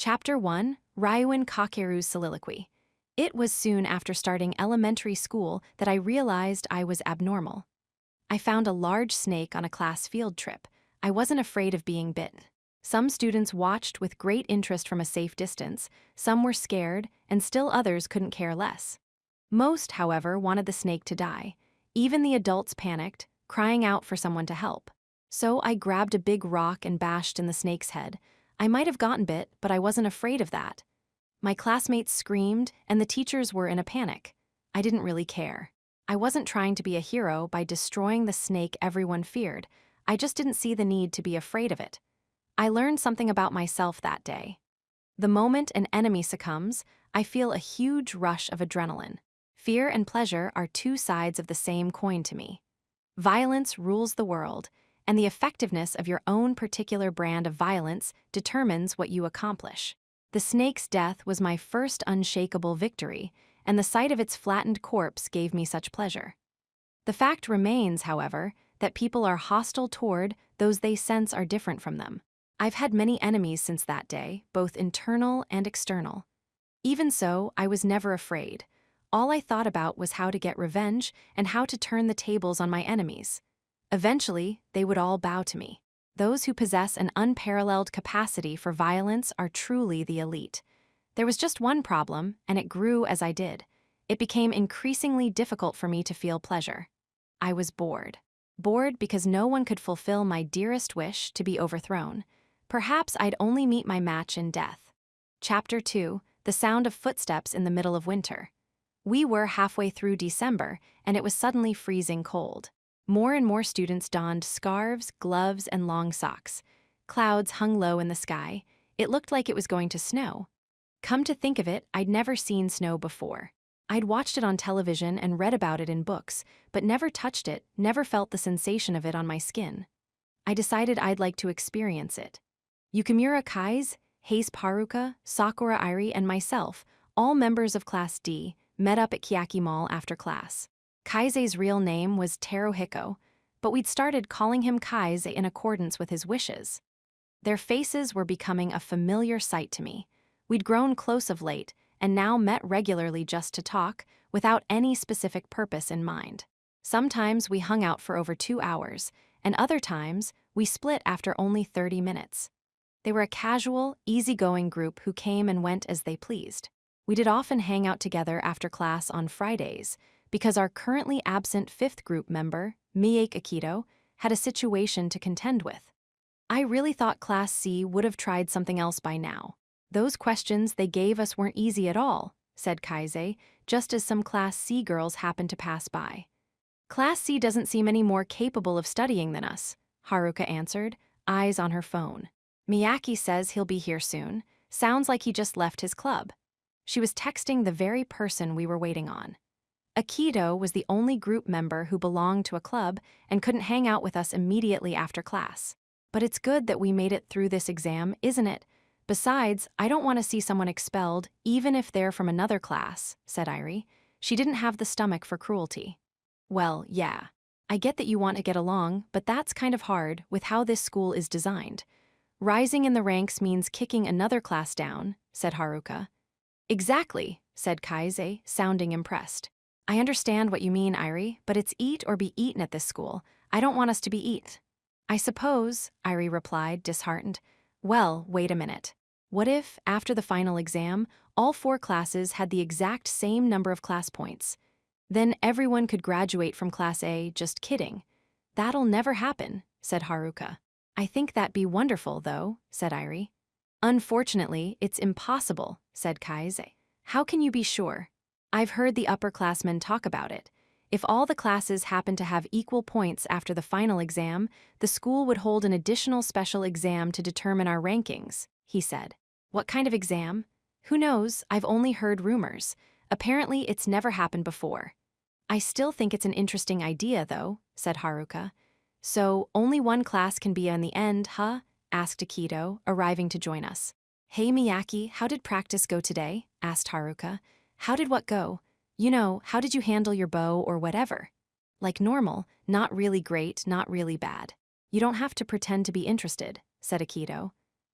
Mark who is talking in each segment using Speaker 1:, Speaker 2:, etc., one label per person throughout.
Speaker 1: Chapter 1, Ryuin Kakeru's Soliloquy. It was soon after starting elementary school that I realized I was abnormal. I found a large snake on a class field trip. I wasn't afraid of being bitten. Some students watched with great interest from a safe distance, some were scared, and still others couldn't care less. Most, however, wanted the snake to die. Even the adults panicked, crying out for someone to help. So I grabbed a big rock and bashed in the snake's head. I might have gotten bit, but I wasn't afraid of that. My classmates screamed, and the teachers were in a panic. I didn't really care. I wasn't trying to be a hero by destroying the snake everyone feared. I just didn't see the need to be afraid of it. I learned something about myself that day. The moment an enemy succumbs, I feel a huge rush of adrenaline. Fear and pleasure are two sides of the same coin to me. Violence rules the world, and the effectiveness of your own particular brand of violence determines what you accomplish. The snake's death was my first unshakable victory, and the sight of its flattened corpse gave me such pleasure. The fact remains, however, that people are hostile toward those they sense are different from them. I've had many enemies since that day, both internal and external. Even so, I was never afraid. All I thought about was how to get revenge and how to turn the tables on my enemies. Eventually, they would all bow to me. Those who possess an unparalleled capacity for violence are truly the elite. There was just one problem, and it grew as I did. It became increasingly difficult for me to feel pleasure. I was bored. Bored because no one could fulfill my dearest wish to be overthrown. Perhaps I'd only meet my match in death. Chapter 2, The Sound of Footsteps in the Middle of Winter. We were halfway through December, and it was suddenly freezing cold. More and more students donned scarves, gloves, and long socks. Clouds hung low in the sky. It looked like it was going to snow. Come to think of it, I'd never seen snow before. I'd watched it on television and read about it in books, but never touched it, never felt the sensation of it on my skin. I decided I'd like to experience it. Yukimura Kai's, Heis Haruka, Sakura Airi, and myself, all members of Class D, met up at Kiyaki Mall after class. Kaise's real name was Teruhiko, but we'd started calling him Kaise in accordance with his wishes. Their faces were becoming a familiar sight to me. We'd grown close of late, and now met regularly just to talk, without any specific purpose in mind. Sometimes we hung out for over 2 hours, and other times we split after only 30 minutes. They were a casual, easygoing group who came and went as they pleased. We did often hang out together after class on Fridays, because our currently absent 5th group member, Mieke Akito, had a situation to contend with. I really thought Class C would have tried something else by now. Those questions they gave us weren't easy at all, said Kaise, just as some Class C girls happened to pass by. Class C doesn't seem any more capable of studying than us, Haruka answered, eyes on her phone. Miyake says he'll be here soon. Sounds like he just left his club. She was texting the very person we were waiting on. Akito was the only group member who belonged to a club and couldn't hang out with us immediately after class. But it's good that we made it through this exam, isn't it? Besides, I don't want to see someone expelled, even if they're from another class, said Airi. She didn't have the stomach for cruelty. Well, yeah. I get that you want to get along, but that's kind of hard with how this school is designed. Rising in the ranks means kicking another class down, said Haruka. Exactly, said Kaise, sounding impressed. I understand what you mean, Airi, but it's eat or be eaten at this school. I don't want us to be eat. I suppose, Airi replied, disheartened. Well, wait a minute. What if, after the final exam, all 4 classes had the exact same number of class points? Then everyone could graduate from Class A, just kidding. That'll never happen, said Haruka. I think that'd be wonderful, though, said Airi. Unfortunately, it's impossible, said Kaise. How can you be sure? I've heard the upperclassmen talk about it. If all the classes happen to have equal points after the final exam, the school would hold an additional special exam to determine our rankings, he said. What kind of exam? Who knows? I've only heard rumors. Apparently, it's never happened before. I still think it's an interesting idea, though, said Haruka. So, only one class can be in the end, huh? Asked Akito, arriving to join us. Hey Miyake, how did practice go today? Asked Haruka. How did what go? You know, how did you handle your bow or whatever? Like normal, not really great, not really bad. You don't have to pretend to be interested, said Akito.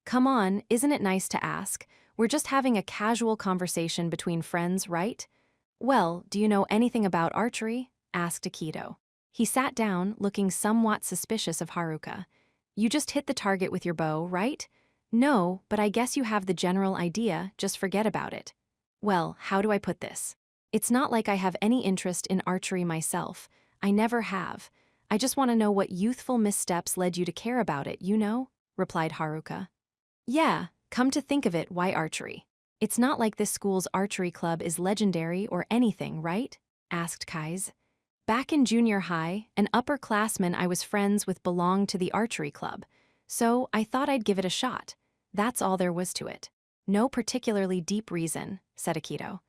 Speaker 1: Come on, isn't it nice to ask? We're just having a casual conversation between friends, right? Well, do you know anything about archery? Asked Akito. He sat down, looking somewhat suspicious of Haruka. You just hit the target with your bow, right? No, but I guess you have the general idea, just forget about it. Well, how do I put this? It's not like I have any interest in archery myself. I never have. I just want to know what youthful missteps led you to care about it, you know? Replied Haruka. Yeah, come to think of it, why archery? It's not like this school's archery club is legendary or anything, right? Asked Kai's. Back in junior high, an upperclassman I was friends with belonged to the archery club, so I thought I'd give it a shot. That's all there was to it. No particularly deep reason, said Akito.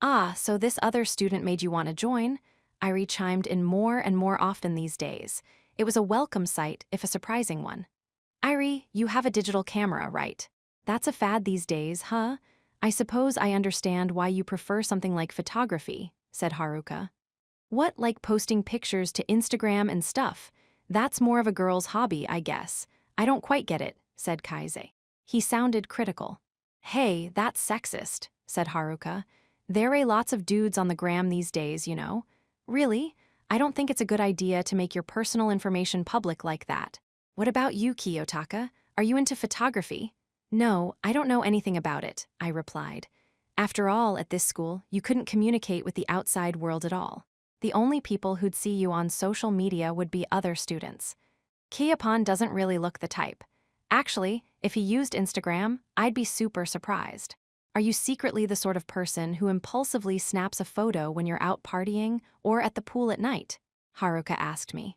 Speaker 1: Ah, so this other student made you want to join? Irie chimed in more and more often these days. It was a welcome sight, if a surprising one. Irie, you have a digital camera, right? That's a fad these days, huh? I suppose I understand why you prefer something like photography, said Haruka. What, like posting pictures to Instagram and stuff? That's more of a girl's hobby, I guess. I don't quite get it, said Kaise. He sounded critical. Hey, that's sexist, said Haruka. There are lots of dudes on the gram these days, you know. Really? I don't think it's a good idea to make your personal information public like that. What about you, Kiyotaka? Are you into photography? No, I don't know anything about it, I replied. After all, at this school, you couldn't communicate with the outside world at all. The only people who'd see you on social media would be other students. Kiyopon doesn't really look the type. Actually, if he used Instagram, I'd be super surprised. Are you secretly the sort of person who impulsively snaps a photo when you're out partying or at the pool at night? Haruka asked me.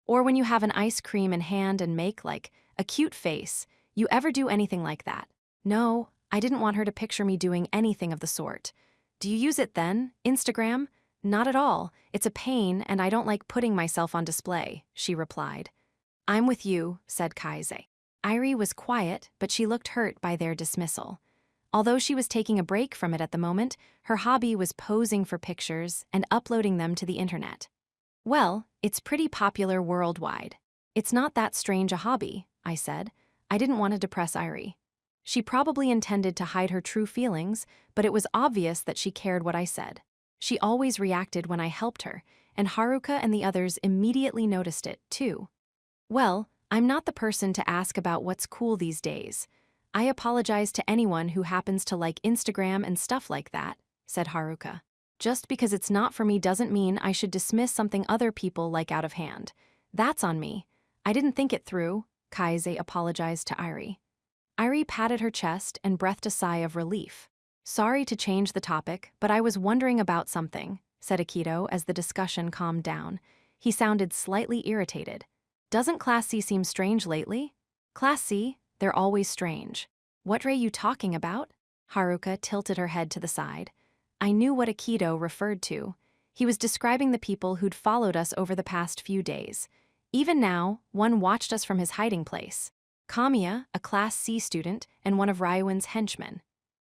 Speaker 1: Or when you have an ice cream in hand and make, like, a cute face. You ever do anything like that? No, I didn't want her to picture me doing anything of the sort. Do you use it then? Instagram? Not at all. It's a pain and I don't like putting myself on display, she replied. I'm with you, said Kaise. Irie was quiet, but she looked hurt by their dismissal. Although she was taking a break from it at the moment, her hobby was posing for pictures and uploading them to the internet. Well, it's pretty popular worldwide. It's not that strange a hobby, I said. I didn't want to depress Irie. She probably intended to hide her true feelings, but it was obvious that she cared what I said. She always reacted when I helped her, and Haruka and the others immediately noticed it, too. Well, I'm not the person to ask about what's cool these days. I apologize to anyone who happens to like Instagram and stuff like that, said Haruka. Just because it's not for me doesn't mean I should dismiss something other people like out of hand. That's on me. I didn't think it through, Kaise apologized to Irie. Irie patted her chest and breathed a sigh of relief. Sorry to change the topic, but I was wondering about something, said Akito as the discussion calmed down. He sounded slightly irritated. Doesn't Class C seem strange lately? Class C? They're always strange. What are you talking about? Haruka tilted her head to the side. I knew what Akito referred to. He was describing the people who'd followed us over the past few days. Even now, one watched us from his hiding place. Kamiya, a Class C student, and one of Ryuin's henchmen.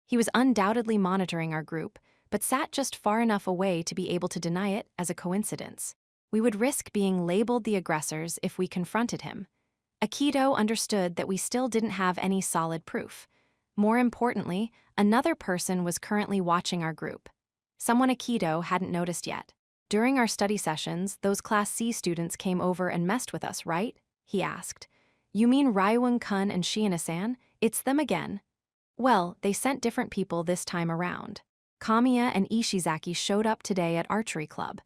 Speaker 1: He was undoubtedly monitoring our group, but sat just far enough away to be able to deny it as a coincidence. We would risk being labeled the aggressors if we confronted him. Akito understood that we still didn't have any solid proof. More importantly, another person was currently watching our group. Someone Akito hadn't noticed yet. During our study sessions, those Class C students came over and messed with us, right? He asked. You mean Ryuin-kun and Shiina-san? It's them again. Well, they sent different people this time around. Kamiya and Ishizaki showed up today at archery club.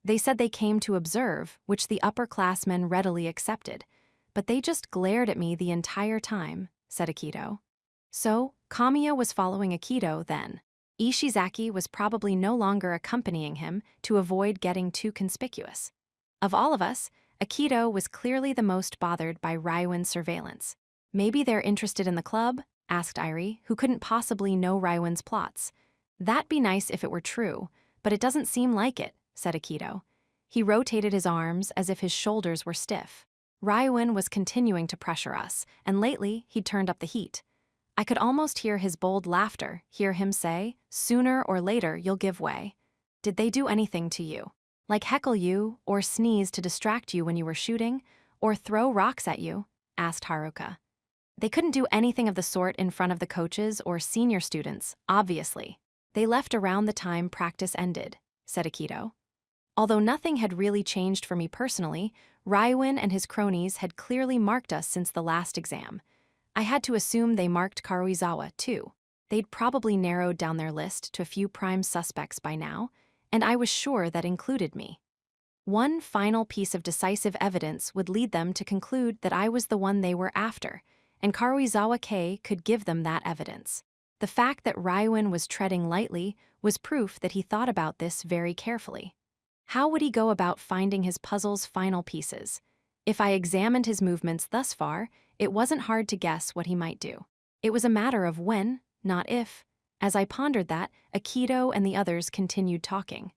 Speaker 1: They said they came to observe, which the upperclassmen readily accepted. But they just glared at me the entire time, said Akito. So, Kamiya was following Akito then. Ishizaki was probably no longer accompanying him to avoid getting too conspicuous. Of all of us, Akito was clearly the most bothered by Ryuin's surveillance. Maybe they're interested in the club? Asked Irie, who couldn't possibly know Ryuin's plots. That'd be nice if it were true, but it doesn't seem like it, said Akito. He rotated his arms as if his shoulders were stiff. Ryuin was continuing to pressure us, and lately he'd turned up the heat. I could almost hear his bold laughter, hear him say, sooner or later you'll give way. Did they do anything to you? Like heckle you, or sneeze to distract you when you were shooting, or throw rocks at you? Asked Haruka. They couldn't do anything of the sort in front of the coaches or senior students, obviously. They left around the time practice ended, said Akito. Although nothing had really changed for me personally, Ryuin and his cronies had clearly marked us since the last exam. I had to assume they marked Karuizawa, too. They'd probably narrowed down their list to a few prime suspects by now, and I was sure that included me. One final piece of decisive evidence would lead them to conclude that I was the one they were after, and Karuizawa K could give them that evidence. The fact that Ryuin was treading lightly was proof that he thought about this very carefully. How would he go about finding his puzzle's final pieces? If I examined his movements thus far, it wasn't hard to guess what he might do. It was a matter of when, not if. As I pondered that, Akito and the others continued talking.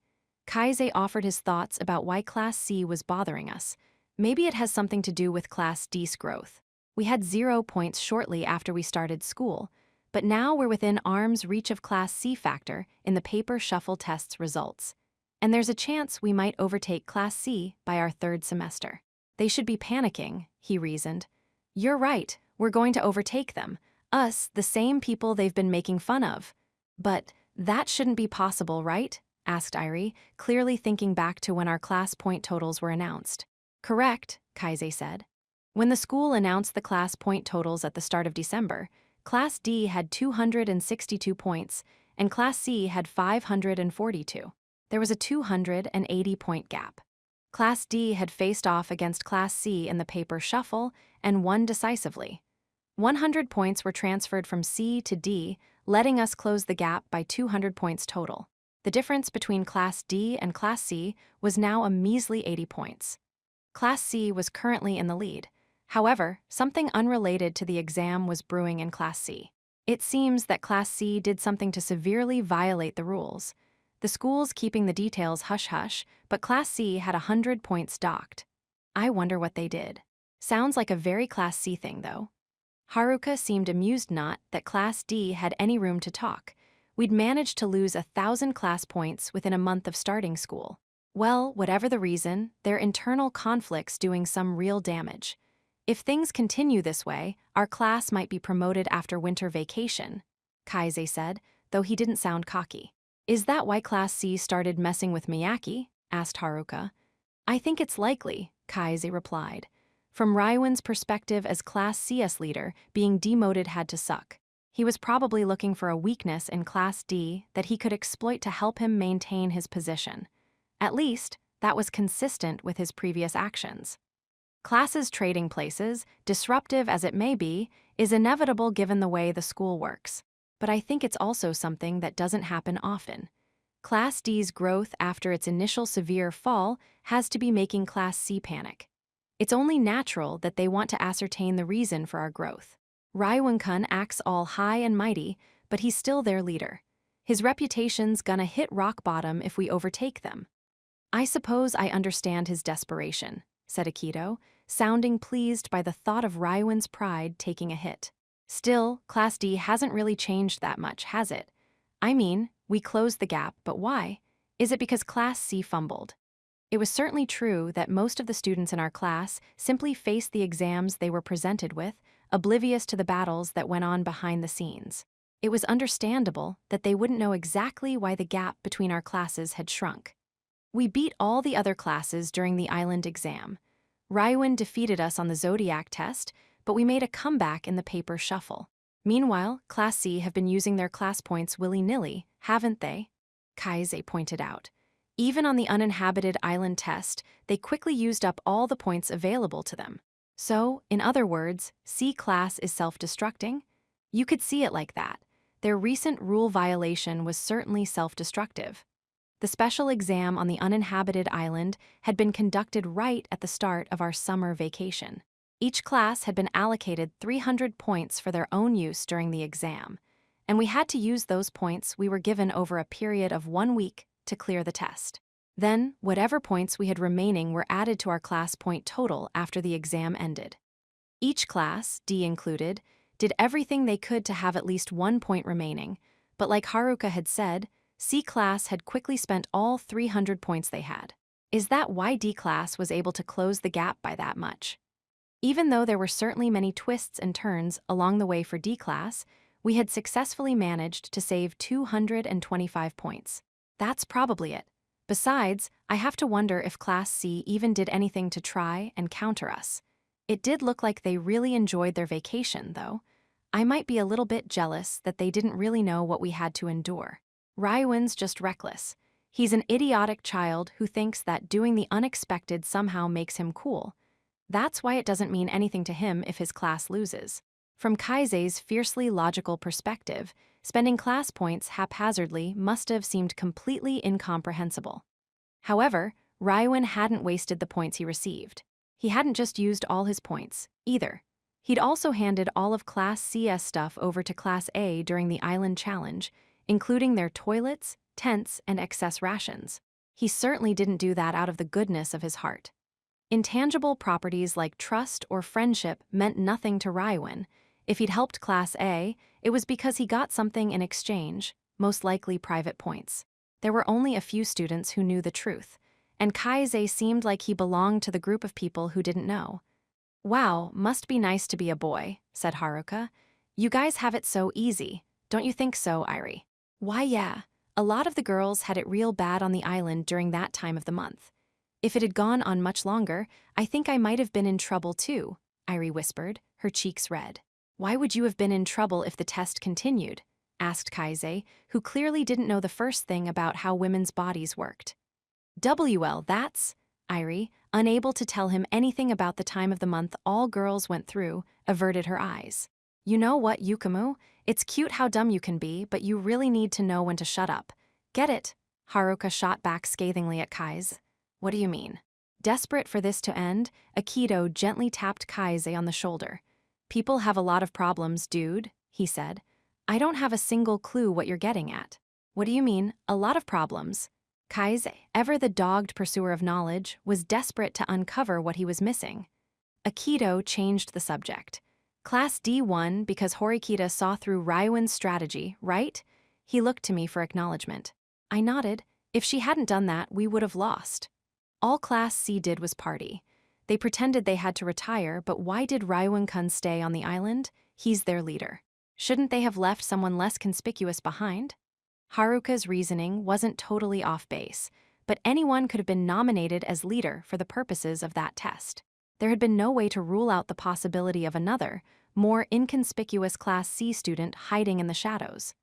Speaker 1: Kaise offered his thoughts about why Class C was bothering us. Maybe it has something to do with Class D's growth. We had 0 points shortly after we started school, but now we're within arm's reach of Class C factor in the paper shuffle test's results. And there's a chance we might overtake Class C by our 3rd semester. They should be panicking, he reasoned. You're right, we're going to overtake them. Us, the same people they've been making fun of. But that shouldn't be possible, right? Asked Irie, clearly thinking back to when our class point totals were announced. Correct, Kaise said. When the school announced the class point totals at the start of December, Class D had 262 points, and Class C had 542. There was a 280-point gap. Class D had faced off against Class C in the paper shuffle and won decisively. 100 points were transferred from C to D, letting us close the gap by 200 points total. The difference between Class D and Class C was now a measly 80 points. Class C was currently in the lead. However, something unrelated to the exam was brewing in Class C. It seems that Class C did something to severely violate the rules. The school's keeping the details hush-hush, but Class C had 100 points docked. I wonder what they did. Sounds like a very Class C thing, though. Haruka seemed amused not that Class D had any room to talk. We'd managed to lose 1,000 class points within a month of starting school. Well, whatever the reason, their internal conflicts doing some real damage. If things continue this way, our class might be promoted after winter vacation, Kaise said, though he didn't sound cocky. Is that why Class C started messing with Miyake? Asked Haruka. I think it's likely, Kaise replied. From Ryuin's perspective as Class CS leader, being demoted had to suck. He was probably looking for a weakness in Class D that he could exploit to help him maintain his position. At least, that was consistent with his previous actions. Classes trading places, disruptive as it may be, is inevitable given the way the school works. But I think it's also something that doesn't happen often. Class D's growth after its initial severe fall has to be making Class C panic. It's only natural that they want to ascertain the reason for our growth. Ryuin-kun acts all high and mighty, but he's still their leader. His reputation's gonna hit rock bottom if we overtake them. I suppose I understand his desperation, said Akito, sounding pleased by the thought of Ryuin's pride taking a hit. Still, Class D hasn't really changed that much, has it? I mean, we closed the gap, but why? Is it because Class C fumbled? It was certainly true that most of the students in our class simply faced the exams they were presented with, oblivious to the battles that went on behind the scenes. It was understandable that they wouldn't know exactly why the gap between our classes had shrunk. We beat all the other classes during the island exam. Ryuin defeated us on the Zodiac test, but we made a comeback in the paper shuffle. Meanwhile, Class C have been using their class points willy-nilly, haven't they? Kaise pointed out. Even on the uninhabited island test, they quickly used up all the points available to them. So, in other words, C class is self-destructing? You could see it like that. Their recent rule violation was certainly self-destructive. The special exam on the uninhabited island had been conducted right at the start of our summer vacation. Each class had been allocated 300 points for their own use during the exam, and we had to use those points we were given over a period of 1 week to clear the test. Then, whatever points we had remaining were added to our class point total after the exam ended. Each class, D included, did everything they could to have at least 1 point remaining, but like Haruka had said, C class had quickly spent all 300 points they had. Is that why D class was able to close the gap by that much? Even though there were certainly many twists and turns along the way for D class, we had successfully managed to save 225 points. That's probably it. Besides, I have to wonder if Class C even did anything to try and counter us. It did look like they really enjoyed their vacation, though. I might be a little bit jealous that they didn't really know what we had to endure. Ryuin's just reckless. He's an idiotic child who thinks that doing the unexpected somehow makes him cool. That's why it doesn't mean anything to him if his class loses. From Kaise's fiercely logical perspective, spending class points haphazardly must have seemed completely incomprehensible. However, Ryuin hadn't wasted the points he received. He hadn't just used all his points, either. He'd also handed all of Class CS stuff over to Class A during the Island Challenge, including their toilets, tents, and excess rations. He certainly didn't do that out of the goodness of his heart. Intangible properties like trust or friendship meant nothing to Ryuin. If he'd helped Class A, it was because he got something in exchange, most likely private points. There were only a few students who knew the truth, and Kaise seemed like he belonged to the group of people who didn't know. "Wow, must be nice to be a boy," said Haruka. "You guys have it so easy, don't you think so, Irie?" "Why, yeah. A lot of the girls had it real bad on the island during that time of the month. If it had gone on much longer, I think I might have been in trouble too," Irie whispered, her cheeks red. "Why would you have been in trouble if the test continued?" asked Kaise, who clearly didn't know the first thing about how women's bodies worked. That's... Irie, unable to tell him anything about the time of the month all girls went through, averted her eyes. "You know what, Yukamu? It's cute how dumb you can be, but you really need to know when to shut up. Get it?" Haruka shot back scathingly at Kaise. "What do you mean?" Desperate for this to end, Akito gently tapped Kaise on the shoulder. "People have a lot of problems, dude," he said. "I don't have a single clue what you're getting at." "What do you mean, a lot of problems?" Kaise, ever the dogged pursuer of knowledge, was desperate to uncover what he was missing. Akito changed the subject. "Class D won because Horikita saw through Ryuin's strategy, right?" He looked to me for acknowledgement. I nodded. If she hadn't done that, we would have lost. All Class C did was party. They pretended they had to retire, but why did Ryuin-kun stay on the island? He's their leader. Shouldn't they have left someone less conspicuous behind? Haruka's reasoning wasn't totally off base, but anyone could have been nominated as leader for the purposes of that test. There had been no way to rule out the possibility of another, more inconspicuous Class C student hiding in the shadows.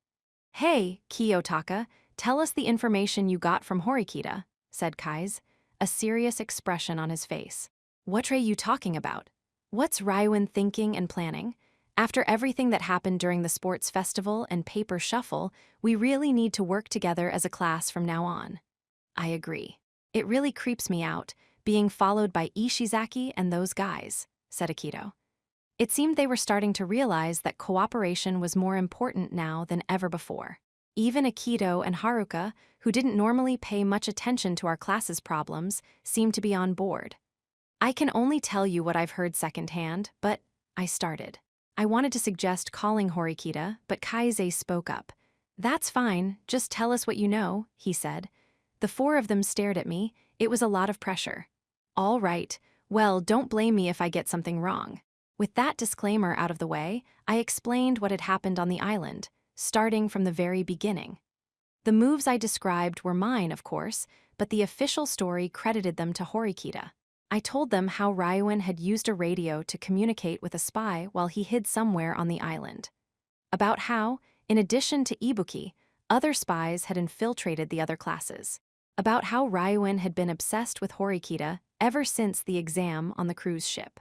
Speaker 1: "Hey, Kiyotaka, tell us the information you got from Horikita," said Kaise, a serious expression on his face. "What are you talking about? What's Ryuin thinking and planning? After everything that happened during the sports festival and paper shuffle, we really need to work together as a class from now on." "I agree. It really creeps me out, being followed by Ishizaki and those guys," said Akito. It seemed they were starting to realize that cooperation was more important now than ever before. Even Akito and Haruka, who didn't normally pay much attention to our class's problems, seemed to be on board. "I can only tell you what I've heard secondhand, but..." I started. I wanted to suggest calling Horikita, but Kaise spoke up. "That's fine, just tell us what you know," he said. The four of them stared at me. It was a lot of pressure. "All right, well, don't blame me if I get something wrong." With that disclaimer out of the way, I explained what had happened on the island, starting from the very beginning. The moves I described were mine, of course, but the official story credited them to Horikita. I told them how Ryuin had used a radio to communicate with a spy while he hid somewhere on the island. About how, in addition to Ibuki, other spies had infiltrated the other classes. About how Ryuin had been obsessed with Horikita ever since the exam on the cruise ship.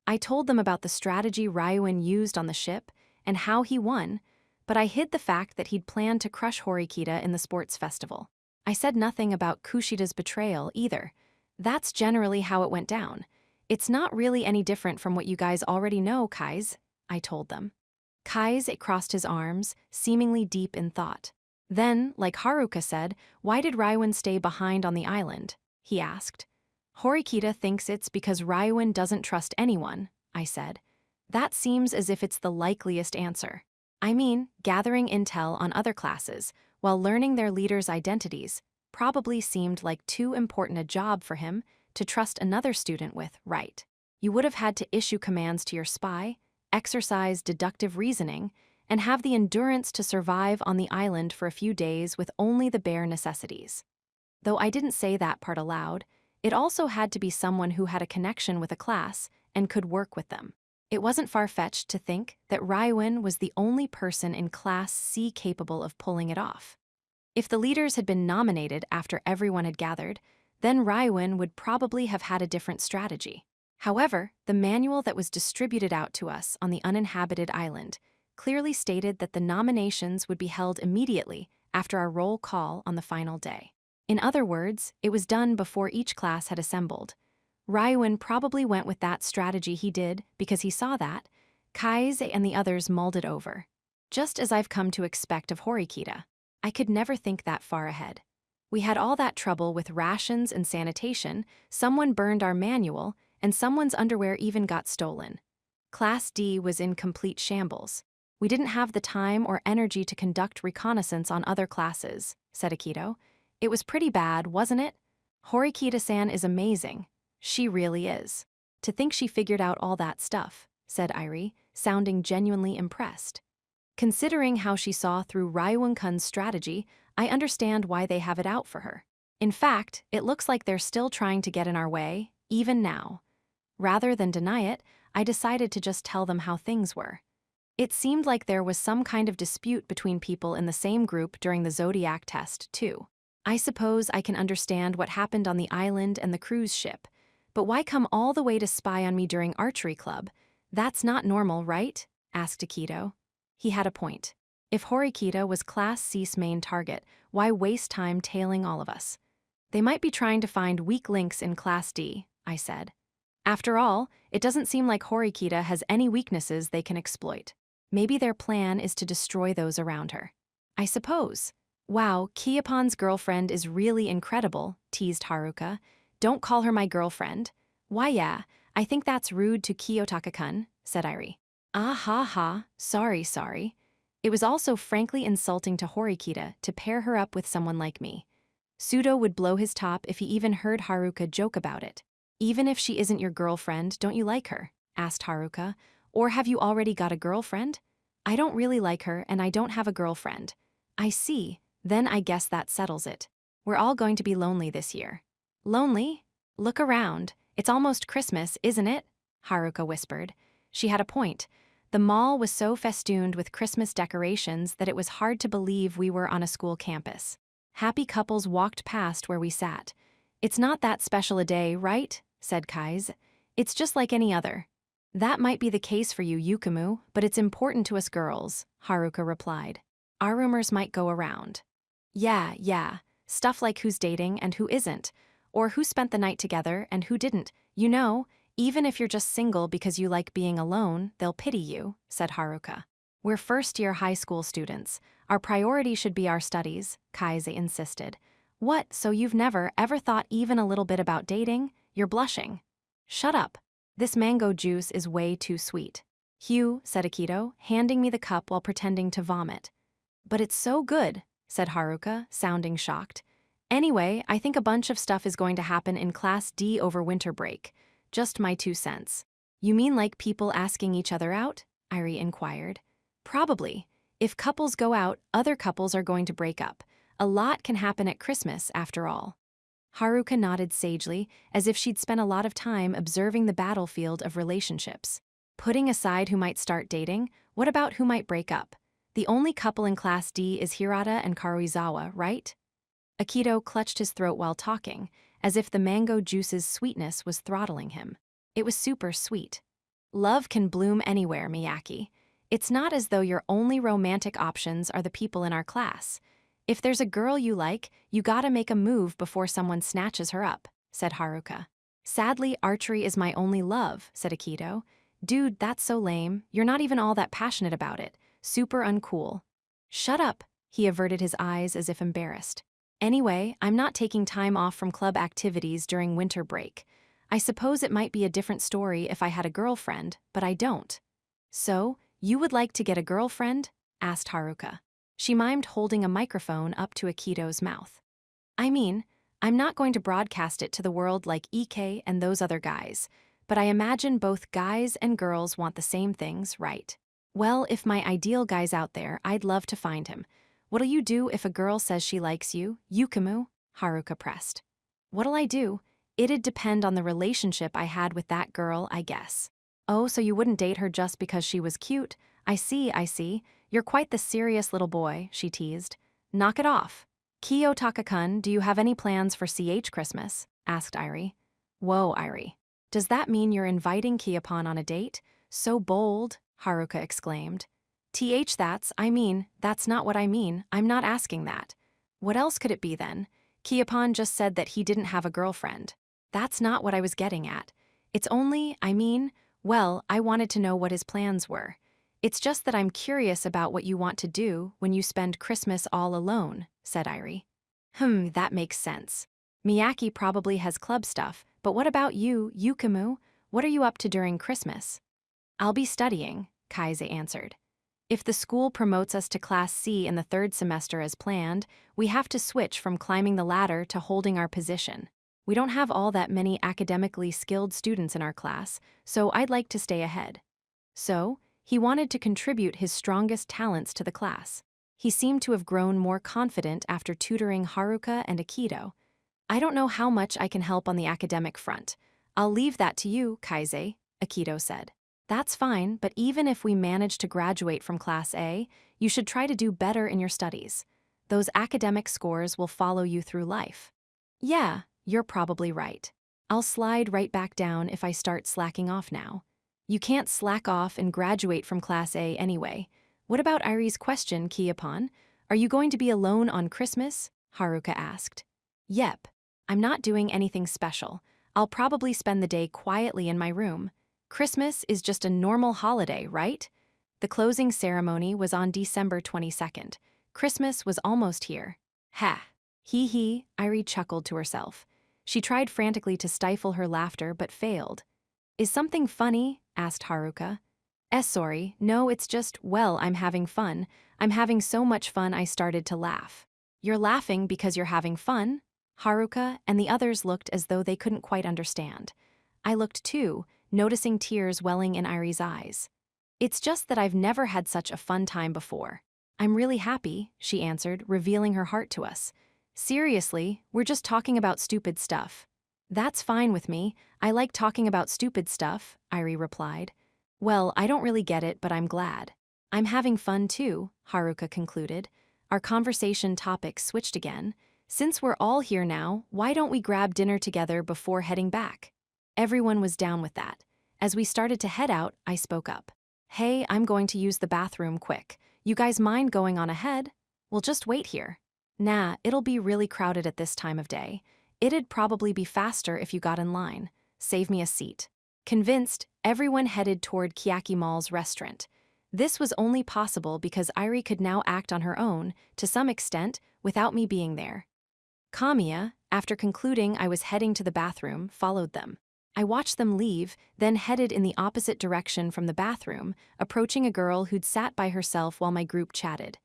Speaker 1: I told them about the strategy Ryuin used on the ship and how he won, but I hid the fact that he'd planned to crush Horikita in the sports festival. I said nothing about Kushida's betrayal either. That's generally how it went down. "It's not really any different from what you guys already know, Kaise," I told them. Kaise crossed his arms, seemingly deep in thought. Then, like Haruka said, "Why did Ryuin stay behind on the island?" he asked. "Horikita thinks it's because Ryuin doesn't trust anyone," I said. "That seems as if it's the likeliest answer. I mean, gathering intel on other classes, while learning their leaders' identities, probably seemed like too important a job for him to trust another student with, right?" You would have had to issue commands to your spy, exercise deductive reasoning, and have the endurance to survive on the island for a few days with only the bare necessities. Though I didn't say that part aloud, it also had to be someone who had a connection with a class and could work with them. It wasn't far-fetched to think that Rywin was the only person in Class C capable of pulling it off. If the leaders had been nominated after everyone had gathered, then Rywin would probably have had a different strategy. However, the manual that was distributed out to us on the uninhabited island clearly stated that the nominations would be held immediately after our roll call on the final day. In other words, it was done before each class had assembled. Rywin probably went with that strategy he did because he saw that. Kaise and the others mulled it over. Just as I've come to expect of Horikita. I could never think that far ahead. We had all that trouble with rations and sanitation, someone burned our manual, and someone's underwear even got stolen. Class D was in complete shambles. We didn't have the time or energy to conduct reconnaissance on other classes, said Akito. It was pretty bad, wasn't it? Horikita-san is amazing. She really is. To think she figured out all that stuff, said Irie, sounding genuinely impressed. Considering how she saw through Rywin-kun's strategy, I understand why they have it out for her. In fact, it looks like they're still trying to get in our way, even now. Rather than deny it, I decided to just tell them how things were. It seemed like there was some kind of dispute between people in the same group during the Zodiac test, too. I suppose I can understand what happened on the island and the cruise ship, but why come all the way to spy on me during archery club? That's not normal, right? Asked Akito. He had a point. If Horikita was Class C's main target, why waste time tailing all of us? They might be trying to find weak links in Class D, I said. After all, it doesn't seem like Horikita has any weaknesses they can exploit. Maybe their plan is to destroy those around her. I suppose. Wow, Kiyopon's girlfriend is really incredible, teased Haruka. Don't call her my girlfriend. Why yeah, I think that's rude to Kiyotaka-kun, said Irie. Ah ha ha, sorry. It was also frankly insulting to Horikita to pair her up with someone like me. Sudo would blow his top if he even heard Haruka joke about it. Even if she isn't your girlfriend, don't you like her? Asked Haruka. Or have you already got a girlfriend? I don't really like her and I don't have a girlfriend. I see, then I guess that settles it. We're all going to be lonely this year. Lonely? Look around. It's almost Christmas, isn't it? Haruka whispered. She had a point. The mall was so festooned with Christmas decorations that it was hard to believe we were on a school campus. Happy couples walked past where we sat. It's not that special a day, right? Said Kaise. It's just like any other. That might be the case for you, Yukumu, but it's important to us girls, Haruka replied. Our rumors might go around. Yeah. Stuff like who's dating and who isn't, or who spent the night together and who didn't. You know, even if you're just single because you like being alone, they'll pity you, said Haruka. We're first-year high school students. Our priority should be our studies, Kaise insisted. What, so you've never, ever thought even a little bit about dating? You're blushing. Shut up. This mango juice is way too sweet. Hugh, said Akito, handing me the cup while pretending to vomit. But it's so good, said Haruka, sounding shocked. Anyway, I think a bunch of stuff is going to happen in Class D over winter break. Just my 2 cents. You mean like people asking each other out? Irie inquired. Probably. If couples go out, other couples are going to break up. A lot can happen at Christmas, after all. Haruka nodded sagely, as if she'd spent a lot of time observing the battlefield of relationships. Putting aside who might start dating, what about who might break up? The only couple in Class D is Hirata and Karuizawa, right? Akito clutched his throat while talking, as if the mango juice's sweetness was throttling him. It was super sweet. Love can bloom anywhere, Miyaki. It's not as though your only romantic options are the people in our class. If there's a girl you like, you gotta make a move before someone snatches her up, said Haruka. Sadly, archery is my only love, said Akito. Dude, that's so lame. You're not even all that passionate about it. Super uncool. Shut up, he averted his eyes as if embarrassed. Anyway, I'm not taking time off from club activities during winter break. I suppose it might be a different story if I had a girlfriend, but I don't. So, you would like to get a girlfriend? Asked Haruka. She mimed holding a microphone up to Akito's mouth. I mean, I'm not going to broadcast it to the world like Ike and those other guys, but I imagine both guys and girls want the same things, right? Well, if my ideal guy's out there, I'd love to find him. What'll you do if a girl says she likes you, Yukamu? Haruka pressed. What'll I do? It'd depend on the relationship I had with that girl, I guess. Oh, so you wouldn't date her just because she was cute? I see, I see. You're quite the serious little boy, she teased. Knock it off. Kiyotaka-kun, do you have any plans for CH Christmas? Asked Irie. Whoa, Irie. Does that mean you're inviting Kiyopon on a date? So bold, Haruka exclaimed. That's not what I mean. I'm not asking that. What else could it be then? Kiyopon just said that he didn't have a girlfriend. That's not what I was getting at. It's only, well, I wanted to know what his plans were. It's just that I'm curious about what you want to do when you spend Christmas all alone, said Irie. That makes sense. Miyaki probably has club stuff, but what about you, Yukamu? What are you up to during Christmas? I'll be studying, Kaise answered. If the school promotes us to Class C in the third semester as planned, we have to switch from climbing the ladder to holding our position. We don't have all that many academically skilled students in our class, so I'd like to stay ahead. So, he wanted to contribute his strongest talents to the class. He seemed to have grown more confident after tutoring Haruka and Akito. I don't know how much I can help on the academic front. I'll leave that to you, Kaise, Akito said. That's fine, but even if we manage to graduate from Class A, you should try to do better in your studies. Those academic scores will follow you through life. Yeah, you're probably right. I'll slide right back down if I start slacking off now. You can't slack off and graduate from Class A anyway. What about Irie's question, Kiyopon? Are you going to be alone on Christmas? Haruka asked. Yep. I'm not doing anything special. I'll probably spend the day quietly in my room. Christmas is just a normal holiday, right? The closing ceremony was on December 22nd. Christmas was almost here. Ha! Hee, Irie chuckled to herself. She tried frantically to stifle her laughter but failed. Is something funny? Asked Haruka. Sorry, no, it's just, well, I'm having fun. I'm having so much fun I started to laugh. You're laughing because you're having fun? Haruka and the others looked as though they couldn't quite understand. I looked too, noticing tears welling in Irie's eyes. It's just that I've never had such a fun time before. I'm really happy, she answered, revealing her heart to us. Seriously, we're just talking about stupid stuff. That's fine with me. I like talking about stupid stuff, Irie replied. Well, I don't really get it, but I'm glad. I'm having fun too, Haruka concluded. Our conversation topic switched again. Since we're all here now, why don't we grab dinner together before heading back? Everyone was down with that. As we started to head out, I spoke up. Hey, I'm going to use the bathroom quick. You guys mind going on ahead? We'll just wait here. Nah, it'll be really crowded at this time of day. It'd probably be faster if you got in line. Save me a seat. Convinced, everyone headed toward Kiyaki Mall's restaurant. This was only possible because Irie could now act on her own, to some extent, without me being there. Kamiya, after concluding I was heading to the bathroom, followed them. I watched them leave, then headed in the opposite direction from the bathroom, approaching a girl who'd sat by herself while my group chatted.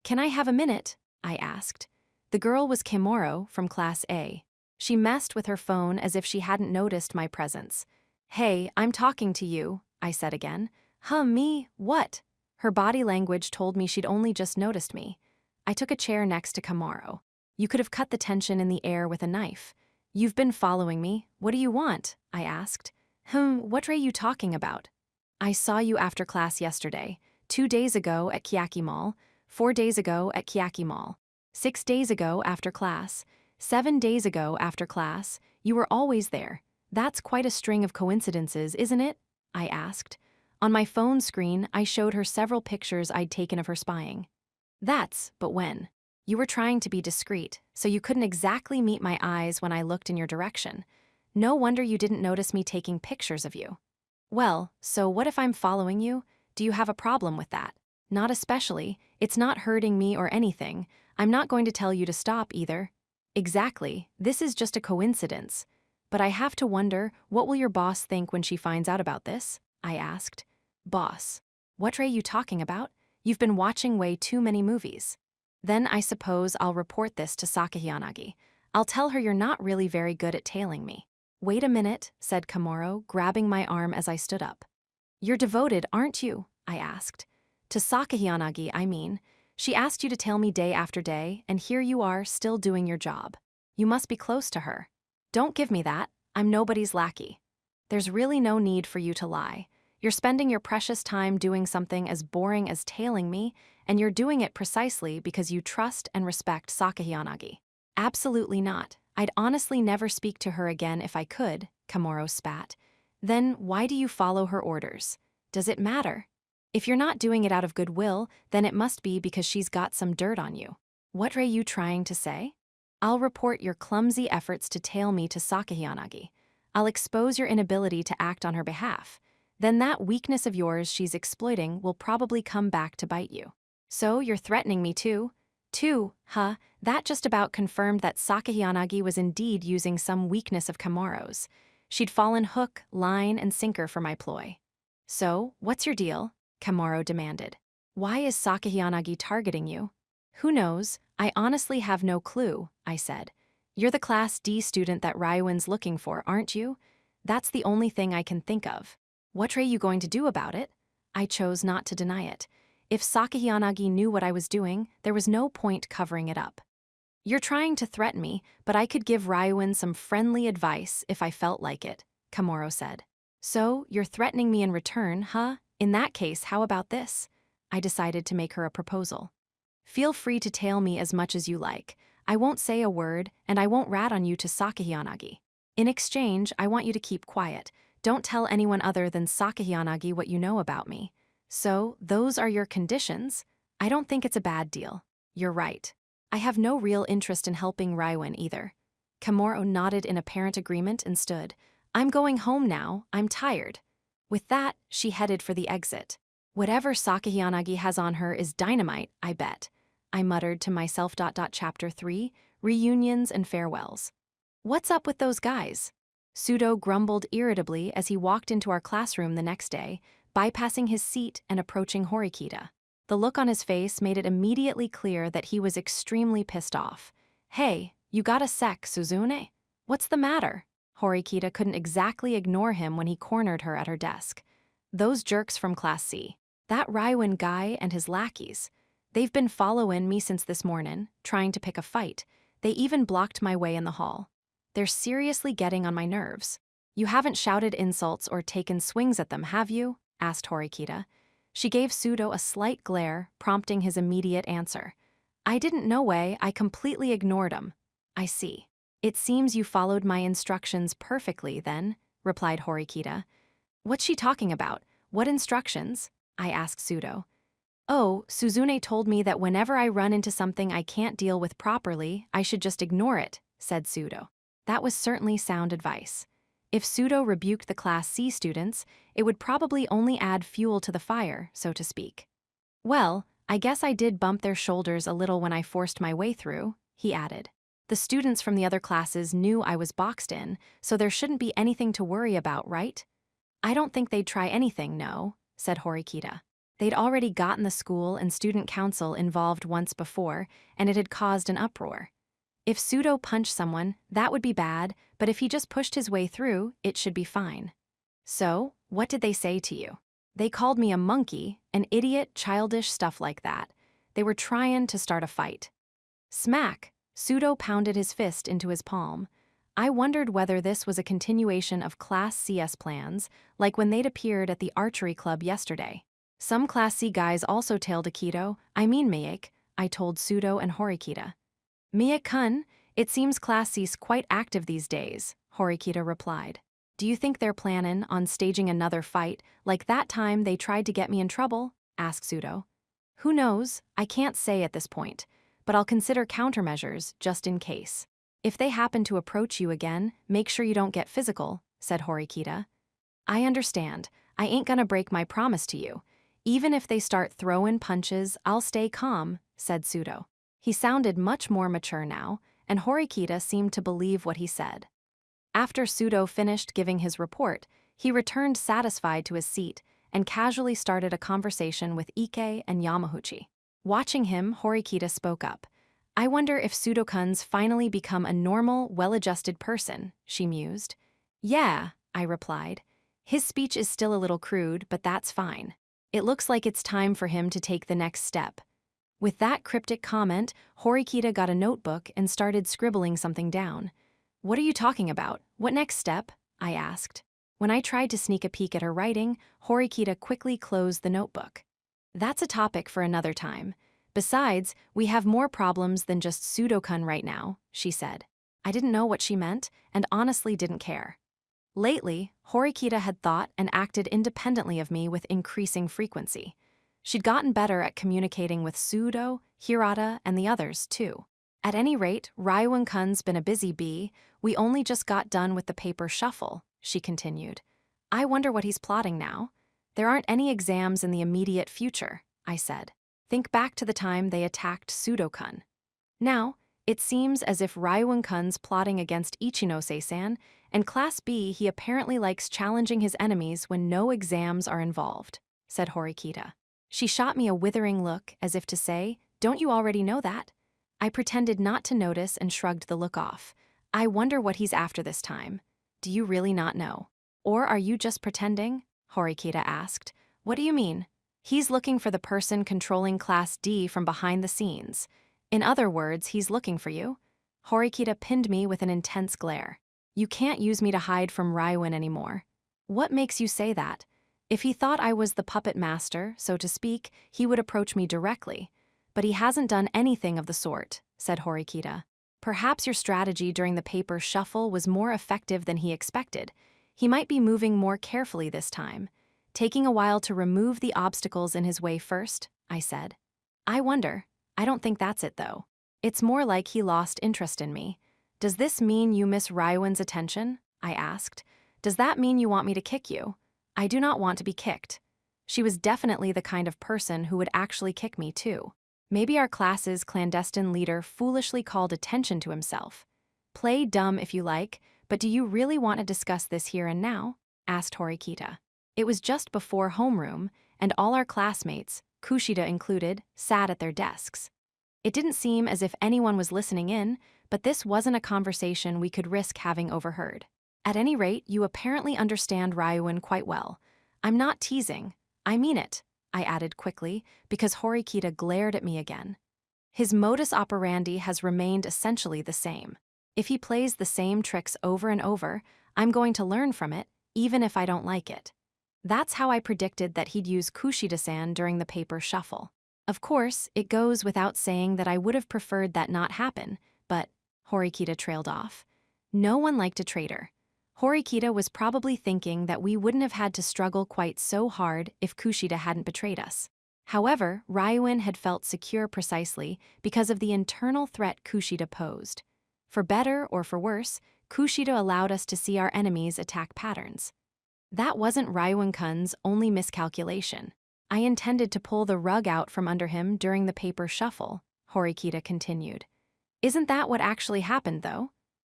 Speaker 1: Can I have a minute? I asked. The girl was Kimuro from Class A. She messed with her phone as if she hadn't noticed my presence. Hey, I'm talking to you, I said again. Me? What? Her body language told me she'd only just noticed me. I took a chair next to Kimuro. You could have cut the tension in the air with a knife. You've been following me. What do you want? I asked. What are you talking about? I saw you after class yesterday, 2 days ago at Kiyaki Mall, 4 days ago at Kiyaki Mall, 6 days ago after class, 7 days ago after class. You were always there. That's quite a string of coincidences, isn't it? I asked. On my phone screen, I showed her several pictures I'd taken of her spying. But when? You were trying to be discreet, so you couldn't exactly meet my eyes when I looked in your direction. No wonder you didn't notice me taking pictures of you. Well, so what if I'm following you? Do you have a problem with that? Not especially. It's not hurting me or anything. I'm not going to tell you to stop either. Exactly. This is just a coincidence. But I have to wonder, what will your boss think when she finds out about this? I asked. Boss. What are you talking about? You've been watching way too many movies. Then I suppose I'll report this to Sakahiyanagi. I'll tell her you're not really very good at tailing me. Wait a minute, said Komuro, grabbing my arm as I stood up. You're devoted, aren't you? I asked. To Sakahiyanagi, I mean. She asked you to tail me day after day, and here you are, still doing your job. You must be close to her. Don't give me that. I'm nobody's lackey. There's really no need for you to lie. You're spending your precious time doing something as boring as tailing me, and you're doing it precisely because you trust and respect Sakahiyanagi. Absolutely not. I'd honestly never speak to her again if I could, Komuro spat. Then why do you follow her orders? Does it matter? If you're not doing it out of goodwill, then it must be because she's got some dirt on you. What are you trying to say? I'll report your clumsy efforts to tail me to Sakahiyanagi. I'll expose your inability to act on her behalf. Then that weakness of yours she's exploiting will probably come back to bite you. So you're threatening me too? Huh? That just about confirmed that Sakahiyanagi was indeed using some weakness of Komuro's. She'd fallen hook, line, and sinker for my ploy. So, what's your deal? Komuro demanded. Why is Sakahiyanagi targeting you? Who knows? I honestly have no clue, I said. You're the Class D student that Ryuin's looking for, aren't you? That's the only thing I can think of. What are you going to do about it? I chose not to deny it. If Sakahiyanagi knew what I was doing, there was no point covering it up. You're trying to threaten me, but I could give Ryuin some friendly advice if I felt like it, Komuro said. So, you're threatening me in return, huh? In that case, how about this? I decided to make her a proposal. Feel free to tail me as much as you like. I won't say a word, and I won't rat on you to Sakahiyanagi. In exchange, I want you to keep quiet. Don't tell anyone other than Sakahiyanagi what you know about me. So, those are your conditions? I don't think it's a bad deal. You're right. I have no real interest in helping Ryuin either. Komuro nodded in apparent agreement and stood. I'm going home now, I'm tired. With that, she headed for the exit. Whatever Sakahiyanagi has on her is dynamite, I bet. I muttered to myself. Chapter 3, Reunions and Farewells. What's up with those guys? Sudo grumbled irritably as he walked into our classroom the next day, bypassing his seat and approaching Horikita. The look on his face made it immediately clear that he was extremely pissed off. Hey, you got a sec, Suzune? What's the matter? Horikita couldn't exactly ignore him when he cornered her at her desk. Those jerks from Class C. That Ryuin guy and his lackeys. They've been following me since this morning, trying to pick a fight. They even blocked my way in the hall. They're seriously getting on my nerves. You haven't shouted insults or taken swings at them, have you? Asked Horikita. She gave Sudo a slight glare, prompting his immediate answer. I didn't know way, I completely ignored 'em. I see. It seems you followed my instructions perfectly, then, replied Horikita. What's she talking about? What instructions? I asked Sudo. Oh, Suzune told me that whenever I run into something I can't deal with properly, I should just ignore it, said Sudo. That was certainly sound advice. If Sudo rebuked the Class C students, it would probably only add fuel to the fire, so to speak. Well, I guess I did bump their shoulders a little when I forced my way through, he added. The students from the other classes knew I was boxed in, so there shouldn't be anything to worry about, right? I don't think they'd try anything, no, said Horikita. They'd already gotten the school and student council involved once before, and it had caused an uproar. If Sudo punched someone, that would be bad, but if he just pushed his way through, it should be fine. So, what did they say to you? They called me a monkey, an idiot, childish stuff like that. They were trying to start a fight. Smack! Sudo pounded his fist into his palm. I wondered whether this was a continuation of Class CS plans, like when they'd appeared at the archery club yesterday. Some Class C guys also tailed Akito, Miyake, I told Sudo and Horikita. Miyake-kun, it seems Class C's quite active these days, Horikita replied. Do you think they're planning on staging another fight, like that time they tried to get me in trouble? Asked Sudo. Who knows, I can't say at this point, but I'll consider countermeasures just in case. If they happen to approach you again, make sure you don't get physical, said Horikita. I understand, I ain't gonna break my promise to you. Even if they start throwing punches, I'll stay calm, said Sudo. He sounded much more mature now, and Horikita seemed to believe what he said. After Sudo finished giving his report, he returned satisfied to his seat and casually started a conversation with Ike and Yamaguchi. Watching him, Horikita spoke up. I wonder if Sudo-kun's finally become a normal, well-adjusted person, she mused. Yeah, I replied. His speech is still a little crude, but that's fine. It looks like it's time for him to take the next step. With that cryptic comment, Horikita got a notebook and started scribbling something down. What are you talking about? What next step? I asked. When I tried to sneak a peek at her writing, Horikita quickly closed the notebook. That's a topic for another time. Besides, we have more problems than just Sudokan right now, she said. I didn't know what she meant, and honestly didn't care. Lately, Horikita had thought and acted independently of me with increasing frequency. She'd gotten better at communicating with Sudo, Hirata, and the others, too. At any rate, Ryuan-kun's been a busy bee. We only just got done with the paper shuffle, she continued. I wonder what he's plotting now. There aren't any exams in the immediate future, I said. Think back to the time they attacked Sudo-kun. Now, it seems as if Ryuan-kun's plotting against Ichinose-san, and Class B he apparently likes challenging his enemies when no exams are involved, said Horikita. She shot me a withering look as if to say, don't you already know that? I pretended not to notice and shrugged the look off. I wonder what he's after this time. Do you really not know? Or are you just pretending? Horikita asked. What do you mean? He's looking for the person controlling Class D from behind the scenes. In other words, he's looking for you. Horikita pinned me with an intense glare. You can't use me to hide from Ryuan anymore. What makes you say that? If he thought I was the puppet master, so to speak, he would approach me directly. But he hasn't done anything of the sort, said Horikita. Perhaps your strategy during the paper shuffle was more effective than he expected. He might be moving more carefully this time, taking a while to remove the obstacles in his way first, I said. I wonder. I don't think that's it, though. It's more like he lost interest in me. Does this mean you miss Ryuan's attention? I asked. Does that mean you want me to kick you? I do not want to be kicked. She was definitely the kind of person who would actually kick me, too. Maybe our class's clandestine leader foolishly called attention to himself. Play dumb if you like, but do you really want to discuss this here and now? Asked Horikita. It was just before homeroom, and all our classmates, Kushida included, sat at their desks. It didn't seem as if anyone was listening in, but this wasn't a conversation we could risk having overheard. At any rate, you apparently understand Ryuan quite well. I'm not teasing. I mean it, I added quickly, because Horikita glared at me again. His modus operandi has remained essentially the same. If he plays the same tricks over and over, I'm going to learn from it, even if I don't like it. That's how I predicted that he'd use Kushida-san during the paper shuffle. Of course, it goes without saying that I would have preferred that not happen, but Horikita trailed off. No one liked a traitor. Horikita was probably thinking that we wouldn't have had to struggle quite so hard if Kushida hadn't betrayed us. However, Ryuan had felt secure precisely because of the internal threat Kushida posed. For better or for worse, Kushida allowed us to see our enemies' attack patterns. That wasn't Ryuan-kun's only miscalculation. I intended to pull the rug out from under him during the paper shuffle, Horikita continued. Isn't that what actually happened, though?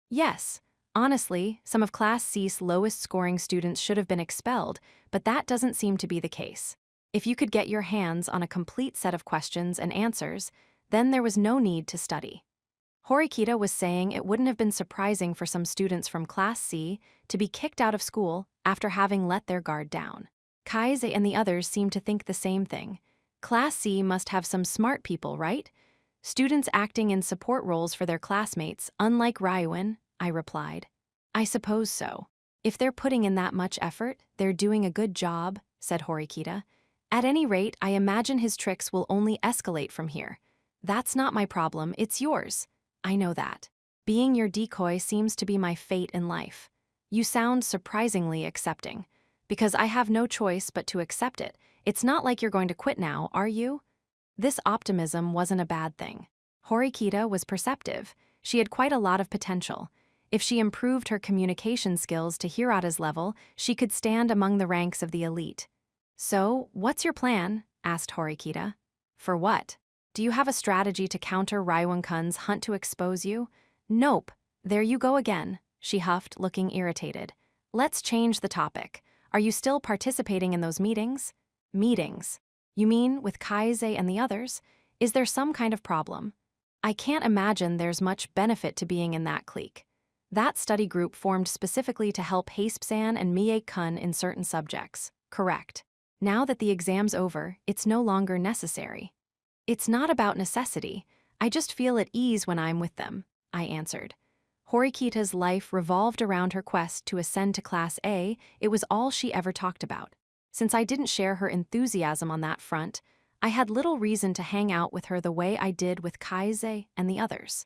Speaker 1: Yes. Honestly, some of Class C's lowest-scoring students should have been expelled, but that doesn't seem to be the case. If you could get your hands on a complete set of questions and answers, then there was no need to study. Horikita was saying it wouldn't have been surprising for some students from Class C to be kicked out of school after having let their guard down. Kaise and the others seemed to think the same thing. Class C must have some smart people, right? Students acting in support roles for their classmates, unlike Ryuan, I replied. I suppose so. If they're putting in that much effort, they're doing a good job, said Horikita. At any rate, I imagine his tricks will only escalate from here. That's not my problem, it's yours. I know that. Being your decoy seems to be my fate in life. You sound surprisingly accepting. Because I have no choice but to accept it. It's not like you're going to quit now, are you? This optimism wasn't a bad thing. Horikita was perceptive. She had quite a lot of potential. If she improved her communication skills to Hirata's level, she could stand among the ranks of the elite. So, what's your plan? Asked Horikita. For what? Do you have a strategy to counter Ryuan-kun's hunt to expose you? Nope. There you go again, she huffed, looking irritated. Let's change the topic. Are you still participating in those meetings? Meetings? You mean with Kaise and the others? Is there some kind of problem? I can't imagine there's much benefit to being in that clique. That study group formed specifically to help Haspsan and Mie-kun in certain subjects. Correct. Now that the exam's over, it's no longer necessary. It's not about necessity. I just feel at ease when I'm with them, I answered. Horikita's life revolved around her quest to ascend to Class A. It was all she ever talked about. Since I didn't share her enthusiasm on that front, I had little reason to hang out with her the way I did with Kaise and the others.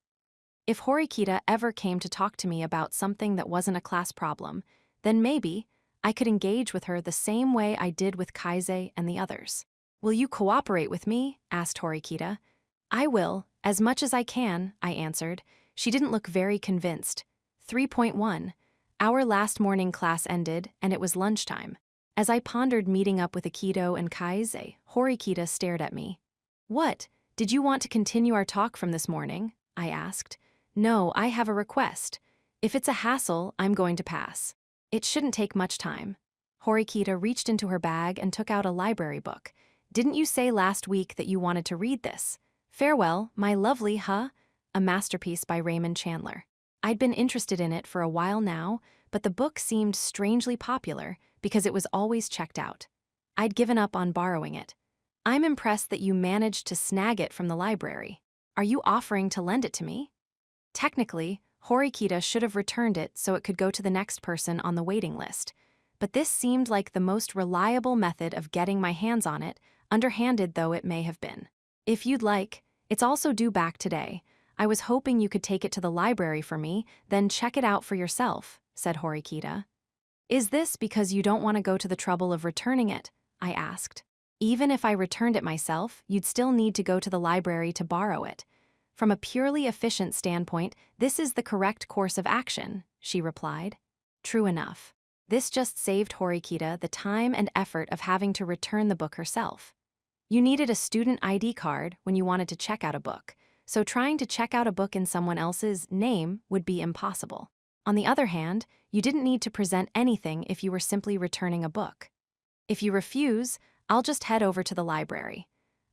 Speaker 1: If Horikita ever came to talk to me about something that wasn't a class problem, then maybe I could engage with her the same way I did with Kaise and the others. Will you cooperate with me? Asked Horikita. I will, as much as I can, I answered. She didn't look very convinced. 3.1. Our last morning class ended, and it was lunchtime. As I pondered meeting up with Aikido and Kaise, Horikita stared at me. What? Did you want to continue our talk from this morning? I asked. No, I have a request. If it's a hassle, I'm going to pass. It shouldn't take much time. Horikita reached into her bag and took out a library book. Didn't you say last week that you wanted to read this? Farewell, my lovely, huh? A masterpiece by Raymond Chandler. I'd been interested in it for a while now, but the book seemed strangely popular because it was always checked out. I'd given up on borrowing it. I'm impressed that you managed to snag it from the library. Are you offering to lend it to me? Technically, Horikita should have returned it so it could go to the next person on the waiting list, but this seemed like the most reliable method of getting my hands on it, underhanded though it may have been. If you'd like, it's also due back today. I was hoping you could take it to the library for me, then check it out for yourself, said Horikita. Is this because you don't want to go to the trouble of returning it? I asked. Even if I returned it myself, you'd still need to go to the library to borrow it. From a purely efficient standpoint, this is the correct course of action, she replied. True enough. This just saved Horikita the time and effort of having to return the book herself. You needed a student ID card when you wanted to check out a book, so trying to check out a book in someone else's name would be impossible. On the other hand, you didn't need to present anything if you were simply returning a book. If you refuse, I'll just head over to the library.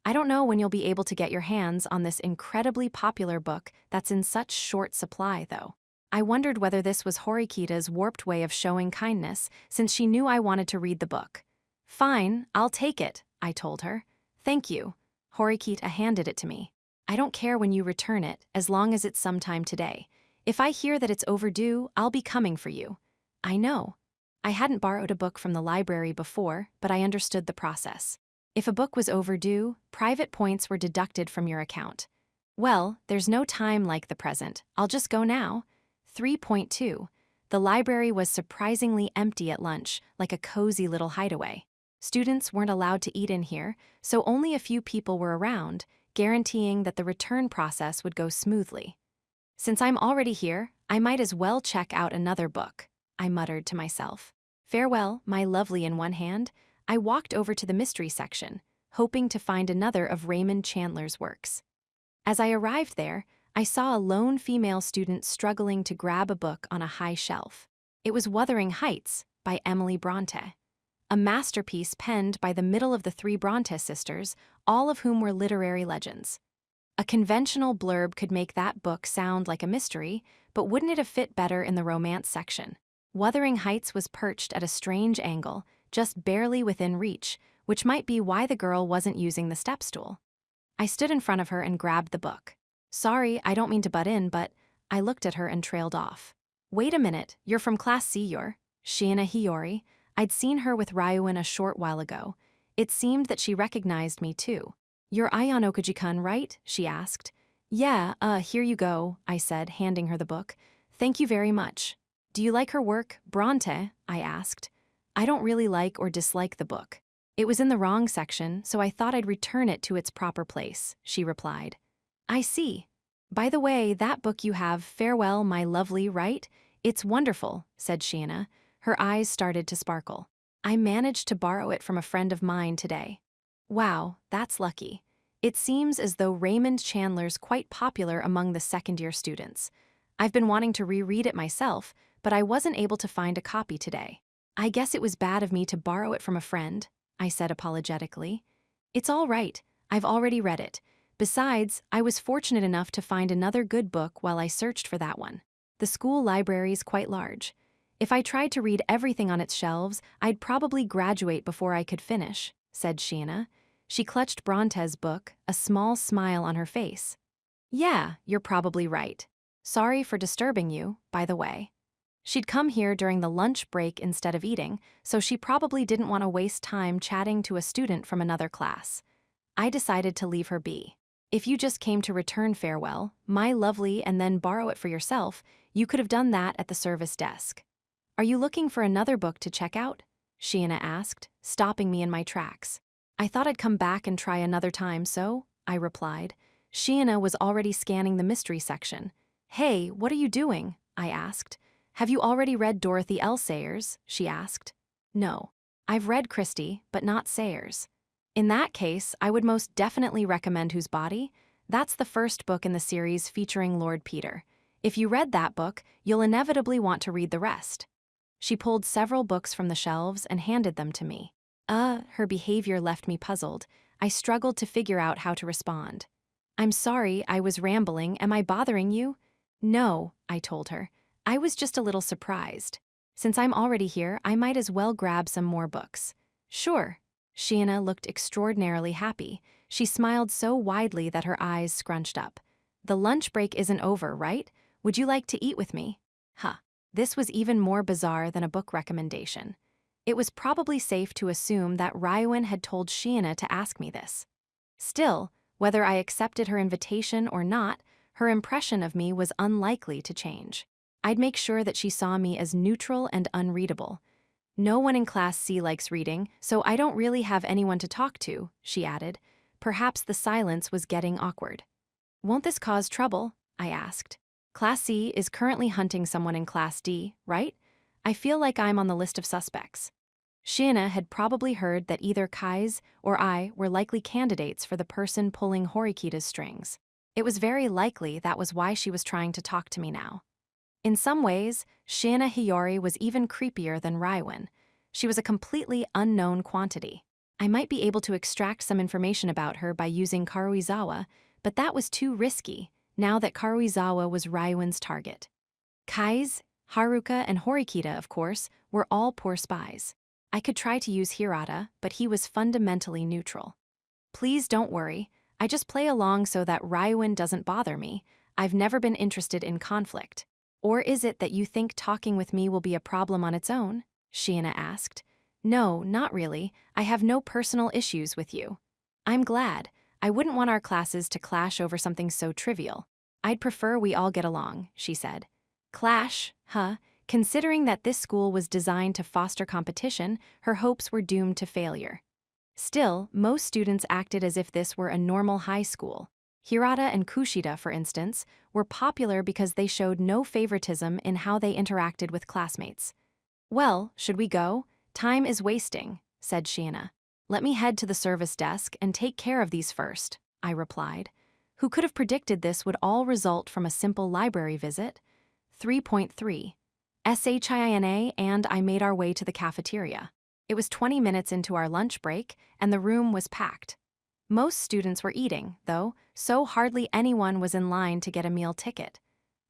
Speaker 1: I don't know when you'll be able to get your hands on this incredibly popular book that's in such short supply, though. I wondered whether this was Horikita's warped way of showing kindness, since she knew I wanted to read the book. Fine, I'll take it, I told her. Thank you. Horikita handed it to me. I don't care when you return it, as long as it's sometime today. If I hear that it's overdue, I'll be coming for you. I know. I hadn't borrowed a book from the library before, but I understood the process. If a book was overdue, private points were deducted from your account. Well, there's no time like the present. I'll just go now. 3.2. The library was surprisingly empty at lunch, like a cozy little hideaway. Students weren't allowed to eat in here, so only a few people were around, guaranteeing that the return process would go smoothly. Since I'm already here, I might as well check out another book, I muttered to myself. Farewell, my lovely in one hand, I walked over to the mystery section, hoping to find another of Raymond Chandler's works. As I arrived there, I saw a lone female student struggling to grab a book on a high shelf. It was Wuthering Heights by Emily Bronte, a masterpiece penned by the middle of the three Bronte sisters, all of whom were literary legends. A conventional blurb could make that book sound like a mystery, but wouldn't it have fit better in the romance section? Wuthering Heights was perched at a strange angle, just barely within reach, which might be why the girl wasn't using the step stool. I stood in front of her and grabbed the book. Sorry, I don't mean to butt in, but I looked at her and trailed off. Wait a minute, you're from Class C, you're Shiina Hiyori. I'd seen her with Ryuin a short while ago. It seemed that she recognized me too. You're Ayano Kuji-kun, right? She asked. Yeah, here you go, I said, handing her the book. Thank you very much. Do you like her work, Bronte? I asked. I don't really like or dislike the book. It was in the wrong section, so I thought I'd return it to its proper place, she replied. I see. By the way, that book you have, Farewell, My Lovely, right? It's wonderful, said Shiina. Her eyes started to sparkle. I managed to borrow it from a friend of mine today. Wow, that's lucky. It seems as though Raymond Chandler's quite popular among the second-year students. I've been wanting to reread it myself, but I wasn't able to find a copy today. I guess it was bad of me to borrow it from a friend, I said apologetically. It's all right, I've already read it. Besides, I was fortunate enough to find another good book while I searched for that one. The school library's quite large. If I tried to read everything on its shelves, I'd probably graduate before I could finish, said Shiana. She clutched Bronte's book, a small smile on her face. Yeah, you're probably right. Sorry for disturbing you, by the way. She'd come here during the lunch break instead of eating, so she probably didn't want to waste time chatting to a student from another class. I decided to leave her be. If you just came to return farewell, my lovely, and then borrow it for yourself, you could have done that at the service desk. Are you looking for another book to check out? Shiana asked, stopping me in my tracks. I thought I'd come back and try another time, so, I replied. Shiana was already scanning the mystery section. Hey, what are you doing? I asked. Have you already read Dorothy L. Sayers? She asked. No. I've read Christie, but not Sayers. In that case, I would most definitely recommend Whose Body? That's the first book in the series featuring Lord Peter. If you read that book, you'll inevitably want to read the rest. She pulled several books from the shelves and handed them to me. Her behavior left me puzzled. I struggled to figure out how to respond. I'm sorry, I was rambling. Am I bothering you? No, I told her. I was just a little surprised. Since I'm already here, I might as well grab some more books. Sure. Shiana looked extraordinarily happy. She smiled so widely that her eyes scrunched up. The lunch break isn't over, right? Would you like to eat with me? Huh. This was even more bizarre than a book recommendation. It was probably safe to assume that Ryuan had told Shiana to ask me this. Still, whether I accepted her invitation or not, her impression of me was unlikely to change. I'd make sure that she saw me as neutral and unreadable. No one in Class C likes reading, so I don't really have anyone to talk to, she added. Perhaps the silence was getting awkward. Won't this cause trouble? I asked. Class C is currently hunting someone in Class D, right? I feel like I'm on the list of suspects. Shiana had probably heard that either Kai's or I were likely candidates for the person pulling Horikita's strings. It was very likely that was why she was trying to talk to me now. In some ways, Shiana Hiyori was even creepier than Ryuan. She was a completely unknown quantity. I might be able to extract some information about her by using Karuizawa, but that was too risky, now that Karuizawa was Ryuan's target. Kai's, Haruka, and Horikita, of course, were all poor spies. I could try to use Hirata, but he was fundamentally neutral. Please don't worry, I just play along so that Ryuan doesn't bother me. I've never been interested in conflict. Or is it that you think talking with me will be a problem on its own? Shiana asked. No, not really. I have no personal issues with you. I'm glad. I wouldn't want our classes to clash over something so trivial. I'd prefer we all get along, she said. Clash, huh? Considering that this school was designed to foster competition, her hopes were doomed to failure. Still, most students acted as if this were a normal high school. Hirata and Kushida, for instance, were popular because they showed no favoritism in how they interacted with classmates. Well, should we go? Time is wasting, said Shiana. Let me head to the service desk and take care of these first, I replied. Who could have predicted this would all result from a simple library visit? 3.3. SHINA and I made our way to the cafeteria. It was 20 minutes into our lunch break, and the room was packed. Most students were eating, though, so hardly anyone was in line to get a meal ticket.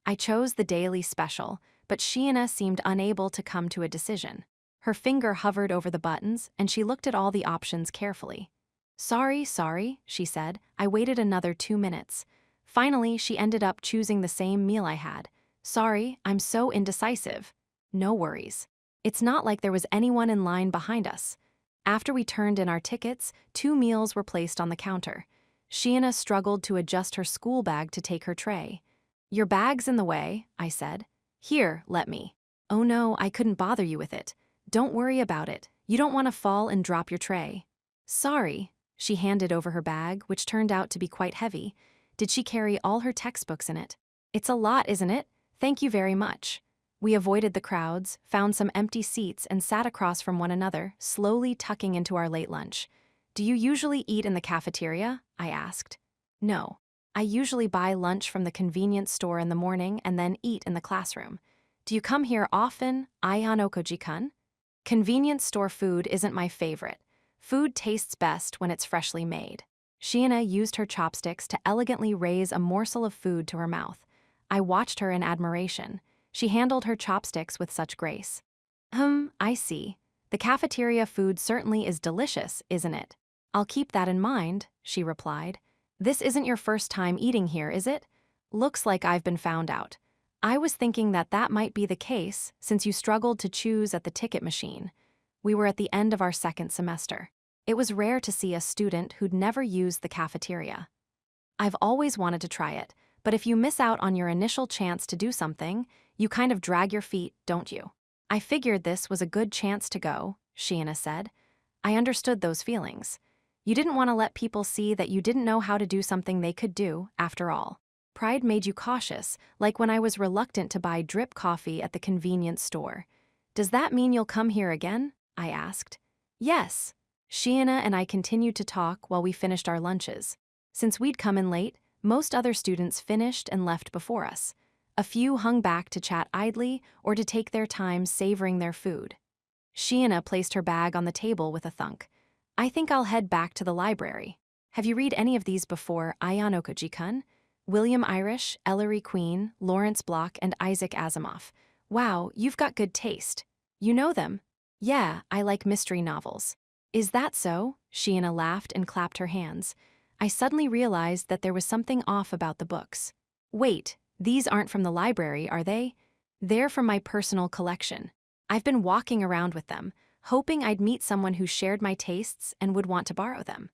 Speaker 1: I chose the daily special, but Shiana seemed unable to come to a decision. Her finger hovered over the buttons, and she looked at all the options carefully. Sorry, she said. I waited another 2 minutes. Finally, she ended up choosing the same meal I had. Sorry, I'm so indecisive. No worries. It's not like there was anyone in line behind us. After we turned in our tickets, 2 meals were placed on the counter. Shiana struggled to adjust her school bag to take her tray. Your bag's in the way, I said. Here, let me. Oh no, I couldn't bother you with it. Don't worry about it. You don't want to fall and drop your tray. Sorry. She handed over her bag, which turned out to be quite heavy. Did she carry all her textbooks in it? It's a lot, isn't it? Thank you very much. We avoided the crowds, found some empty seats, and sat across from one another, slowly tucking into our late lunch. Do you usually eat in the cafeteria? I asked. No. I usually buy lunch from the convenience store in the morning and then eat in the classroom. Do you come here often, Aihan Okoji-kun? Convenience store food isn't my favorite. Food tastes best when it's freshly made. Shiana used her chopsticks to elegantly raise a morsel of food to her mouth. I watched her in admiration. She handled her chopsticks with such grace. I see. The cafeteria food certainly is delicious, isn't it? I'll keep that in mind, she replied. This isn't your first time eating here, is it? Looks like I've been found out. I was thinking that that might be the case since you struggled to choose at the ticket machine. We were at the end of our second semester. It was rare to see a student who'd never used the cafeteria. I've always wanted to try it, but if you miss out on your initial chance to do something, you kind of drag your feet, don't you? I figured this was a good chance to go, Sheena said. I understood those feelings. You didn't want to let people see that you didn't know how to do something they could do, after all. Pride made you cautious, like when I was reluctant to buy drip coffee at the convenience store. Does that mean you'll come here again? I asked. Yes. Sheena and I continued to talk while we finished our lunches. Since we'd come in late, most other students finished and left before us. A few hung back to chat idly or to take their time savoring their food. Sheena placed her bag on the table with a thunk. I think I'll head back to the library. Have you read any of these before, Ayan Okujikun? William Irish, Ellery Queen, Lawrence Block, and Isaac Asimov. Wow, you've got good taste. You know them? Yeah, I like mystery novels. Is that so? Sheena laughed and clapped her hands. I suddenly realized that there was something off about the books. Wait, these aren't from the library, are they? They're from my personal collection. I've been walking around with them, hoping I'd meet someone who shared my tastes and would want to borrow them.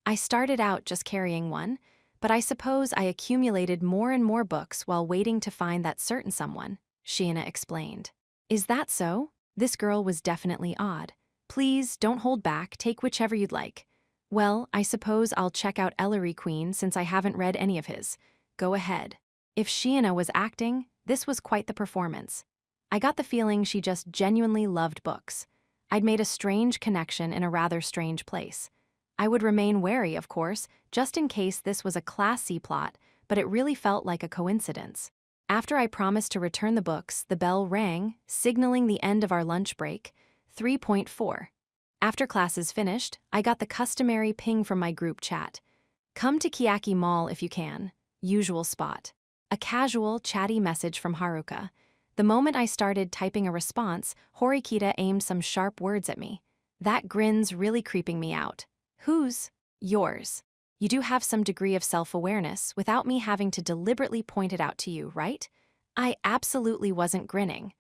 Speaker 1: I started out just carrying one, but I suppose I accumulated more and more books while waiting to find that certain someone, Sheena explained. Is that so? This girl was definitely odd. Please, don't hold back, take whichever you'd like. Well, I suppose I'll check out Ellery Queen since I haven't read any of his. Go ahead. If Sheena was acting, this was quite the performance. I got the feeling she just genuinely loved books. I'd made a strange connection in a rather strange place. I would remain wary, of course, just in case this was a Class C plot, but it really felt like a coincidence. After I promised to return the books, the bell rang, signaling the end of our lunch break, 3.4. After classes finished, I got the customary ping from my group chat. Come to Kiyaki Mall if you can. Usual spot. A casual, chatty message from Haruka. The moment I started typing a response, Horikita aimed some sharp words at me. That grin's really creeping me out. Whose? Yours. You do have some degree of self-awareness without me having to deliberately point it out to you, right? I absolutely wasn't grinning.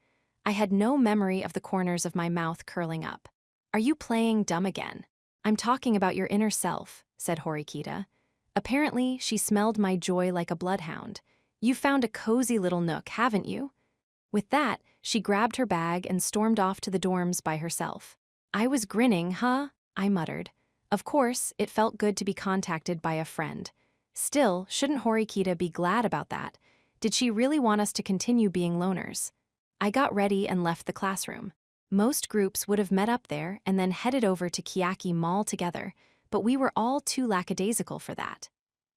Speaker 1: I had no memory of the corners of my mouth curling up. Are you playing dumb again? I'm talking about your inner self, said Horikita. Apparently, she smelled my joy like a bloodhound. You found a cozy little nook, haven't you? With that, she grabbed her bag and stormed off to the dorms by herself. I was grinning, huh? I muttered. Of course, it felt good to be contacted by a friend. Still, shouldn't Horikita be glad about that? Did she really want us to continue being loners? I got ready and left the classroom. Most groups would have met up there and then headed over to Kiyaki Mall together, but we were all too lackadaisical for that.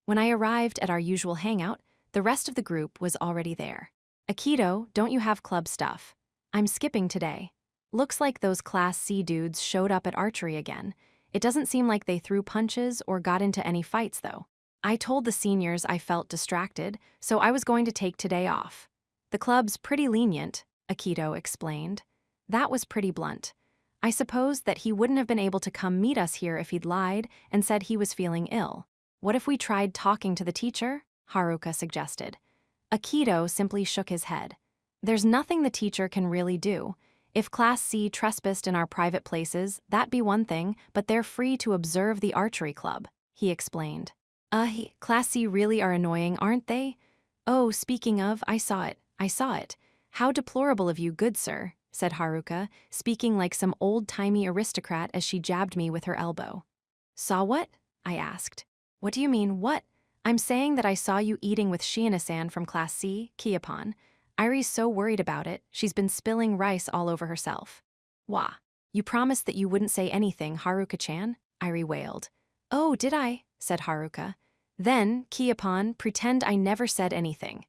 Speaker 1: When I arrived at our usual hangout, the rest of the group was already there. Akito, don't you have club stuff? I'm skipping today. Looks like those Class C dudes showed up at archery again. It doesn't seem like they threw punches or got into any fights, though. I told the seniors I felt distracted, so I was going to take today off. The club's pretty lenient, Akito explained. That was pretty blunt. I suppose that he wouldn't have been able to come meet us here if he'd lied and said he was feeling ill. What if we tried talking to the teacher? Haruka suggested. Akito simply shook his head. There's nothing the teacher can really do. If Class C trespassed in our private places, that'd be one thing, but they're free to observe the archery club, he explained. Class C really are annoying, aren't they? Oh, speaking of, I saw it. How deplorable of you, good sir, said Haruka, speaking like some old-timey aristocrat as she jabbed me with her elbow. Saw what? I asked. What do you mean, what? I'm saying that I saw you eating with Shiina-san from Class C, Kiapon. Irie's so worried about it, she's been spilling rice all over herself. Wah. You promised that you wouldn't say anything, Haruka-chan? Irie wailed. Oh, did I? Said Haruka. Then, Kiapon, pretend I never said anything.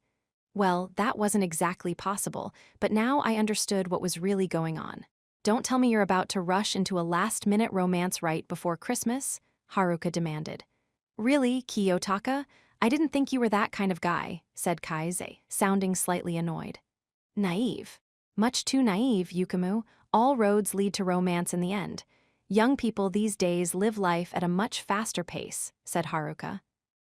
Speaker 1: Well, that wasn't exactly possible, but now I understood what was really going on. Don't tell me you're about to rush into a last-minute romance right before Christmas, Haruka demanded. Really, Kiyotaka? I didn't think you were that kind of guy, said Kaize, sounding slightly annoyed. Naive. Much too naive, Yukamu. All roads lead to romance in the end. Young people these days live life at a much faster pace, said Haruka.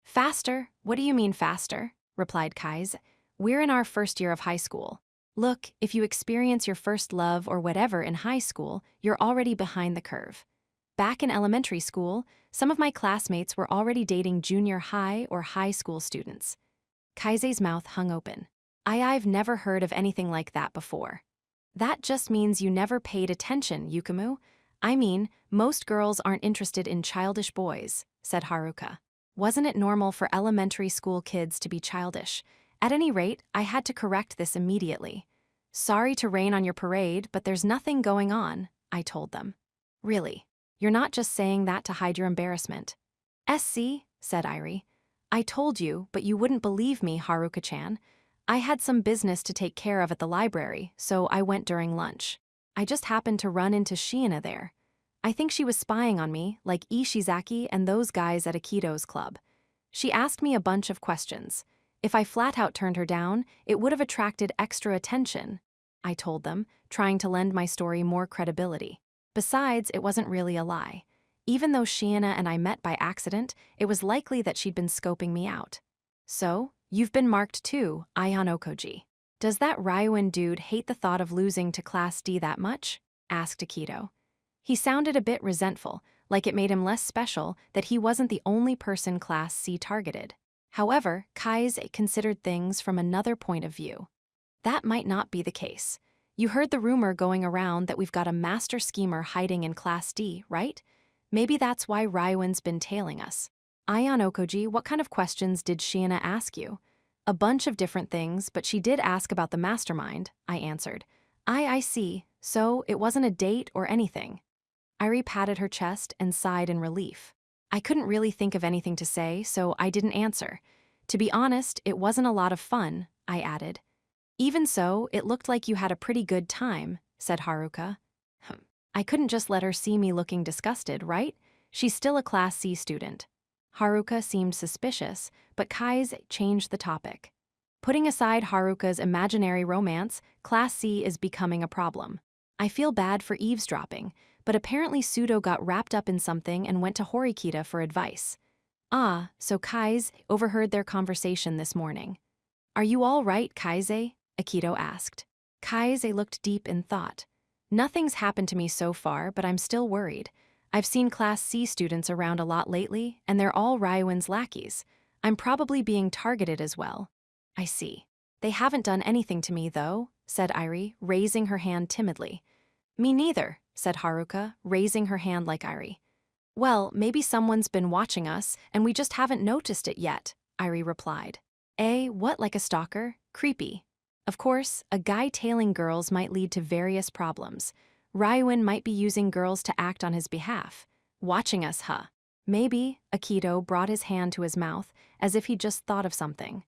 Speaker 1: Faster? What do you mean faster? Replied Kai's. We're in our first year of high school. Look, if you experience your first love or whatever in high school, you're already behind the curve. Back in elementary school, some of my classmates were already dating junior high or high school students. Kaise's mouth hung open. I've never heard of anything like that before. That just means you never paid attention, Yukamu. I mean, most girls aren't interested in childish boys, said Haruka. Wasn't it normal for elementary school kids to be childish? At any rate, I had to correct this immediately. Sorry to rain on your parade, but there's nothing going on, I told them. Really? You're not just saying that to hide your embarrassment. SC, said Irie. I told you, but you wouldn't believe me, Haruka-chan. I had some business to take care of at the library, so I went during lunch. I just happened to run into Shiina there. I think she was spying on me, like Ishizaki and those guys at Akito's club. She asked me a bunch of questions. If I flat-out turned her down, it would have attracted extra attention, I told them, trying to lend my story more credibility. Besides, it wasn't really a lie. Even though Shiina and I met by accident, it was likely that she'd been scoping me out. So, you've been marked too, Aihan Okoji. Does that Ryuin dude hate the thought of losing to Class D that much? Asked Akito. He sounded a bit resentful, like it made him less special that he wasn't the only person Class C targeted. However, Kaise considered things from another point of view. That might not be the case. You heard the rumor going around that we've got a master schemer hiding in Class D, right? Maybe that's why Ryuin's been tailing us. Aihan Okoji, what kind of questions did Shiina ask you? A bunch of different things, but she did ask about the mastermind, I answered. I see, so it wasn't a date or anything. Irie patted her chest and sighed in relief. I couldn't really think of anything to say, so I didn't answer. To be honest, it wasn't a lot of fun, I added. Even so, it looked like you had a pretty good time, said Haruka. I couldn't just let her see me looking disgusted, right? She's still a Class C student. Haruka seemed suspicious, but Kaise changed the topic. Putting aside Haruka's imaginary romance, Class C is becoming a problem. I feel bad for eavesdropping, but apparently Sudo got wrapped up in something and went to Horikita for advice. Ah, so Kaise overheard their conversation this morning. Are you all right, Kaise? Akito asked. Kaise looked deep in thought. Nothing's happened to me so far, but I'm still worried. I've seen Class C students around a lot lately, and they're all Ryuin's lackeys. I'm probably being targeted as well. I see. They haven't done anything to me, though, said Irie, raising her hand timidly. Me neither, said Haruka, raising her hand like Irie. Well, maybe someone's been watching us, and we just haven't noticed it yet, Irie replied. What, like a stalker? Creepy. Of course, a guy tailing girls might lead to various problems. Ryuin might be using girls to act on his behalf. Watching us, huh? Maybe, Akito brought his hand to his mouth, as if he just thought of something.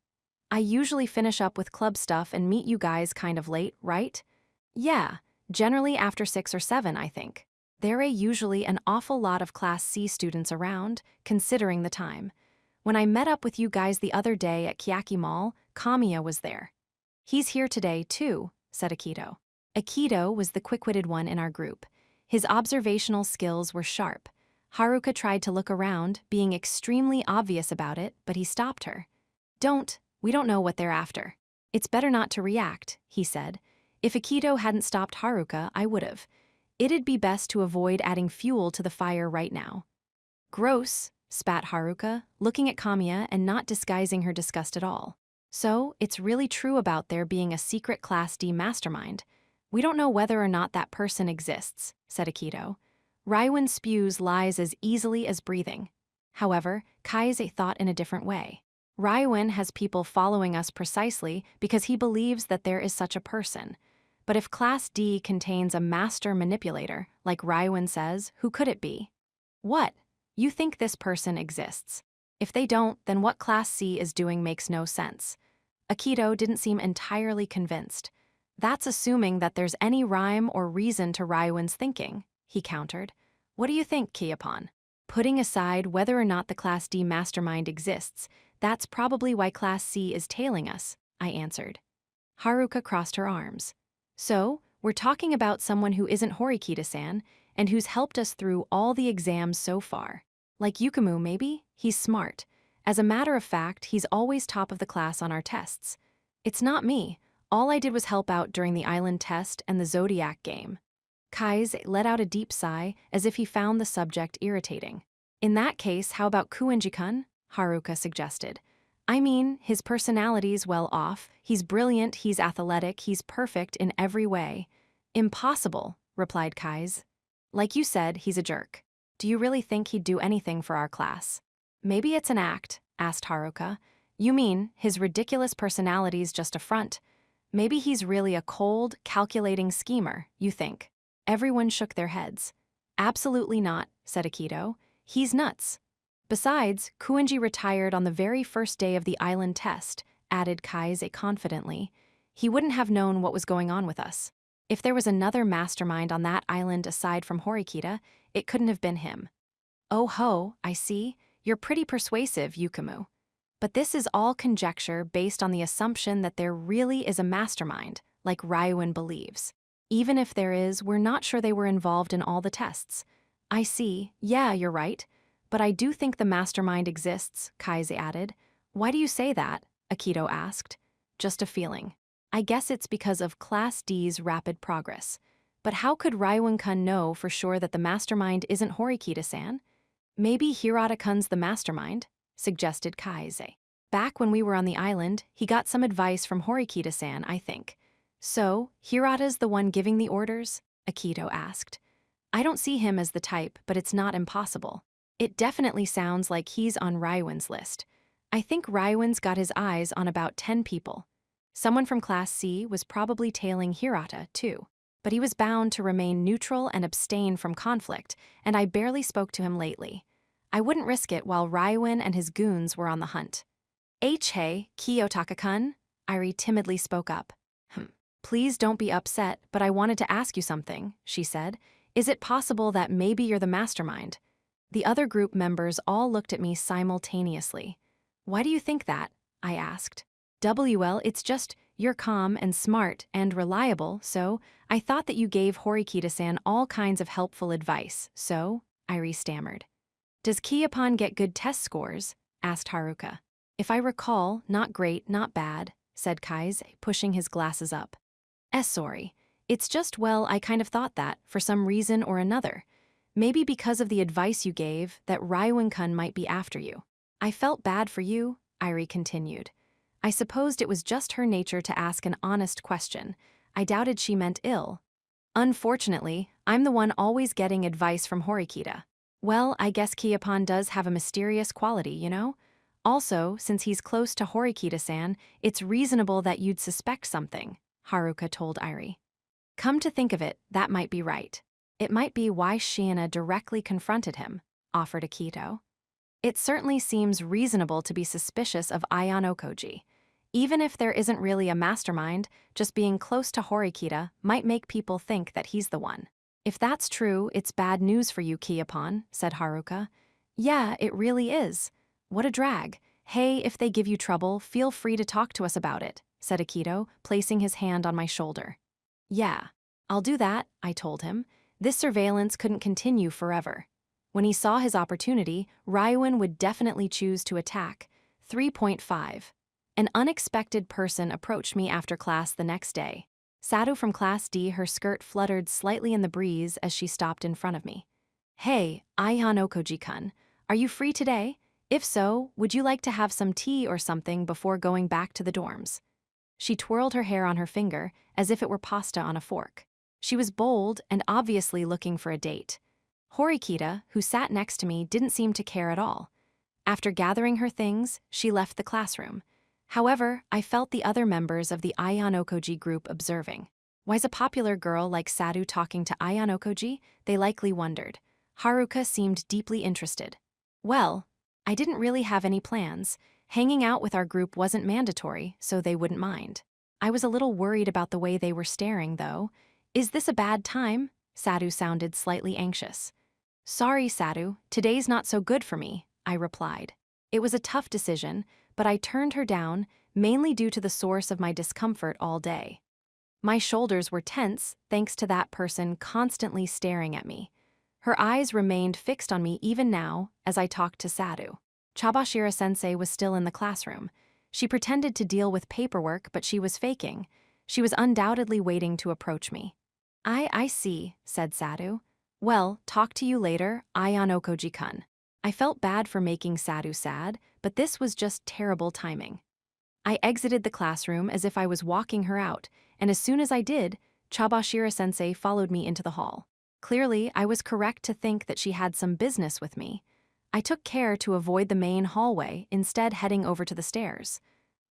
Speaker 1: I usually finish up with club stuff and meet you guys kind of late, right? Yeah, generally after 6 or 7, I think. There are usually an awful lot of Class C students around, considering the time. When I met up with you guys the other day at Kiyaki Mall, Kamiya was there. He's here today, too, said Akito. Akito was the quick-witted one in our group. His observational skills were sharp. Haruka tried to look around, being extremely obvious about it, but he stopped her. We don't know what they're after. It's better not to react, he said. If Akito hadn't stopped Haruka, I would've. It'd be best to avoid adding fuel to the fire right now. Gross, spat Haruka, looking at Kamiya and not disguising her disgust at all. So, it's really true about there being a secret Class D mastermind. We don't know whether or not that person exists, said Akito. Ryuin spews lies as easily as breathing. However, Kaise thought in a different way. Ryuin has people following us precisely because he believes that there is such a person. But if Class D contains a master manipulator, like Ryuin says, who could it be? What? You think this person exists? If they don't, then what Class C is doing makes no sense. Akito didn't seem entirely convinced. That's assuming that there's any rhyme or reason to Ryuin's thinking, he countered. What do you think, Kiapon? Putting aside whether or not the Class D mastermind exists, that's probably why Class C is tailing us, I answered. Haruka crossed her arms. So, we're talking about someone who isn't Horikita-san, and who's helped us through all the exams so far. Like Yukumu, maybe? He's smart. As a matter of fact, he's always top of the class on our tests. It's not me. All I did was help out during the island test and the zodiac game. Kai's let out a deep sigh, as if he found the subject irritating. In that case, how about Kuinji-kun? Haruka suggested. I mean, his personality's well off, he's brilliant, he's athletic, he's perfect in every way. Impossible, replied Kai's. Like you said, he's a jerk. Do you really think he'd do anything for our class? Maybe it's an act, asked Haruka. You mean, his ridiculous personality's just a front? Maybe he's really a cold, calculating schemer, you think? Everyone shook their heads. Absolutely not, said Akito. He's nuts. Besides, Kuinji retired on the very first day of the island test, added Kaize confidently. He wouldn't have known what was going on with us. If there was another mastermind on that island aside from Horikita, it couldn't have been him. Oh ho, I see. You're pretty persuasive, Yukumu. But this is all conjecture based on the assumption that there really is a mastermind, like Ryuin believes. Even if there is, we're not sure they were involved in all the tests. I see. Yeah, you're right. But I do think the mastermind exists, Kaize added. Why do you say that? Akito asked. Just a feeling. I guess it's because of Class D's rapid progress. But how could Ryuin-kun know for sure that the mastermind isn't Horikita-san? Maybe Hirata-kun's the mastermind, suggested Kaize. Back when we were on the island, he got some advice from Horikita-san, I think. So, Hirata's the one giving the orders? Akito asked. I don't see him as the type, but it's not impossible. It definitely sounds like he's on Ryuin's list. I think Ryuin's got his eyes on about 10 people. Someone from Class C was probably tailing Hirata, too. But he was bound to remain neutral and abstain from conflict, and I barely spoke to him lately. I wouldn't risk it while Ryuin and his goons were on the hunt. Hey, Kiyotaka-kun, Irie timidly spoke up. Please don't be upset, but I wanted to ask you something, she said. Is it possible that maybe you're the mastermind? The other group members all looked at me simultaneously. Why do you think that? I asked. WL, it's just, you're calm and smart and reliable, so I thought that you gave Horikita-san all kinds of helpful advice, so, Irie stammered. Does Kiyopon get good test scores? Asked Haruka. If I recall, not great, not bad, said Kaize, pushing his glasses up. Sorry. It's just, well, I kind of thought that, for some reason or another. Maybe because of the advice you gave, that Ryuin-kun might be after you. I felt bad for you, Irie continued. I supposed it was just her nature to ask an honest question. I doubted she meant ill. Unfortunately, I'm the one always getting advice from Horikita. Well, I guess Kiyopon does have a mysterious quality, you know? Also, since he's close to Horikita-san, it's reasonable that you'd suspect something, Haruka told Irie. Come to think of it, that might be right. It might be why Shiina directly confronted him, offered Akito. It certainly seems reasonable to be suspicious of Ayano Koji. Even if there isn't really a mastermind, just being close to Horikita might make people think that he's the one. If that's true, it's bad news for you, Kiyopon, said Haruka. Yeah, it really is. What a drag. Hey, if they give you trouble, feel free to talk to us about it, said Akito, placing his hand on my shoulder. Yeah, I'll do that, I told him. This surveillance couldn't continue forever. When he saw his opportunity, Ryuin would definitely choose to attack. 3.5. An unexpected person approached me after class the next day. Sado from Class D, her skirt fluttered slightly in the breeze as she stopped in front of me. Hey, Ayano Koji-kun, are you free today? If so, would you like to have some tea or something before going back to the dorms? She twirled her hair on her finger as if it were pasta on a fork. She was bold and obviously looking for a date. Horikita, who sat next to me, didn't seem to care at all. After gathering her things, she left the classroom. However, I felt the other members of the Ayano Koji group observing. Why's a popular girl like Sadu talking to Ayano Koji? They likely wondered. Haruka seemed deeply interested. Well, I didn't really have any plans. Hanging out with our group wasn't mandatory, so they wouldn't mind. I was a little worried about the way they were staring, though. Is this a bad time? Sadu sounded slightly anxious. Sorry, Sadu, today's not so good for me, I replied. It was a tough decision, but I turned her down, mainly due to the source of my discomfort all day. My shoulders were tense thanks to that person constantly staring at me. Her eyes remained fixed on me even now as I talked to Sadhu. Chabashira-sensei was still in the classroom. She pretended to deal with paperwork, but she was faking. She was undoubtedly waiting to approach me. I see, said Sadhu. Well, talk to you later, Ayan Okoji-kun. I felt bad for making Sadhu sad, but this was just terrible timing. I exited the classroom as if I was walking her out, and as soon as I did, Chabashira-sensei followed me into the hall. Clearly, I was correct to think that she had some business with me. I took care to avoid the main hallway, instead heading over to the stairs.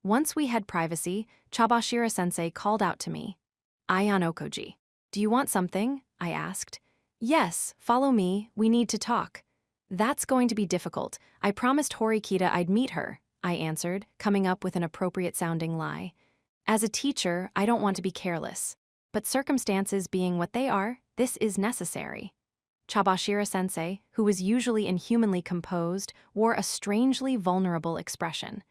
Speaker 1: Once we had privacy, Chabashira-sensei called out to me. Ayan Okoji. Do you want something? I asked. Yes, follow me, we need to talk. That's going to be difficult. I promised Horikita I'd meet her, I answered, coming up with an appropriate-sounding lie. As a teacher, I don't want to be careless. But circumstances being what they are, this is necessary. Chabashira-sensei, who was usually inhumanly composed, wore a strangely vulnerable expression.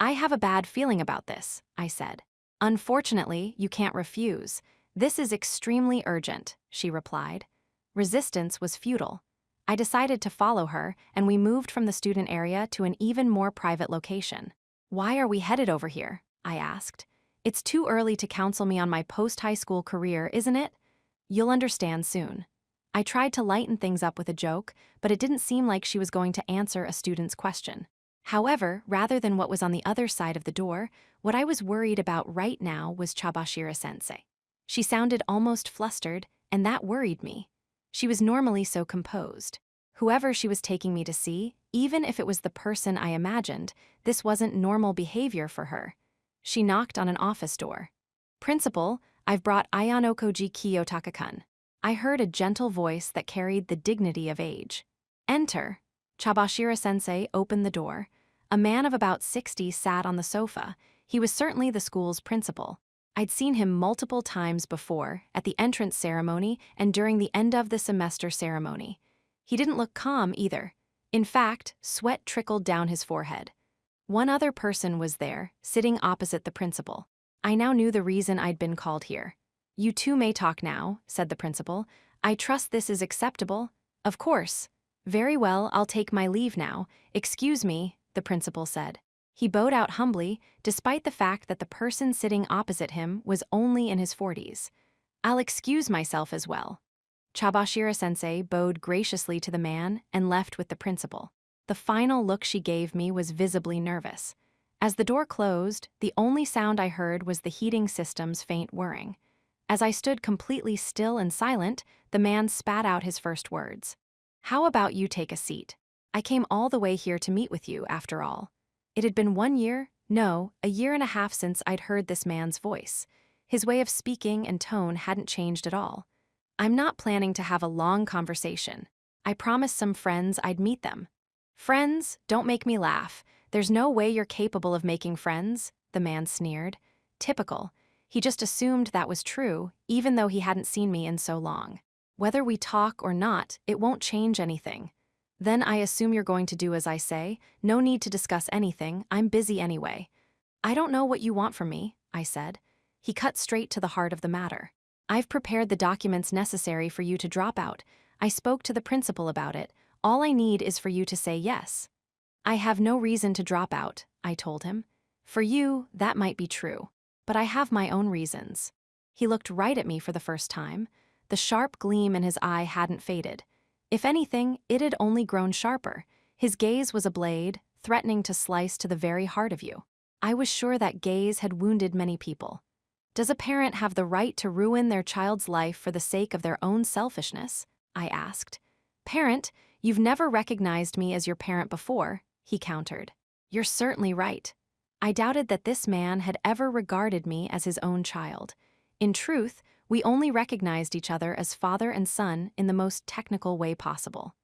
Speaker 1: I have a bad feeling about this, I said. Unfortunately, you can't refuse. This is extremely urgent, she replied. Resistance was futile. I decided to follow her, and we moved from the student area to an even more private location. Why are we headed over here? I asked. It's too early to counsel me on my post-high school career, isn't it? You'll understand soon. I tried to lighten things up with a joke, but it didn't seem like she was going to answer a student's question. However, rather than what was on the other side of the door, what I was worried about right now was Chabashira-sensei. She sounded almost flustered, and that worried me. She was normally so composed. Whoever she was taking me to see, even if it was the person I imagined, this wasn't normal behavior for her. She knocked on an office door. Principal, I've brought Ayan Okoji Kiyotaka-kun. I heard a gentle voice that carried the dignity of age. Enter. Chabashira-sensei opened the door. A man of about 60 sat on the sofa. He was certainly the school's principal. I'd seen him multiple times before, at the entrance ceremony and during the end of the semester ceremony. He didn't look calm either. In fact, sweat trickled down his forehead. One other person was there, sitting opposite the principal. I now knew the reason I'd been called here. You two may talk now, said the principal. I trust this is acceptable. Of course. Very well, I'll take my leave now. Excuse me, the principal said. He bowed out humbly, despite the fact that the person sitting opposite him was only in his 40s. I'll excuse myself as well. Chabashira-sensei bowed graciously to the man and left with the principal. The final look she gave me was visibly nervous. As the door closed, the only sound I heard was the heating system's faint whirring. As I stood completely still and silent, the man spat out his first words. How about you take a seat? I came all the way here to meet with you, after all. It had been 1 year, no, a year and a half since I'd heard this man's voice. His way of speaking and tone hadn't changed at all. I'm not planning to have a long conversation. I promised some friends I'd meet them. Friends? Don't make me laugh. There's no way you're capable of making friends, the man sneered. Typical. He just assumed that was true, even though he hadn't seen me in so long. Whether we talk or not, it won't change anything. Then I assume you're going to do as I say. No need to discuss anything, I'm busy anyway. I don't know what you want from me, I said. He cut straight to the heart of the matter. I've prepared the documents necessary for you to drop out. I spoke to the principal about it. All I need is for you to say yes. I have no reason to drop out, I told him. For you, that might be true. But I have my own reasons. He looked right at me for the first time. The sharp gleam in his eye hadn't faded. If anything, it had only grown sharper. His gaze was a blade, threatening to slice to the very heart of you. I was sure that gaze had wounded many people. Does a parent have the right to ruin their child's life for the sake of their own selfishness? I asked. Parent, you've never recognized me as your parent before, he countered. You're certainly right. I doubted that this man had ever regarded me as his own child. In truth, we only recognized each other as father and son in the most technical way possible.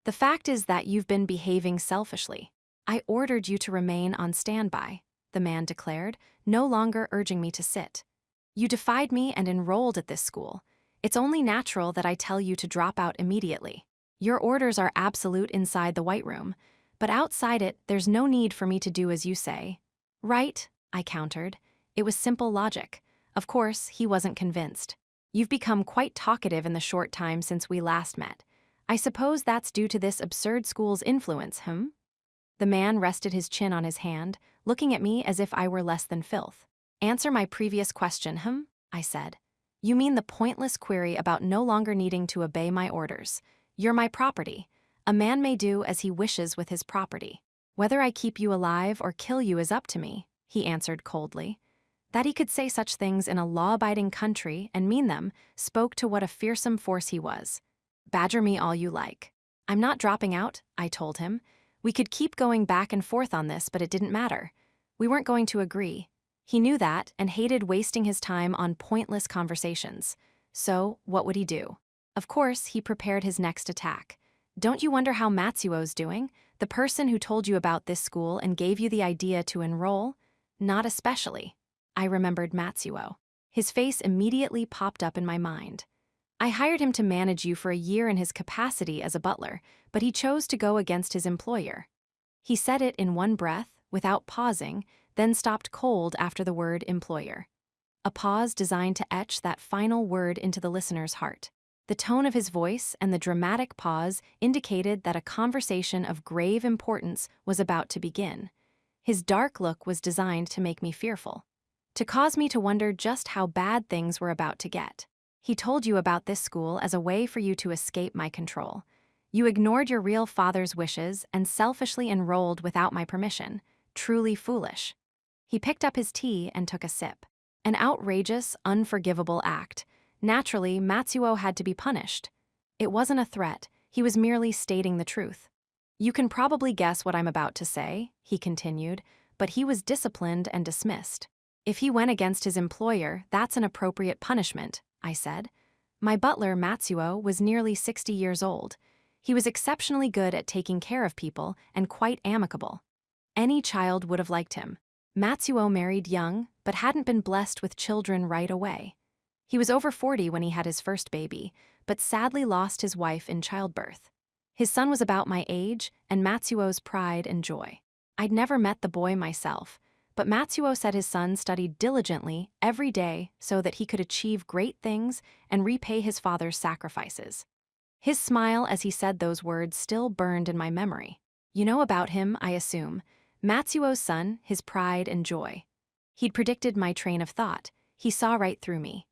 Speaker 1: The fact is that you've been behaving selfishly. I ordered you to remain on standby, the man declared, no longer urging me to sit. You defied me and enrolled at this school. It's only natural that I tell you to drop out immediately. Your orders are absolute inside the White Room, but outside it, there's no need for me to do as you say. Right? I countered. It was simple logic. Of course, he wasn't convinced. You've become quite talkative in the short time since we last met. I suppose that's due to this absurd school's influence, hmm? The man rested his chin on his hand, looking at me as if I were less than filth. Answer my previous question, I said. You mean the pointless query about no longer needing to obey my orders. You're my property. A man may do as he wishes with his property. Whether I keep you alive or kill you is up to me, he answered coldly. That he could say such things in a law-abiding country and mean them spoke to what a fearsome force he was. Badger me all you like. I'm not dropping out, I told him. We could keep going back and forth on this, but it didn't matter. We weren't going to agree. He knew that and hated wasting his time on pointless conversations. So, what would he do? Of course, he prepared his next attack. Don't you wonder how Matsuo's doing? The person who told you about this school and gave you the idea to enroll? Not especially. I remembered Matsuo. His face immediately popped up in my mind. I hired him to manage you for a year in his capacity as a butler, but he chose to go against his employer. He said it in one breath, without pausing, then stopped cold after the word employer. A pause designed to etch that final word into the listener's heart. The tone of his voice and the dramatic pause indicated that a conversation of grave importance was about to begin. His dark look was designed to make me fearful, to cause me to wonder just how bad things were about to get. He told you about this school as a way for you to escape my control. You ignored your real father's wishes and selfishly enrolled without my permission. Truly foolish. He picked up his tea and took a sip. An outrageous, unforgivable act. Naturally, Matsuo had to be punished. It wasn't a threat, he was merely stating the truth. You can probably guess what I'm about to say, he continued, but he was disciplined and dismissed. If he went against his employer, that's an appropriate punishment, I said. My butler, Matsuo, was nearly 60 years old. He was exceptionally good at taking care of people and quite amicable. Any child would have liked him. Matsuo married young, but hadn't been blessed with children right away. He was over 40 when he had his first baby, but sadly lost his wife in childbirth. His son was about my age, and Matsuo's pride and joy. I'd never met the boy myself, but Matsuo said his son studied diligently every day so that he could achieve great things and repay his father's sacrifices. His smile as he said those words still burned in my memory. You know about him, I assume. Matsuo's son, his pride and joy. He'd predicted my train of thought. He saw right through me.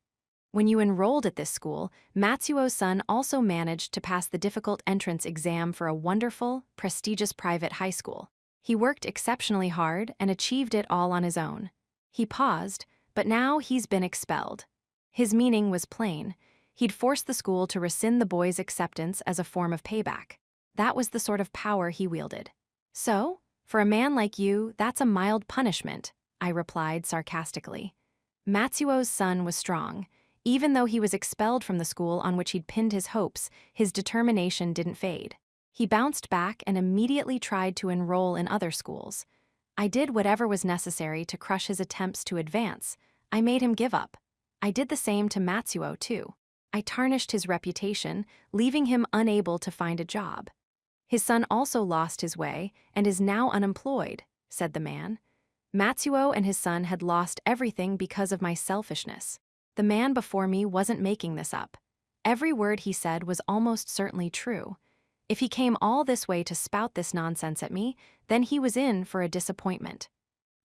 Speaker 1: When you enrolled at this school, Matsuo's son also managed to pass the difficult entrance exam for a wonderful, prestigious private high school. He worked exceptionally hard and achieved it all on his own. He paused, but now he's been expelled. His meaning was plain. He'd forced the school to rescind the boy's acceptance as a form of payback. That was the sort of power he wielded. So, for a man like you, that's a mild punishment, I replied sarcastically. Matsuo's son was strong. Even though he was expelled from the school on which he'd pinned his hopes, his determination didn't fade. He bounced back and immediately tried to enroll in other schools. I did whatever was necessary to crush his attempts to advance. I made him give up. I did the same to Matsuo, too. I tarnished his reputation, leaving him unable to find a job. His son also lost his way and is now unemployed, said the man. Matsuo and his son had lost everything because of my selfishness. The man before me wasn't making this up. Every word he said was almost certainly true. If he came all this way to spout this nonsense at me, then he was in for a disappointment.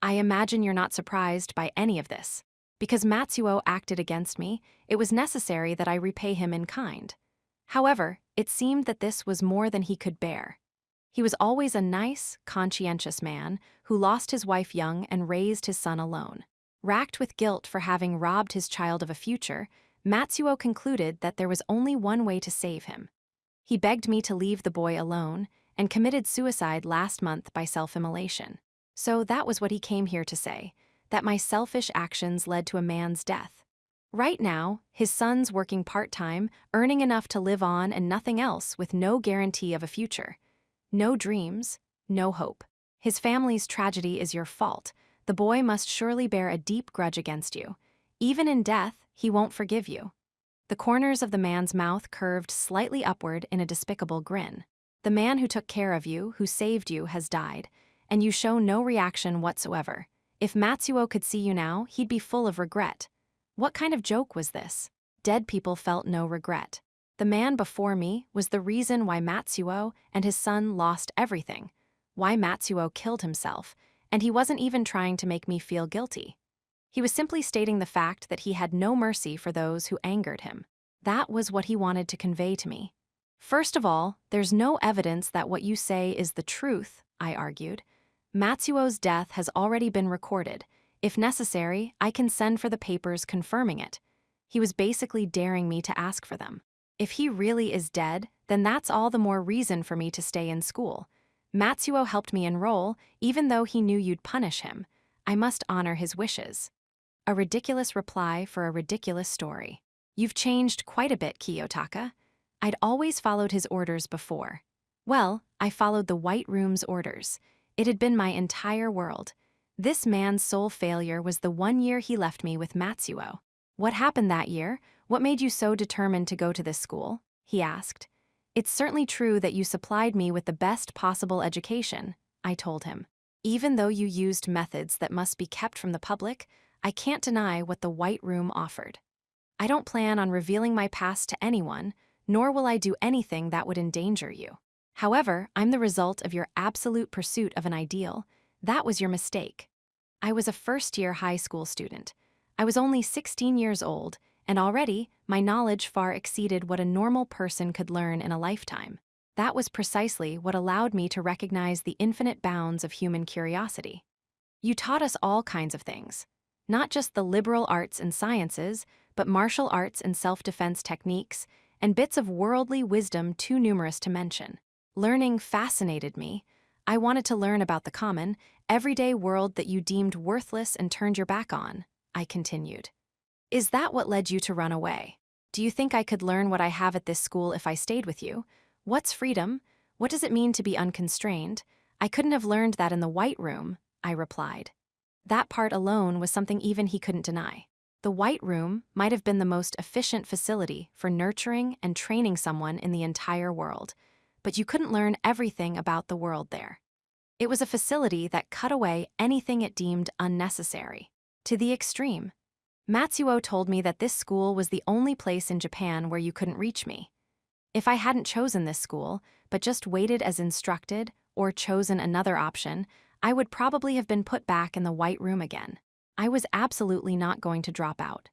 Speaker 1: I imagine you're not surprised by any of this. Because Matsuo acted against me, it was necessary that I repay him in kind. However, it seemed that this was more than he could bear. He was always a nice, conscientious man who lost his wife young and raised his son alone. Racked with guilt for having robbed his child of a future, Matsuo concluded that there was only one way to save him. He begged me to leave the boy alone and committed suicide last month by self-immolation. So that was what he came here to say, that my selfish actions led to a man's death. Right now, his son's working part-time, earning enough to live on and nothing else with no guarantee of a future. No dreams, no hope. His family's tragedy is your fault. The boy must surely bear a deep grudge against you. Even in death, he won't forgive you. The corners of the man's mouth curved slightly upward in a despicable grin. The man who took care of you, who saved you, has died, and you show no reaction whatsoever. If Matsuo could see you now, he'd be full of regret. What kind of joke was this? Dead people felt no regret. The man before me was the reason why Matsuo and his son lost everything, why Matsuo killed himself, and he wasn't even trying to make me feel guilty. He was simply stating the fact that he had no mercy for those who angered him. That was what he wanted to convey to me. First of all, there's no evidence that what you say is the truth, I argued. Matsuo's death has already been recorded. If necessary, I can send for the papers confirming it. He was basically daring me to ask for them. If he really is dead, then that's all the more reason for me to stay in school. Matsuo helped me enroll, even though he knew you'd punish him. I must honor his wishes. A ridiculous reply for a ridiculous story. You've changed quite a bit, Kiyotaka. I'd always followed his orders before. Well, I followed the White Room's orders. It had been my entire world. This man's sole failure was the 1 year he left me with Matsuo. What happened that year? What made you so determined to go to this school? He asked. It's certainly true that you supplied me with the best possible education, I told him. Even though you used methods that must be kept from the public, I can't deny what the White Room offered. I don't plan on revealing my past to anyone, nor will I do anything that would endanger you. However, I'm the result of your absolute pursuit of an ideal. That was your mistake. I was a first-year high school student. I was only 16 years old, and already my knowledge far exceeded what a normal person could learn in a lifetime. That was precisely what allowed me to recognize the infinite bounds of human curiosity. You taught us all kinds of things. Not just the liberal arts and sciences, but martial arts and self-defense techniques, and bits of worldly wisdom too numerous to mention. Learning fascinated me. I wanted to learn about the common, everyday world that you deemed worthless and turned your back on, I continued. Is that what led you to run away? Do you think I could learn what I have at this school if I stayed with you? What's freedom? What does it mean to be unconstrained? I couldn't have learned that in the White Room, I replied. That part alone was something even he couldn't deny. The White Room might have been the most efficient facility for nurturing and training someone in the entire world, but you couldn't learn everything about the world there. It was a facility that cut away anything it deemed unnecessary, to the extreme. Matsuo told me that this school was the only place in Japan where you couldn't reach me. If I hadn't chosen this school, but just waited as instructed or chosen another option, I would probably have been put back in the White Room again. I was absolutely not going to drop out.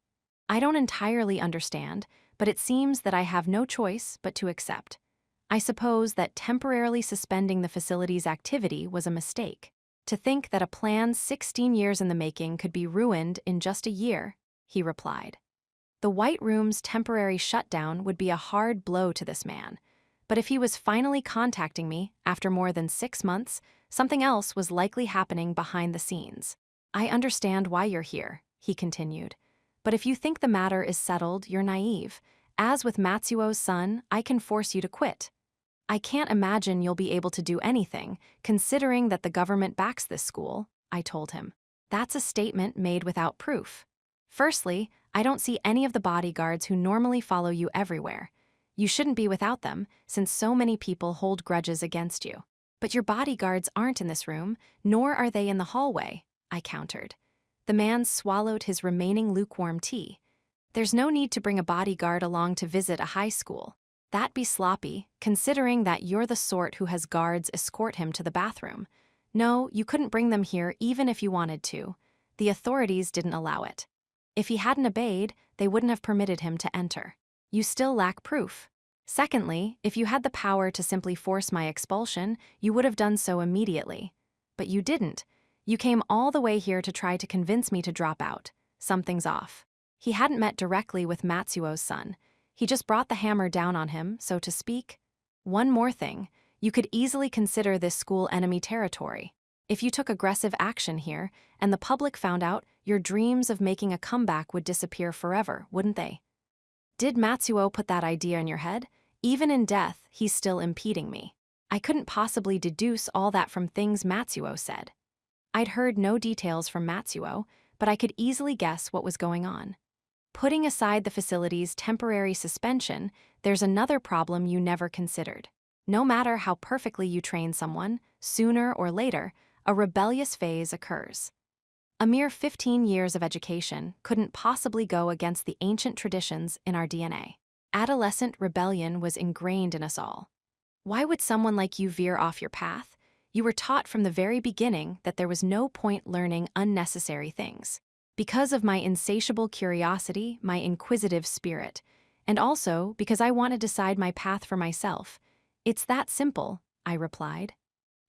Speaker 1: I don't entirely understand, but it seems that I have no choice but to accept. I suppose that temporarily suspending the facility's activity was a mistake. To think that a plan 16 years in the making could be ruined in just a year, he replied. The White Room's temporary shutdown would be a hard blow to this man. But if he was finally contacting me after more than 6 months, something else was likely happening behind the scenes. I understand why you're here, he continued. But if you think the matter is settled, you're naive. As with Matsuo's son, I can force you to quit. I can't imagine you'll be able to do anything, considering that the government backs this school, I told him. That's a statement made without proof. Firstly, I don't see any of the bodyguards who normally follow you everywhere. You shouldn't be without them, since so many people hold grudges against you. But your bodyguards aren't in this room, nor are they in the hallway, I countered. The man swallowed his remaining lukewarm tea. There's no need to bring a bodyguard along to visit a high school. That'd be sloppy, considering that you're the sort who has guards escort him to the bathroom. No, you couldn't bring them here even if you wanted to. The authorities didn't allow it. If he hadn't obeyed, they wouldn't have permitted him to enter. You still lack proof. Secondly, if you had the power to simply force my expulsion, you would have done so immediately. But you didn't. You came all the way here to try to convince me to drop out. Something's off. He hadn't met directly with Matsuo's son. He just brought the hammer down on him, so to speak. One more thing. You could easily consider this school enemy territory. If you took aggressive action here, and the public found out, your dreams of making a comeback would disappear forever, wouldn't they? Did Matsuo put that idea in your head? Even in death, he's still impeding me. I couldn't possibly deduce all that from things Matsuo said. I'd heard no details from Matsuo, but I could easily guess what was going on. Putting aside the facility's temporary suspension, there's another problem you never considered. No matter how perfectly you train someone, sooner or later, a rebellious phase occurs. A mere 15 years of education couldn't possibly go against the ancient traditions in our DNA. Adolescent rebellion was ingrained in us all. Why would someone like you veer off your path? You were taught from the very beginning that there was no point learning unnecessary things. Because of my insatiable curiosity, my inquisitive spirit, and also because I want to decide my path for myself. It's that simple, I replied.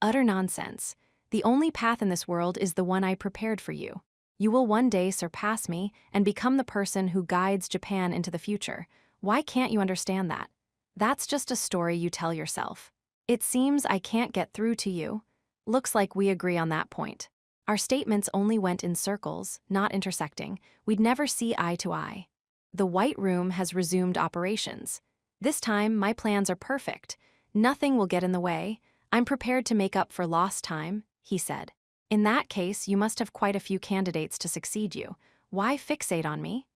Speaker 1: Utter nonsense. The only path in this world is the one I prepared for you. You will one day surpass me and become the person who guides Japan into the future. Why can't you understand that? That's just a story you tell yourself. It seems I can't get through to you. Looks like we agree on that point. Our statements only went in circles, not intersecting. We'd never see eye to eye. The White Room has resumed operations. This time, my plans are perfect. Nothing will get in the way. I'm prepared to make up for lost time, he said. In that case, you must have quite a few candidates to succeed you. Why fixate on me?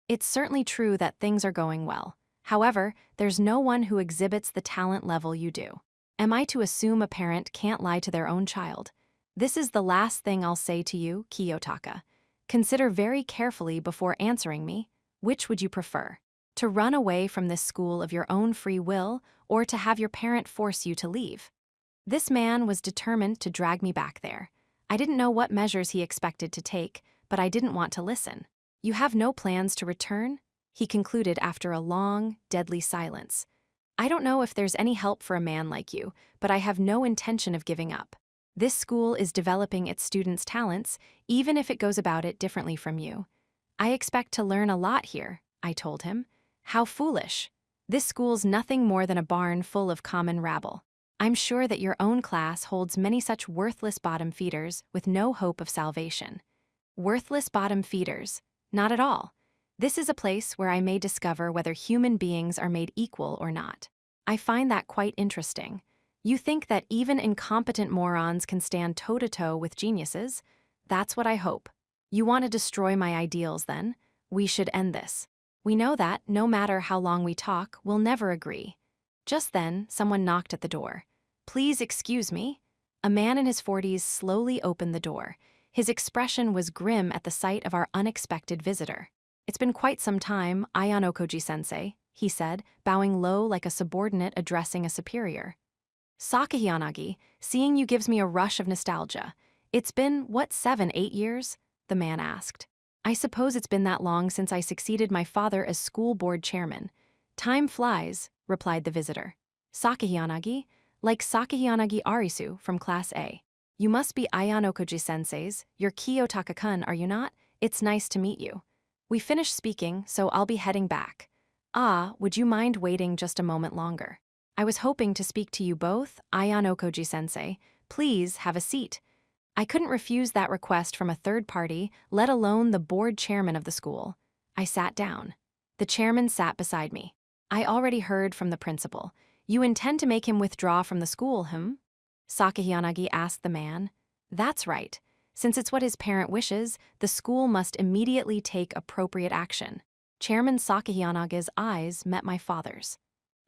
Speaker 1: It's certainly true that things are going well. However, there's no one who exhibits the talent level you do. Am I to assume a parent can't lie to their own child? This is the last thing I'll say to you, Kiyotaka. Consider very carefully before answering me. Which would you prefer? To run away from this school of your own free will, or to have your parent force you to leave? This man was determined to drag me back there. I didn't know what measures he expected to take, but I didn't want to listen. You have no plans to return? He concluded after a long, deadly silence. I don't know if there's any help for a man like you, but I have no intention of giving up. This school is developing its students' talents, even if it goes about it differently from you. I expect to learn a lot here, I told him. How foolish. This school's nothing more than a barn full of common rabble. I'm sure that your own class holds many such worthless bottom feeders with no hope of salvation. Worthless bottom feeders? Not at all. This is a place where I may discover whether human beings are made equal or not. I find that quite interesting. You think that even incompetent morons can stand toe-to-toe with geniuses? That's what I hope. You want to destroy my ideals, then? We should end this. We know that, no matter how long we talk, we'll never agree. Just then, someone knocked at the door. Please excuse me. A man in his 40s slowly opened the door. His expression was grim at the sight of our unexpected visitor. It's been quite some time, Ayanokoji-sensei, he said, bowing low like a subordinate addressing a superior. Sakahiyanagi, seeing you gives me a rush of nostalgia. It's been, what, 7, 8 years? The man asked. I suppose it's been that long since I succeeded my father as school board chairman. Time flies, replied the visitor. Sakahiyanagi? Like Sakahiyanagi Arisu from Class A. You must be Ayanokoji-sensei's, you're Kiyotaka-kun, are you not? It's nice to meet you. We finished speaking, so I'll be heading back. Ah, would you mind waiting just a moment longer? I was hoping to speak to you both, Ayanokoji-sensei. Please have a seat. I couldn't refuse that request from a third party, let alone the board chairman of the school. I sat down. The chairman sat beside me. I already heard from the principal. You intend to make him withdraw from the school, Sakahiyanagi asked the man. That's right. Since it's what his parent wishes, the school must immediately take appropriate action. Chairman Sakahiyanaga's eyes met my father's.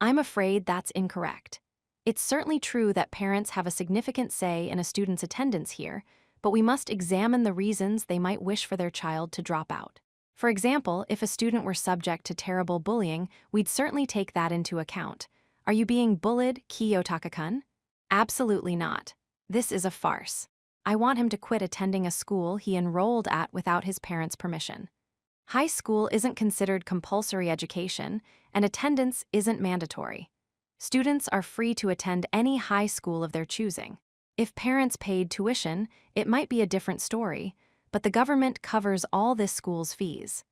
Speaker 1: I'm afraid that's incorrect. It's certainly true that parents have a significant say in a student's attendance here, but we must examine the reasons they might wish for their child to drop out. For example, if a student were subject to terrible bullying, we'd certainly take that into account. Are you being bullied, Kiyotaka-kun? Absolutely not. This is a farce. I want him to quit attending a school he enrolled at without his parents' permission. High school isn't considered compulsory education, and attendance isn't mandatory. Students are free to attend any high school of their choosing. If parents paid tuition, it might be a different story, but the government covers all this school's fees.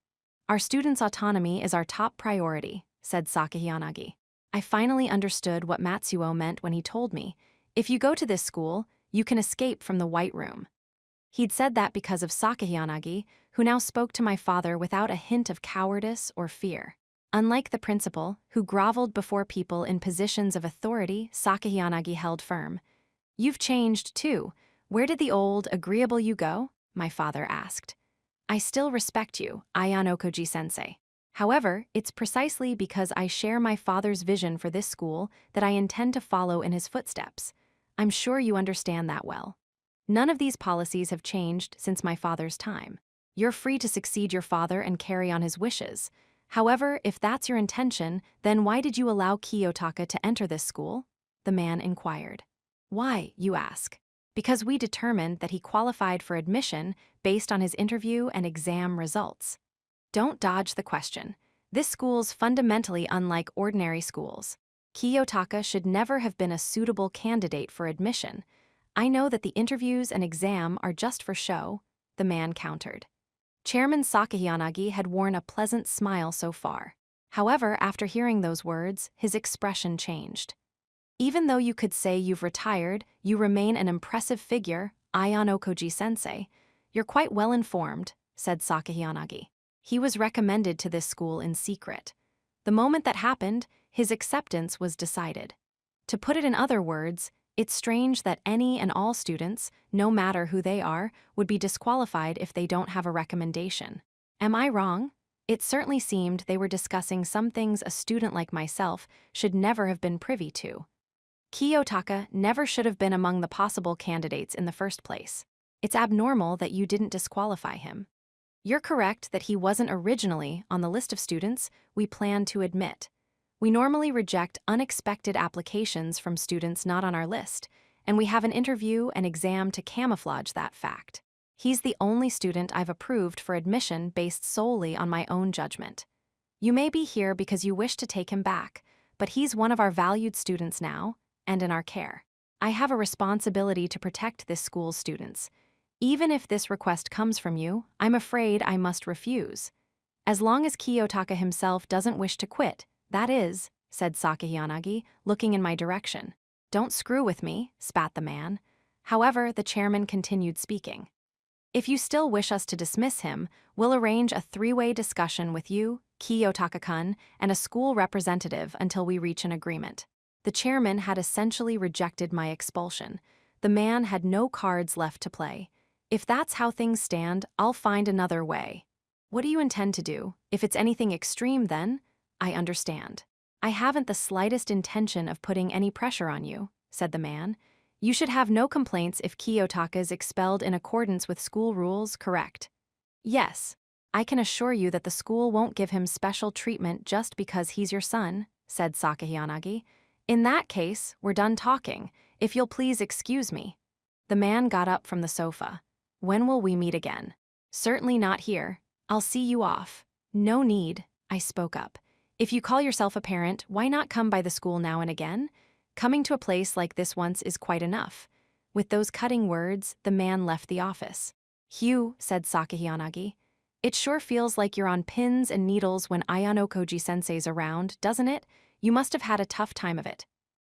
Speaker 1: Our students' autonomy is our top priority, said Sakahiyanagi. I finally understood what Matsuo meant when he told me, if you go to this school, you can escape from the White Room. He'd said that because of Sakahiyanagi, who now spoke to my father without a hint of cowardice or fear. Unlike the principal, who groveled before people in positions of authority, Sakahiyanagi held firm. You've changed, too. Where did the old, agreeable you go? My father asked. I still respect you, Ayanokoji-sensei. However, it's precisely because I share my father's vision for this school that I intend to follow in his footsteps. I'm sure you understand that well. None of these policies have changed since my father's time. You're free to succeed your father and carry on his wishes. However, if that's your intention, then why did you allow Kiyotaka to enter this school? The man inquired. Why, you ask? Because we determined that he qualified for admission based on his interview and exam results. Don't dodge the question. This school's fundamentally unlike ordinary schools. Kiyotaka should never have been a suitable candidate for admission. I know that the interviews and exam are just for show, the man countered. Chairman Sakahiyanagi had worn a pleasant smile so far. However, after hearing those words, his expression changed. Even though you could say you've retired, you remain an impressive figure, Ayano Koji-sensei. You're quite well informed, said Sakahiyanagi. He was recommended to this school in secret. The moment that happened, his acceptance was decided. To put it in other words, it's strange that any and all students, no matter who they are, would be disqualified if they don't have a recommendation. Am I wrong? It certainly seemed they were discussing some things a student like myself should never have been privy to. Kiyotaka never should have been among the possible candidates in the first place. It's abnormal that you didn't disqualify him. You're correct that he wasn't originally on the list of students we planned to admit. We normally reject unexpected applications from students not on our list, and we have an interview and exam to camouflage that fact. He's the only student I've approved for admission based solely on my own judgment. You may be here because you wish to take him back, but he's one of our valued students now, and in our care. I have a responsibility to protect this school's students. Even if this request comes from you, I'm afraid I must refuse. As long as Kiyotaka himself doesn't wish to quit, that is, said Sakahiyanagi, looking in my direction. Don't screw with me, spat the man. However, the chairman continued speaking. If you still wish us to dismiss him, we'll arrange a three-way discussion with you, Kiyotaka-kun, and a school representative until we reach an agreement. The chairman had essentially rejected my expulsion. The man had no cards left to play. If that's how things stand, I'll find another way. What do you intend to do? If it's anything extreme, then I understand. I haven't the slightest intention of putting any pressure on you, said the man. You should have no complaints if Kiyotaka is expelled in accordance with school rules, correct? Yes. I can assure you that the school won't give him special treatment just because he's your son, said Sakahiyanagi. In that case, we're done talking. If you'll please excuse me. The man got up from the sofa. When will we meet again? Certainly not here. I'll see you off. No need, I spoke up. If you call yourself a parent, why not come by the school now and again? Coming to a place like this once is quite enough. With those cutting words, the man left the office. Hugh, said Sakahiyanagi, it sure feels like you're on pins and needles when Ayano Koji-sensei's around, doesn't it? You must have had a tough time of it.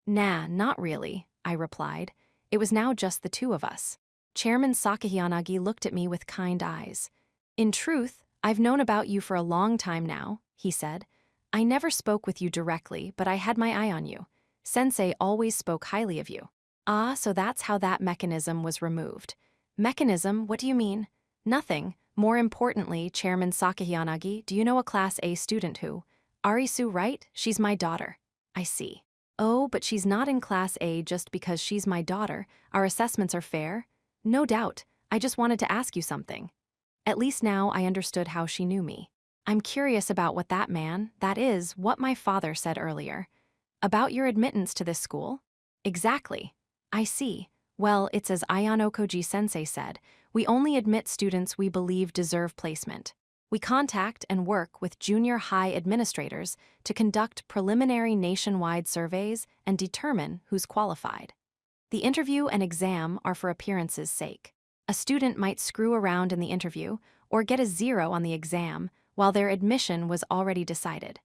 Speaker 1: Nah, not really, I replied. It was now just the two of us. Chairman Sakahiyanagi looked at me with kind eyes. In truth, I've known about you for a long time now, he said. I never spoke with you directly, but I had my eye on you. Sensei always spoke highly of you. Ah, so that's how that mechanism was removed. Mechanism, what do you mean? Nothing. More importantly, Chairman Sakahiyanagi, do you know a Class A student who? Arisu, right? She's my daughter. I see. Oh, but she's not in Class A just because she's my daughter. Our assessments are fair. No doubt. I just wanted to ask you something. At least now I understood how she knew me. I'm curious about what that is, what my father said earlier. About your admittance to this school? Exactly. I see. Well, it's as Ayano Koji-sensei said, we only admit students we believe deserve placement. We contact and work with junior high administrators to conduct preliminary nationwide surveys and determine who's qualified. The interview and exam are for appearance's sake. A student might screw around in the interview or get a 0 on the exam while their admission was already decided.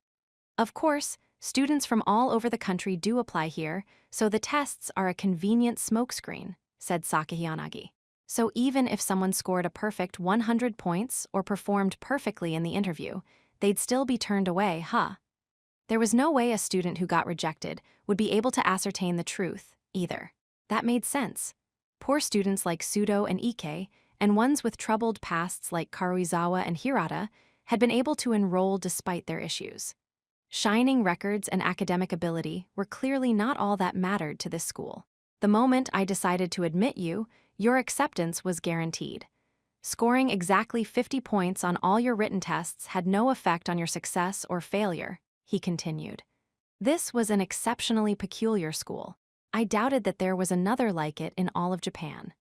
Speaker 1: Of course, students from all over the country do apply here, so the tests are a convenient smokescreen, said Sakahiyanagi. So even if someone scored a perfect 100 points or performed perfectly in the interview, they'd still be turned away, huh? There was no way a student who got rejected would be able to ascertain the truth, either. That made sense. Poor students like Sudo and Ike, and ones with troubled pasts like Karuizawa and Hirata, had been able to enroll despite their issues. Shining records and academic ability were clearly not all that mattered to this school. The moment I decided to admit you, Your acceptance was guaranteed. Scoring exactly 50 points on all your written tests had no effect on your success or failure, he continued. This was an exceptionally peculiar school. I doubted that there was another like it in all of Japan.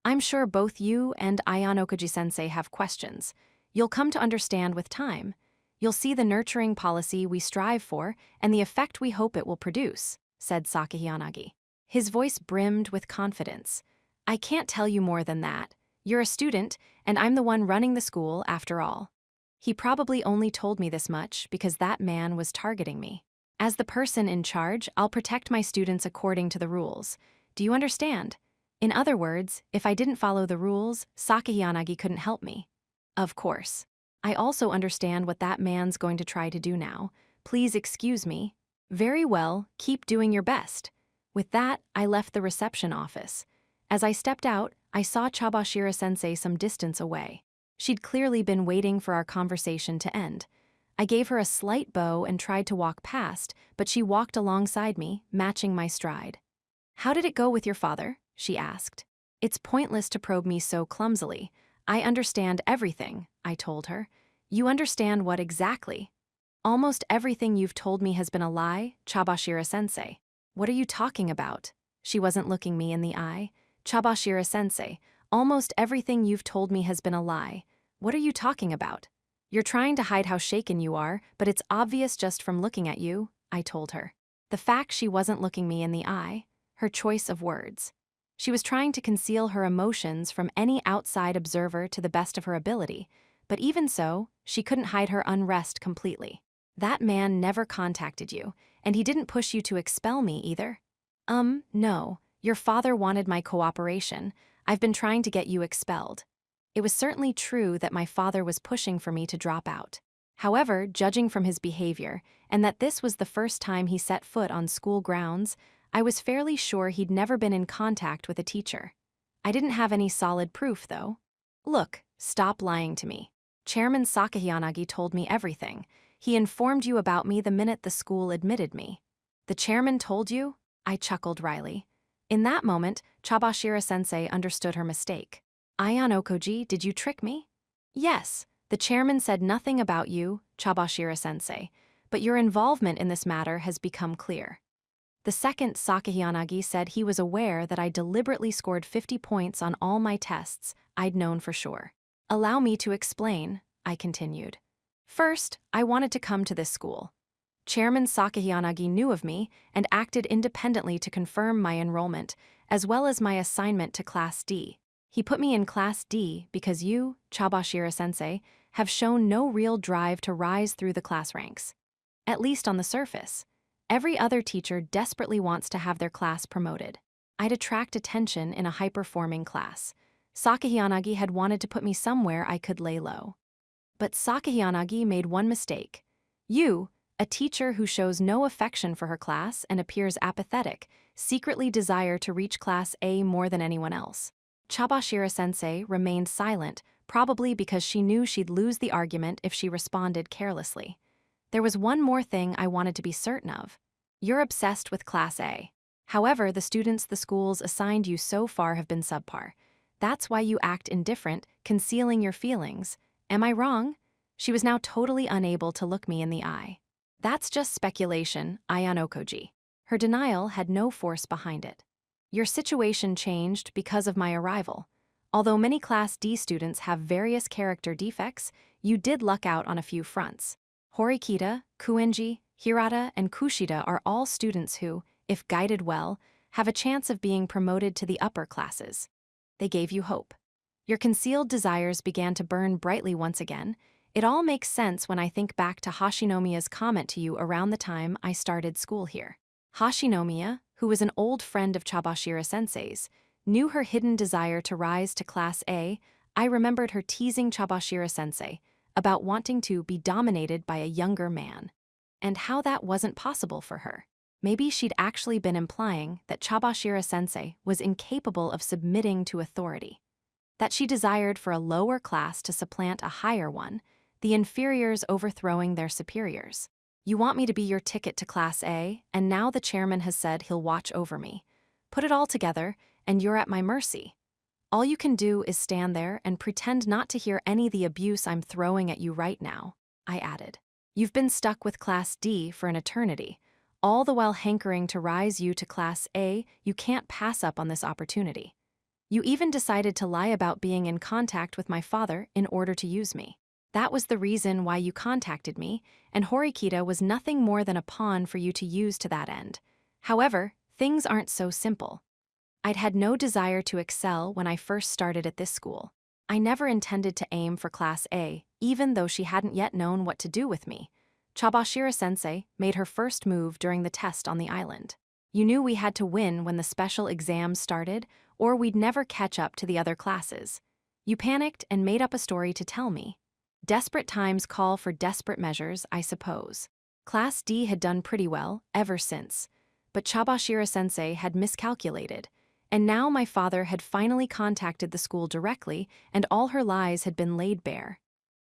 Speaker 1: I'm sure both you and Ayanokoji-sensei have questions. You'll come to understand with time. You'll see the nurturing policy we strive for and the effect we hope it will produce, said Sakahiyanagi. His voice brimmed with confidence. I can't tell you more than that. You're a student, and I'm the one running the school after all. He probably only told me this much because that man was targeting me. As the person in charge, I'll protect my students according to the rules. Do you understand? In other words, if I didn't follow the rules, Sakahiyanagi couldn't help me. Of course. I also understand what that man's going to try to do now. Please excuse me. Very well, keep doing your best. With that, I left the reception office. As I stepped out, I saw Chabashira-sensei some distance away. She'd clearly been waiting for our conversation to end. I gave her a slight bow and tried to walk past, but she walked alongside me, matching my stride. How did it go with your father? She asked. It's pointless to probe me so clumsily. I understand everything, I told her. You understand what exactly? Almost everything you've told me has been a lie, Chabashira-sensei. What are you talking about? She wasn't looking me in the eye. Chabashira-sensei, almost everything you've told me has been a lie. What are you talking about? You're trying to hide how shaken you are, but it's obvious just from looking at you, I told her. The fact she wasn't looking me in the eye, her choice of words. She was trying to conceal her emotions from any outside observer to the best of her ability, but even so, she couldn't hide her unrest completely. That man never contacted you, and he didn't push you to expel me either. No. Your father wanted my cooperation. I've been trying to get you expelled. It was certainly true that my father was pushing for me to drop out. However, judging from his behavior, and that this was the first time he set foot on school grounds, I was fairly sure he'd never been in contact with a teacher. I didn't have any solid proof, though. Look, stop lying to me. Chairman Sakahiyanagi told me everything. He informed you about me the minute the school admitted me. The chairman told you? I chuckled wryly. In that moment, Chabashira-sensei understood her mistake. Ayanokoji, did you trick me? Yes, the chairman said nothing about you, Chabashira-sensei, but your involvement in this matter has become clear. The second Sakahiyanagi said he was aware that I deliberately scored 50 points on all my tests, I'd known for sure. Allow me to explain, I continued. First, I wanted to come to this school. Chairman Sakahiyanagi knew of me and acted independently to confirm my enrollment, as well as my assignment to Class D. He put me in Class D because you, Chabashira-sensei, have shown no real drive to rise through the class ranks. At least on the surface. Every other teacher desperately wants to have their class promoted. I'd attract attention in a high-performing class. Sakahiyanagi had wanted to put me somewhere I could lay low. But Sakahiyanagi made one mistake. You, a teacher who shows no affection for her class and appears apathetic, secretly desire to reach Class A more than anyone else. Chabashira-sensei remained silent, probably because she knew she'd lose the argument if she responded carelessly. There was one more thing I wanted to be certain of. You're obsessed with Class A. However, the students the schools assigned you so far have been subpar. That's why you act indifferent, concealing your feelings. Am I wrong? She was now totally unable to look me in the eye. That's just speculation, Ayanokoji. Her denial had no force behind it. Your situation changed because of my arrival. Although many Class D students have various character defects, you did luck out on a few fronts. Horikita, Kuenji, Hirata, and Kushida are all students who, if guided well, have a chance of being promoted to the upper classes. They gave you hope. Your concealed desires began to burn brightly once again. It all makes sense when I think back to Hashinomiya's comment to you around the time I started school here. Hashinomiya, who was an old friend of Chabashira-sensei's, knew her hidden desire to rise to Class A. I remembered her teasing Chabashira-sensei about wanting to be dominated by a younger man, and how that wasn't possible for her. Maybe she'd actually been implying that Chabashira-sensei was incapable of submitting to authority, that she desired for a lower class to supplant a higher one, the inferiors overthrowing their superiors. You want me to be your ticket to Class A, and now the chairman has said he'll watch over me. Put it all together, and you're at my mercy. All you can do is stand there and pretend not to hear any of the abuse I'm throwing at you right now, I added. You've been stuck with Class D for an eternity, all the while hankering to rise you to Class A. You can't pass up on this opportunity. You even decided to lie about being in contact with my father in order to use me. That was the reason why you contacted me, and Horikita was nothing more than a pawn for you to use to that end. However, things aren't so simple. I'd had no desire to excel when I first started at this school. I never intended to aim for Class A, even though she hadn't yet known what to do with me. Chabashira-sensei made her first move during the test on the island. You knew we had to win when the special exams started, or we'd never catch up to the other classes. You panicked and made up a story to tell me. Desperate times call for desperate measures, I suppose. Class D had done pretty well, ever since. But Chabashira-sensei had miscalculated. And now my father had finally contacted the school directly, and all her lies had been laid bare.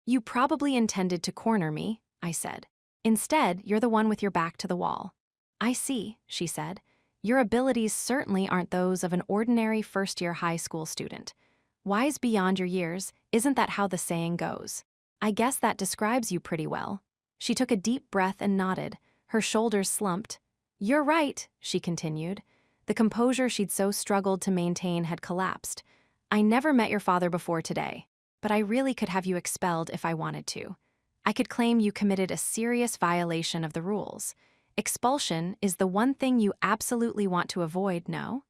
Speaker 1: You probably intended to corner me, I said. Instead, you're the one with your back to the wall. I see, she said. Your abilities certainly aren't those of an ordinary first-year high school student. Wise beyond your years, isn't that how the saying goes? I guess that describes you pretty well. She took a deep breath and nodded, her shoulders slumped. You're right, she continued. The composure she'd so struggled to maintain had collapsed. I never met your father before today, but I really could have you expelled if I wanted to. I could claim you committed a serious violation of the rules. Expulsion is the one thing you absolutely want to avoid, no?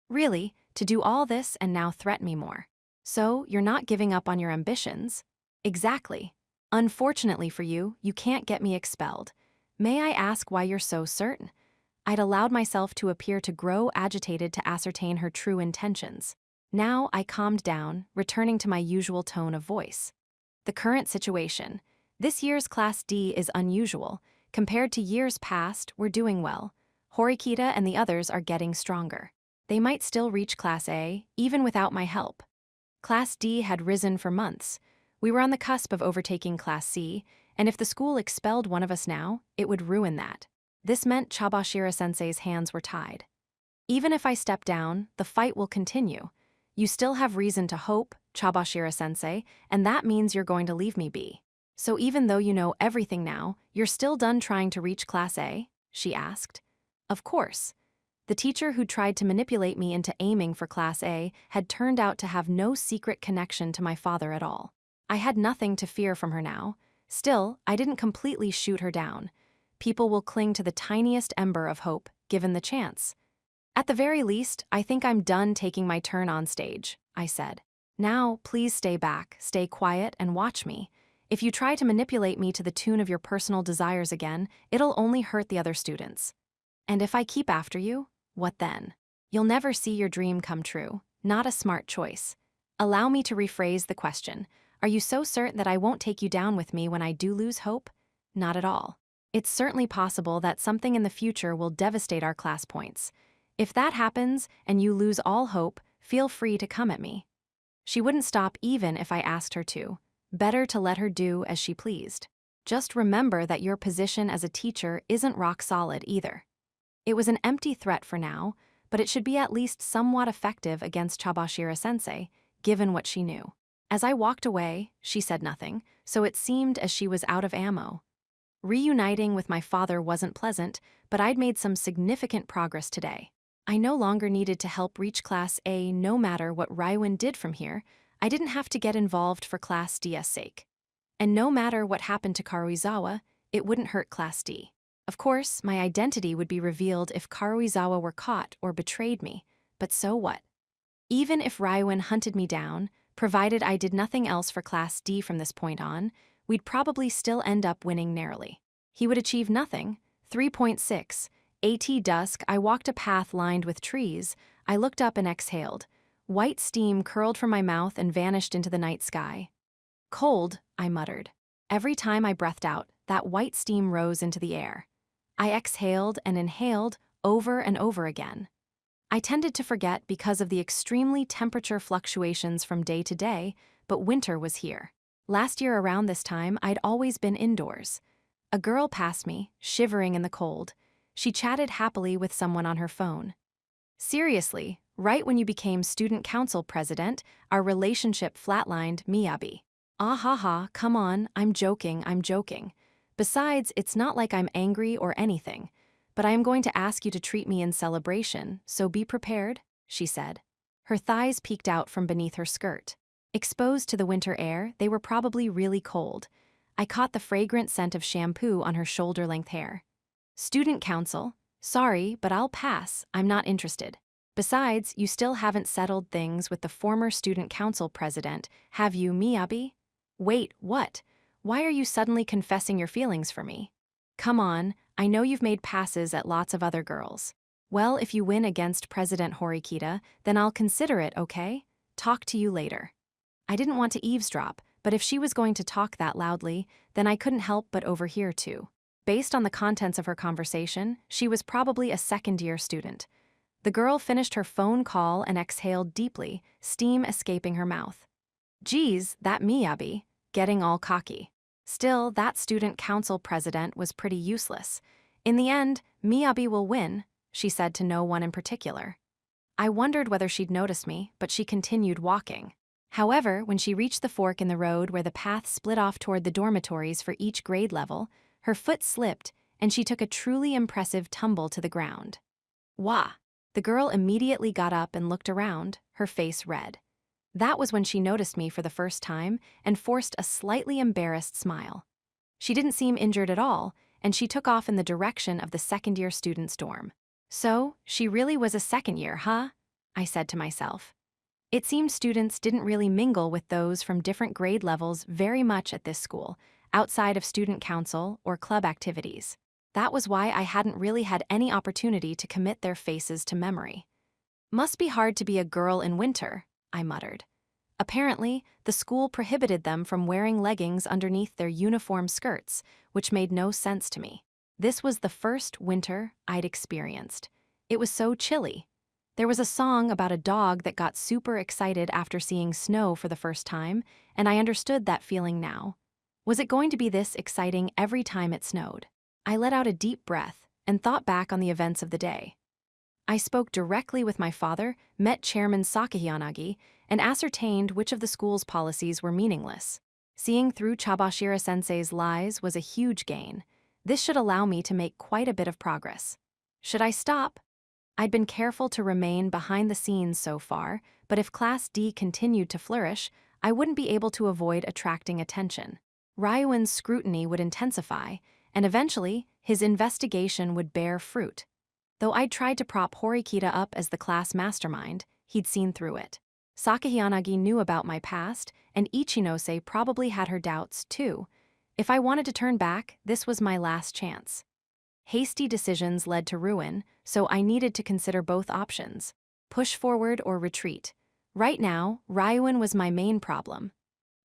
Speaker 1: Really, to do all this and now threaten me more. So, you're not giving up on your ambitions? Exactly. Unfortunately for you, you can't get me expelled. May I ask why you're so certain? I'd allowed myself to appear to grow agitated to ascertain her true intentions. Now I calmed down, returning to my usual tone of voice. The current situation. This year's Class D is unusual. Compared to years past, we're doing well. Horikita and the others are getting stronger. They might still reach Class A, even without my help. Class D had risen for months. We were on the cusp of overtaking Class C, and if the school expelled one of us now, it would ruin that. This meant Chabashira-sensei's hands were tied. Even if I step down, the fight will continue. You still have reason to hope, Chabashira-sensei, and that means you're going to leave me be. So even though you know everything now, you're still done trying to reach Class A? She asked. Of course. The teacher who tried to manipulate me into aiming for Class A had turned out to have no secret connection to my father at all. I had nothing to fear from her now. Still, I didn't completely shoot her down. People will cling to the tiniest ember of hope, given the chance. At the very least, I think I'm done taking my turn on stage, I said. Now, please stay back, stay quiet, and watch me. If you try to manipulate me to the tune of your personal desires again, it'll only hurt the other students. And if I keep after you, what then? You'll never see your dream come true. Not a smart choice. Allow me to rephrase the question. Are you so certain that I won't take you down with me when I do lose hope? Not at all. It's certainly possible that something in the future will devastate our class points. If that happens and you lose all hope, feel free to come at me. She wouldn't stop even if I asked her to. Better to let her do as she pleased. Just remember that your position as a teacher isn't rock solid either. It was an empty threat for now, but it should be at least somewhat effective against Chabashira-sensei, given what she knew. As I walked away, she said nothing, so it seemed as she was out of ammo. Reuniting with my father wasn't pleasant, but I'd made some significant progress today. I no longer needed to help reach Class A no matter what Raiwan did from here. I didn't have to get involved for Class D's sake. And no matter what happened to Karuizawa, it wouldn't hurt Class D. Of course, my identity would be revealed if Karuizawa were caught or betrayed me, but so what? Even if Raiwan hunted me down, provided I did nothing else for Class D from this point on, we'd probably still end up winning narrowly. He would achieve nothing. 3.6. At dusk, I walked a path lined with trees. I looked up and exhaled. White steam curled from my mouth and vanished into the night sky. Cold, I muttered. Every time I breathed out, that white steam rose into the air. I exhaled and inhaled over and over again. I tended to forget because of the extremely temperature fluctuations from day to day, but winter was here. Last year around this time, I'd always been indoors. A girl passed me, shivering in the cold. She chatted happily with someone on her phone. Seriously, Right when you became student council president, our relationship flatlined, Miyabi. Ah ha ha, come on, I'm joking. Besides, it's not like I'm angry or anything. But I am going to ask you to treat me in celebration, so be prepared, she said. Her thighs peeked out from beneath her skirt. Exposed to the winter air, they were probably really cold. I caught the fragrant scent of shampoo on her shoulder-length hair. Student council? Sorry, but I'll pass, I'm not interested. Besides, you still haven't settled things with the former student council president, have you, Miyabi? Wait, what? Why are you suddenly confessing your feelings for me? Come on, I know you've made passes at lots of other girls. Well, if you win against President Horikita, then I'll consider it, okay? Talk to you later. I didn't want to eavesdrop, but if she was going to talk that loudly, then I couldn't help but overhear too. Based on the contents of her conversation, she was probably a second-year student. The girl finished her phone call and exhaled deeply, steam escaping her mouth. Geez, that Miyabi, getting all cocky. Still, that student council president was pretty useless. In the end, Miyabi will win, she said to no one in particular. I wondered whether she'd notice me, but she continued walking. However, when she reached the fork in the road where the path split off toward the dormitories for each grade level, her foot slipped and she took a truly impressive tumble to the ground. Wah! The girl immediately got up and looked around, her face red. That was when she noticed me for the first time and forced a slightly embarrassed smile. She didn't seem injured at all, and she took off in the direction of the second-year students' dorm. So, she really was a second year, huh? I said to myself. It seemed students didn't really mingle with those from different grade levels very much at this school, outside of student council or club activities. That was why I hadn't really had any opportunity to commit their faces to memory. Must be hard to be a girl in winter, I muttered. Apparently, the school prohibited them from wearing leggings underneath their uniform skirts, which made no sense to me. This was the first winter I'd experienced. It was so chilly. There was a song about a dog that got super excited after seeing snow for the first time, and I understood that feeling now. Was it going to be this exciting every time it snowed? I let out a deep breath and thought back on the events of the day. I spoke directly with my father, met Chairman Sakahiyanagi, and ascertained which of the school's policies were meaningless. Seeing through Chabashira-sensei's lies was a huge gain. This should allow me to make quite a bit of progress. Should I stop? I'd been careful to remain behind the scenes so far, but if Class D continued to flourish, I wouldn't be able to avoid attracting attention. Ryuan's scrutiny would intensify, and eventually, his investigation would bear fruit. Though I'd tried to prop Horikita up as the class mastermind, he'd seen through it. Sakahiyanagi knew about my past, and Ichinose probably had her doubts, too. If I wanted to turn back, this was my last chance. Hasty decisions led to ruin, so I needed to consider both options. Push forward or retreat. Right now, Ryuan was my main problem.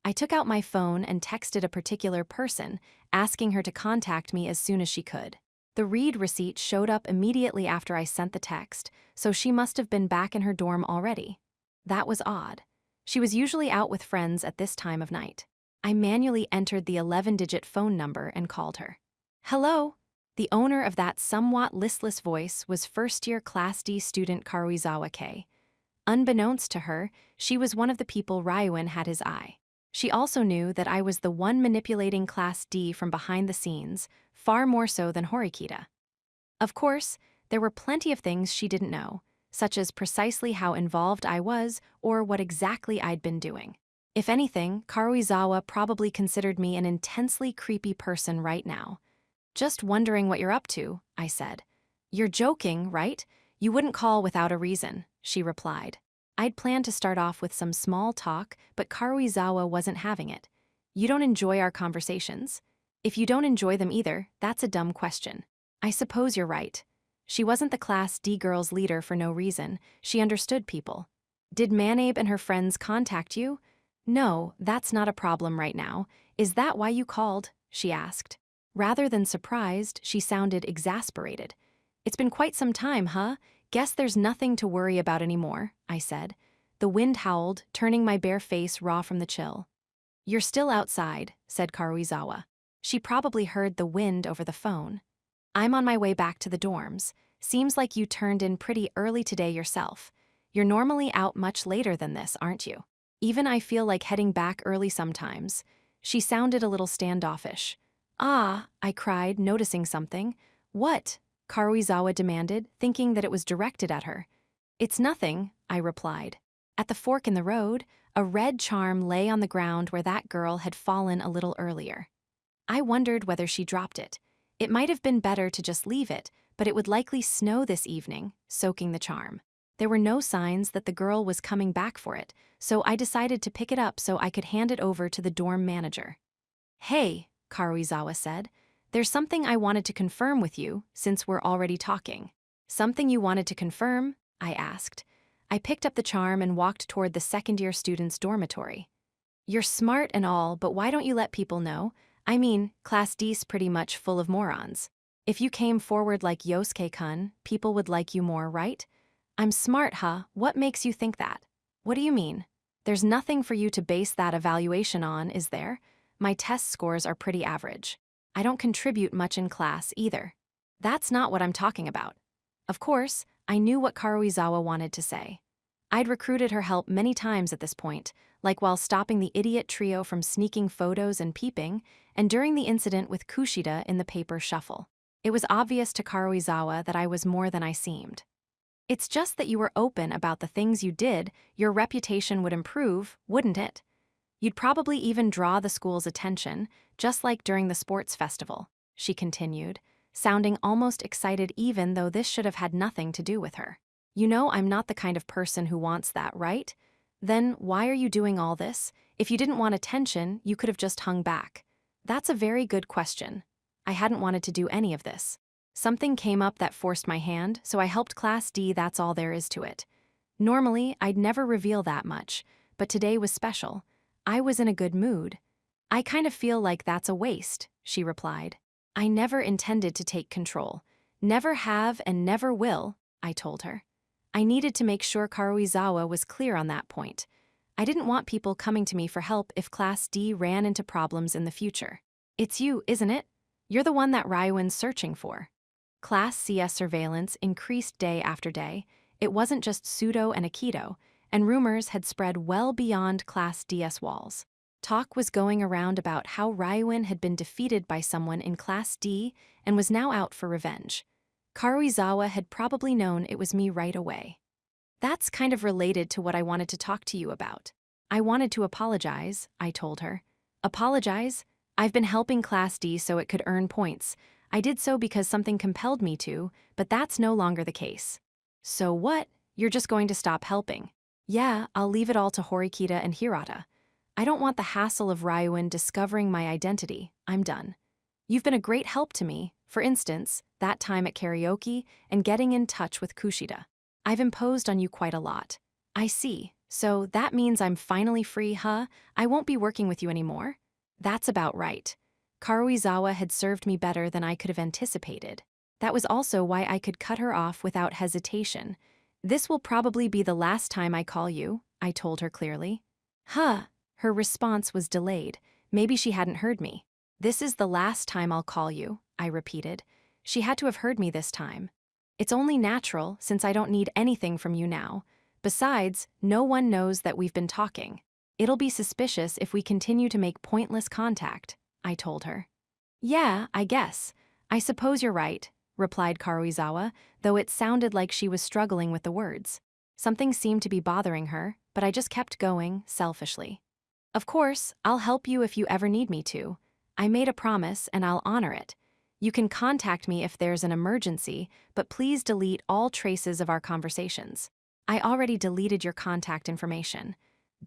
Speaker 1: I took out my phone and texted a particular person, asking her to contact me as soon as she could. The read receipt showed up immediately after I sent the text, so she must have been back in her dorm already. That was odd. She was usually out with friends at this time of night. I manually entered the 11-digit phone number and called her. Hello? The owner of that somewhat listless voice was first-year Class D student Karuizawa K. Unbeknownst to her, she was one of the people Ryuan had his eye. She also knew that I was the one manipulating Class D from behind the scenes, far more so than Horikita. Of course, there were plenty of things she didn't know, such as precisely how involved I was or what exactly I'd been doing. If anything, Karuizawa probably considered me an intensely creepy person right now. Just wondering what you're up to, I said. You're joking, right? You wouldn't call without a reason, she replied. I'd planned to start off with some small talk, but Karuizawa wasn't having it. You don't enjoy our conversations? If you don't enjoy them either, that's a dumb question. I suppose you're right. She wasn't the Class D girls' leader for no reason. She understood people. Did Manabe and her friends contact you? No, that's not a problem right now. Is that why you called? She asked. Rather than surprised, she sounded exasperated. It's been quite some time, huh? Guess there's nothing to worry about anymore, I said. The wind howled, turning my bare face raw from the chill. You're still outside, said Karuizawa. She probably heard the wind over the phone. I'm on my way back to the dorms. Seems like you turned in pretty early today yourself. You're normally out much later than this, aren't you? Even I feel like heading back early sometimes. She sounded a little standoffish. Ah, I cried, noticing something. What? Karuizawa demanded, thinking that it was directed at her. It's nothing, I replied. At the fork in the road, a red charm lay on the ground where that girl had fallen a little earlier. I wondered whether she dropped it. It might have been better to just leave it, but it would likely snow this evening, soaking the charm. There were no signs that the girl was coming back for it, so I decided to pick it up so I could hand it over to the dorm manager. Hey, Karuizawa said, there's something I wanted to confirm with you since we're already talking. Something you wanted to confirm? I asked. I picked up the charm and walked toward the second-year students' dormitory. You're smart and all, but why don't you let people know? I mean, Class D's pretty much full of morons. If you came forward like Yosuke-kun, people would like you more, right? I'm smart, huh? What makes you think that? What do you mean? There's nothing for you to base that evaluation on, is there? My test scores are pretty average. I don't contribute much in class either. That's not what I'm talking about. Of course, I knew what Karuizawa wanted to say. I'd recruited her help many times at this point, like while stopping the idiot trio from sneaking photos and peeping, and during the incident with Kushida in the paper shuffle. It was obvious to Karuizawa that I was more than I seemed. It's just that you were open about the things you did, your reputation would improve, wouldn't it? You'd probably even draw the school's attention, just like during the sports festival, she continued, sounding almost excited even though this should have had nothing to do with her. You know I'm not the kind of person who wants that, right? Then why are you doing all this? If you didn't want attention, you could have just hung back. That's a very good question. I hadn't wanted to do any of this. Something came up that forced my hand, so I helped Class D, that's all there is to it. Normally, I'd never reveal that much, but today was special. I was in a good mood. I kind of feel like that's a waste, she replied. I never intended to take control. Never have and never will, I told her. I needed to make sure Karuizawa was clear on that point. I didn't want people coming to me for help if Class D ran into problems in the future. It's you, isn't it? You're the one that Ryuin's searching for. Class CS surveillance increased day after day. It wasn't just Pseudo and Aikido, and rumors had spread well beyond Class DS walls. Talk was going around about how Ryuin had been defeated by someone in Class D and was now out for revenge. Karuizawa had probably known it was me right away. That's kind of related to what I wanted to talk to you about. I wanted to apologize, I told her. Apologize? I've been helping Class D so it could earn points. I did so because something compelled me to, but that's no longer the case. So what? You're just going to stop helping? Yeah, I'll leave it all to Horikita and Hirata. I don't want the hassle of Ryuin discovering my identity. I'm done. You've been a great help to me, for instance, that time at karaoke and getting in touch with Kushida. I've imposed on you quite a lot. I see. So that means I'm finally free, huh? I won't be working with you anymore? That's about right. Karuizawa had served me better than I could have anticipated. That was also why I could cut her off without hesitation. This will probably be the last time I call you, I told her clearly. Huh. Her response was delayed. Maybe she hadn't heard me. This is the last time I'll call you, I repeated. She had to have heard me this time. It's only natural, since I don't need anything from you now. Besides, no one knows that we've been talking. It'll be suspicious if we continue to make pointless contact, I told her. Yeah, I guess. I suppose you're right, replied Karuizawa, though it sounded like she was struggling with the words. Something seemed to be bothering her, but I just kept going, selfishly. Of course, I'll help you if you ever need me to. I made a promise and I'll honor it. You can contact me if there's an emergency, but please delete all traces of our conversations. I already deleted your contact information.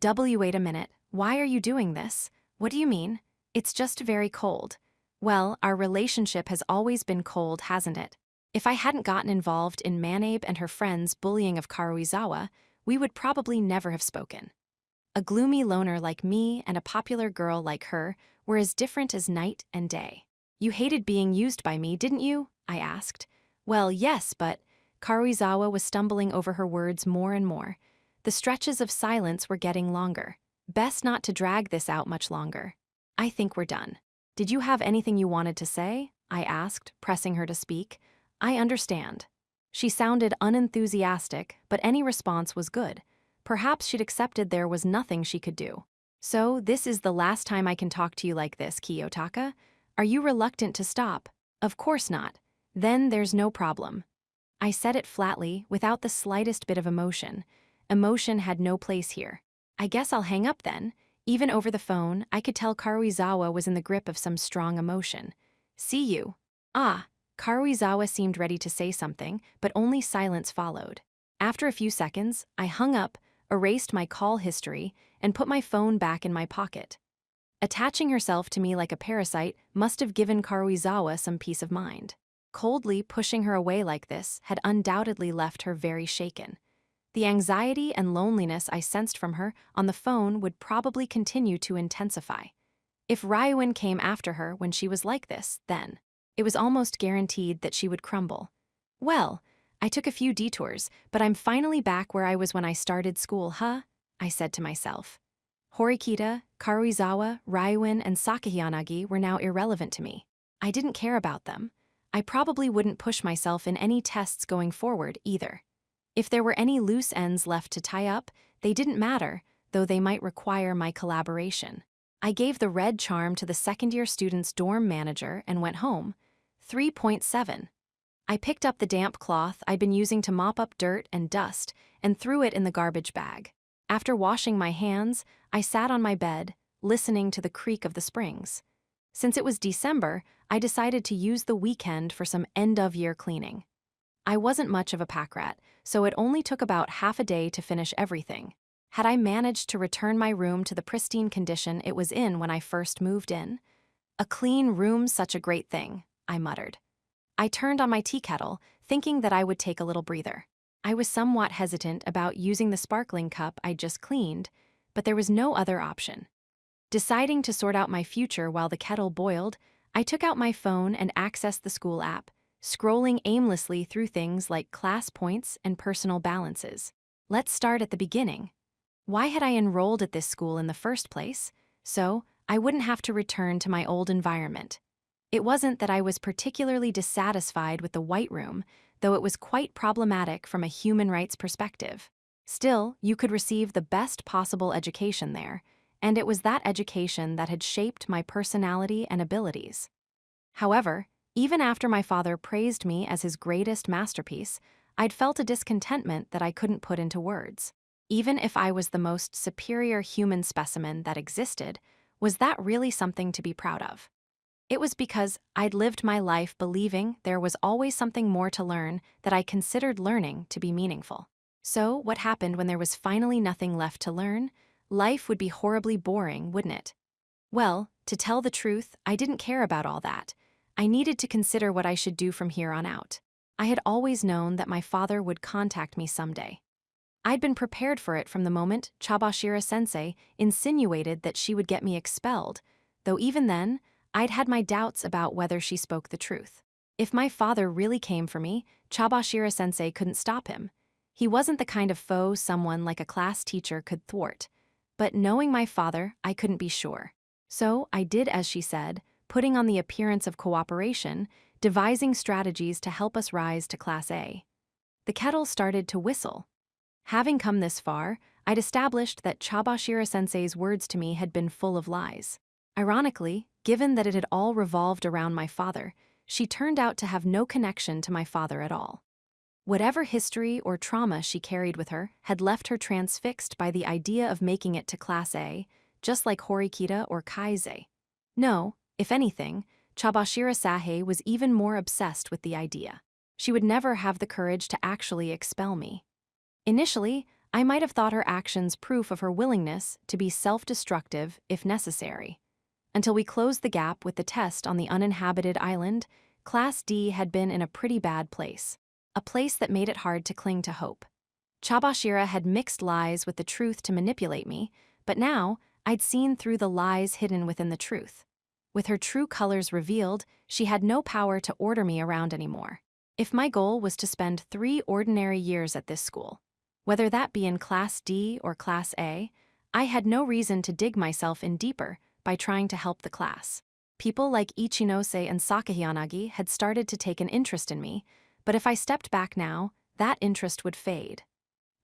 Speaker 1: Wait a minute, why are you doing this? What do you mean? It's just very cold. Well, our relationship has always been cold, hasn't it? If I hadn't gotten involved in Manabe and her friends' bullying of Karuizawa, we would probably never have spoken. A gloomy loner like me and a popular girl like her were as different as night and day. You hated being used by me, didn't you? I asked. Well, yes, but... Karuizawa was stumbling over her words more and more. The stretches of silence were getting longer. Best not to drag this out much longer. I think we're done. Did you have anything you wanted to say? I asked, pressing her to speak. I understand. She sounded unenthusiastic, but any response was good. Perhaps she'd accepted there was nothing she could do. So, this is the last time I can talk to you like this, Kiyotaka? Are you reluctant to stop? Of course not. Then there's no problem. I said it flatly, without the slightest bit of emotion. Emotion had no place here. I guess I'll hang up then. Even over the phone, I could tell Karuizawa was in the grip of some strong emotion. See you. Ah. Karuizawa seemed ready to say something, but only silence followed. After a few seconds, I hung up, erased my call history, and put my phone back in my pocket. Attaching herself to me like a parasite must have given Karuizawa some peace of mind. Coldly pushing her away like this had undoubtedly left her very shaken. The anxiety and loneliness I sensed from her on the phone would probably continue to intensify. If Ryuin came after her when she was like this, then it was almost guaranteed that she would crumble. Well, I took a few detours, but I'm finally back where I was when I started school, huh? I said to myself. Horikita, Karuizawa, Ryuin, and Sakahiyanagi were now irrelevant to me. I didn't care about them. I probably wouldn't push myself in any tests going forward either. If there were any loose ends left to tie up, they didn't matter, though they might require my collaboration. I gave the red charm to the second-year student's dorm manager and went home. 3.7. I picked up the damp cloth I'd been using to mop up dirt and dust and threw it in the garbage bag. After washing my hands, I sat on my bed, listening to the creak of the springs. Since it was December, I decided to use the weekend for some end-of-year cleaning. I wasn't much of a pack rat, so it only took about half a day to finish everything. Had I managed to return my room to the pristine condition it was in when I first moved in? A clean room's such a great thing, I muttered. I turned on my tea kettle, thinking that I would take a little breather. I was somewhat hesitant about using the sparkling cup I'd just cleaned, but there was no other option. Deciding to sort out my future while the kettle boiled, I took out my phone and accessed the school app, scrolling aimlessly through things like class points and personal balances. Let's start at the beginning. Why had I enrolled at this school in the first place? So I wouldn't have to return to my old environment. It wasn't that I was particularly dissatisfied with the White Room, though it was quite problematic from a human rights perspective. Still, you could receive the best possible education there, and it was that education that had shaped my personality and abilities. However, even after my father praised me as his greatest masterpiece, I'd felt a discontentment that I couldn't put into words. Even if I was the most superior human specimen that existed, was that really something to be proud of? It was because I'd lived my life believing there was always something more to learn that I considered learning to be meaningful. So, what happened when there was finally nothing left to learn? Life would be horribly boring, wouldn't it? Well, to tell the truth, I didn't care about all that. I needed to consider what I should do from here on out. I had always known that my father would contact me someday. I'd been prepared for it from the moment Chabashira-sensei insinuated that she would get me expelled, though even then, I'd had my doubts about whether she spoke the truth. If my father really came for me, Chabashira-sensei couldn't stop him. He wasn't the kind of foe someone like a class teacher could thwart. But knowing my father, I couldn't be sure. So I did as she said, putting on the appearance of cooperation, devising strategies to help us rise to Class A. The kettle started to whistle. Having come this far, I'd established that Chabashira-sensei's words to me had been full of lies. Ironically, given that it had all revolved around my father, she turned out to have no connection to my father at all. Whatever history or trauma she carried with her had left her transfixed by the idea of making it to Class A, just like Horikita or Kaize. No, if anything, Chabashira-sahe was even more obsessed with the idea. She would never have the courage to actually expel me. Initially, I might have thought her actions proof of her willingness to be self-destructive if necessary. Until we closed the gap with the test on the uninhabited island, Class D had been in a pretty bad place. A place that made it hard to cling to hope. Chabashira had mixed lies with the truth to manipulate me, but now I'd seen through the lies hidden within the truth. With her true colors revealed, she had no power to order me around anymore. If my goal was to spend 3 ordinary years at this school, whether that be in Class D or Class A, I had no reason to dig myself in deeper by trying to help the class. People like Ichinose and Sakahiyanagi had started to take an interest in me, But if I stepped back now, that interest would fade.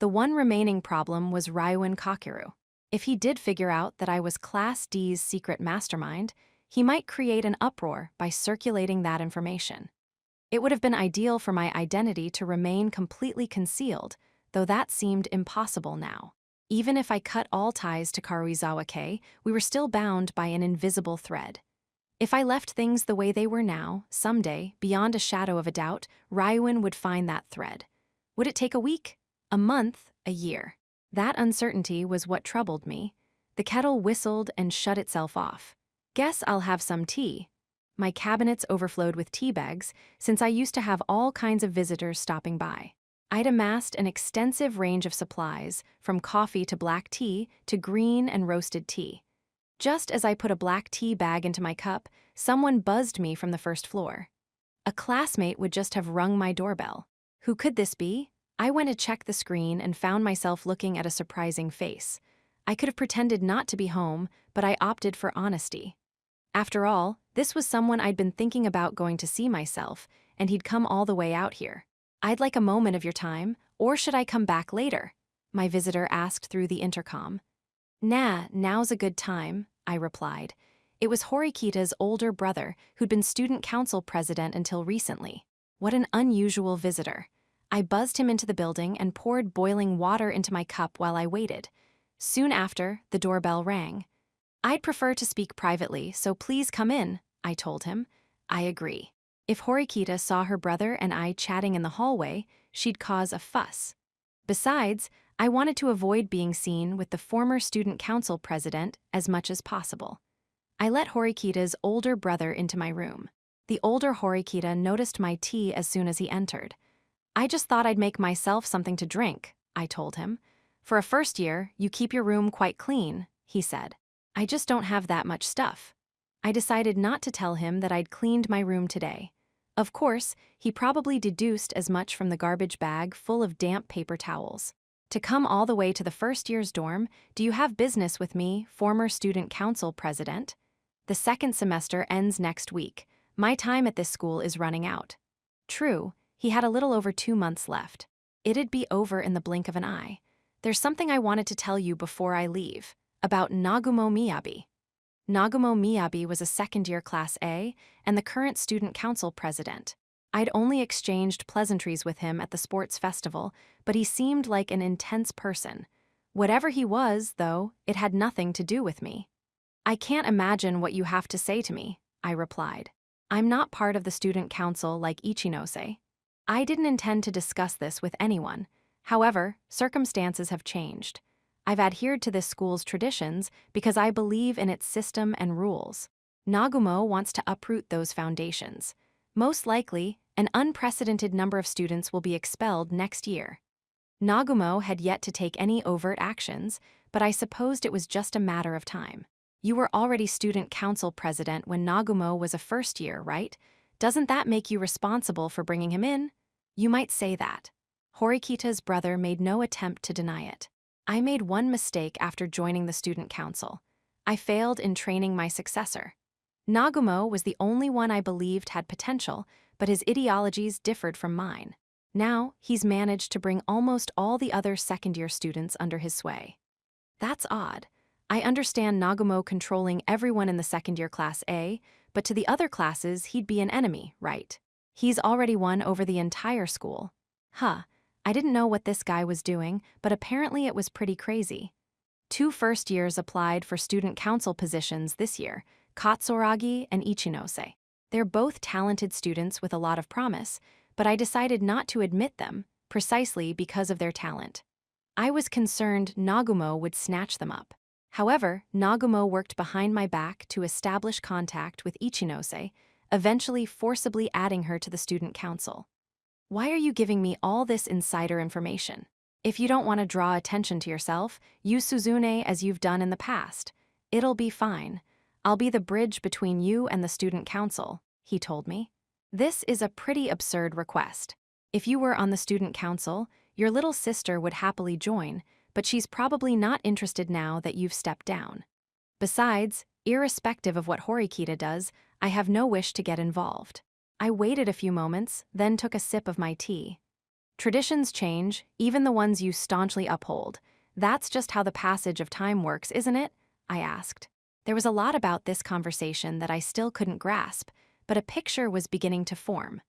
Speaker 1: The one remaining problem was Ryuin Kakeru. If he did figure out that I was Class D's secret mastermind, he might create an uproar by circulating that information. It would have been ideal for my identity to remain completely concealed, though that seemed impossible now. Even if I cut all ties to Karuizawa-kei, we were still bound by an invisible thread. If I left things the way they were now, someday, beyond a shadow of a doubt, Ryuin would find that thread. Would it take a week? A month? A year? That uncertainty was what troubled me. The kettle whistled and shut itself off. Guess I'll have some tea. My cabinets overflowed with tea bags, since I used to have all kinds of visitors stopping by. I'd amassed an extensive range of supplies, from coffee to black tea to green and roasted tea. Just as I put a black tea bag into my cup, someone buzzed me from the first floor. A classmate would just have rung my doorbell. Who could this be? I went to check the screen and found myself looking at a surprising face. I could have pretended not to be home, but I opted for honesty. After all, this was someone I'd been thinking about going to see myself, and he'd come all the way out here. "I'd like a moment of your time, or should I come back later?" my visitor asked through the intercom. "Nah, now's a good time," I replied. It was Horikita's older brother, who'd been student council president until recently. What an unusual visitor. I buzzed him into the building and poured boiling water into my cup while I waited. Soon after, the doorbell rang. "I'd prefer to speak privately, so please come in," I told him. I agree. If Horikita saw her brother and I chatting in the hallway, she'd cause a fuss. Besides, I wanted to avoid being seen with the former student council president as much as possible. I let Horikita's older brother into my room. The older Horikita noticed my tea as soon as he entered. "I just thought I'd make myself something to drink," I told him. "For a first year, you keep your room quite clean," he said. "I just don't have that much stuff." I decided not to tell him that I'd cleaned my room today. Of course, he probably deduced as much from the garbage bag full of damp paper towels. "To come all the way to the first year's dorm, do you have business with me, former student council president? The second semester ends next week. My time at this school is running out." True, he had a little over 2 months left. It'd be over in the blink of an eye. "There's something I wanted to tell you before I leave, about Nagumo Miyabi." Nagumo Miyabi was a second-year Class A and the current student council president. I'd only exchanged pleasantries with him at the sports festival, but he seemed like an intense person. Whatever he was, though, it had nothing to do with me. "I can't imagine what you have to say to me," I replied. "I'm not part of the student council like Ichinose." I didn't intend to discuss this with anyone. However, circumstances have changed. I've adhered to this school's traditions because I believe in its system and rules. Nagumo wants to uproot those foundations. Most likely, an unprecedented number of students will be expelled next year. Nagumo had yet to take any overt actions, but I supposed it was just a matter of time. "You were already student council president when Nagumo was a first year, right? Doesn't that make you responsible for bringing him in?" "You might say that." Horikita's brother made no attempt to deny it. "I made one mistake after joining the student council. I failed in training my successor. Nagumo was the only one I believed had potential, but his ideologies differed from mine. Now, he's managed to bring almost all the other second-year students under his sway." "That's odd. I understand Nagumo controlling everyone in the second-year Class A, but to the other classes, he'd be an enemy, right? He's already won over the entire school." Huh. I didn't know what this guy was doing, but apparently it was pretty crazy. 2 first years applied for student council positions this year, Katsuragi and Ichinose. They're both talented students with a lot of promise, but I decided not to admit them, precisely because of their talent. I was concerned Nagumo would snatch them up. However, Nagumo worked behind my back to establish contact with Ichinose, eventually forcibly adding her to the student council. "Why are you giving me all this insider information? If you don't want to draw attention to yourself, use Suzune as you've done in the past. It'll be fine. I'll be the bridge between you and the student council," he told me. This is a pretty absurd request. If you were on the student council, your little sister would happily join, but she's probably not interested now that you've stepped down. Besides, irrespective of what Horikita does, I have no wish to get involved. I waited a few moments, then took a sip of my tea. Traditions change, even the ones you staunchly uphold. That's just how the passage of time works, isn't it? I asked. There was a lot about this conversation that I still couldn't grasp, but a picture was beginning to form.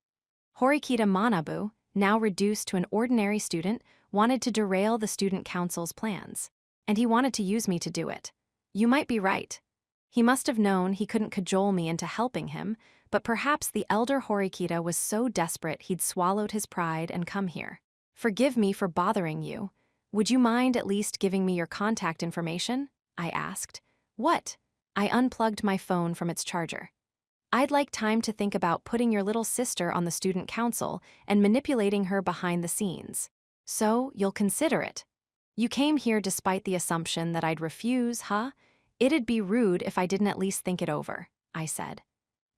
Speaker 1: Horikita Manabu, now reduced to an ordinary student, wanted to derail the student council's plans. And he wanted to use me to do it. You might be right. He must have known he couldn't cajole me into helping him, but perhaps the elder Horikita was so desperate he'd swallowed his pride and come here. Forgive me for bothering you. Would you mind at least giving me your contact information? I asked. What? I unplugged my phone from its charger. I'd like time to think about putting your little sister on the student council and manipulating her behind the scenes. So, you'll consider it. You came here despite the assumption that I'd refuse, huh? It'd be rude if I didn't at least think it over, I said.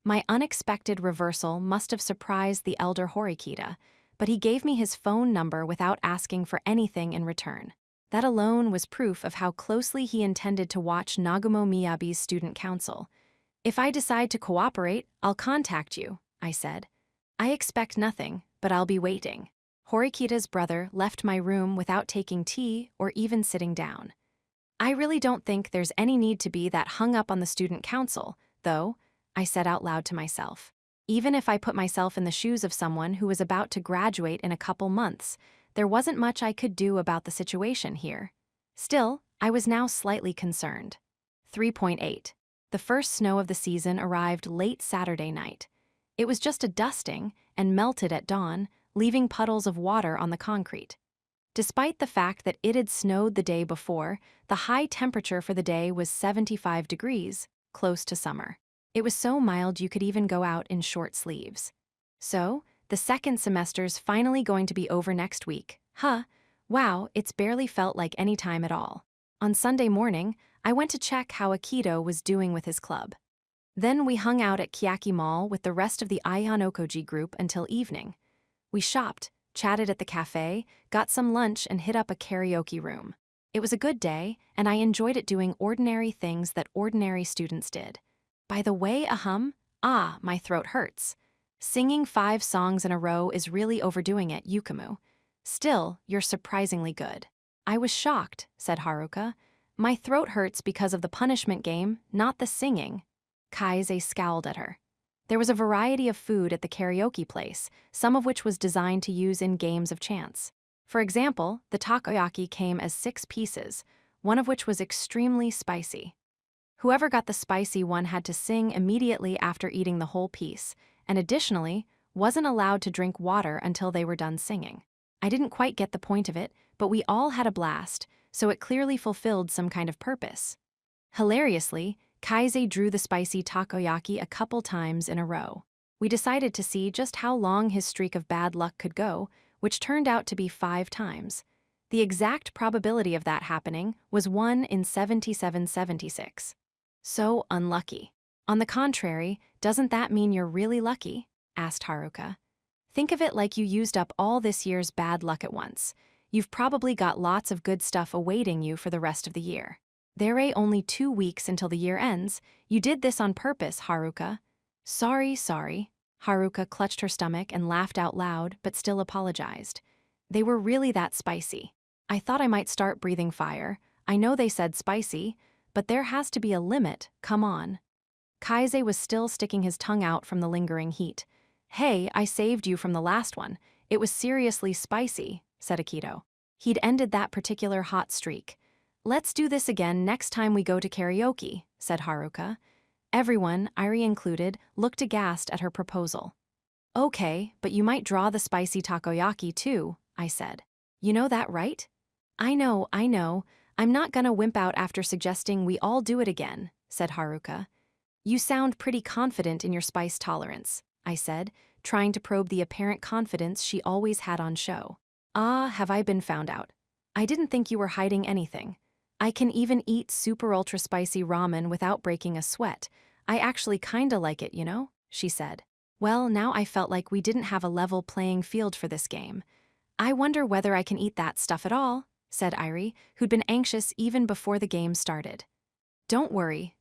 Speaker 1: My unexpected reversal must have surprised the elder Horikita, but he gave me his phone number without asking for anything in return. That alone was proof of how closely he intended to watch Nagumo Miyabi's student council. If I decide to cooperate, I'll contact you, I said. I expect nothing, but I'll be waiting. Horikita's brother left my room without taking tea or even sitting down. I really don't think there's any need to be that hung up on the student council, though, I said out loud to myself. Even if I put myself in the shoes of someone who was about to graduate in a couple months, there wasn't much I could do about the situation here. Still, I was now slightly concerned. 3.8. The first snow of the season arrived late Saturday night. It was just a dusting and melted at dawn, leaving puddles of water on the concrete. Despite the fact that it had snowed the day before, the high temperature for the day was 75 degrees, close to summer. It was so mild you could even go out in short sleeves. So, the second semester's finally going to be over next week. Huh, wow, it's barely felt like any time at all. On Sunday morning, I went to check how Akito was doing with his club. Then we hung out at Kiyaki Mall with the rest of the Ayanokoji group until evening. We shopped, chatted at the cafe, got some lunch and hit up a karaoke room. It was a good day, and I enjoyed it doing ordinary things that ordinary students did. By the way, my throat hurts. Singing 5 songs in a row is really overdoing it, Yukamu. Still, you're surprisingly good. I was shocked, said Haruka. My throat hurts because of the punishment game, not the singing. Kaise scowled at her. There was a variety of food at the karaoke place, some of which was designed to use in games of chance. For example, the takoyaki came as 6 pieces, one of which was extremely spicy. Whoever got the spicy one had to sing immediately after eating the whole piece, and additionally, wasn't allowed to drink water until they were done singing. I didn't quite get the point of it, but we all had a blast, so it clearly fulfilled some kind of purpose. Hilariously, Kaise drew the spicy takoyaki a couple times in a row. We decided to see just how long his streak of bad luck could go, which turned out to be 5 times. The exact probability of that happening was 1 in 7776. So unlucky. On the contrary, doesn't that mean you're really lucky? Asked Haruka. Think of it like you used up all this year's bad luck at once. You've probably got lots of good stuff awaiting you for the rest of the year. There are only 2 weeks until the year ends. You did this on purpose, Haruka. Sorry. Haruka clutched her stomach and laughed out loud, but still apologized. They were really that spicy. I thought I might start breathing fire. I know they said spicy, but there has to be a limit, come on. Kaise was still sticking his tongue out from the lingering heat. Hey, I saved you from the last one. It was seriously spicy, said Akito. He'd ended that particular hot streak. Let's do this again next time we go to karaoke, said Haruka. Everyone, Irie included, looked aghast at her proposal. Okay, but you might draw the spicy takoyaki too, I said. You know that, right? I know. I'm not gonna wimp out after suggesting we all do it again, said Haruka. You sound pretty confident in your spice tolerance, I said, trying to probe the apparent confidence she always had on show. Have I been found out? I didn't think you were hiding anything. I can even eat super ultra spicy ramen without breaking a sweat. I actually kinda like it, you know, she said. Well, now I felt like we didn't have a level playing field for this game. I wonder whether I can eat that stuff at all, said Irie, who'd been anxious even before the game started. Don't worry.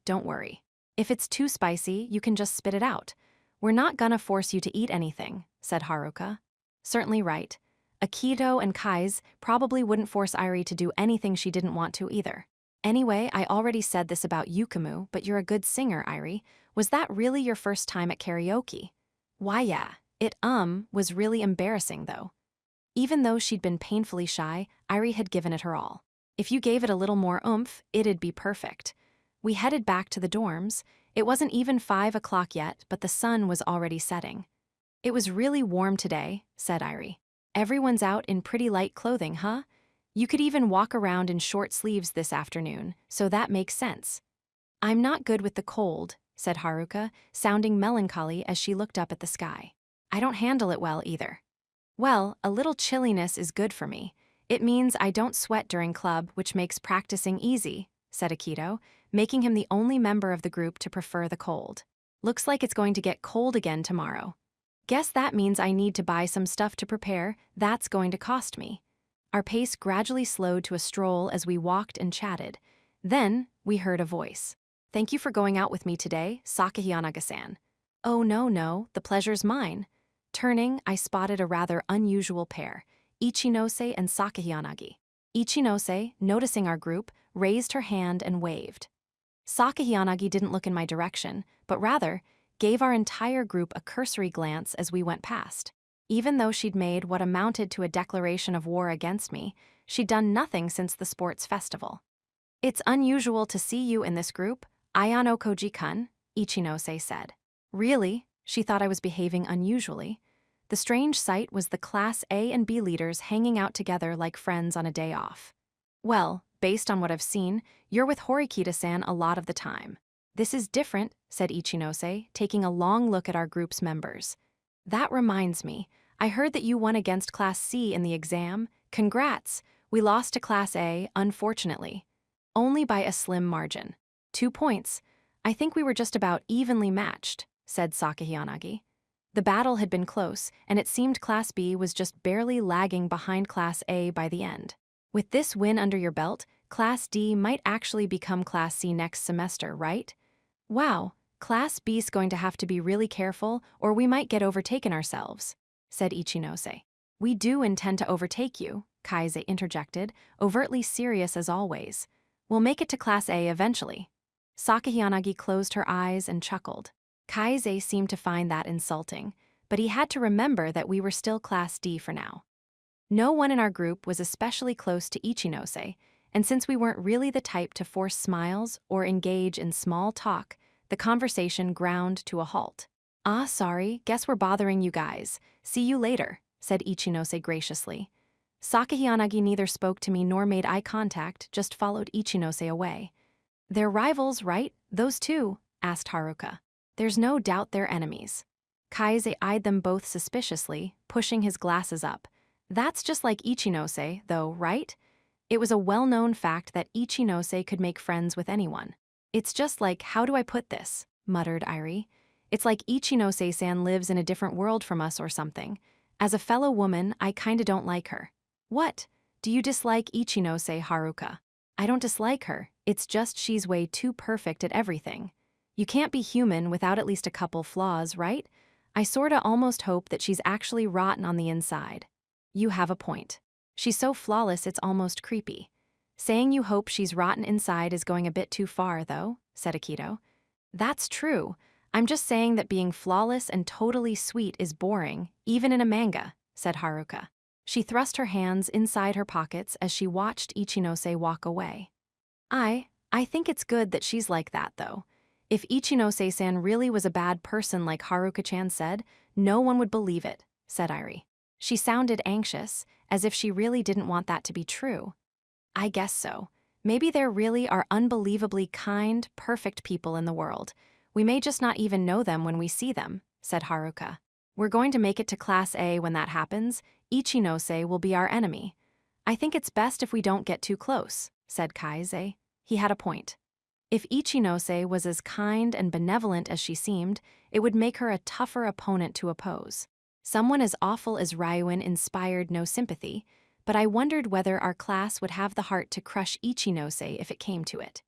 Speaker 1: If it's too spicy, you can just spit it out. "We're not gonna force you to eat anything," said Haruka. Certainly right. Akito and Kai's probably wouldn't force Irie to do anything she didn't want to either. Anyway, I already said this about Yukamu, but you're a good singer, Irie. Was that really your first time at karaoke? Why, yeah. It, was really embarrassing, though. Even though she'd been painfully shy, Irie had given it her all. If you gave it a little more oomph, it'd be perfect. We headed back to the dorms. It wasn't even 5 o'clock yet, but the sun was already setting. "It was really warm today," said Irie. "Everyone's out in pretty light clothing, huh? You could even walk around in short sleeves this afternoon, so that makes sense." "I'm not good with the cold," said Haruka, sounding melancholy as she looked up at the sky. "I don't handle it well either." "Well, a little chilliness is good for me. It means I don't sweat during club, which makes practicing easy," said Akito, making him the only member of the group to prefer the cold. "Looks like it's going to get cold again tomorrow. Guess that means I need to buy some stuff to prepare. That's going to cost me." Our pace gradually slowed to a stroll as we walked and chatted. Then, we heard a voice. "Thank you for going out with me today, Sakahiyanaga-san." "Oh no, the pleasure's mine." Turning, I spotted a rather unusual pair, Ichinose and Sakahiyanagi. Ichinose, noticing our group, raised her hand and waved. Sakahiyanagi didn't look in my direction, but rather, gave our entire group a cursory glance as we went past. Even though she'd made what amounted to a declaration of war against me, she'd done nothing since the sports festival. "It's unusual to see you in this group, Ayano Koji-kun," Ichinose said. Really? She thought I was behaving unusually. The strange sight was the Class A and B leaders hanging out together like friends on a day off. "Well, based on what I've seen, you're with Horikita-san a lot of the time." "This is different," said Ichinose, taking a long look at our group's members. "That reminds me, I heard that you won against Class C in the exam. Congrats! We lost to Class A, unfortunately. Only by a slim margin. 2 points. I think we were just about evenly matched," said Sakahiyanagi. The battle had been close, and it seemed Class B was just barely lagging behind Class A by the end. "With this win under your belt, Class D might actually become Class C next semester, right? Wow, Class B's going to have to be really careful, or we might get overtaken ourselves," said Ichinose. "We do intend to overtake you," Kaise interjected, overtly serious as always. "We'll make it to Class A eventually." Sakahiyanagi closed her eyes and chuckled. Kaise seemed to find that insulting, but he had to remember that we were still Class D for now. No one in our group was especially close to Ichinose, and since we weren't really the type to force smiles or engage in small talk, the conversation ground to a halt. "Ah, sorry, guess we're bothering you guys. See you later," said Ichinose graciously. Sakahiyanagi neither spoke to me nor made eye contact, just followed Ichinose away. "They're rivals, right, those two?" asked Haruka. "There's no doubt they're enemies." Kaise eyed them both suspiciously, pushing his glasses up. "That's just like Ichinose, though, right?" It was a well-known fact that Ichinose could make friends with anyone. "It's just like, how do I put this?" muttered Irie. "It's like Ichinose-san lives in a different world from us or something. As a fellow woman, I kinda don't like her." "What? Do you dislike Ichinose, Haruka?" "I don't dislike her, it's just she's way too perfect at everything. You can't be human without at least a couple flaws, right? I sorta almost hope that she's actually rotten on the inside." "You have a point. She's so flawless it's almost creepy." "Saying you hope she's rotten inside is going a bit too far, though," said Akito. "That's true. I'm just saying that being flawless and totally sweet is boring, even in a manga," said Haruka. She thrust her hands inside her pockets as she watched Ichinose walk away. I think it's good that she's like that, though. If Ichinose-san really was a bad person like Haruka-chan said, no one would believe it," said Irie. She sounded anxious, as if she really didn't want that to be true. "I guess so. Maybe there really are unbelievably kind, perfect people in the world. We may just not even know them when we see them," said Haruka. "We're going to make it to Class A when that happens. Ichinose will be our enemy." "I think it's best if we don't get too close," said Kaise. He had a point. If Ichinose was as kind and benevolent as she seemed, it would make her a tougher opponent to oppose. Someone as awful as Ryuin inspired no sympathy, but I wondered whether our class would have the heart to crush Ichinose if it came to it.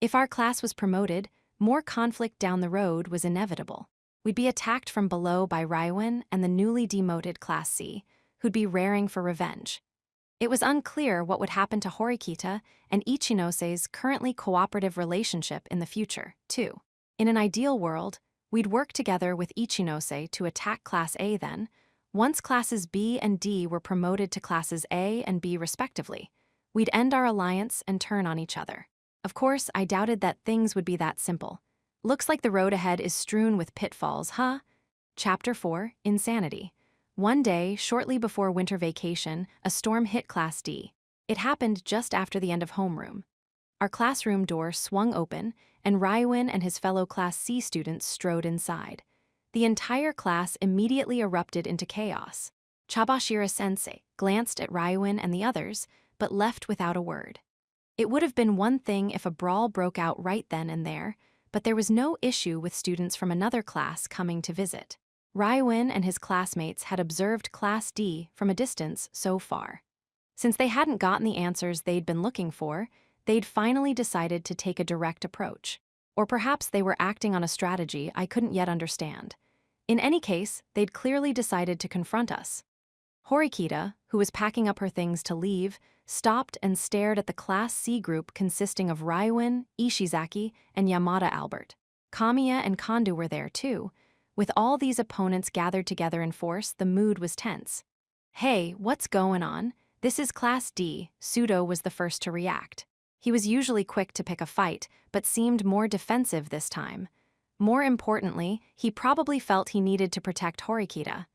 Speaker 1: If our class was promoted, more conflict down the road was inevitable. We'd be attacked from below by Raiwen and the newly demoted Class C, who'd be raring for revenge. It was unclear what would happen to Horikita and Ichinose's currently cooperative relationship in the future, too. In an ideal world, we'd work together with Ichinose to attack Class A then. Once Classes B and D were promoted to Classes A and B respectively, we'd end our alliance and turn on each other. Of course, I doubted that things would be that simple. Looks like the road ahead is strewn with pitfalls, huh? Chapter 4, Insanity. One day, shortly before winter vacation, a storm hit Class D. It happened just after the end of homeroom. Our classroom door swung open, and Raiwen and his fellow Class C students strode inside. The entire class immediately erupted into chaos. Chabashira-sensei glanced at Raiwen and the others, but left without a word. It would have been one thing if a brawl broke out right then and there, but there was no issue with students from another class coming to visit. Raiwen and his classmates had observed Class D from a distance so far. Since they hadn't gotten the answers they'd been looking for, they'd finally decided to take a direct approach. Or perhaps they were acting on a strategy I couldn't yet understand. In any case, they'd clearly decided to confront us. Horikita, who was packing up her things to leave, stopped and stared at the Class C group consisting of Raiwen, Ishizaki, and Yamada Albert. Kamiya and Kandu were there too. With all these opponents gathered together in force, the mood was tense. "Hey, what's going on? This is Class D," Pseudo was the first to react. He was usually quick to pick a fight, but seemed more defensive this time. More importantly, he probably felt he needed to protect Horikita.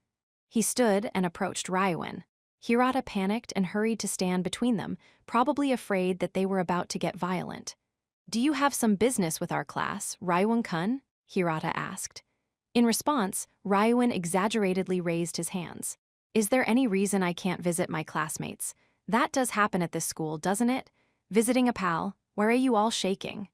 Speaker 1: He stood and approached Raiwen. Hirata panicked and hurried to stand between them, probably afraid that they were about to get violent. "Do you have some business with our class, Raiwen-kun?" Hirata asked. In response, Raiwen exaggeratedly raised his hands. "Is there any reason I can't visit my classmates? That does happen at this school, doesn't it? Visiting a pal, why are you all shaking?"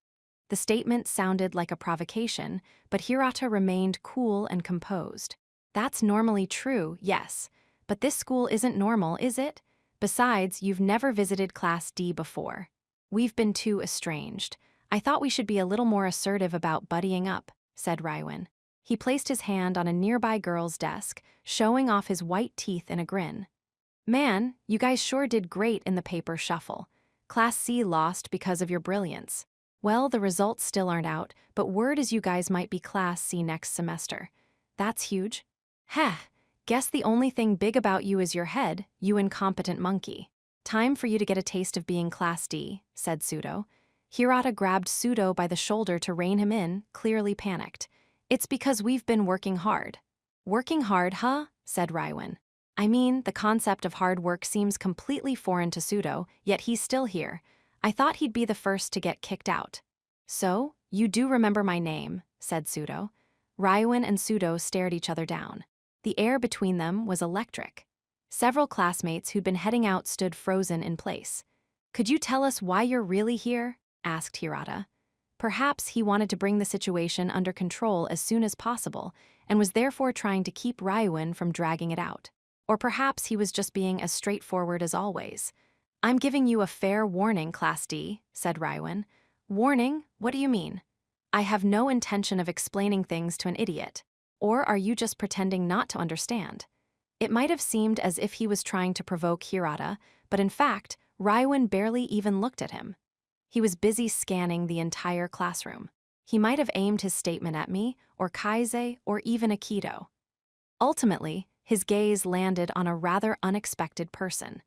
Speaker 1: The statement sounded like a provocation, but Hirata remained cool and composed. "That's normally true, yes. But this school isn't normal, is it? Besides, you've never visited Class D before. We've been too estranged. I thought we should be a little more assertive about buddying up," said Raiwen. He placed his hand on a nearby girl's desk, showing off his white teeth in a grin. "Man, you guys sure did great in the paper shuffle. Class C lost because of your brilliance. Well, the results still aren't out, but word is you guys might be Class C next semester. That's huge. Heh, guess the only thing big about you is your head, you incompetent monkey. Time for you to get a taste of being Class D," said Pseudo. Hirata grabbed Pseudo by the shoulder to rein him in, clearly panicked. "It's because we've been working hard." "Working hard, huh?" said Raiwen. "I mean, the concept of hard work seems completely foreign to Pseudo, yet he's still here. I thought he'd be the first to get kicked out." "So, you do remember my name," said Pseudo. Raiwen and Pseudo stared each other down. The air between them was electric. Several classmates who'd been heading out stood frozen in place. "Could you tell us why you're really here?" asked Hirata. Perhaps he wanted to bring the situation under control as soon as possible, and was therefore trying to keep Raiwen from dragging it out. Or perhaps he was just being as straightforward as always. "I'm giving you a fair warning, Class D," said Raiwen. "Warning? What do you mean?" "I have no intention of explaining things to an idiot. Or are you just pretending not to understand?" It might have seemed as if he was trying to provoke Hirata, but in fact, Raiwen barely even looked at him. He was busy scanning the entire classroom. He might have aimed his statement at me, or Kaise, or even Akito. Ultimately, his gaze landed on a rather unexpected person.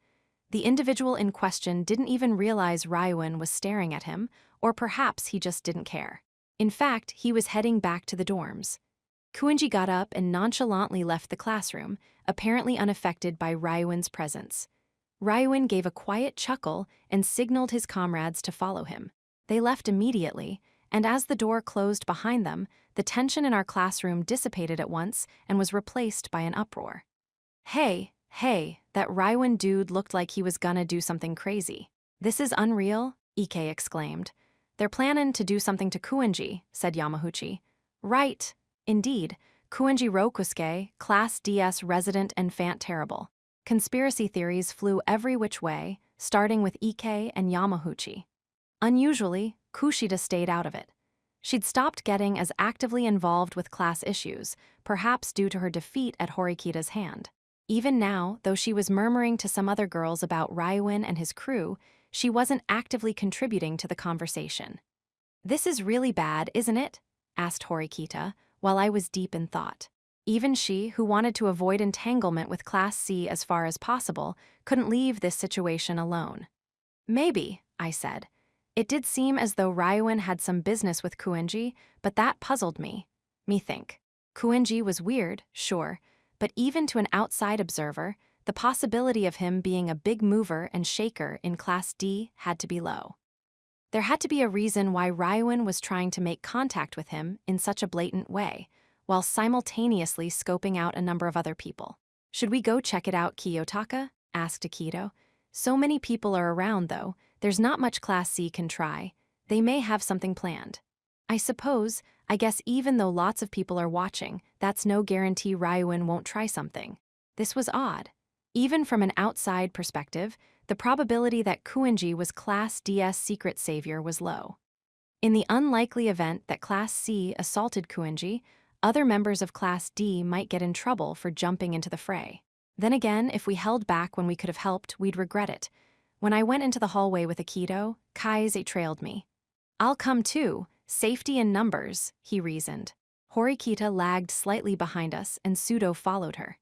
Speaker 1: The individual in question didn't even realize Raiwen was staring at him, or perhaps he just didn't care. In fact, he was heading back to the dorms. Kuinji got up and nonchalantly left the classroom, apparently unaffected by Raiwen's presence. Raiwen gave a quiet chuckle and signaled his comrades to follow him. They left immediately, and as the door closed behind them, the tension in our classroom dissipated at once and was replaced by an uproar. Hey, that Raiwen dude looked like he was gonna do something crazy." "This is unreal," Ike exclaimed. "They're plannin' to do something to Kuinji," said Yamahuchi. "Right. Indeed, Kuinji Rokusuke, Class DS resident and Fant terrible." Conspiracy theories flew every which way, starting with Ike and Yamahuchi. Unusually, Kushida stayed out of it. She'd stopped getting as actively involved with class issues, perhaps due to her defeat at Horikita's hand. Even now, though she was murmuring to some other girls about Ryuin and his crew, she wasn't actively contributing to the conversation. "This is really bad, isn't it?" asked Horikita, while I was deep in thought. Even she, who wanted to avoid entanglement with Class C as far as possible, couldn't leave this situation alone. "Maybe," I said. It did seem as though Ryuin had some business with Kuenji, but that puzzled me. Me think. Kuenji was weird, sure, but even to an outside observer, the possibility of him being a big mover and shaker in Class D had to be low. There had to be a reason why Ryuin was trying to make contact with him in such a blatant way, while simultaneously scoping out a number of other people. "Should we go check it out, Kiyotaka?" asked Akito. "So many people are around, though. There's not much Class C can try. They may have something planned." I guess even though lots of people are watching, that's no guarantee Ryuin won't try something. This was odd. Even from an outside perspective, the probability that Kuenji was Class D's secret savior was low. In the unlikely event that Class C assaulted Kuenji, other members of Class D might get in trouble for jumping into the fray. Then again, if we held back when we could have helped, we'd regret it. When I went into the hallway with Akito, Kaise trailed me. "I'll come too. Safety in numbers," he reasoned. Horikita lagged slightly behind us and Pseudo followed her.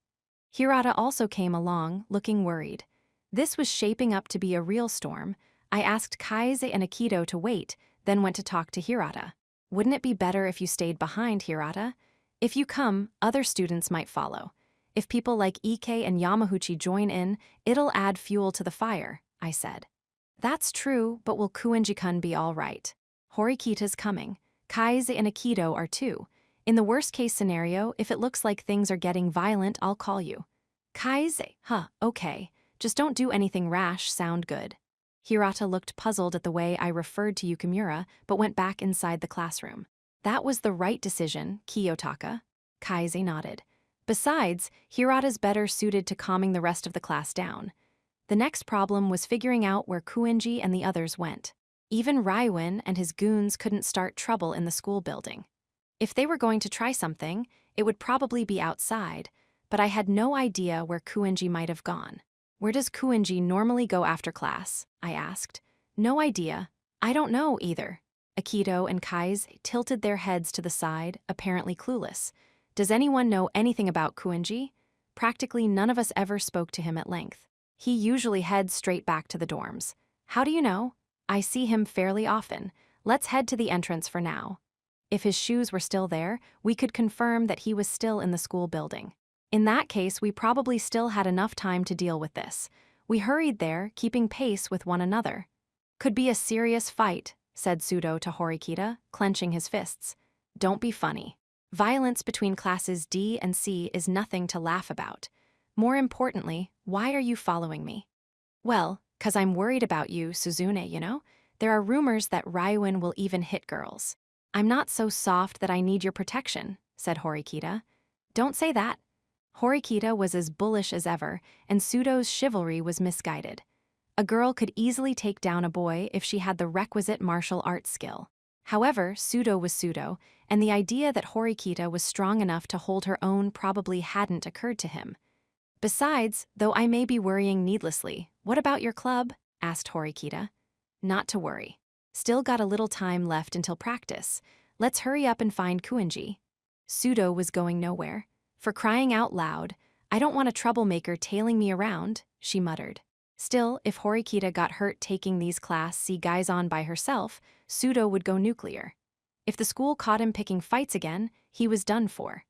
Speaker 1: Hirata also came along, looking worried. This was shaping up to be a real storm. I asked Kaise and Akito to wait, then went to talk to Hirata. "Wouldn't it be better if you stayed behind, Hirata? If you come, other students might follow. If people like Ike and Yamahuchi join in, it'll add fuel to the fire," I said. "That's true, but will Kuenji-kun be all right? Horikita's coming. Kaise and Akito are too. In the worst-case scenario, if it looks like things are getting violent, I'll call you." "Kaise, okay. Just don't do anything rash, sound good." Hirata looked puzzled at the way I referred to Yukimura, but went back inside the classroom. "That was the right decision, Kiyotaka." Kaise nodded. Besides, Hirata's better suited to calming the rest of the class down. The next problem was figuring out where Kuenji and the others went. Even Ryuin and his goons couldn't start trouble in the school building. If they were going to try something, it would probably be outside, but I had no idea where Kuenji might have gone. "Where does Kuenji normally go after class?" I asked. "No idea. I don't know either." Akito and Kaise tilted their heads to the side, apparently clueless. "Does anyone know anything about Kuenji?" Practically none of us ever spoke to him at length. "He usually heads straight back to the dorms." "How do you know?" "I see him fairly often. Let's head to the entrance for now." If his shoes were still there, we could confirm that he was still in the school building. In that case, we probably still had enough time to deal with this. We hurried there, keeping pace with one another. "Could be a serious fight," said Pseudo to Horikita, clenching his fists. "Don't be funny. Violence between classes D and C is nothing to laugh about. More importantly, why are you following me?" "Well, 'cause I'm worried about you, Suzune, you know? There are rumors that Ryuin will even hit girls." "I'm not so soft that I need your protection," said Horikita. "Don't say that." Horikita was as bullish as ever, and Pseudo's chivalry was misguided. A girl could easily take down a boy if she had the requisite martial arts skill. However, Pseudo was Pseudo, and the idea that Horikita was strong enough to hold her own probably hadn't occurred to him. "Besides, though I may be worrying needlessly, what about your club?" asked Horikita. "Not to worry. Still got a little time left until practice. Let's hurry up and find Kuenji." Pseudo was going nowhere. "For crying out loud, I don't want a troublemaker tailing me around," she muttered. Still, if Horikita got hurt taking these Class C guys on by herself, Pseudo would go nuclear. If the school caught him picking fights again, he was done for.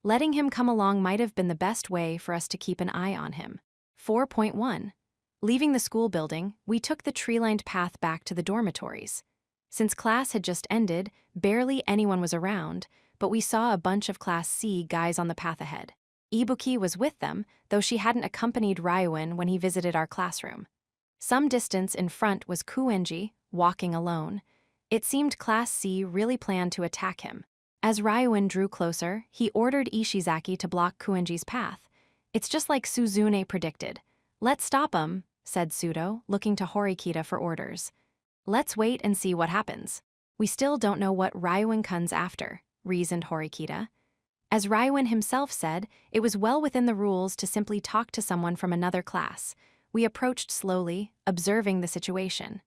Speaker 1: Letting him come along might have been the best way for us to keep an eye on him. 4.1. Leaving the school building, we took the tree-lined path back to the dormitories. Since class had just ended, barely anyone was around, but we saw a bunch of Class C guys on the path ahead. Ibuki was with them, though she hadn't accompanied Ryuin when he visited our classroom. Some distance in front was Kuenji, walking alone. It seemed Class C really planned to attack him. As Ryuin drew closer, he ordered Ishizaki to block Kuenji's path. It's just like Suzune predicted. "Let's stop him," said Pseudo, looking to Horikita for orders. "Let's wait and see what happens." We still don't know what Ryuin-kun's after, reasoned Horikita. As Ryuin himself said, it was well within the rules to simply talk to someone from another class. We approached slowly, observing the situation.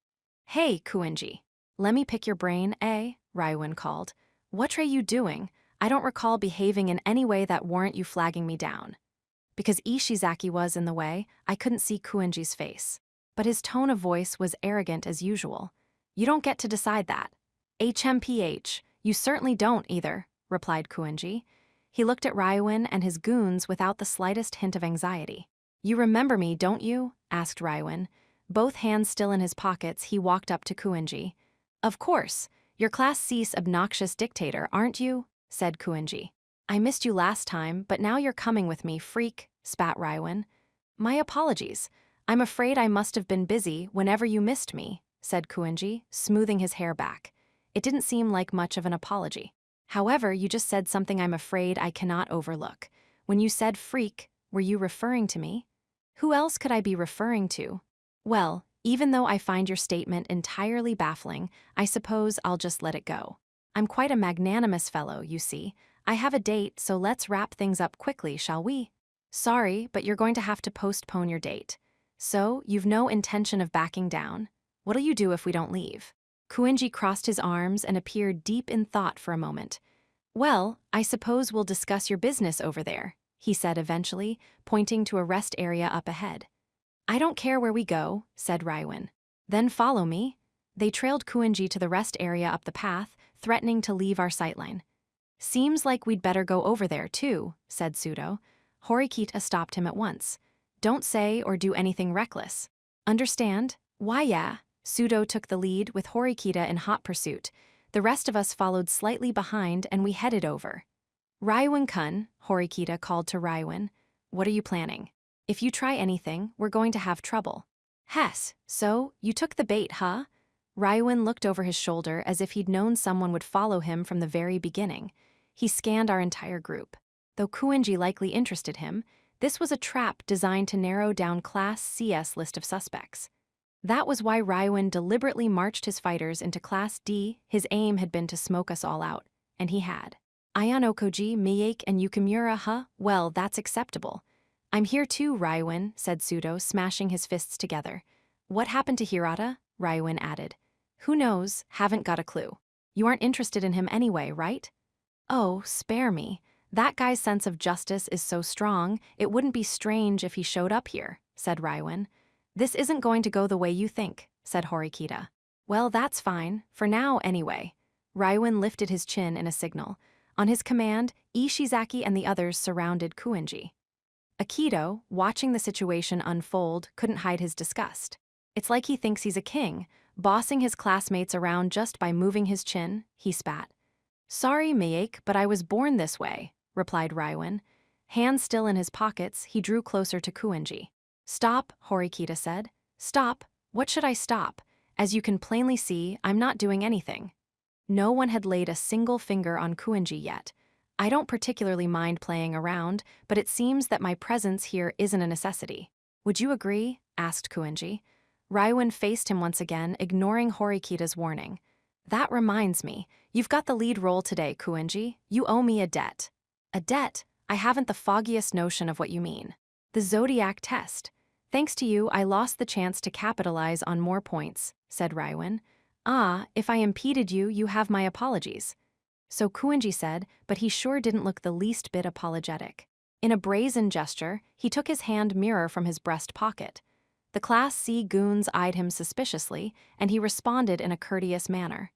Speaker 1: Hey, Kuinji. Let me pick your brain, eh? Ryuin called. What are you doing? I don't recall behaving in any way that warrant you flagging me down. Because Ishizaki was in the way, I couldn't see Kuinji's face. But his tone of voice was arrogant as usual. You don't get to decide that. HMPH, you certainly don't either, replied Kuinji. He looked at Ryuin and his goons without the slightest hint of anxiety. You remember me, don't you? Asked Ryuin. Both hands still in his pockets, he walked up to Kuinji. Of course, you're Class C's obnoxious dictator, aren't you? Said Kuinji. I missed you last time, but now you're coming with me, freak, spat Ryuin. My apologies. I'm afraid I must have been busy whenever you missed me, said Kuinji, smoothing his hair back. It didn't seem like much of an apology. However, you just said something I'm afraid I cannot overlook. When you said freak, were you referring to me? Who else could I be referring to? Well, even though I find your statement entirely baffling, I suppose I'll just let it go. I'm quite a magnanimous fellow, you see. I have a date, so let's wrap things up quickly, shall we? Sorry, but you're going to have to postpone your date. So, you've no intention of backing down? What'll you do if we don't leave? Kuinji crossed his arms and appeared deep in thought for a moment. Well, I suppose we'll discuss your business over there, he said eventually, pointing to a rest area up ahead. I don't care where we go, said Ryuin. Then follow me. They trailed Kuinji to the rest area up the path, threatening to leave our sightline. Seems like we'd better go over there too, said Sudo. Horikita stopped him at once. Don't say or do anything reckless. Understand? Why yeah. Sudo took the lead with Horikita in hot pursuit. The rest of us followed slightly behind and we headed over. Ryuin-kun, Horikita called to Ryuin. What are you planning? If you try anything, we're going to have trouble. Hess, so, you took the bait, huh? Ryuin looked over his shoulder as if he'd known someone would follow him from the very beginning. He scanned our entire group. Though Kuinji likely interested him, this was a trap designed to narrow down Class CS list of suspects. That was why Ryuin deliberately marched his fighters into Class D. His aim had been to smoke us all out, and he had. Ayano Koji, Miyake, and Yukimura, huh? Well, that's acceptable. I'm here too, Ryuin, said Sudo, smashing his fists together. What happened to Hirata? Ryuin added. Who knows, haven't got a clue. You aren't interested in him anyway, right? Oh, spare me. That guy's sense of justice is so strong, it wouldn't be strange if he showed up here, said Ryuin. This isn't going to go the way you think, said Horikita. Well, that's fine, for now anyway. Ryuin lifted his chin in a signal. On his command, Ishizaki and the others surrounded Kuinji. Akido, watching the situation unfold, couldn't hide his disgust. It's like he thinks he's a king, bossing his classmates around just by moving his chin, he spat. Sorry, Miyake, but I was born this way, replied Ryuin. Hands still in his pockets, he drew closer to Kuinji. Stop, Horikita said. Stop? What should I stop? As you can plainly see, I'm not doing anything. No one had laid a single finger on Kuinji yet. I don't particularly mind playing around, but it seems that my presence here isn't a necessity. Would you agree? Asked Kuinji. Ryuin faced him once again, ignoring Horikita's warning. That reminds me, you've got the lead role today, Kuinji. You owe me a debt. A debt? I haven't the foggiest notion of what you mean. The Zodiac test. Thanks to you, I lost the chance to capitalize on more points, said Ryuin. Ah, if I impeded you, you have my apologies. So Kuinji said, but he sure didn't look the least bit apologetic. In a brazen gesture, he took his hand mirror from his breast pocket. The Class C goons eyed him suspiciously, and he responded in a courteous manner.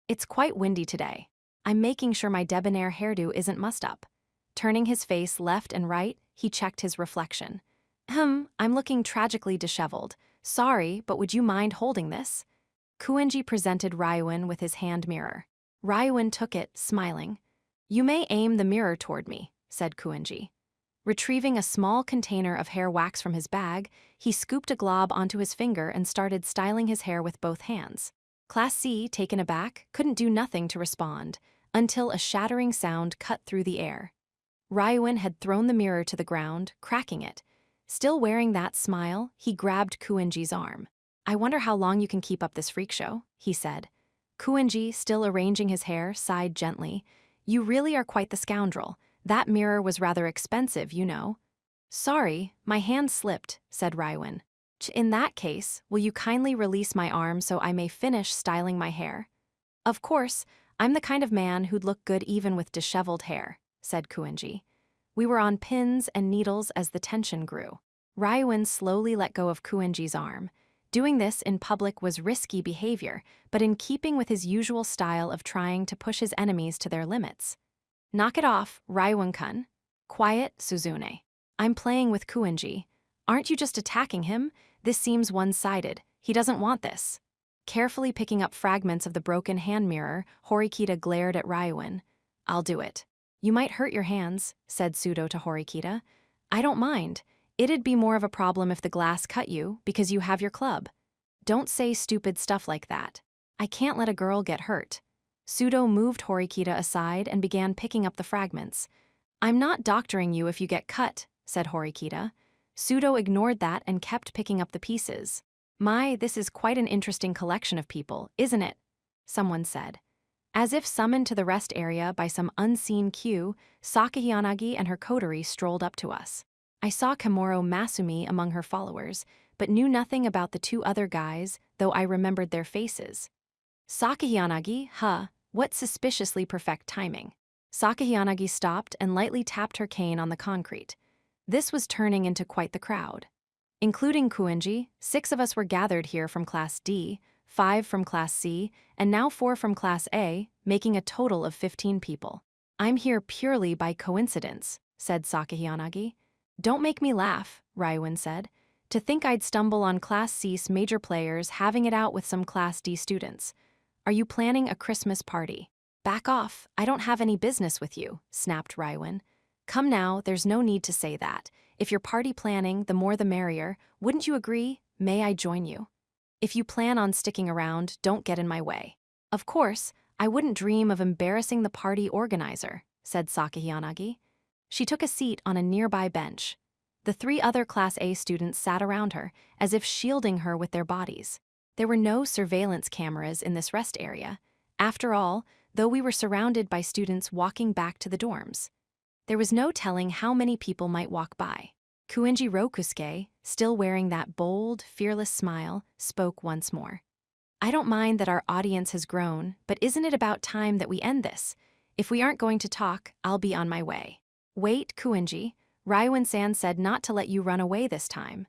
Speaker 1: It's quite windy today. I'm making sure my debonair hairdo isn't mussed up. Turning his face left and right, he checked his reflection. I'm looking tragically disheveled. Sorry, but would you mind holding this? Kuinji presented Ryuin with his hand mirror. Ryuin took it, smiling. You may aim the mirror toward me, said Kuinji. Retrieving a small container of hair wax from his bag, he scooped a glob onto his finger and started styling his hair with both hands. Class C, taken aback, couldn't do nothing to respond, until a shattering sound cut through the air. Ryuin had thrown the mirror to the ground, cracking it. Still wearing that smile, he grabbed Kuinji's arm. I wonder how long you can keep up this freak show, he said. Kuenji, still arranging his hair, sighed gently. You really are quite the scoundrel. That mirror was rather expensive, you know. Sorry, my hand slipped, said Raiwen. In that case, will you kindly release my arm so I may finish styling my hair? Of course, I'm the kind of man who'd look good even with disheveled hair, said Kuenji. We were on pins and needles as the tension grew. Raiwen slowly let go of Kuenji's arm. Doing this in public was risky behavior, but in keeping with his usual style of trying to push his enemies to their limits. Knock it off, Raiwen-kun. Quiet, Suzune. I'm playing with Kuenji. Aren't you just attacking him? This seems one-sided. He doesn't want this. Carefully picking up fragments of the broken hand mirror, Horikita glared at Raiwen. I'll do it. You might hurt your hands, said Sudo to Horikita. I don't mind. It'd be more of a problem if the glass cut you, because you have your club. Don't say stupid stuff like that. I can't let a girl get hurt. Sudo moved Horikita aside and began picking up the fragments. I'm not doctoring you if you get cut, said Horikita. Sudo ignored that and kept picking up the pieces. My, this is quite an interesting collection of people, isn't it? Someone said. As if summoned to the rest area by some unseen cue, Sakahiyanagi and her coterie strolled up to us. I saw Kamoro Masumi among her followers, but knew nothing about the two other guys, though I remembered their faces. Sakahiyanagi, what suspiciously perfect timing. Sakahiyanagi stopped and lightly tapped her cane on the concrete. This was turning into quite the crowd. Including Kuenji, 6 of us were gathered here from Class D, 5 from Class C, and now 4 from Class A, making a total of 15 people. I'm here purely by coincidence, said Sakahiyanagi. Don't make me laugh, Raiwen said. To think I'd stumble on Class C's major players having it out with some Class D students. Are you planning a Christmas party? Back off, I don't have any business with you, snapped Raiwen. Come now, there's no need to say that. If you're party planning, the more the merrier. Wouldn't you agree? May I join you? If you plan on sticking around, don't get in my way. Of course, I wouldn't dream of embarrassing the party organizer, said Sakahiyanagi. She took a seat on a nearby bench. The 3 other Class A students sat around her, as if shielding her with their bodies. There were no surveillance cameras in this rest area. After all, though we were surrounded by students walking back to the dorms. There was no telling how many people might walk by. Kuenji Rokusuke, still wearing that bold, fearless smile, spoke once more. I don't mind that our audience has grown, but isn't it about time that we end this? If we aren't going to talk, I'll be on my way. Wait, Kuenji. Raiwen-san said not to let you run away this time.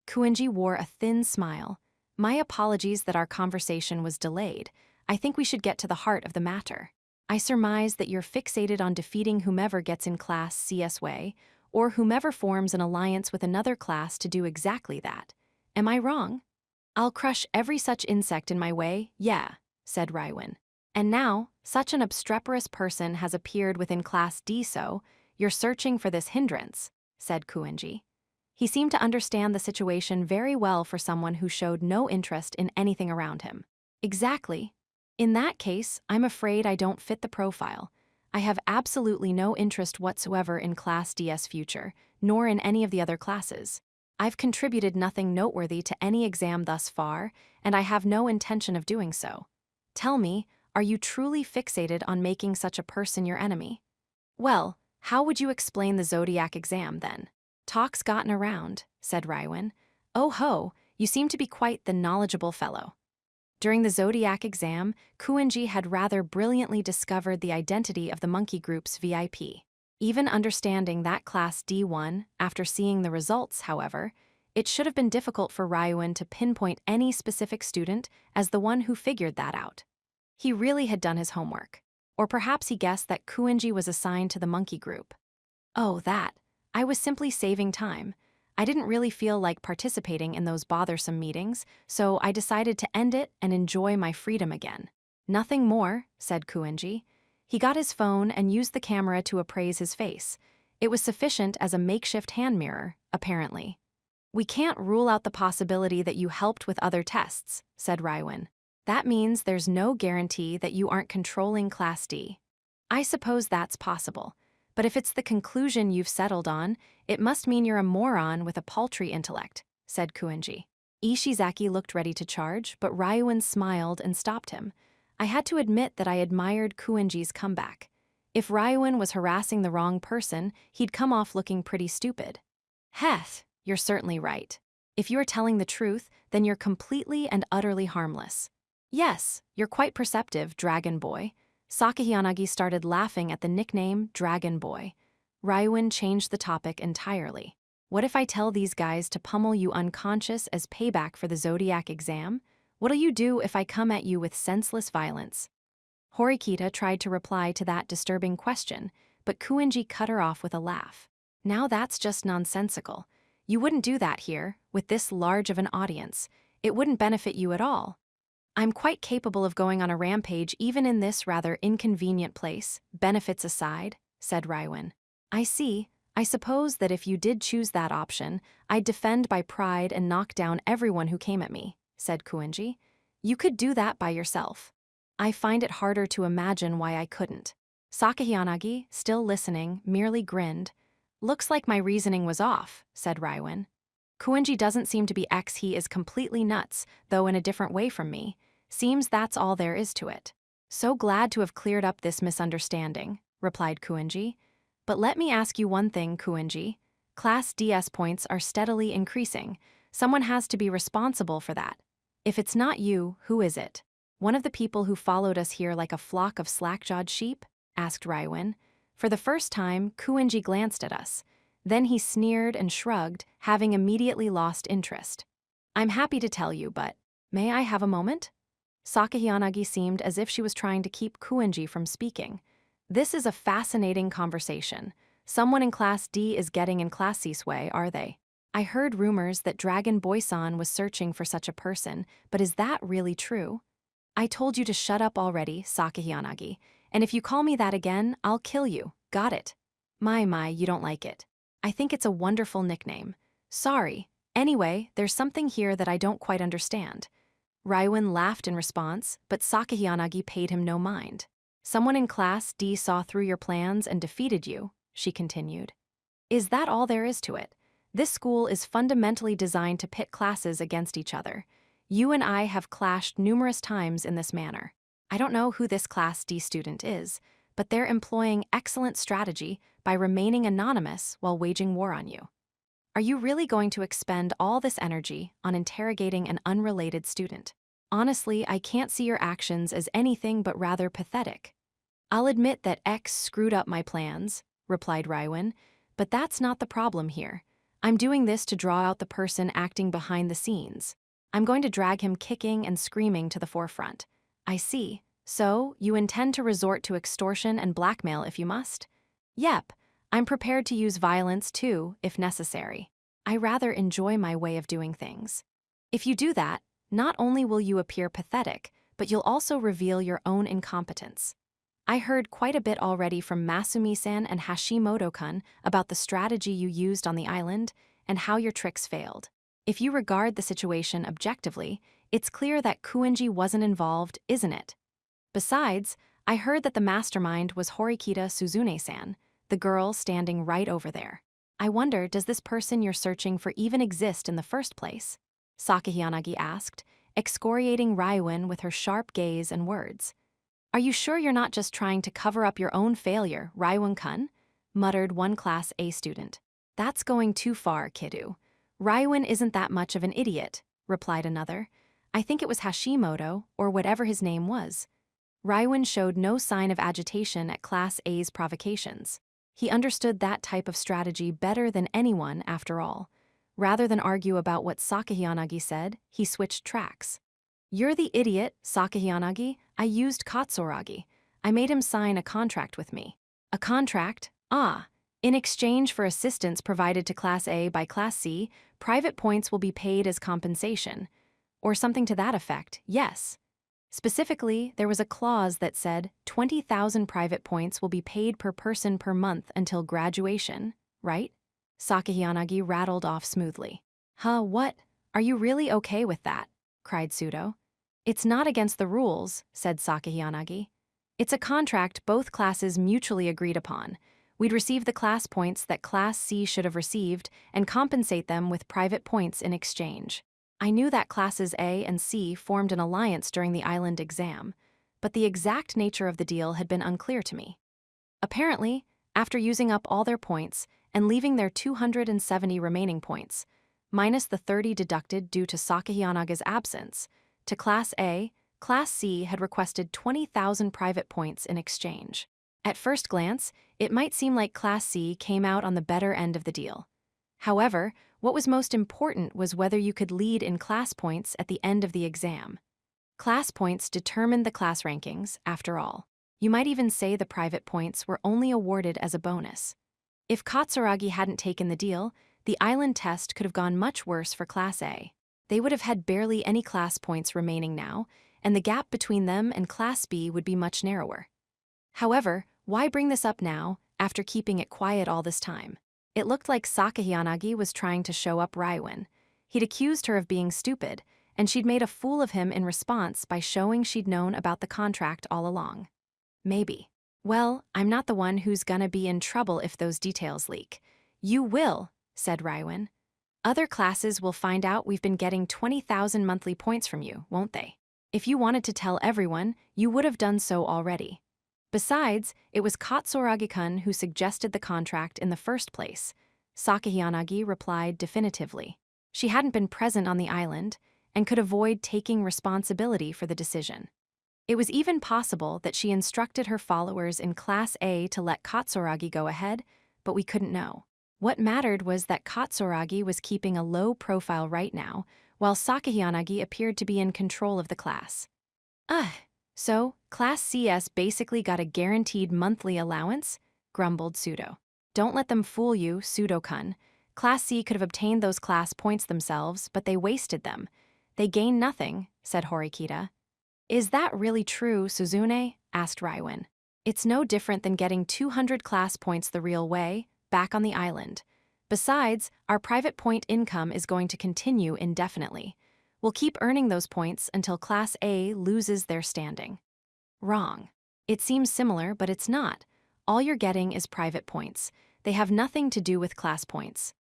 Speaker 1: Kuenji wore a thin smile. My apologies that our conversation was delayed. I think we should get to the heart of the matter. I surmise that you're fixated on defeating whomever gets in Class CS way, or whomever forms an alliance with another class to do exactly that. Am I wrong? I'll crush every such insect in my way, yeah, said Raiwen. And now, such an obstreperous person has appeared within Class D, so you're searching for this hindrance, said Kuenji. He seemed to understand the situation very well for someone who showed no interest in anything around him. Exactly. In that case, I'm afraid I don't fit the profile. I have absolutely no interest whatsoever in Class D's future, nor in any of the other classes. I've contributed nothing noteworthy to any exam thus far, and I have no intention of doing so. Tell me, are you truly fixated on making such a person your enemy? Well, how would you explain the Zodiac exam, then? Talk's gotten around, said Raiwen. Oh ho, you seem to be quite the knowledgeable fellow. During the Zodiac exam, Kuenji had rather brilliantly discovered the identity of the monkey group's VIP. Even understanding that Class D1, after seeing the results, however, it should have been difficult for Raiwen to pinpoint any specific student as the one who figured that out. He really had done his homework. Or perhaps he guessed that Kuenji was assigned to the monkey group. Oh, that. I was simply saving time. I didn't really feel like participating in those bothersome meetings, so I decided to end it and enjoy my freedom again. Nothing more, said Kuenji. He got his phone and used the camera to appraise his face. It was sufficient as a makeshift hand mirror, apparently. We can't rule out the possibility that you helped with other tests, said Raiwen. That means there's no guarantee that you aren't controlling Class D. I suppose that's possible. But if it's the conclusion you've settled on, it must mean you're a moron with a paltry intellect, said Kuenji. Ishizaki looked ready to charge, but Raiwen smiled and stopped him. I had to admit that I admired Kuenji's comeback. If Ryuin was harassing the wrong person, he'd come off looking pretty stupid. Heth, you're certainly right. If you're telling the truth, then you're completely and utterly harmless. Yes, you're quite perceptive, Dragon Boy. Sakahiyanagi started laughing at the nickname Dragon Boy. Ryuin changed the topic entirely. What if I tell these guys to pummel you unconscious as payback for the Zodiac exam? What'll you do if I come at you with senseless violence? Horikita tried to reply to that disturbing question, but Kuenji cut her off with a laugh. Now that's just nonsensical. You wouldn't do that here, with this large of an audience. It wouldn't benefit you at all. I'm quite capable of going on a rampage even in this rather inconvenient place, benefits aside, said Ryuin. I see. I suppose that if you did choose that option, I'd defend by pride and knock down everyone who came at me, said Kuenji. You could do that by yourself. I find it harder to imagine why I couldn't. Sakahiyanagi, still listening, merely grinned. Looks like my reasoning was off, said Ryuin. Kuenji doesn't seem to be he is completely nuts, though in a different way from me. Seems that's all there is to it. So glad to have cleared up this misunderstanding, replied Kuenji. But let me ask you one thing, Kuenji. Class DS points are steadily increasing. Someone has to be responsible for that. If it's not you, who is it? One of the people who followed us here like a flock of slack-jawed sheep? Asked Ryuin. For the first time, Kuenji glanced at us. Then he sneered and shrugged, having immediately lost interest. I'm happy to tell you, but may I have a moment? Sakahiyanagi seemed as if she was trying to keep Kuenji from speaking. This is a fascinating conversation. Someone in Class D is getting in Class C's way, are they? I heard rumors that Dragon Boy-san was searching for such a person, but is that really true? I told you to shut up already, Sakahiyanagi, and if you call me that again, I'll kill you. Got it? My, you don't like it. I think it's a wonderful nickname. Sorry. Anyway, there's something here that I don't quite understand. Ryuin laughed in response, but Sakahiyanagi paid him no mind. Someone in Class D saw through your plans and defeated you, she continued. Is that all there is to it? This school is fundamentally designed to pit classes against each other. You and I have clashed numerous times in this manner. I don't know who this Class D student is, but they're employing excellent strategy by remaining anonymous while waging war on you. Are you really going to expend all this energy on interrogating an unrelated student? Honestly, I can't see your actions as anything but rather pathetic. I'll admit that X screwed up my plans, replied Ryuin, but that's not the problem here. I'm doing this to draw out the person acting behind the scenes. I'm going to drag him kicking and screaming to the forefront. I see. So, you intend to resort to extortion and blackmail if you must? Yep, I'm prepared to use violence too, if necessary. I rather enjoy my way of doing things. If you do that, not only will you appear pathetic, but you'll also reveal your own incompetence. I heard quite a bit already from Masumi-san and Hashimoto-kun about the strategy you used on the island and how your tricks failed. If you regard the situation objectively, it's clear that Kuenji wasn't involved, isn't it? Besides, I heard that the mastermind was Horikita Suzune-san, the girl standing right over there. I wonder, does this person you're searching for even exist in the first place? Sakahiyanagi asked, excoriating Ryuin with her sharp gaze and words. Are you sure you're not just trying to cover up your own failure, Ryuin-kun? Muttered one Class A student. That's going too far, kiddo. Ryuin isn't that much of an idiot, replied another. I think it was Hashimoto, or whatever his name was. Ryuin showed no sign of agitation at Class A's provocations. He understood that type of strategy better than anyone, after all. Rather than argue about what Sakahiyanagi said, he switched tracks. You're the idiot, Sakahiyanagi. I used Katsuragi. I made him sign a contract with me. A contract? Ah. In exchange for assistance provided to Class A by Class C, private points will be paid as compensation. Or something to that effect, yes. Specifically, there was a clause that said 20,000 private points will be paid per person per month until graduation, right? Sakahiyanagi rattled off smoothly. Huh, what? Are you really okay with that? Cried Sudo. It's not against the rules, said Sakahiyanagi. It's a contract both classes mutually agreed upon. We'd receive the class points that Class C should have received and compensate them with private points in exchange. I knew that Classes A and C formed an alliance during the island exam. but the exact nature of the deal had been unclear to me. Apparently, after using up all their points and leaving their 270 remaining points, minus the 30 deducted due to Sakahiyanaga's absence, to Class A, Class C had requested 20,000 private points in exchange. At first glance, it might seem like Class C came out on the better end of the deal. However, what was most important was whether you could lead in class points at the end of the exam. Class points determined the class rankings, after all. You might even say the private points were only awarded as a bonus. If Katsuragi hadn't taken the deal, the island test could have gone much worse for Class A. They would have had barely any class points remaining now, and the gap between them and Class B would be much narrower. However, why bring this up now, after keeping it quiet all this time? It looked like Sakahiyanagi was trying to show up Raiwen. He'd accused her of being stupid, and she'd made a fool of him in response by showing she'd known about the contract all along. Maybe. Well, I'm not the one who's gonna be in trouble if those details leak. You will, said Raiwen. Other classes will find out we've been getting 20,000 monthly points from you, won't they? If you wanted to tell everyone, you would have done so already. Besides, it was Katsuragi-kun who suggested the contract in the first place. Sakahiyanagi replied definitively. She hadn't been present on the island and could avoid taking responsibility for the decision. It was even possible that she instructed her followers in Class A to let Katsuragi go ahead, but we couldn't know. What mattered was that Katsuragi was keeping a low profile right now, while Sakahiyanagi appeared to be in control of the class. So, Class CS basically got a guaranteed monthly allowance? Grumbled Pseudo. Don't let them fool you, Pseudo-kun. Class C could have obtained those class points themselves, but they wasted them. They gained nothing, said Horikita. Is that really true, Suzune? Asked Raiwen. It's no different than getting 200 class points the real way, back on the island. Besides, our private point income is going to continue indefinitely. We'll keep earning those points until Class A loses their standing. Wrong. It seems similar, but it's not. All you're getting is private points. They have nothing to do with class points.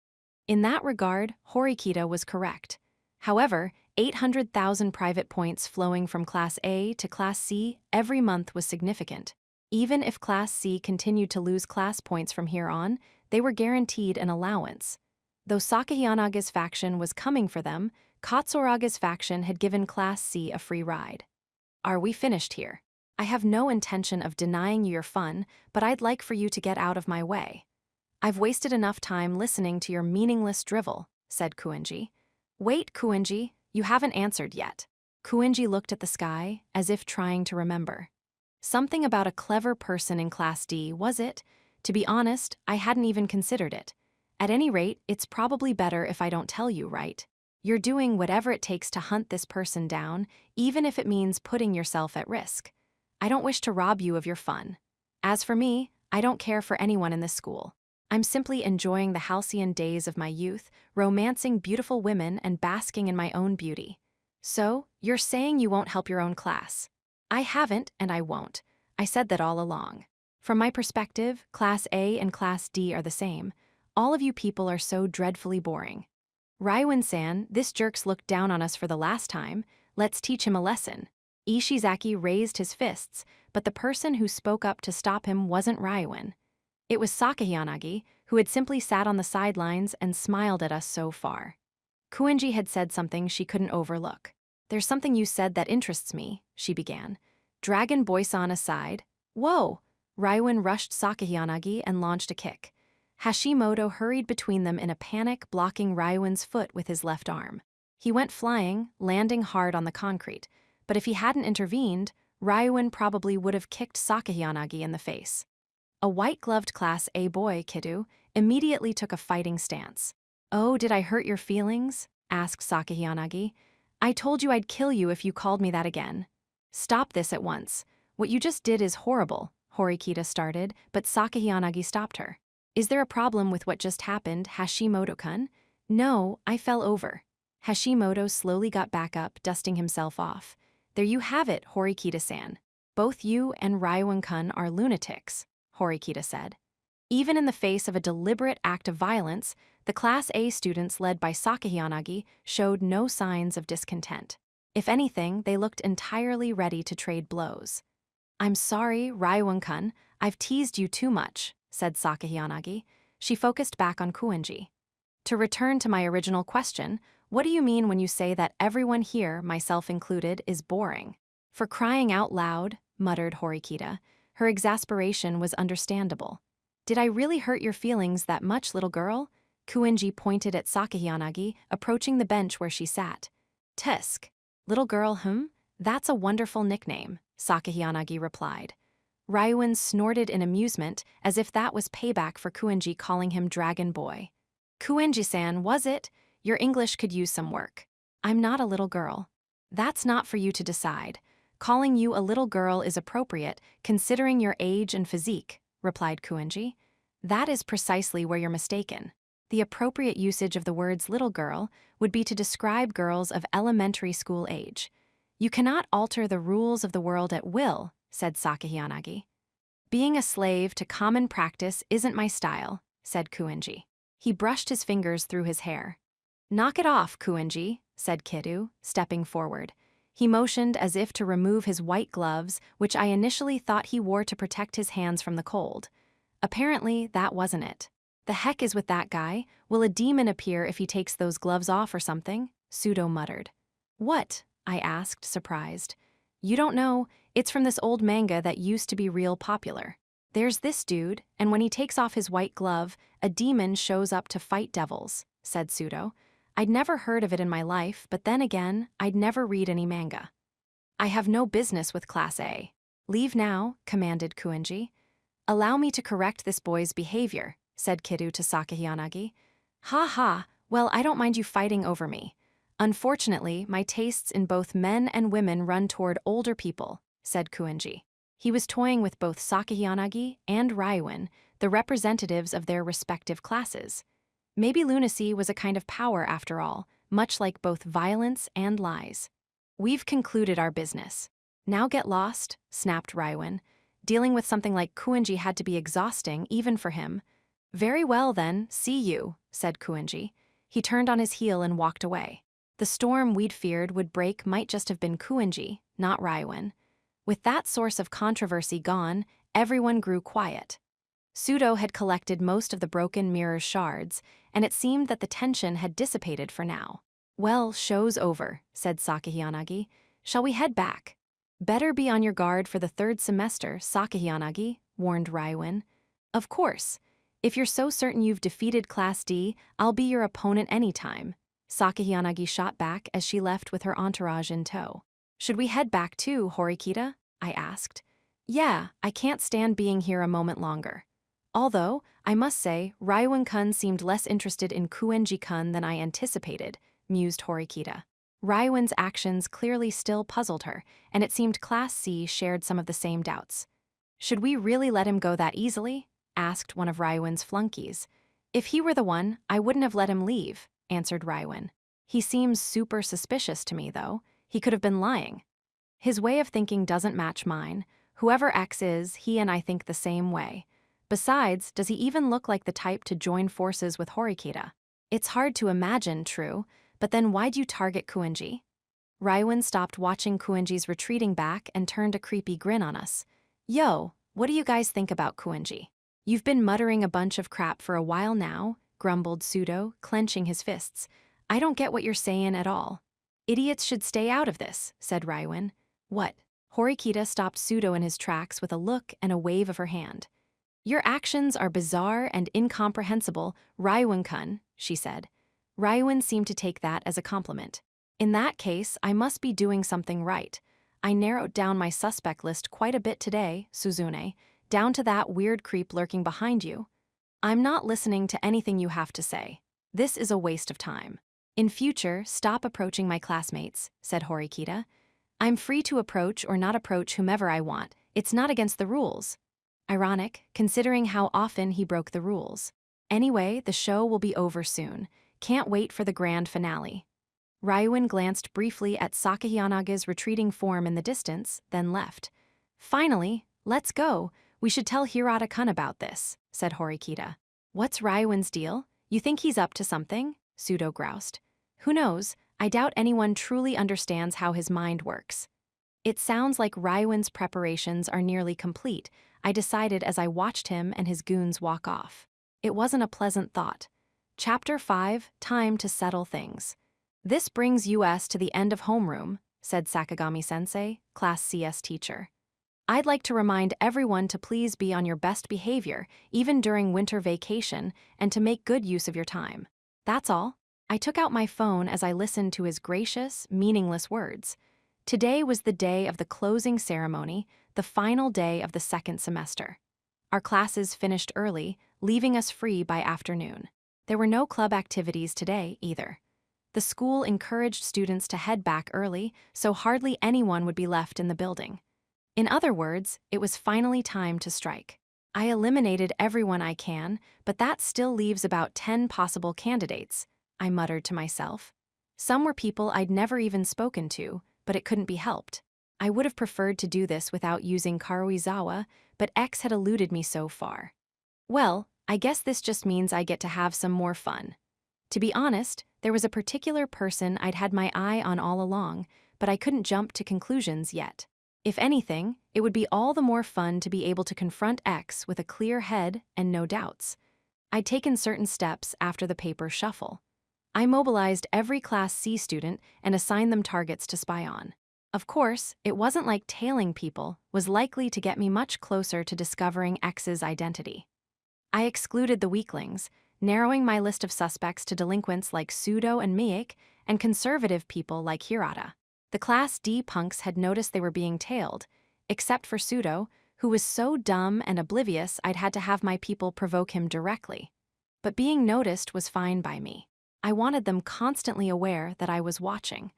Speaker 1: In that regard, Horikita was correct. However, 800,000 private points flowing from Class A to Class C every month was significant. Even if Class C continued to lose class points from here on, they were guaranteed an allowance. Though Sakahiyanaga's faction was coming for them, Katsuraga's faction had given Class C a free ride. Are we finished here? I have no intention of denying you your fun, but I'd like for you to get out of my way. I've wasted enough time listening to your meaningless drivel, said Kuinji. Wait, Kuinji, you haven't answered yet. Kuinji looked at the sky, as if trying to remember. Something about a clever person in Class D, was it? To be honest, I hadn't even considered it. At any rate, it's probably better if I don't tell you, right? You're doing whatever it takes to hunt this person down, even if it means putting yourself at risk. I don't wish to rob you of your fun. As for me, I don't care for anyone in this school. I'm simply enjoying the halcyon days of my youth, romancing beautiful women and basking in my own beauty. So, you're saying you won't help your own class? I haven't, and I won't. I said that all along. From my perspective, Class A and Class D are the same. All of you people are so dreadfully boring. Raiwen-san, this jerk's looked down on us for the last time. Let's teach him a lesson. Ishizaki raised his fists, but the person who spoke up to stop him wasn't Raiwen. It was Sakahiyanagi, who had simply sat on the sidelines and smiled at us so far. Kuinji had said something she couldn't overlook. There's something you said that interests me, she began. Dragon Boy-san aside. Whoa! Raiwen rushed Sakahiyanagi and launched a kick. Hashimoto hurried between them in a panic, blocking Raiwen's foot with his left arm. He went flying, landing hard on the concrete, but if he hadn't intervened, Raiwen probably would have kicked Sakahiyanagi in the face. A white-gloved Class A boy, Kidu, immediately took a fighting stance. Oh, did I hurt your feelings? Asked Sakahiyanagi. I told you I'd kill you if you called me that again. Stop this at once. What you just did is horrible, Horikita started, but Sakahiyanagi stopped her. Is there a problem with what just happened, Hashimoto-kun? No, I fell over. Hashimoto slowly got back up, dusting himself off. There you have it, Horikita-san. Both you and Raiwen-kun are lunatics, Horikita said. Even in the face of a deliberate act of violence, the Class A students led by Sakahiyanagi showed no signs of discontent. If anything, they looked entirely ready to trade blows. I'm sorry, Ryuan-kun, I've teased you too much, said Sakahiyanagi. She focused back on Kuenji. To return to my original question, what do you mean when you say that everyone here, myself included, is boring? For crying out loud, muttered Horikita. Her exasperation was understandable. Did I really hurt your feelings that much, little girl? Kuenji pointed at Sakahiyanagi, approaching the bench where she sat. Tisk. Little girl, That's a wonderful nickname, Sakahiyanagi replied. Ryuan snorted in amusement, as if that was payback for Kuenji calling him Dragon Boy. Kuenji-san, was it? Your English could use some work. I'm not a little girl. That's not for you to decide. Calling you a little girl is appropriate, considering your age and physique, replied Kuenji. That is precisely where you're mistaken. The appropriate usage of the words little girl would be to describe girls of elementary school age. You cannot alter the rules of the world at will, said Sakahiyanagi. Being a slave to common practice isn't my style, said Kuenji. He brushed his fingers through his hair. Knock it off, Kuenji, said Kiru, stepping forward. He motioned as if to remove his white gloves, which I initially thought he wore to protect his hands from the cold. Apparently, that wasn't it. The heck is with that guy? Will a demon appear if he takes those gloves off or something? Pseudo muttered. What? I asked, surprised. You don't know, it's from this old manga that used to be real popular. There's this dude, and when he takes off his white glove, a demon shows up to fight devils, said Pseudo. I'd never heard of it in my life, but then again, I'd never read any manga. I have no business with Class A. Leave now, commanded Kuenji. Allow me to correct this boy's behavior, said Kiru to Sakahiyanagi. Ha ha, well, I don't mind you fighting over me. Unfortunately, my tastes in both men and women run toward older people, said Kuenji. He was toying with both Sakahiyanagi and Ryuan, the representatives of their respective classes. Maybe lunacy was a kind of power after all, much like both violence and lies. We've concluded our business. Now get lost, snapped Ryuan. Dealing with something like Kuenji had to be exhausting, even for him. Very well then, see you, said Kuenji. He turned on his heel and walked away. The storm we'd feared would break might just have been Kuenji, not Ryuan. With that source of controversy gone, everyone grew quiet. Pseudo had collected most of the broken mirror's shards, and it seemed that the tension had dissipated for now. Well, show's over, said Sakahiyanagi. Shall we head back? Better be on your guard for the third semester, Sakahiyanagi, warned Ryuan. Of course. If you're so certain you've defeated Class D, I'll be your opponent anytime. Sakahiyanagi shot back as she left with her entourage in tow. Should we head back too, Horikita? I asked. Yeah, I can't stand being here a moment longer. Although, I must say, Ryuan-kun seemed less interested in Kuenji-kun than I anticipated, mused Horikita. Ryuan's actions clearly still puzzled her, and it seemed Class C shared some of the same doubts. Should we really let him go that easily? Asked one of Ryuan's flunkies. If he were the one, I wouldn't have let him leave, answered Ryuan. He seems super suspicious to me, though. He could have been lying. His way of thinking doesn't match mine. Whoever X is, he and I think the same way. Besides, does he even look like the type to join forces with Horikita? It's hard to imagine, true, but then why'd you target Kuenji? Ryuan stopped watching Kuenji's retreating back and turned a creepy grin on us. Yo, what do you guys think about Kuenji? You've been muttering a bunch of crap for a while now, grumbled Pseudo, clenching his fists. I don't get what you're saying at all. Idiots should stay out of this, said Ryuan. What? Horikita stopped Pseudo in his tracks with a look and a wave of her hand. Your actions are bizarre and incomprehensible, Ryuan-kun, she said. Ryuan seemed to take that as a compliment. In that case, I must be doing something right. I narrowed down my suspect list quite a bit today, Suzune, down to that weird creep lurking behind you. I'm not listening to anything you have to say. This is a waste of time. In future, stop approaching my classmates, said Horikita. I'm free to approach or not approach whomever I want. It's not against the rules. Ironic, considering how often he broke the rules. Anyway, the show will be over soon. Can't wait for the grand finale. Ryuan glanced briefly at Sakahiyanaga's retreating form in the distance, then left. Finally, let's go. We should tell Hirata-kun about this, said Horikita. What's Ryuan's deal? You think he's up to something? Pseudo groused. Who knows? I doubt anyone truly understands how his mind works. It sounds like Ryuin's preparations are nearly complete, I decided as I watched him and his goons walk off. It wasn't a pleasant thought. Chapter 5, Time to Settle Things. This brings us to the end of homeroom, said Sakagami-sensei, Class CS teacher. I'd like to remind everyone to please be on your best behavior, even during winter vacation, and to make good use of your time. That's all. I took out my phone as I listened to his gracious, meaningless words. Today was the day of the closing ceremony, the final day of the second semester. Our classes finished early, leaving us free by afternoon. There were no club activities today, either. The school encouraged students to head back early, so hardly anyone would be left in the building. In other words, it was finally time to strike. I eliminated everyone I can, but that still leaves about 10 possible candidates, I muttered to myself. Some were people I'd never even spoken to, but it couldn't be helped. I would have preferred to do this without using Karuizawa, but X had eluded me so far. Well, I guess this just means I get to have some more fun. To be honest, there was a particular person I'd had my eye on all along, but I couldn't jump to conclusions yet. If anything, it would be all the more fun to be able to confront X with a clear head and no doubts. I'd taken certain steps after the paper shuffle. I mobilized every Class C student and assigned them targets to spy on. Of course, it wasn't like tailing people was likely to get me much closer to discovering X's identity. I excluded the weaklings, narrowing my list of suspects to delinquents like Sudo and Miek and conservative people like Hirata. The Class D punks had noticed they were being tailed, except for Sudo, who was so dumb and oblivious I'd had to have my people provoke him directly. But being noticed was fine by me. I wanted them constantly aware that I was watching.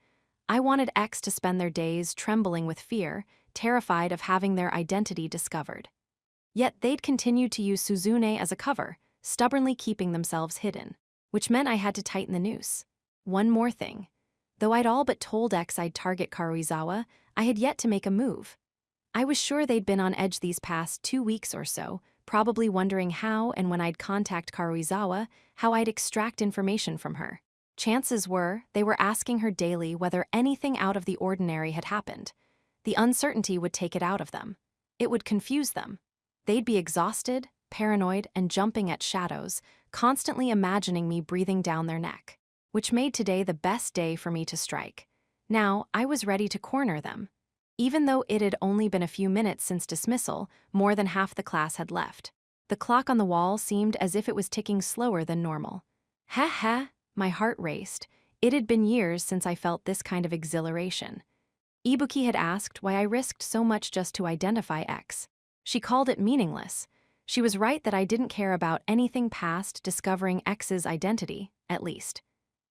Speaker 1: I wanted X to spend their days trembling with fear, terrified of having their identity discovered. Yet they'd continued to use Suzune as a cover, stubbornly keeping themselves hidden, which meant I had to tighten the noose. One more thing. Though I'd all but told X I'd target Karuizawa, I had yet to make a move. I was sure they'd been on edge these past 2 weeks or so, probably wondering how and when I'd contact Karuizawa, how I'd extract information from her. Chances were they were asking her daily whether anything out of the ordinary had happened. The uncertainty would take it out of them. It would confuse them. They'd be exhausted, paranoid, and jumping at shadows, constantly imagining me breathing down their neck, which made today the best day for me to strike. Now, I was ready to corner them. Even though it had only been a few minutes since dismissal, more than half the class had left. The clock on the wall seemed as if it was ticking slower than normal. Ha, my heart raced. It had been years since I felt this kind of exhilaration. Ibuki had asked why I risked so much just to identify X. She called it meaningless. She was right that I didn't care about anything past discovering X's identity, at least.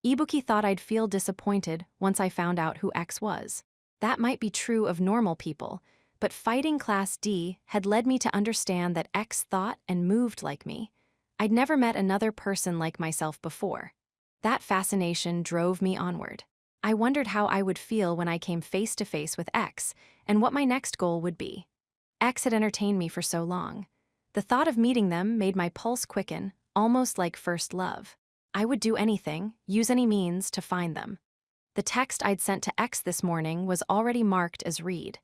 Speaker 1: Ibuki thought I'd feel disappointed once I found out who X was. That might be true of normal people, but fighting Class D had led me to understand that X thought and moved like me. I'd never met another person like myself before. That fascination drove me onward. I wondered how I would feel when I came face to face with X, and what my next goal would be. X had entertained me for so long. The thought of meeting them made my pulse quicken, almost like first love. I would do anything, use any means to find them. The text I'd sent to X this morning was already marked as read.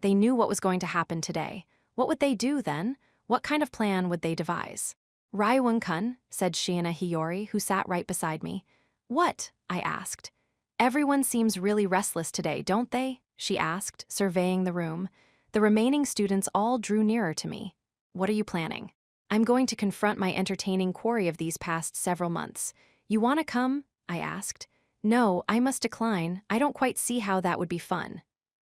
Speaker 1: They knew what was going to happen today. What would they do then? What kind of plan would they devise? Ryuun-kun, said Shiina Hiyori, who sat right beside me. What? I asked. Everyone seems really restless today, don't they? She asked, surveying the room. The remaining students all drew nearer to me. What are you planning? I'm going to confront my entertaining quarry of these past several months. You want to come? I asked. No, I must decline. I don't quite see how that would be fun.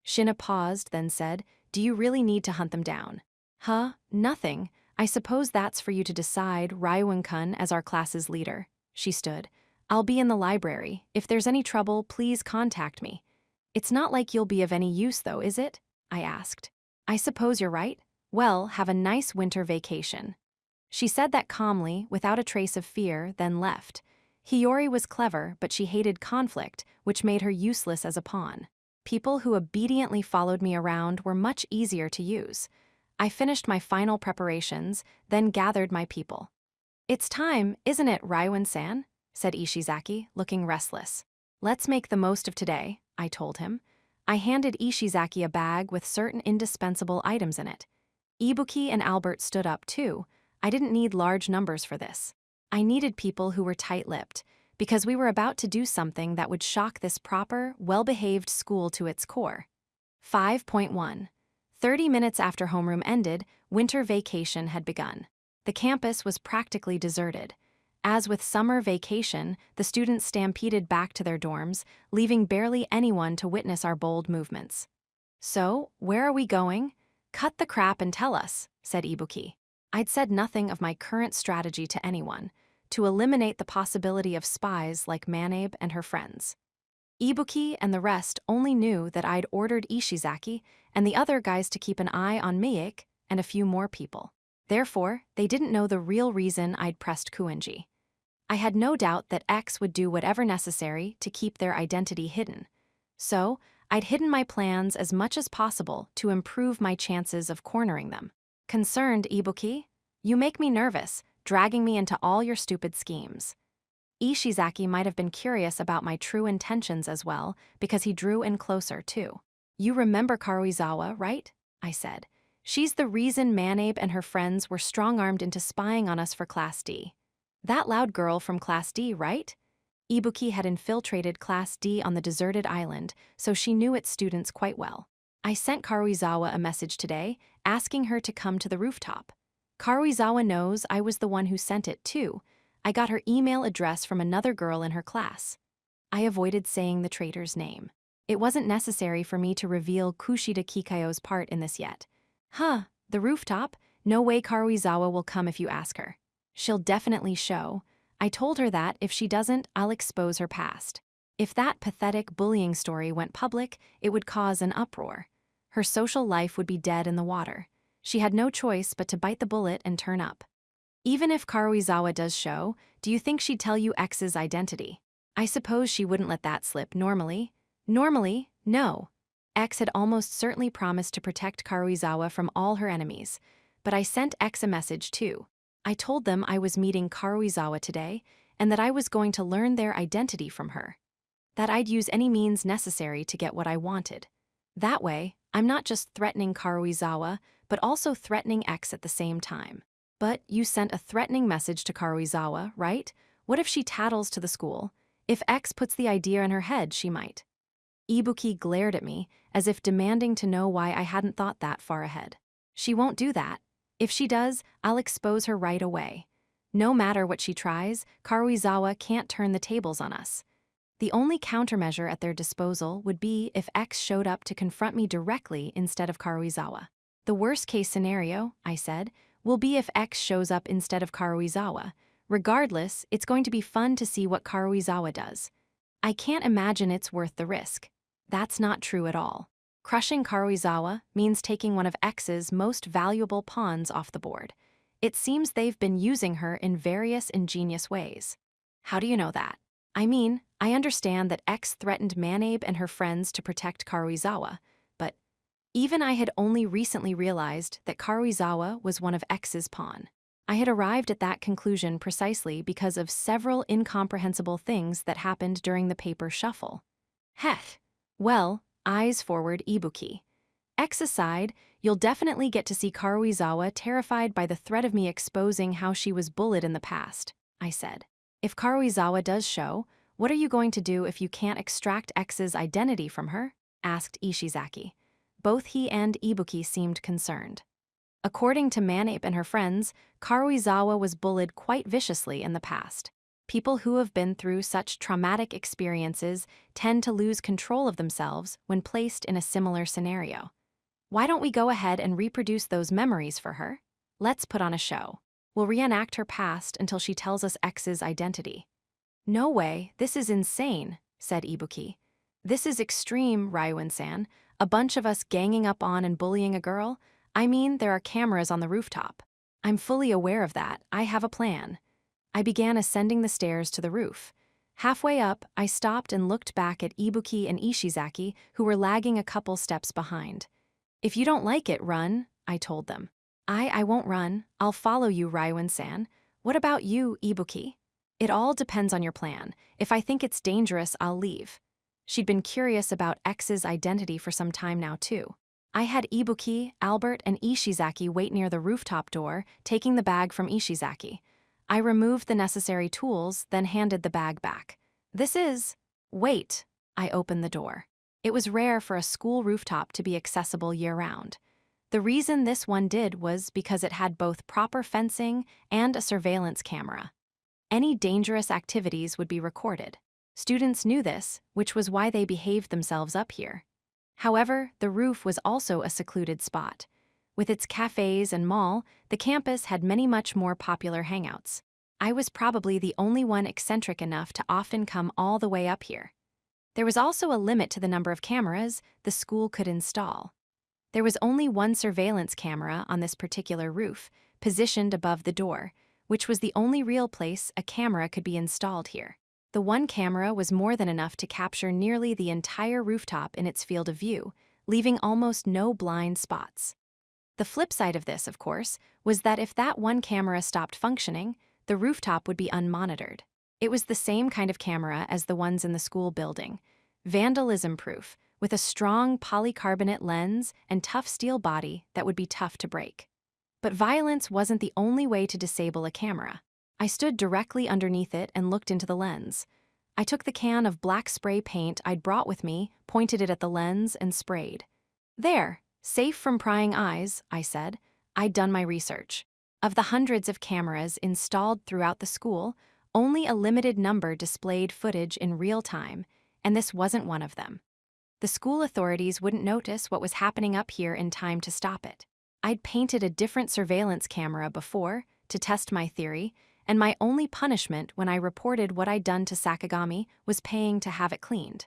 Speaker 1: Shiina paused, then said, Do you really need to hunt them down? Huh? Nothing. I suppose that's for you to decide, Ryuun-kun as our class's leader. She stood. I'll be in the library. If there's any trouble, please contact me. It's not like you'll be of any use, though, is it? I asked. I suppose you're right. Well, have a nice winter vacation. She said that calmly, without a trace of fear, then left. Hiyori was clever, but she hated conflict, which made her useless as a pawn. People who obediently followed me around were much easier to use. I finished my final preparations, then gathered my people. It's time, isn't it, Ryuun-san? Said Ishizaki, looking restless. Let's make the most of today, I told him. I handed Ishizaki a bag with certain indispensable items in it. Ibuki and Albert stood up too. I didn't need large numbers for this. I needed people who were tight-lipped, because we were about to do something that would shock this proper, well-behaved school to its core. 5.1. 30 minutes after homeroom ended, winter vacation had begun. The campus was practically deserted. As with summer vacation, the students stampeded back to their dorms, leaving barely anyone to witness our bold movements. "So, where are we going? Cut the crap and tell us," said Ibuki. I'd said nothing of my current strategy to anyone, to eliminate the possibility of spies like Manabe and her friends. Ibuki and the rest only knew that I'd ordered Ishizaki and the other guys to keep an eye on Miike and a few more people. Therefore, they didn't know the real reason I'd pressed Kuenji. I had no doubt that X would do whatever necessary to keep their identity hidden. So, I'd hidden my plans as much as possible to improve my chances of cornering them. "Concerned, Ibuki? You make me nervous, dragging me into all your stupid schemes." Ishizaki might have been curious about my true intentions as well, because he drew in closer too. "You remember Karuizawa, right?" I said. "She's the reason Manabe and her friends were strong-armed into spying on us for Class D. That loud girl from Class D, right?" Ibuki had infiltrated Class D on the deserted island, so she knew its students quite well. "I sent Karuizawa a message today, asking her to come to the rooftop. Karuizawa knows I was the one who sent it, too. I got her email address from another girl in her class." I avoided saying the traitor's name. It wasn't necessary for me to reveal Kushida Kikayo's part in this yet. The rooftop? No way Karuizawa will come if you ask her. She'll definitely show. I told her that if she doesn't, I'll expose her past. If that pathetic bullying story went public, it would cause an uproar. Her social life would be dead in the water. She had no choice but to bite the bullet and turn up. "Even if Karuizawa does show, do you think she'd tell you X's identity?" I suppose she wouldn't let that slip normally. Normally, no. X had almost certainly promised to protect Karuizawa from all her enemies, but I sent X a message too. I told them I was meeting Karuizawa today and that I was going to learn their identity from her. That I'd use any means necessary to get what I wanted. That way, I'm not just threatening Karuizawa, but also threatening X at the same time. "But you sent a threatening message to Karuizawa, right? What if she tattles to the school? If X puts the idea in her head, she might." Ibuki glared at me, as if demanding to know why I hadn't thought that far ahead. "She won't do that. If she does, I'll expose her right away. No matter what she tries, Karuizawa can't turn the tables on us. The only countermeasure at their disposal would be if X showed up to confront me directly instead of Karuizawa. The worst-case scenario," I said, "will be if X shows up instead of Karuizawa. Regardless, it's going to be fun to see what Karuizawa does. I can't imagine it's worth the risk." That's not true at all. Crushing Karuizawa means taking one of X's most valuable pawns off the board. It seems they've been using her in various ingenious ways. "How do you know that?" "I mean, I understand that X threatened Manabe and her friends to protect Karuizawa, but even I had only recently realized that Karuizawa was one of X's pawn. I had arrived at that conclusion precisely because of several incomprehensible things that happened during the paper shuffle." "Heh. Well, eyes forward, Ibuki. X aside, you'll definitely get to see Karuizawa terrified by the threat of me exposing how she was bullied in the past," I said. "If Karuizawa does show, what are you going to do if you can't extract X's identity from her?" asked Ishizaki. Both he and Ibuki seemed concerned. According to Manape and her friends, Karuizawa was bullied quite viciously in the past. People who have been through such traumatic experiences tend to lose control of themselves when placed in a similar scenario. Why don't we go ahead and reproduce those memories for her? Let's put on a show. We'll reenact her past until she tells us X's identity." "No way, this is insane," said Ibuki. "This is extreme, Ryuin-san. A bunch of us ganging up on and bullying a girl? I mean, there are cameras on the rooftop." "I'm fully aware of that. I have a plan." I began ascending the stairs to the roof. Halfway up, I stopped and looked back at Ibuki and Ishizaki, who were lagging a couple steps behind. "If you don't like it, run," I told them. I won't run. I'll follow you, Ryuin-san. What about you, Ibuki?" "It all depends on your plan. If I think it's dangerous, I'll leave." She'd been curious about X's identity for some time now, too. I had Ibuki, Albert, and Ishizaki wait near the rooftop door, taking the bag from Ishizaki. I removed the necessary tools, then handed the bag back. This is... Wait. I opened the door. It was rare for a school rooftop to be accessible year-round. The reason this one did was because it had both proper fencing and a surveillance camera. Any dangerous activities would be recorded. Students knew this, which was why they behaved themselves up here. However, the roof was also a secluded spot. With its cafes and mall, the campus had many much more popular hangouts. I was probably the only one eccentric enough to often come all the way up here. There was also a limit to the number of cameras the school could install. There was only one surveillance camera on this particular roof, positioned above the door, which was the only real place a camera could be installed here. The one camera was more than enough to capture nearly the entire rooftop in its field of view, leaving almost no blind spots. The flip side of this, of course, was that if that one camera stopped functioning, the rooftop would be unmonitored. It was the same kind of camera as the ones in the school building, vandalism-proof, with a strong polycarbonate lens and tough steel body that would be tough to break. But violence wasn't the only way to disable a camera. I stood directly underneath it and looked into the lens. I took the can of black spray paint I'd brought with me, pointed it at the lens, and sprayed. There, safe from prying eyes, I said. I'd done my research. Of the hundreds of cameras installed throughout the school, only a limited number displayed footage in real time, and this wasn't one of them. The school authorities wouldn't notice what was happening up here in time to stop it. I'd painted a different surveillance camera before, to test my theory, and my only punishment when I reported what I'd done to Sakagami was paying to have it cleaned.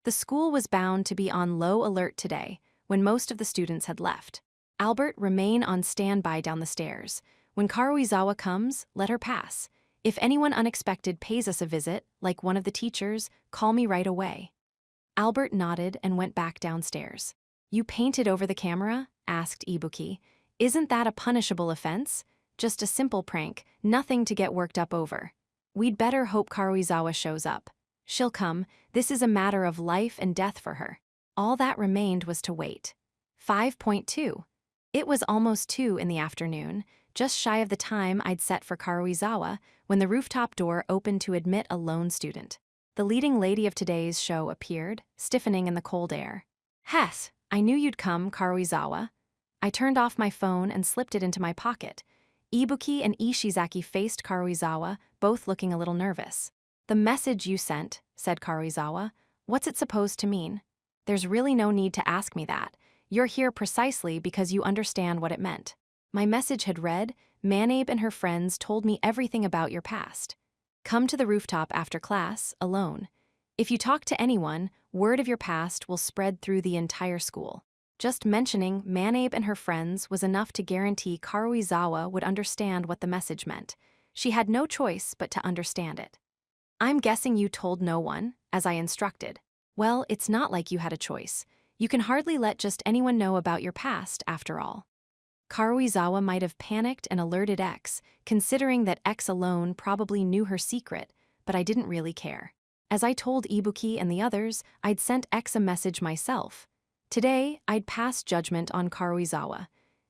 Speaker 1: The school was bound to be on low alert today, when most of the students had left. Albert, remain on standby down the stairs. When Karuizawa comes, let her pass. If anyone unexpected pays us a visit, like one of the teachers, call me right away. Albert nodded and went back downstairs. You painted over the camera? Asked Ibuki. Isn't that a punishable offense? Just a simple prank, nothing to get worked up over. We'd better hope Karuizawa shows up. She'll come, this is a matter of life and death for her. All that remained was to wait. 5.2. It was almost 2 in the afternoon, just shy of the time I'd set for Karuizawa, when the rooftop door opened to admit a lone student. The leading lady of today's show appeared, stiffening in the cold air. Hess, I knew you'd come, Karuizawa. I turned off my phone and slipped it into my pocket. Ibuki and Ishizaki faced Karuizawa, both looking a little nervous. The message you sent, said Karuizawa. What's it supposed to mean? There's really no need to ask me that. You're here precisely because you understand what it meant. My message had read, Manabe and her friends told me everything about your past. Come to the rooftop after class, alone. If you talk to anyone, word of your past will spread through the entire school. Just mentioning Manabe and her friends was enough to guarantee Karuizawa would understand what the message meant. She had no choice but to understand it. I'm guessing you told no one, as I instructed. Well, it's not like you had a choice. You can hardly let just anyone know about your past, after all. Karuizawa might have panicked and alerted X, considering that X alone probably knew her secret, but I didn't really care. As I told Ibuki and the others, I'd sent X a message myself. Today, I'd pass judgment on Karuizawa,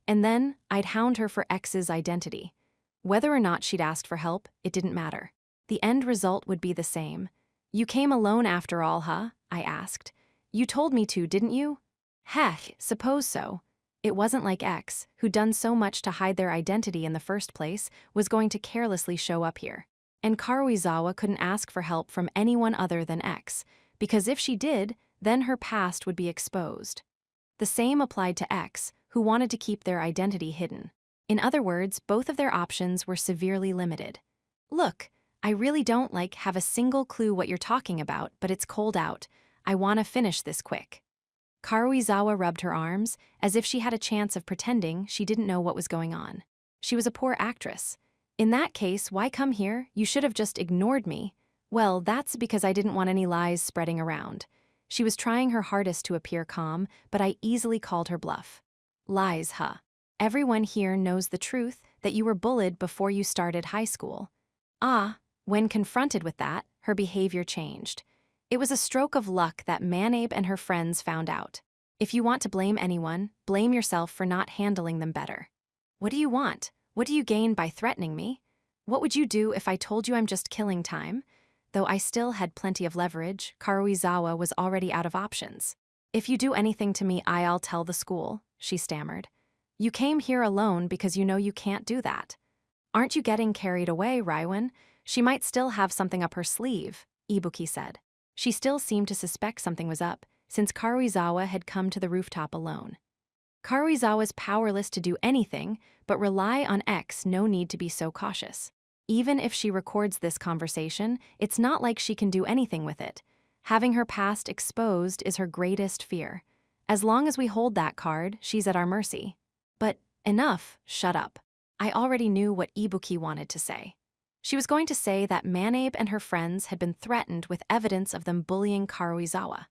Speaker 1: and then I'd hound her for X's identity. Whether or not she'd asked for help, it didn't matter. The end result would be the same. You came alone after all, huh? I asked. You told me to, didn't you? Heck, suppose so. It wasn't like X, who'd done so much to hide their identity in the first place, was going to carelessly show up here. And Karuizawa couldn't ask for help from anyone other than X, because if she did, then her past would be exposed. The same applied to X, who wanted to keep their identity hidden. In other words, both of their options were severely limited. Look, I really don't have a single clue what you're talking about, but it's cold out. I want to finish this quick. Karuizawa rubbed her arms, as if she had a chance of pretending she didn't know what was going on. She was a poor actress. In that case, why come here? You should have just ignored me. Well, that's because I didn't want any lies spreading around. She was trying her hardest to appear calm, but I easily called her bluff. Lies, huh? Everyone here knows the truth, that you were bullied before you started high school. When confronted with that, her behavior changed. It was a stroke of luck that Manabe and her friends found out. If you want to blame anyone, blame yourself for not handling them better. What do you want? What do you gain by threatening me? What would you do if I told you I'm just killing time? Though I still had plenty of leverage, Karuizawa was already out of options. If you do anything to me, I'll tell the school, she stammered. You came here alone because you know you can't do that. Aren't you getting carried away, Raiwan? She might still have something up her sleeve, Ibuki said. She still seemed to suspect something was up, since Karuizawa had come to the rooftop alone. Karuizawa's powerless to do anything, but rely on X, no need to be so cautious. Even if she records this conversation, it's not like she can do anything with it. Having her past exposed is her greatest fear. As long as we hold that card, she's at our mercy. But enough, shut up. I already knew what Ibuki wanted to say. She was going to say that Manabe and her friends had been threatened with evidence of them bullying Karuizawa.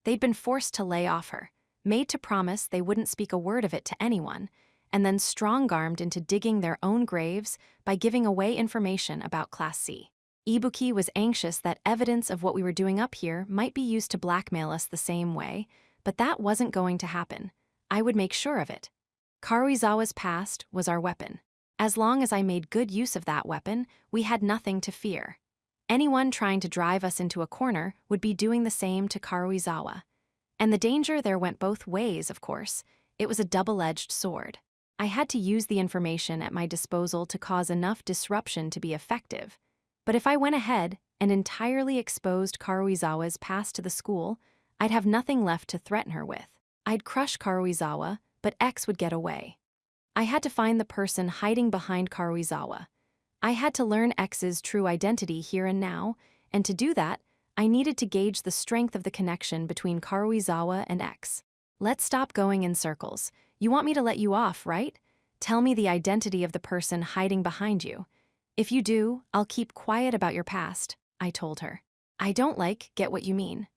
Speaker 1: They'd been forced to lay off her, made to promise they wouldn't speak a word of it to anyone, and then strong-armed into digging their own graves by giving away information about Class C. Ibuki was anxious that evidence of what we were doing up here might be used to blackmail us the same way, but that wasn't going to happen. I would make sure of it. Karuizawa's past was our weapon. As long as I made good use of that weapon, we had nothing to fear. Anyone trying to drive us into a corner would be doing the same to Karuizawa. And the danger there went both ways, of course. It was a double-edged sword. I had to use the information at my disposal to cause enough disruption to be effective. But if I went ahead and entirely exposed Karuizawa's past to the school, I'd have nothing left to threaten her with. I'd crush Karuizawa, but X would get away. I had to find the person hiding behind Karuizawa. I had to learn X's true identity here and now, and to do that, I needed to gauge the strength of the connection between Karuizawa and X. Let's stop going in circles. You want me to let you off, right? Tell me the identity of the person hiding behind you. If you do, I'll keep quiet about your past, I told her. I don't get what you mean.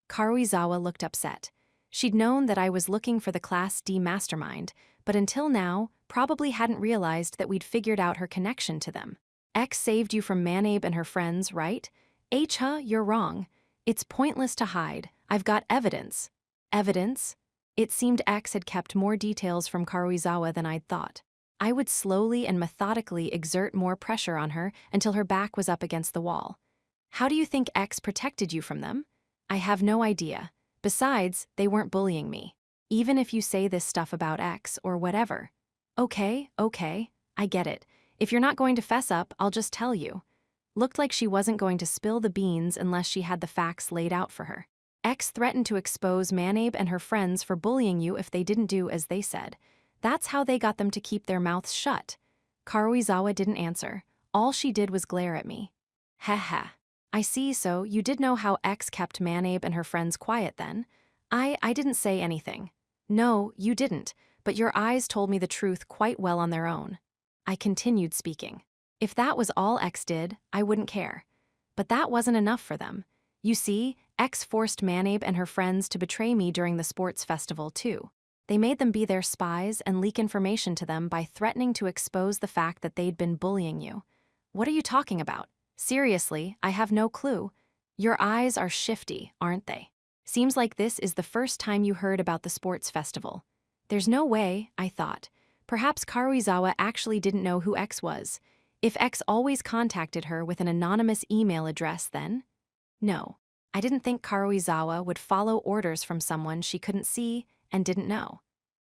Speaker 1: Karuizawa looked upset. She'd known that I was looking for the Class D mastermind, but until now, probably hadn't realized that we'd figured out her connection to them. X saved you from Manabe and her friends, right? You're wrong. It's pointless to hide. I've got evidence. Evidence? It seemed X had kept more details from Karuizawa than I'd thought. I would slowly and methodically exert more pressure on her until her back was up against the wall. How do you think X protected you from them? I have no idea. Besides, they weren't bullying me. Even if you say this stuff about X or whatever. Okay, I get it. If you're not going to fess up, I'll just tell you. Looked like she wasn't going to spill the beans unless she had the facts laid out for her. X threatened to expose Manabe and her friends for bullying you if they didn't do as they said. That's how they got them to keep their mouths shut. Karuizawa didn't answer. All she did was glare at me. Heh. I see, so you did know how X kept Manabe and her friends quiet then? I didn't say anything. No, you didn't, but your eyes told me the truth quite well on their own. I continued speaking. If that was all X did, I wouldn't care. But that wasn't enough for them. You see, X forced Manabe and her friends to betray me during the sports festival, too. They made them be their spies and leak information to them by threatening to expose the fact that they'd been bullying you. What are you talking about? Seriously, I have no clue. Your eyes are shifty, aren't they? Seems like this is the first time you heard about the sports festival. There's no way, I thought. Perhaps Karuizawa actually didn't know who X was. If X always contacted her with an anonymous email address then? No, I didn't think Karuizawa would follow orders from someone she couldn't see and didn't know.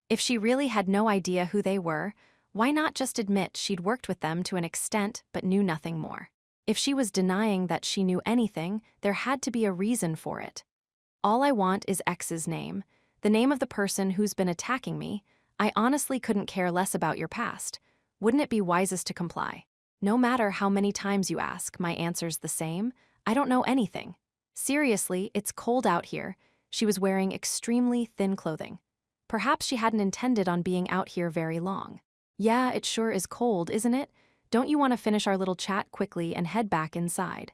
Speaker 1: If she really had no idea who they were, why not just admit she'd worked with them to an extent but knew nothing more? If she was denying that she knew anything, there had to be a reason for it. All I want is X's name, the name of the person who's been attacking me. I honestly couldn't care less about your past. Wouldn't it be wisest to comply? No matter how many times you ask, my answer's the same. I don't know anything. Seriously, it's cold out here. She was wearing extremely thin clothing. Perhaps she hadn't intended on being out here very long. Yeah, it sure is cold, isn't it? Don't you want to finish our little chat quickly and head back inside?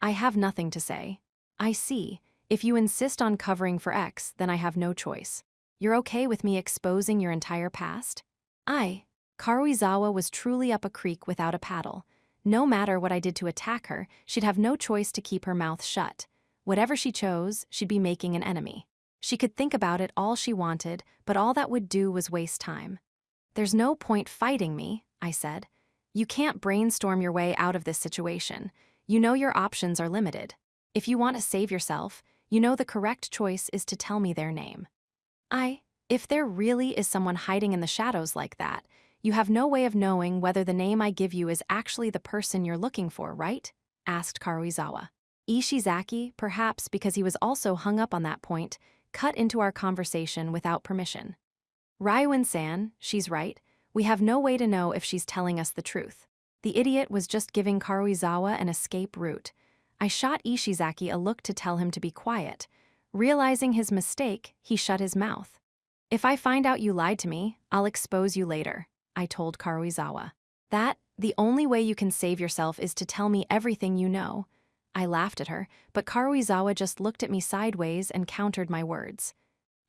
Speaker 1: I have nothing to say. I see. If you insist on covering for X, then I have no choice. You're okay with me exposing your entire past? Karuizawa was truly up a creek without a paddle. No matter what I did to attack her, she'd have no choice to keep her mouth shut. Whatever she chose, she'd be making an enemy. She could think about it all she wanted, but all that would do was waste time. "There's no point fighting me," I said. "You can't brainstorm your way out of this situation. You know your options are limited. If you want to save yourself, you know the correct choice is to tell me their name." If there really is someone hiding in the shadows like that, you have no way of knowing whether the name I give you is actually the person you're looking for, right? Asked Karuizawa. Ishizaki, perhaps because he was also hung up on that point, cut into our conversation without permission. "Ryuin-san, she's right. We have no way to know if she's telling us the truth. The idiot was just giving Karuizawa an escape route. I shot Ishizaki a look to tell him to be quiet. Realizing his mistake, he shut his mouth. If I find out you lied to me, I'll expose you later," I told Karuizawa. The only way you can save yourself is to tell me everything you know." I laughed at her, but Karuizawa just looked at me sideways and countered my words.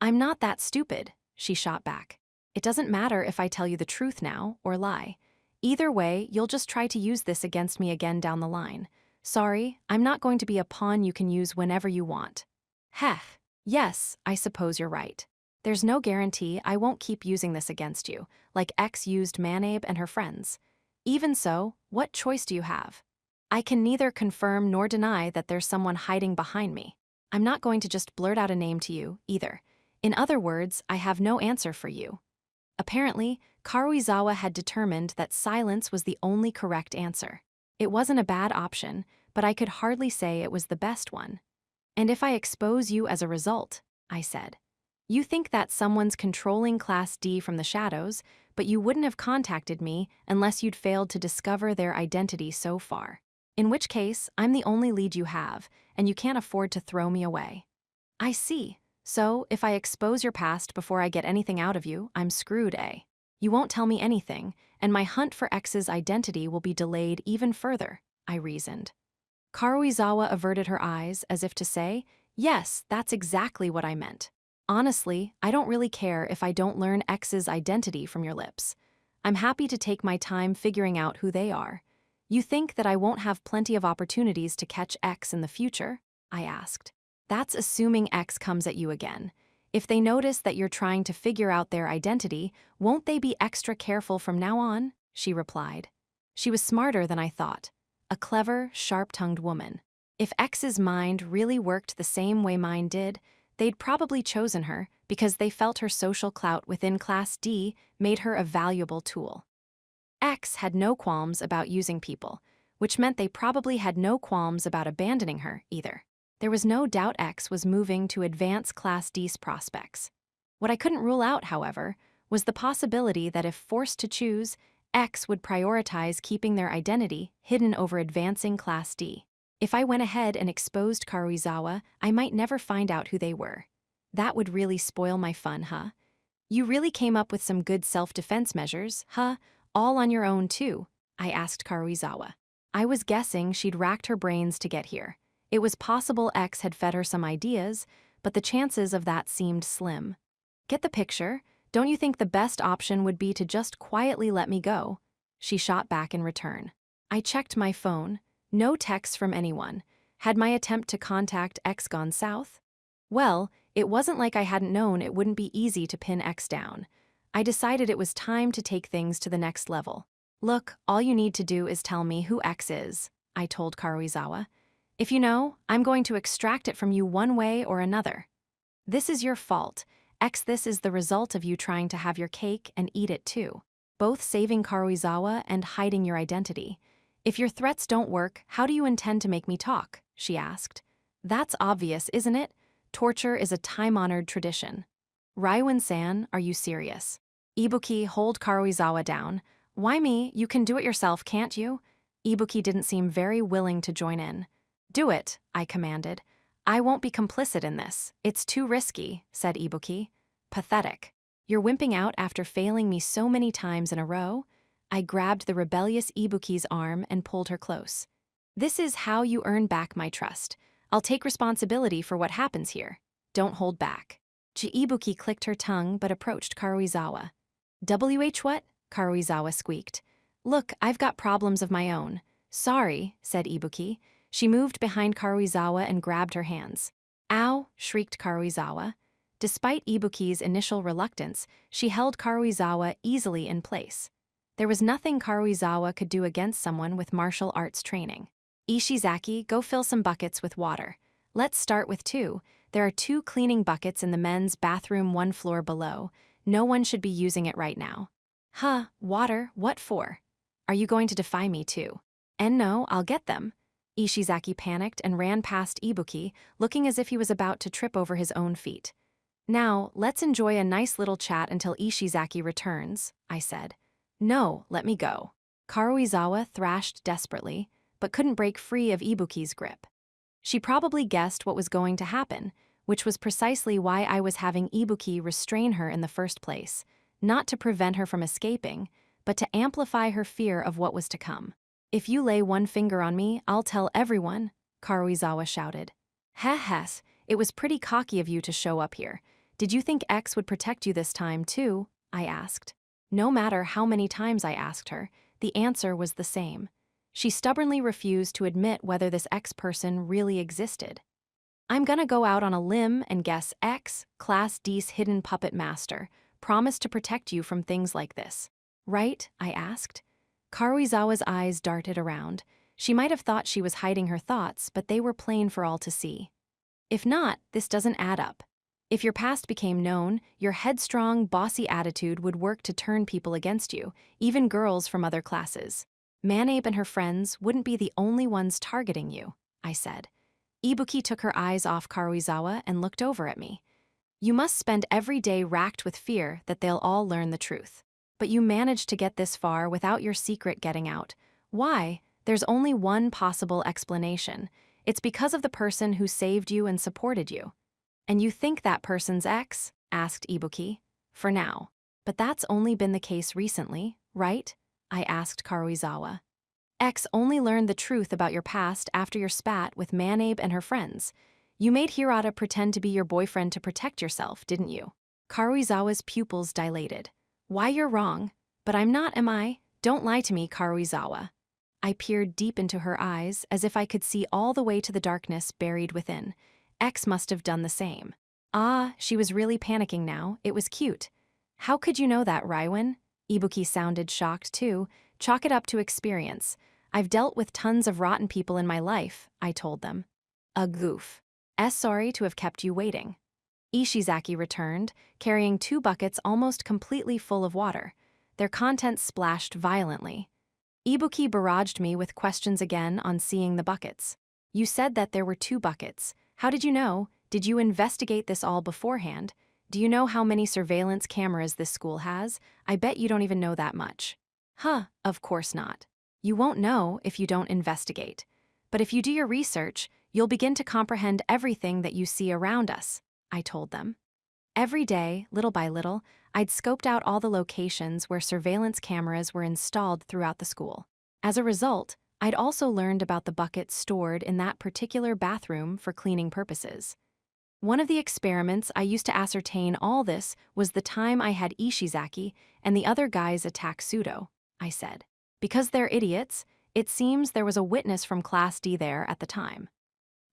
Speaker 1: "I'm not that stupid," she shot back. "It doesn't matter if I tell you the truth now or lie. Either way, you'll just try to use this against me again down the line. Sorry, I'm not going to be a pawn you can use whenever you want." "Heh, yes, I suppose you're right. There's no guarantee I won't keep using this against you, like X used Manabe and her friends. Even so, what choice do you have? I can neither confirm nor deny that there's someone hiding behind me. I'm not going to just blurt out a name to you, either. In other words, I have no answer for you." Apparently, Karuizawa had determined that silence was the only correct answer. It wasn't a bad option, but I could hardly say it was the best one. "And if I expose you as a result," I said. "You think that someone's controlling Class D from the shadows, but you wouldn't have contacted me unless you'd failed to discover their identity so far. In which case, I'm the only lead you have, and you can't afford to throw me away." "I see. So, if I expose your past before I get anything out of you, I'm screwed, eh? You won't tell me anything, and my hunt for X's identity will be delayed even further," I reasoned. Karuizawa averted her eyes as if to say, "Yes, that's exactly what I meant. Honestly, I don't really care if I don't learn X's identity from your lips. I'm happy to take my time figuring out who they are. You think that I won't have plenty of opportunities to catch X in the future?" I asked. "That's assuming X comes at you again. If they notice that you're trying to figure out their identity, won't they be extra careful from now on?" she replied. She was smarter than I thought. A clever, sharp-tongued woman. If X's mind really worked the same way mine did, they'd probably chosen her because they felt her social clout within Class D made her a valuable tool. X had no qualms about using people, which meant they probably had no qualms about abandoning her, either. There was no doubt X was moving to advance Class D's prospects. What I couldn't rule out, however, was the possibility that if forced to choose, X would prioritize keeping their identity hidden over advancing Class D. If I went ahead and exposed Karuizawa, I might never find out who they were. That would really spoil my fun, huh? "You really came up with some good self-defense measures, huh? All on your own, too?" I asked Karuizawa. I was guessing she'd racked her brains to get here. It was possible X had fed her some ideas, but the chances of that seemed slim. "Get the picture? Don't you think the best option would be to just quietly let me go?" She shot back in return. I checked my phone. No texts from anyone. Had my attempt to contact X gone south? Well, it wasn't like I hadn't known it wouldn't be easy to pin X down. I decided it was time to take things to the next level. "Look, all you need to do is tell me who X is," I told Karuizawa. "If you know, I'm going to extract it from you one way or another. This is your fault. This is the result of you trying to have your cake and eat it too. Both saving Karuizawa and hiding your identity. If your threats don't work, how do you intend to make me talk?" she asked. "That's obvious, isn't it? Torture is a time-honored tradition." "Ryuin-san, are you serious?" "Ibuki, hold Karuizawa down. Why me? You can do it yourself, can't you?" Ibuki didn't seem very willing to join in. "Do it," I commanded. "I won't be complicit in this. It's too risky," said Ibuki. "Pathetic. You're wimping out after failing me so many times in a row?" I grabbed the rebellious Ibuki's arm and pulled her close. "This is how you earn back my trust. I'll take responsibility for what happens here. Don't hold back." Ibuki clicked her tongue but approached Karuizawa. What?" Karuizawa squeaked. "Look, I've got problems of my own." "Sorry," said Ibuki. She moved behind Karuizawa and grabbed her hands. "Ow!" shrieked Karuizawa. Despite Ibuki's initial reluctance, she held Karuizawa easily in place. There was nothing Karuizawa could do against someone with martial arts training. "Ishizaki, go fill some buckets with water. Let's start with 2. There are 2 cleaning buckets in the men's bathroom 1 floor below. No one should be using it right now." "Huh, water, what for? Are you going to defy me too?" "And no, I'll get them." Ishizaki panicked and ran past Ibuki, looking as if he was about to trip over his own feet. "Now, let's enjoy a nice little chat until Ishizaki returns," I said. "No, let me go." Karuizawa thrashed desperately, but couldn't break free of Ibuki's grip. She probably guessed what was going to happen, which was precisely why I was having Ibuki restrain her in the first place, not to prevent her from escaping, but to amplify her fear of what was to come. "If you lay one finger on me, I'll tell everyone," Karuizawa shouted. "Heh, it was pretty cocky of you to show up here. Did you think X would protect you this time, too?" I asked. No matter how many times I asked her, the answer was the same. She stubbornly refused to admit whether this X person really existed. "I'm gonna go out on a limb and guess X, Class D's hidden puppet master, promised to protect you from things like this. Right?" I asked. Karuizawa's eyes darted around. She might have thought she was hiding her thoughts, but they were plain for all to see. "If not, this doesn't add up. If your past became known, your headstrong, bossy attitude would work to turn people against you, even girls from other classes. Manape and her friends wouldn't be the only ones targeting you," I said. Ibuki took her eyes off Karuizawa and looked over at me. "You must spend every day racked with fear that they'll all learn the truth. But you managed to get this far without your secret getting out. Why? There's only one possible explanation. It's because of the person who saved you and supported you." "And you think that person's X?" asked Ibuki. "For now. But that's only been the case recently, right?" I asked Karuizawa. "X only learned the truth about your past after your spat with Manabe and her friends. You made Hirata pretend to be your boyfriend to protect yourself, didn't you?" Karuizawa's pupils dilated. "Why, you're wrong. But I'm not, am I? Don't lie to me, Karuizawa." I peered deep into her eyes as if I could see all the way to the darkness buried within. X must have done the same. Ah, she was really panicking now. It was cute. "How could you know that, Raiwan?" Ibuki sounded shocked too. "Chalk it up to experience. I've dealt with tons of rotten people in my life," I told them. "A goof. Sorry to have kept you waiting." Ishizaki returned, carrying 2 buckets almost completely full of water. Their contents splashed violently. Ibuki barraged me with questions again on seeing the buckets. "You said that there were 2 buckets. How did you know? Did you investigate this all beforehand? Do you know how many surveillance cameras this school has? I bet you don't even know that much." "Huh, of course not. You won't know if you don't investigate. But if you do your research, you'll begin to comprehend everything that you see around us," I told them. Every day, little by little, I'd scoped out all the locations where surveillance cameras were installed throughout the school. As a result, I'd also learned about the buckets stored in that particular bathroom for cleaning purposes. One of the experiments I used to ascertain all this was the time I had Ishizaki and the other guys attack Sudo, I said. Because they're idiots, it seems there was a witness from Class D there at the time.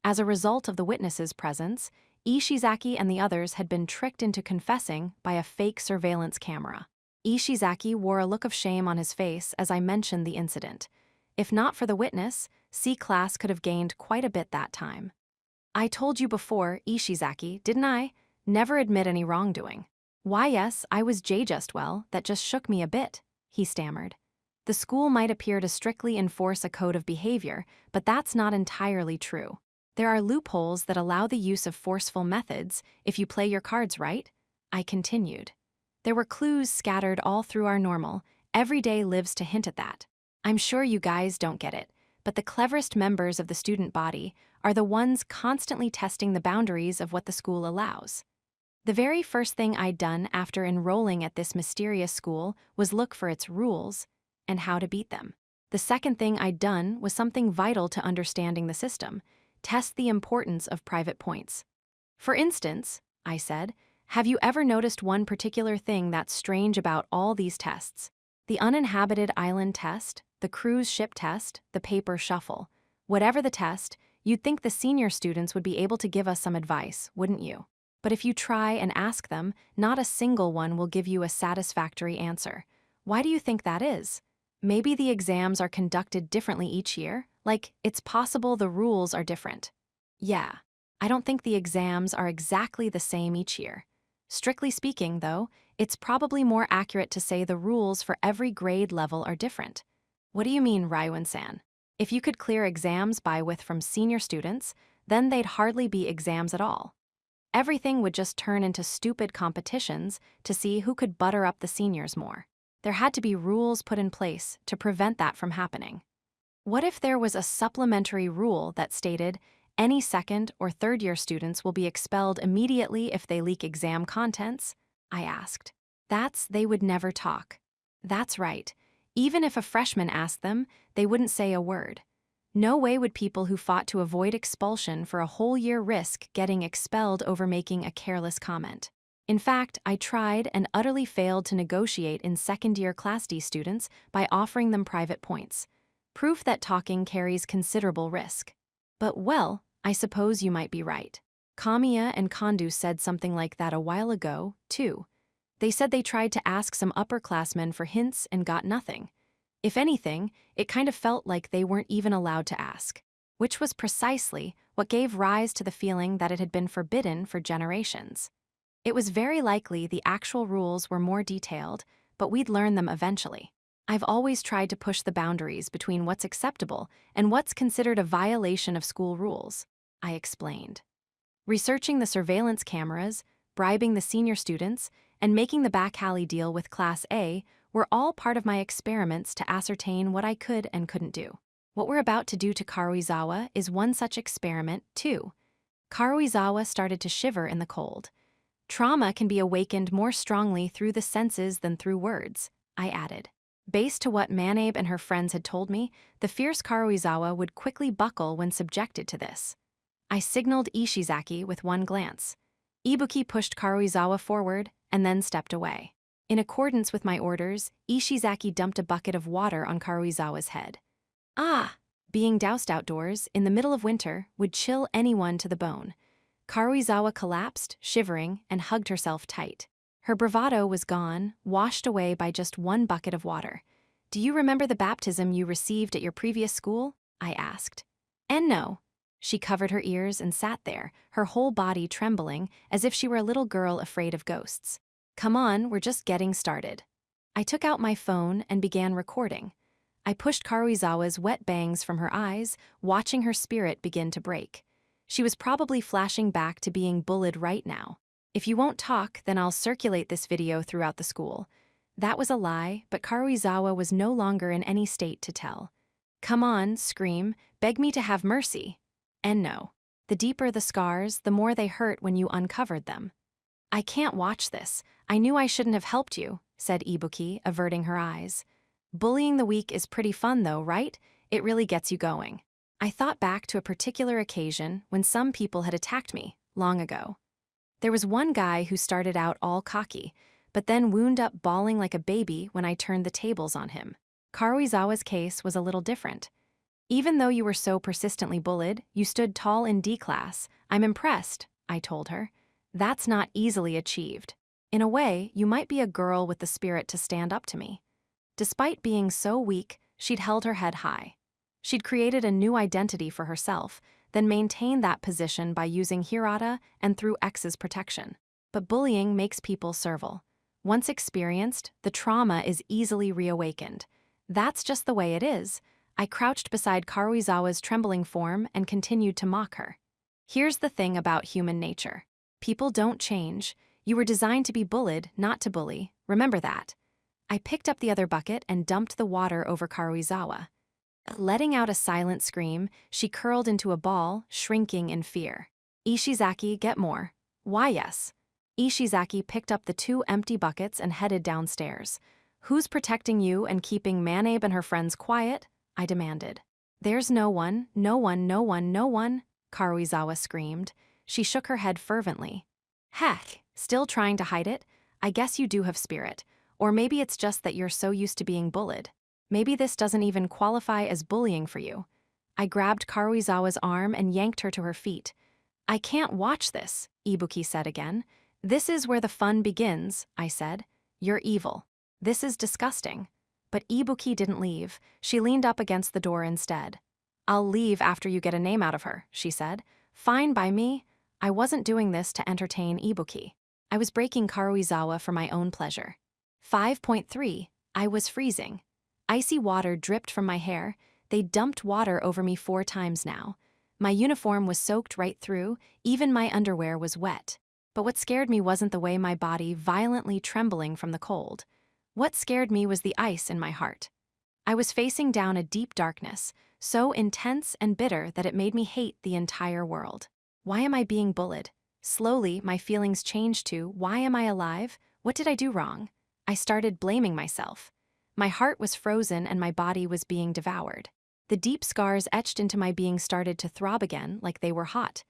Speaker 1: As a result of the witness's presence, Ishizaki and the others had been tricked into confessing by a fake surveillance camera. Ishizaki wore a look of shame on his face as I mentioned the incident. If not for the witness, C-Class could have gained quite a bit that time. "I told you before, Ishizaki, didn't I? Never admit any wrongdoing." "Why, yes, I was just well, that just shook me a bit," he stammered. The school might appear to strictly enforce a code of behavior, but that's not entirely true. There are loopholes that allow the use of forceful methods if you play your cards right, I continued. There were clues scattered all through our normal, everyday lives to hint at that. I'm sure you guys don't get it, but the cleverest members of the student body are the ones constantly testing the boundaries of what the school allows. The very first thing I'd done after enrolling at this mysterious school was look for its rules and how to beat them. The second thing I'd done was something vital to understanding the system: test the importance of private points. "For instance," I said, "have you ever noticed one particular thing that's strange about all these tests? The uninhabited island test, the cruise ship test, the paper shuffle. Whatever the test, you'd think the senior students would be able to give us some advice, wouldn't you? But if you try and ask them, not a single one will give you a satisfactory answer. Why do you think that is? Maybe the exams are conducted differently each year? Like, it's possible the rules are different. Yeah, I don't think the exams are exactly the same each year. Strictly speaking, though, it's probably more accurate to say the rules for every grade level are different. What do you mean, Raiwan-san? If you could clear exams from senior students, then they'd hardly be exams at all. Everything would just turn into stupid competitions to see who could butter up the seniors more. There had to be rules put in place to prevent that from happening. What if there was a supplementary rule that stated any second or third year students will be expelled immediately if they leak exam contents? I asked. They would never talk. That's right. Even if a freshman asked them, they wouldn't say a word. No way would people who fought to avoid expulsion for a whole year risk getting expelled over making a careless comment. In fact, I tried and utterly failed to negotiate in second-year Class D students by offering them private points. Proof that talking carries considerable risk. But well, I suppose you might be right. Kamiya and Kondu said something like that a while ago, too. They said they tried to ask some upperclassmen for hints and got nothing. If anything, it kind of felt like they weren't even allowed to ask, which was precisely what gave rise to the feeling that it had been forbidden for generations. It was very likely the actual rules were more detailed, but we'd learn them eventually. I've always tried to push the boundaries between what's acceptable and what's considered a violation of school rules, I explained. Researching the surveillance cameras, bribing the senior students, and making the back alley deal with Class A were all part of my experiments to ascertain what I could and couldn't do. What we're about to do to Karuizawa is one such experiment, too. Karuizawa started to shiver in the cold. Trauma can be awakened more strongly through the senses than through words, I added. Based to what Manabe and her friends had told me, the fierce Karuizawa would quickly buckle when subjected to this. I signaled Ishizaki with one glance. Ibuki pushed Karuizawa forward and then stepped away. In accordance with my orders, Ishizaki dumped a bucket of water on Karuizawa's head. Ah! Being doused outdoors, in the middle of winter, would chill anyone to the bone. Karuizawa collapsed, shivering, and hugged herself tight. Her bravado was gone, washed away by just one bucket of water. Do you remember the baptism you received at your previous school? I asked. And no. She covered her ears and sat there, her whole body trembling, as if she were a little girl afraid of ghosts. Come on, we're just getting started. I took out my phone and began recording. I pushed Karuizawa's wet bangs from her eyes, watching her spirit begin to break. She was probably flashing back to being bullied right now. If you won't talk, then I'll circulate this video throughout the school. That was a lie, but Karuizawa was no longer in any state to tell. Come on, scream, beg me to have mercy. And no. The deeper the scars, the more they hurt when you uncovered them. I can't watch this. I knew I shouldn't have helped you, said Ibuki, averting her eyes. Bullying the weak is pretty fun though, right? It really gets you going. I thought back to a particular occasion when some people had attacked me, long ago. There was one guy who started out all cocky, but then wound up bawling like a baby when I turned the tables on him. Karuizawa's case was a little different. Even though you were so persistently bullied, you stood tall in D class. I'm impressed, I told her. That's not easily achieved. In a way, you might be a girl with the spirit to stand up to me. Despite being so weak, she'd held her head high. She'd created a new identity for herself, then maintained that position by using Hirata and through X's protection. But bullying makes people servile. Once experienced, the trauma is easily reawakened. That's just the way it is. I crouched beside Karuizawa's trembling form and continued to mock her. Here's the thing about human nature. People don't change. You were designed to be bullied, not to bully. Remember that. I picked up the other bucket and dumped the water over Karuizawa. Letting out a silent scream, she curled into a ball, shrinking in fear. Ishizaki, get more. Why, yes. Ishizaki picked up the 2 empty buckets and headed downstairs. Who's protecting you and keeping Manabe and her friends quiet? I demanded. There's no one, no one, no one, no one, Karuizawa screamed. She shook her head fervently. Heck, still trying to hide it? I guess you do have spirit. Or maybe it's just that you're so used to being bullied. Maybe this doesn't even qualify as bullying for you. I grabbed Karuizawa's arm and yanked her to her feet. I can't watch this, Ibuki said again. This is where the fun begins, I said. You're evil. This is disgusting. But Ibuki didn't leave. She leaned up against the door instead. I'll leave after you get a name out of her, she said. Fine by me. I wasn't doing this to entertain Ibuki. I was breaking Karuizawa for my own pleasure. 5.3. I was freezing. Icy water dripped from my hair. They dumped water over me 4 times now. My uniform was soaked right through, even my underwear was wet. But what scared me wasn't the way my body violently trembling from the cold. What scared me was the ice in my heart. I was facing down a deep darkness, so intense and bitter that it made me hate the entire world. Why am I being bullied? Slowly, my feelings changed to, why am I alive? What did I do wrong? I started blaming myself. My heart was frozen and my body was being devoured. The deep scars etched into my being started to throb again like they were hot.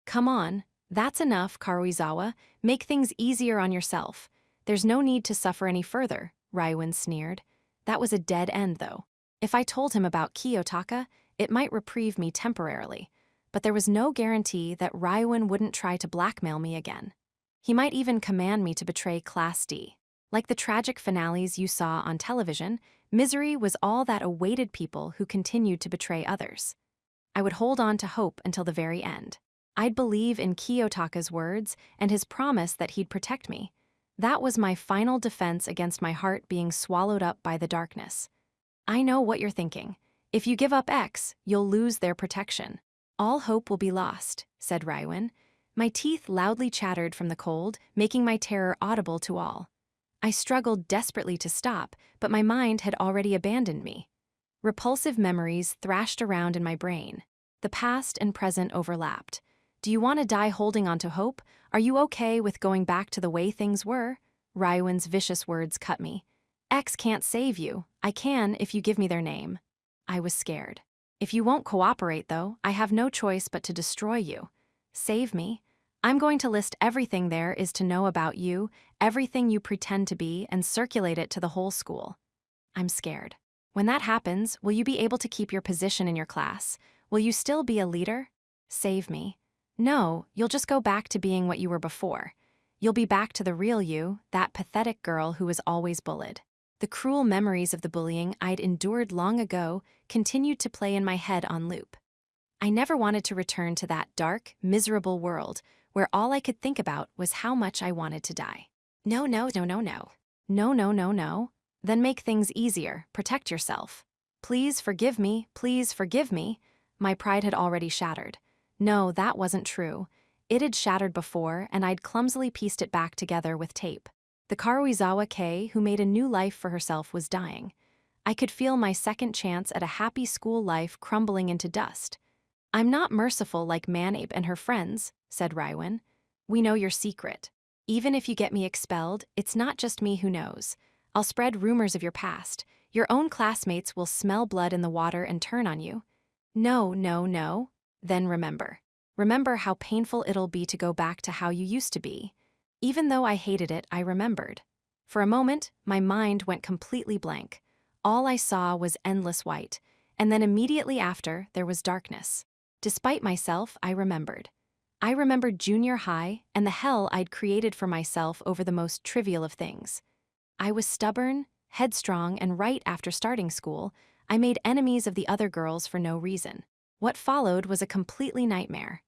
Speaker 1: Come on, that's enough, Karuizawa. Make things easier on yourself. There's no need to suffer any further, Ryuin sneered. That was a dead end, though. If I told him about Kiyotaka, it might reprieve me temporarily. But there was no guarantee that Ryuin wouldn't try to blackmail me again. He might even command me to betray Class D. Like the tragic finales you saw on television, misery was all that awaited people who continued to betray others. I would hold on to hope until the very end. I'd believe in Kiyotaka's words and his promise that he'd protect me. That was my final defense against my heart being swallowed up by the darkness. I know what you're thinking. If you give up X, you'll lose their protection. All hope will be lost, said Ryuin. My teeth loudly chattered from the cold, making my terror audible to all. I struggled desperately to stop, but my mind had already abandoned me. Repulsive memories thrashed around in my brain. The past and present overlapped. Do you want to die holding on to hope? Are you okay with going back to the way things were? Ryuin's vicious words cut me. X can't save you. I can if you give me their name. I was scared. If you won't cooperate, though, I have no choice but to destroy you. Save me. I'm going to list everything there is to know about you, everything you pretend to be, and circulate it to the whole school. I'm scared. When that happens, will you be able to keep your position in your class? Will you still be a leader? Save me. No, you'll just go back to being what you were before. You'll be back to the real you, that pathetic girl who was always bullied. The cruel memories of the bullying I'd endured long ago continued to play in my head on loop. I never wanted to return to that dark, miserable world where all I could think about was how much I wanted to die. No, no, no, no, no. No, no, no, no. Then make things easier. Protect yourself. Please forgive me. Please forgive me. My pride had already shattered. No, that wasn't true. It had shattered before, and I'd clumsily pieced it back together with tape. The Karuizawa Kei, who made a new life for herself, was dying. I could feel my second chance at a happy school life crumbling into dust. I'm not merciful like Manape and her friends, said Ryuin. We know your secret. Even if you get me expelled, it's not just me who knows. I'll spread rumors of your past. Your own classmates will smell blood in the water and turn on you. No, no, no. Then remember. Remember how painful it'll be to go back to how you used to be. Even though I hated it, I remembered. For a moment, my mind went completely blank. All I saw was endless white, and then immediately after, there was darkness. Despite myself, I remembered. I remembered junior high and the hell I'd created for myself over the most trivial of things. I was stubborn, headstrong, and right after starting school, I made enemies of the other girls for no reason. What followed was a completely nightmare.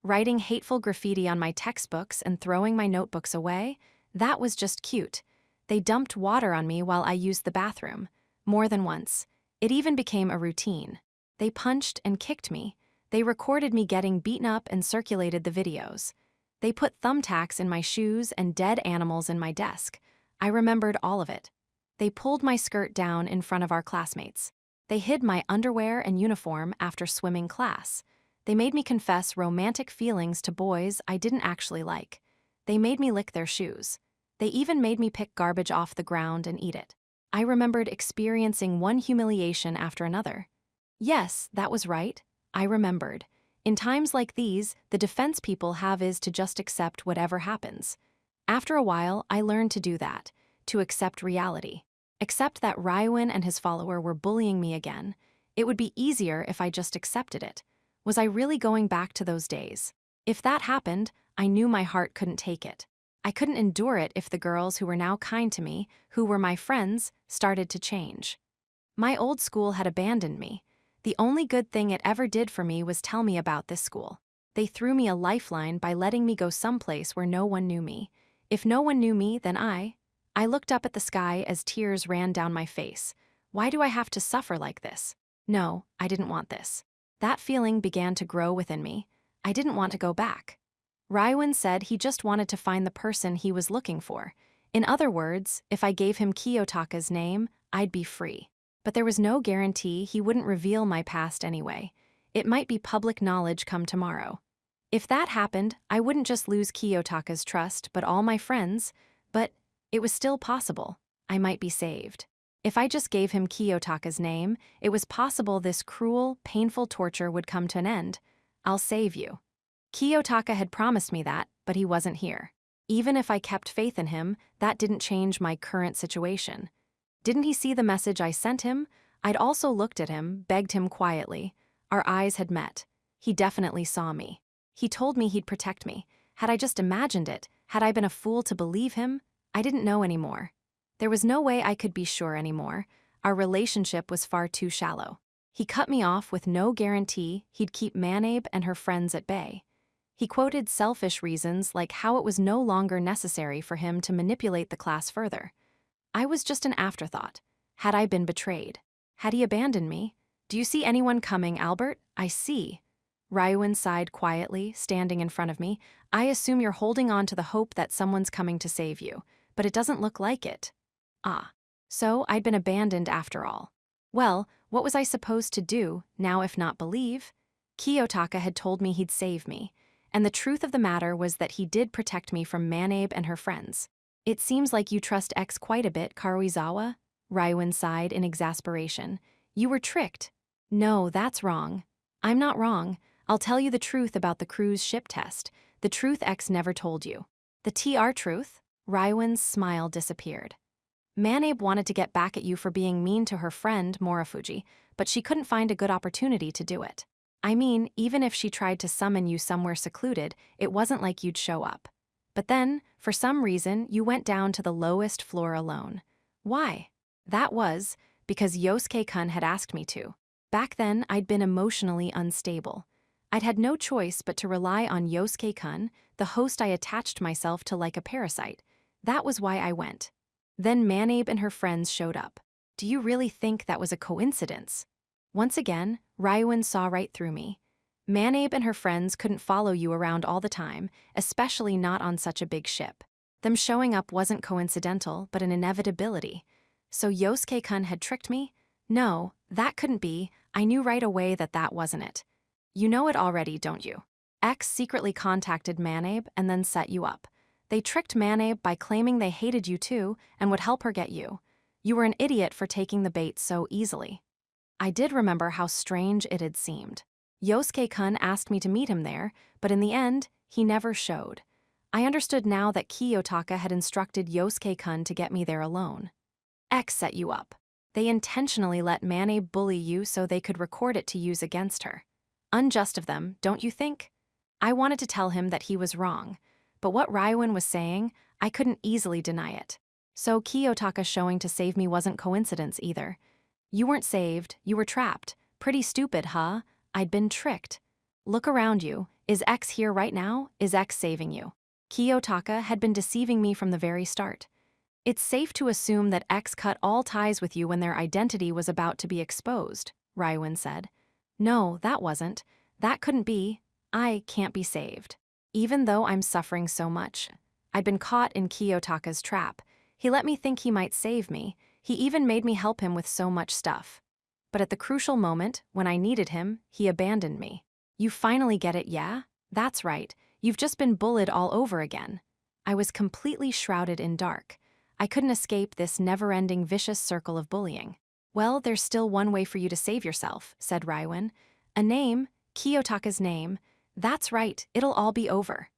Speaker 1: Writing hateful graffiti on my textbooks and throwing my notebooks away, that was just cute. They dumped water on me while I used the bathroom. More than once. It even became a routine. They punched and kicked me. They recorded me getting beaten up and circulated the videos. They put thumbtacks in my shoes and dead animals in my desk. I remembered all of it. They pulled my skirt down in front of our classmates. They hid my underwear and uniform after swimming class. They made me confess romantic feelings to boys I didn't actually like. They made me lick their shoes. They even made me pick garbage off the ground and eat it. I remembered experiencing one humiliation after another. Yes, that was right. I remembered. In times like these, the defense people have is to just accept whatever happens. After a while, I learned to do that, to accept reality. Accept that Ryuin and his follower were bullying me again. It would be easier if I just accepted it. Was I really going back to those days? If that happened, I knew my heart couldn't take it. I couldn't endure it if the girls who were now kind to me, who were my friends, started to change. My old school had abandoned me. The only good thing it ever did for me was tell me about this school. They threw me a lifeline by letting me go someplace where no one knew me. If no one knew me, then I looked up at the sky as tears ran down my face. Why do I have to suffer like this? No, I didn't want this. That feeling began to grow within me. I didn't want to go back. Raiwan said he just wanted to find the person he was looking for. In other words, if I gave him Kiyotaka's name, I'd be free. But there was no guarantee he wouldn't reveal my past anyway. It might be public knowledge come tomorrow. If that happened, I wouldn't just lose Kiyotaka's trust, but all my friends. But it was still possible. I might be saved. If I just gave him Kiyotaka's name, it was possible this cruel, painful torture would come to an end. I'll save you. Kiyotaka had promised me that, but he wasn't here. Even if I kept faith in him, that didn't change my current situation. Didn't he see the message I sent him? I'd also looked at him, begged him quietly. Our eyes had met. He definitely saw me. He told me he'd protect me. Had I just imagined it? Had I been a fool to believe him? I didn't know anymore. There was no way I could be sure anymore. Our relationship was far too shallow. He cut me off with no guarantee he'd keep Manabe and her friends at bay. He quoted selfish reasons like how it was no longer necessary for him to manipulate the class further. I was just an afterthought. Had I been betrayed? Had he abandoned me? Do you see anyone coming, Albert? I see. Raiwan sighed quietly, standing in front of me. I assume you're holding on to the hope that someone's coming to save you, but it doesn't look like it. Ah. So I'd been abandoned after all. Well, what was I supposed to do, now if not believe? Kiyotaka had told me he'd save me, and the truth of the matter was that he did protect me from Manabe and her friends. It seems like you trust X quite a bit, Karuizawa. Raiwan sighed in exasperation. You were tricked. No, that's wrong. I'm not wrong. I'll tell you the truth about the cruise ship test. The truth X never told you. The TR truth? Raiwan's smile disappeared. Manabe wanted to get back at you for being mean to her friend, Morifuji, but she couldn't find a good opportunity to do it. I mean, even if she tried to summon you somewhere secluded, it wasn't like you'd show up. But then, for some reason, you went down to the lowest floor alone. Why? That was because Yosuke-kun had asked me to. Back then, I'd been emotionally unstable. I'd had no choice but to rely on Yosuke-kun, the host I attached myself to like a parasite. That was why I went. Then Manabe and her friends showed up. Do you really think that was a coincidence? Once again, Raiwan saw right through me. Manabe and her friends couldn't follow you around all the time, especially not on such a big ship. Them showing up wasn't coincidental, but an inevitability. So Yosuke-kun had tricked me? No, that couldn't be. I knew right away that that wasn't it. You know it already, don't you? X secretly contacted Manabe and then set you up. They tricked Manabe by claiming they hated you too and would help her get you. You were an idiot for taking the bait so easily. I did remember how strange it had seemed. Yosuke-kun asked me to meet him there, but in the end, he never showed. I understood now that Kiyotaka had instructed Yosuke-kun to get me there alone. X set you up. They intentionally let Manabe bully you so they could record it to use against her. Unjust of them, don't you think? I wanted to tell him that he was wrong, but what Raiwan was saying, I couldn't easily deny it. So Kiyotaka showing to save me wasn't coincidence either. You weren't saved, you were trapped. Pretty stupid, huh? I'd been tricked. Look around you. Is X here right now? Is X saving you? Kiyotaka had been deceiving me from the very start. It's safe to assume that X cut all ties with you when their identity was about to be exposed, Raiwan said. No, that wasn't. That couldn't be. I can't be saved. Even though I'm suffering so much. I'd been caught in Kiyotaka's trap. He let me think he might save me. He even made me help him with so much stuff. But at the crucial moment, when I needed him, he abandoned me. You finally get it, yeah? That's right. You've just been bullied all over again. I was completely shrouded in dark. I couldn't escape this never-ending vicious circle of bullying. Well, there's still one way for you to save yourself, said Raiwan. A name, Kiyotaka's name. That's right, it'll all be over.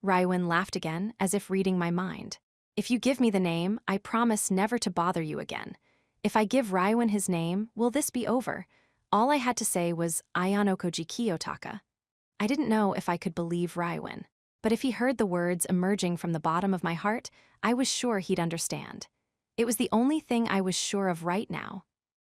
Speaker 1: Raiwan laughed again, as if reading my mind. If you give me the name, I promise never to bother you again. If I give Raiwan his name, will this be over? All I had to say was Ayanokoji Kiyotaka. I didn't know if I could believe Raiwan. But if he heard the words emerging from the bottom of my heart, I was sure he'd understand. It was the only thing I was sure of right now.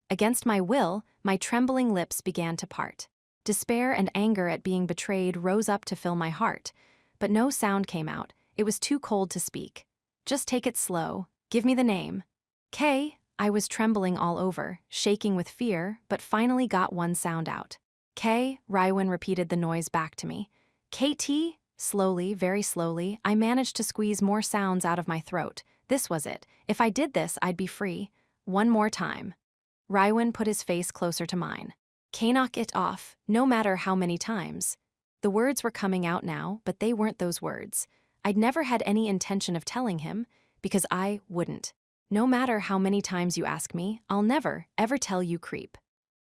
Speaker 1: Against my will, my trembling lips began to part. Despair and anger at being betrayed rose up to fill my heart. But no sound came out. It was too cold to speak. Just take it slow. Give me the name. K. I was trembling all over, shaking with fear, but finally got one sound out. K. Raiwan repeated the noise back to me. KT? Slowly, very slowly, I managed to squeeze more sounds out of my throat. This was it. If I did this, I'd be free. One more time. Raiwan put his face closer to mine. Knock it off, no matter how many times. The words were coming out now, but they weren't those words. I'd never had any intention of telling him, because I wouldn't. No matter how many times you ask me, I'll never, ever tell you, creep.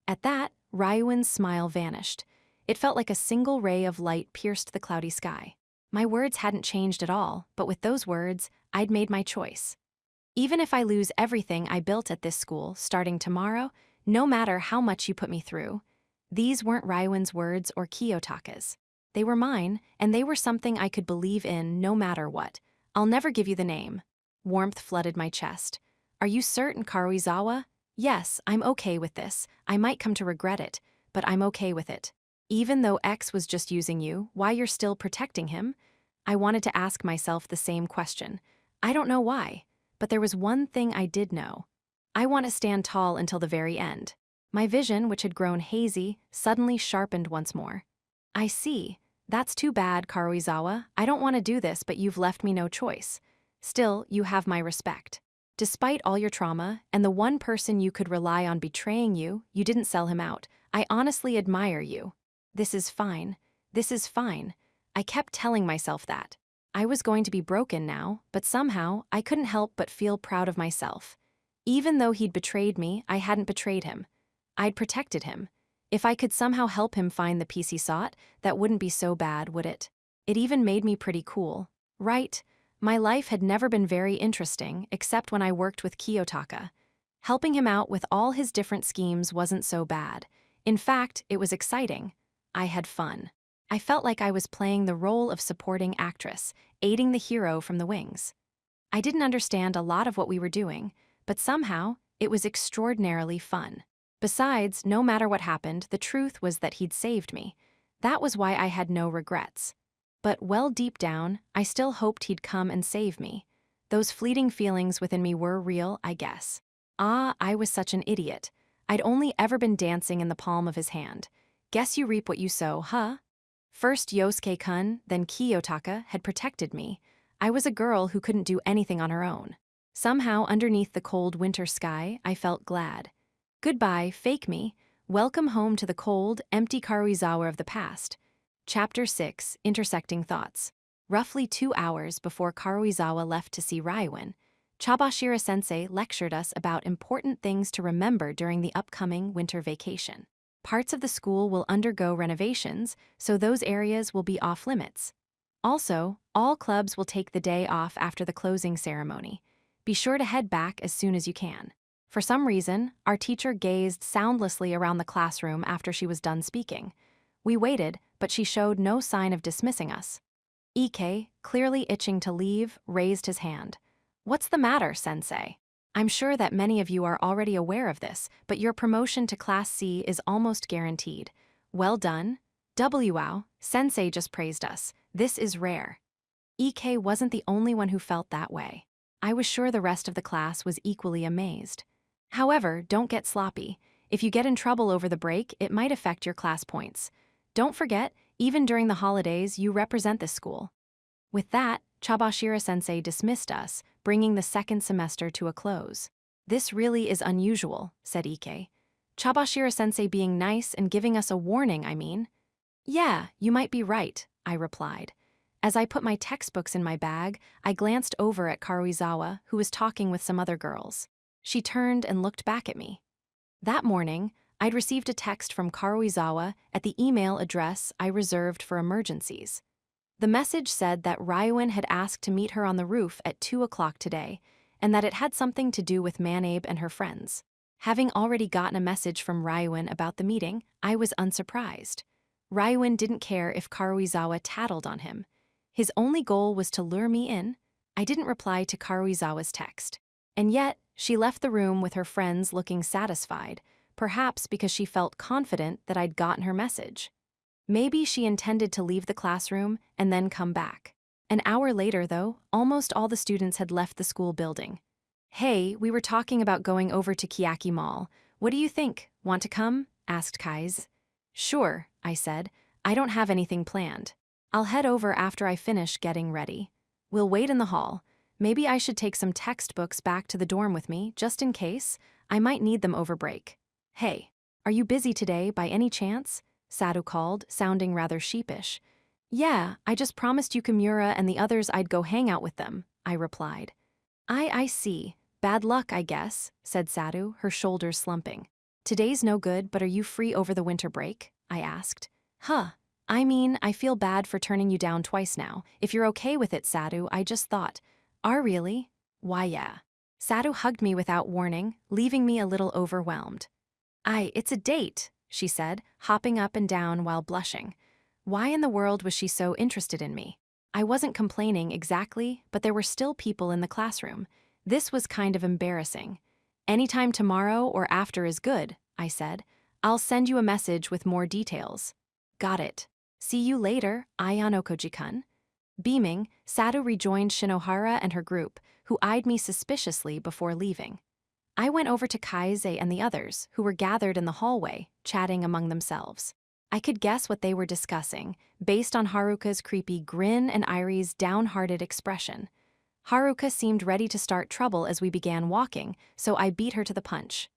Speaker 1: At that, Raiwan's smile vanished. It felt like a single ray of light pierced the cloudy sky. My words hadn't changed at all, but with those words, I'd made my choice. Even if I lose everything I built at this school starting tomorrow, no matter how much you put me through, these weren't Raiwan's words or Kiyotaka's. They were mine, and they were something I could believe in no matter what. I'll never give you the name. Warmth flooded my chest. Are you certain, Karuizawa? Yes, I'm okay with this. I might come to regret it, but I'm okay with it. Even though X was just using you, why you're still protecting him? I wanted to ask myself the same question. I don't know why, but there was one thing I did know. I want to stand tall until the very end. My vision, which had grown hazy, suddenly sharpened once more. I see. That's too bad, Karuizawa. I don't want to do this, but you've left me no choice. Still, you have my respect. Despite all your trauma, and the one person you could rely on betraying you, you didn't sell him out. I honestly admire you. This is fine. This is fine. I kept telling myself that. I was going to be broken now, but somehow I couldn't help but feel proud of myself. Even though he'd betrayed me, I hadn't betrayed him. I'd protected him. If I could somehow help him find the piece he sought, that wouldn't be so bad, would it? It even made me pretty cool. Right? My life had never been very interesting, except when I worked with Kiyotaka. Helping him out with all his different schemes wasn't so bad. In fact, it was exciting. I had fun. I felt like I was playing the role of supporting actress, aiding the hero from the wings. I didn't understand a lot of what we were doing, but somehow, it was extraordinarily fun. Besides, no matter what happened, the truth was that he'd saved me. That was why I had no regrets. But well deep down, I still hoped he'd come and save me. Those fleeting feelings within me were real, I guess. I was such an idiot. I'd only ever been dancing in the palm of his hand. Guess you reap what you sow, huh? First Yosuke-kun, then Kiyotaka had protected me. I was a girl who couldn't do anything on her own. Somehow, underneath the cold winter sky, I felt glad. Goodbye, fake me. Welcome home to the cold, empty Karuizawa of the past. Chapter 6, Intersecting Thoughts. Roughly 2 hours before Karuizawa left to see Raiwan, Chabashira-sensei lectured us about important things to remember during the upcoming winter vacation. Parts of the school will undergo renovations, so those areas will be off-limits. Also, all clubs will take the day off after the closing ceremony. Be sure to head back as soon as you can. For some reason, our teacher gazed soundlessly around the classroom after she was done speaking. We waited, but she showed no sign of dismissing us. Ike, clearly itching to leave, raised his hand. What's the matter, sensei? I'm sure that many of you are already aware of this, but your promotion to Class C is almost guaranteed. Well done. Wow, sensei just praised us. This is rare. Ike wasn't the only one who felt that way. I was sure the rest of the class was equally amazed. However, don't get sloppy. If you get in trouble over the break, it might affect your class points. Don't forget, even during the holidays, you represent this school. With that, Chabashira-sensei dismissed us, bringing the second semester to a close. This really is unusual, said Ike. Chabashira-sensei being nice and giving us a warning, I mean. Yeah, you might be right, I replied. As I put my textbooks in my bag, I glanced over at Karuizawa, who was talking with some other girls. She turned and looked back at me. That morning, I'd received a text from Karuizawa at the email address I reserved for emergencies. The message said that Raiwan had asked to meet her on the roof at 2 o'clock today, and that it had something to do with Manabe and her friends. Having already gotten a message from Ryuin about the meeting, I was unsurprised. Ryuin didn't care if Karuizawa tattled on him. His only goal was to lure me in. I didn't reply to Karuizawa's text. And yet, she left the room with her friends looking satisfied, perhaps because she felt confident that I'd gotten her message. Maybe she intended to leave the classroom and then come back. An hour later, though, almost all the students had left the school building. "Hey, we were talking about going over to Kiyaki Mall. What do you think? Want to come?" asked Kai's. "Sure," I said. "I don't have anything planned. I'll head over after I finish getting ready. We'll wait in the hall. Maybe I should take some textbooks back to the dorm with me, just in case. I might need them over break." "Hey, are you busy today by any chance?" Sadu called, sounding rather sheepish. "Yeah, I just promised Yukimura and the others I'd go hang out with them," I replied. I see. Bad luck, I guess," said Sadu, her shoulders slumping. "Today's no good, but are you free over the winter break?" I asked. "Huh. I mean, I feel bad for turning you down twice now. If you're okay with it, Sadu, I just thought." "Are really?" "Why, yeah." Sadu hugged me without warning, leaving me a little overwhelmed. It's a date," she said, hopping up and down while blushing. Why in the world was she so interested in me? I wasn't complaining exactly, but there were still people in the classroom. This was kind of embarrassing. "Anytime tomorrow or after is good," I said. "I'll send you a message with more details." "Got it. See you later, Ayano Koji-kun." Beaming, Sadu rejoined Shinohara and her group, who eyed me suspiciously before leaving. I went over to Kaise and the others, who were gathered in the hallway, chatting among themselves. I could guess what they were discussing, based on Haruka's creepy grin and Airi's downhearted expression. Haruka seemed ready to start trouble as we began walking, so I beat her to the punch.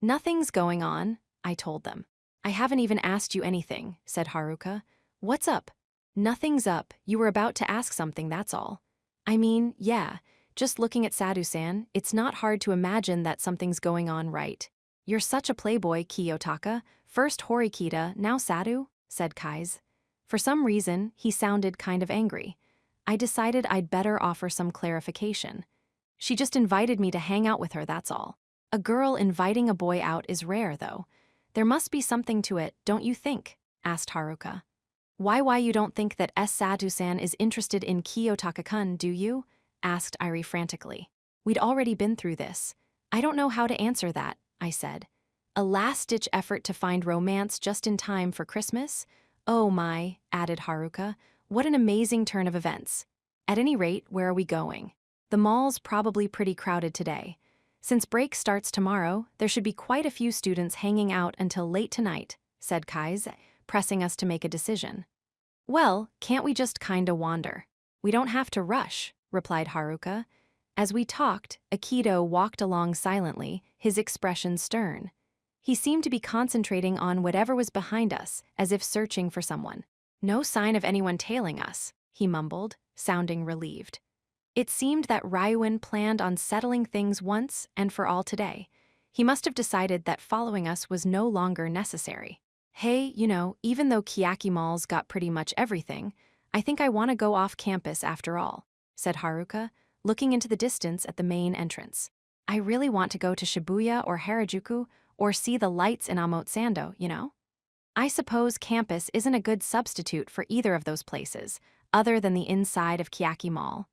Speaker 1: "Nothing's going on," I told them. "I haven't even asked you anything," said Haruka. "What's up?" "Nothing's up. You were about to ask something, that's all." "I mean, yeah. Just looking at Sadu-san, it's not hard to imagine that something's going on, right?" "You're such a playboy, Kiyotaka. First Horikita, now Sadu," said Kaise. For some reason, he sounded kind of angry. I decided I'd better offer some clarification. "She just invited me to hang out with her, that's all." "A girl inviting a boy out is rare, though. There must be something to it, don't you think?" asked Haruka. Why you don't think that Sadu-san is interested in Kiyotaka-kun, do you?" asked Airi frantically. "We'd already been through this." "I don't know how to answer that," I said. "A last-ditch effort to find romance just in time for Christmas? Oh my," added Haruka, "what an amazing turn of events. At any rate, where are we going?" "The mall's probably pretty crowded today. Since break starts tomorrow, there should be quite a few students hanging out until late tonight," said Kaise, pressing us to make a decision. "Well, can't we just kinda wander?" "We don't have to rush," replied Haruka. As we talked, Aikido walked along silently, his expression stern. He seemed to be concentrating on whatever was behind us, as if searching for someone. "No sign of anyone tailing us," he mumbled, sounding relieved. It seemed that Ryuin planned on settling things once and for all today. He must have decided that following us was no longer necessary. "Hey, even though Kiyaki Mall's got pretty much everything, I think I want to go off campus after all," said Haruka, looking into the distance at the main entrance. "I really want to go to Shibuya or Harajuku or see the lights in Amotsando. I suppose campus isn't a good substitute for either of those places, other than the inside of Kiyaki Mall.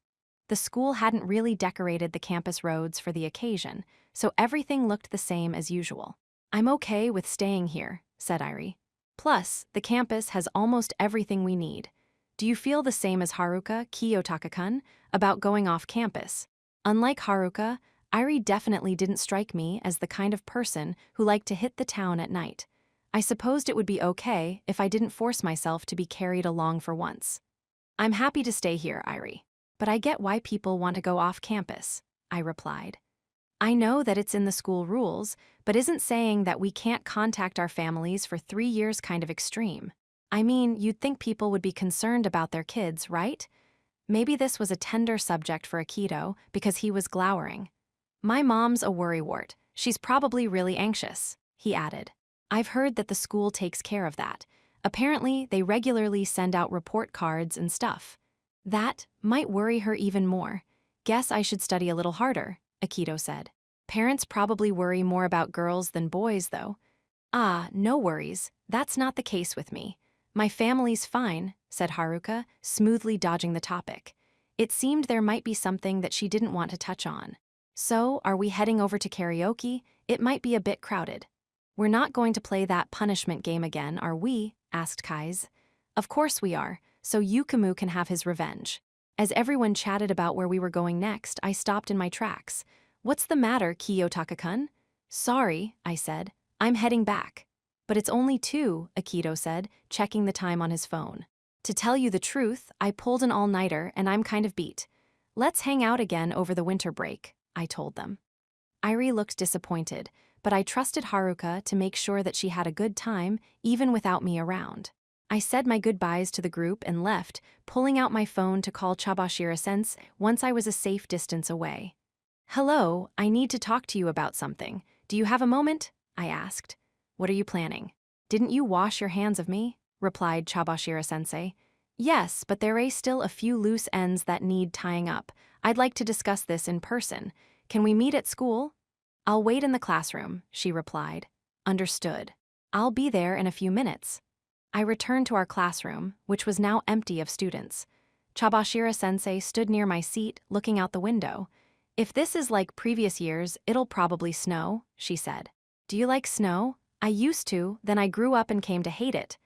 Speaker 1: The school hadn't really decorated the campus roads for the occasion, so everything looked the same as usual. "I'm okay with staying here," said Airi. "Plus, the campus has almost everything we need. Do you feel the same as Haruka, Kiyotaka-kun, about going off campus?" Unlike Haruka, Airi definitely didn't strike me as the kind of person who liked to hit the town at night. I supposed it would be okay if I didn't force myself to be carried along for once. "I'm happy to stay here, Airi. But I get why people want to go off campus," I replied. "I know that it's in the school rules, but isn't saying that we can't contact our families for 3 years kind of extreme? I mean, you'd think people would be concerned about their kids, right?" Maybe this was a tender subject for Aikido because he was glowering. "My mom's a worrywart. She's probably really anxious," he added. "I've heard that the school takes care of that. Apparently, they regularly send out report cards and stuff. That might worry her even more. Guess I should study a little harder," Aikido said. Parents probably worry more about girls than boys, though. Ah, no worries. That's not the case with me. My family's fine, said Haruka, smoothly dodging the topic. It seemed there might be something that she didn't want to touch on. So, are we heading over to karaoke? It might be a bit crowded. We're not going to play that punishment game again, are we? Asked Kai's. Of course we are, so Yukamu can have his revenge. As everyone chatted about where we were going next, I stopped in my tracks. What's the matter, Kiyotaka-kun? Sorry, I said. I'm heading back. But it's only 2, Akito said, checking the time on his phone. To tell you the truth, I pulled an all-nighter and I'm kind of beat. Let's hang out again over the winter break, I told them. Irie looked disappointed, but I trusted Haruka to make sure that she had a good time, even without me around. I said my goodbyes to the group and left, pulling out my phone to call Chabashira-sensei once I was a safe distance away. Hello, I need to talk to you about something. Do you have a moment? I asked. What are you planning? Didn't you wash your hands of me? Replied Chabashira-sensei. Yes, but there are still a few loose ends that need tying up. I'd like to discuss this in person. Can we meet at school? I'll wait in the classroom, she replied. Understood. I'll be there in a few minutes. I returned to our classroom, which was now empty of students. Chabashira-sensei stood near my seat, looking out the window. If this is like previous years, it'll probably snow, she said. Do you like snow? I used to, then I grew up and came to hate it.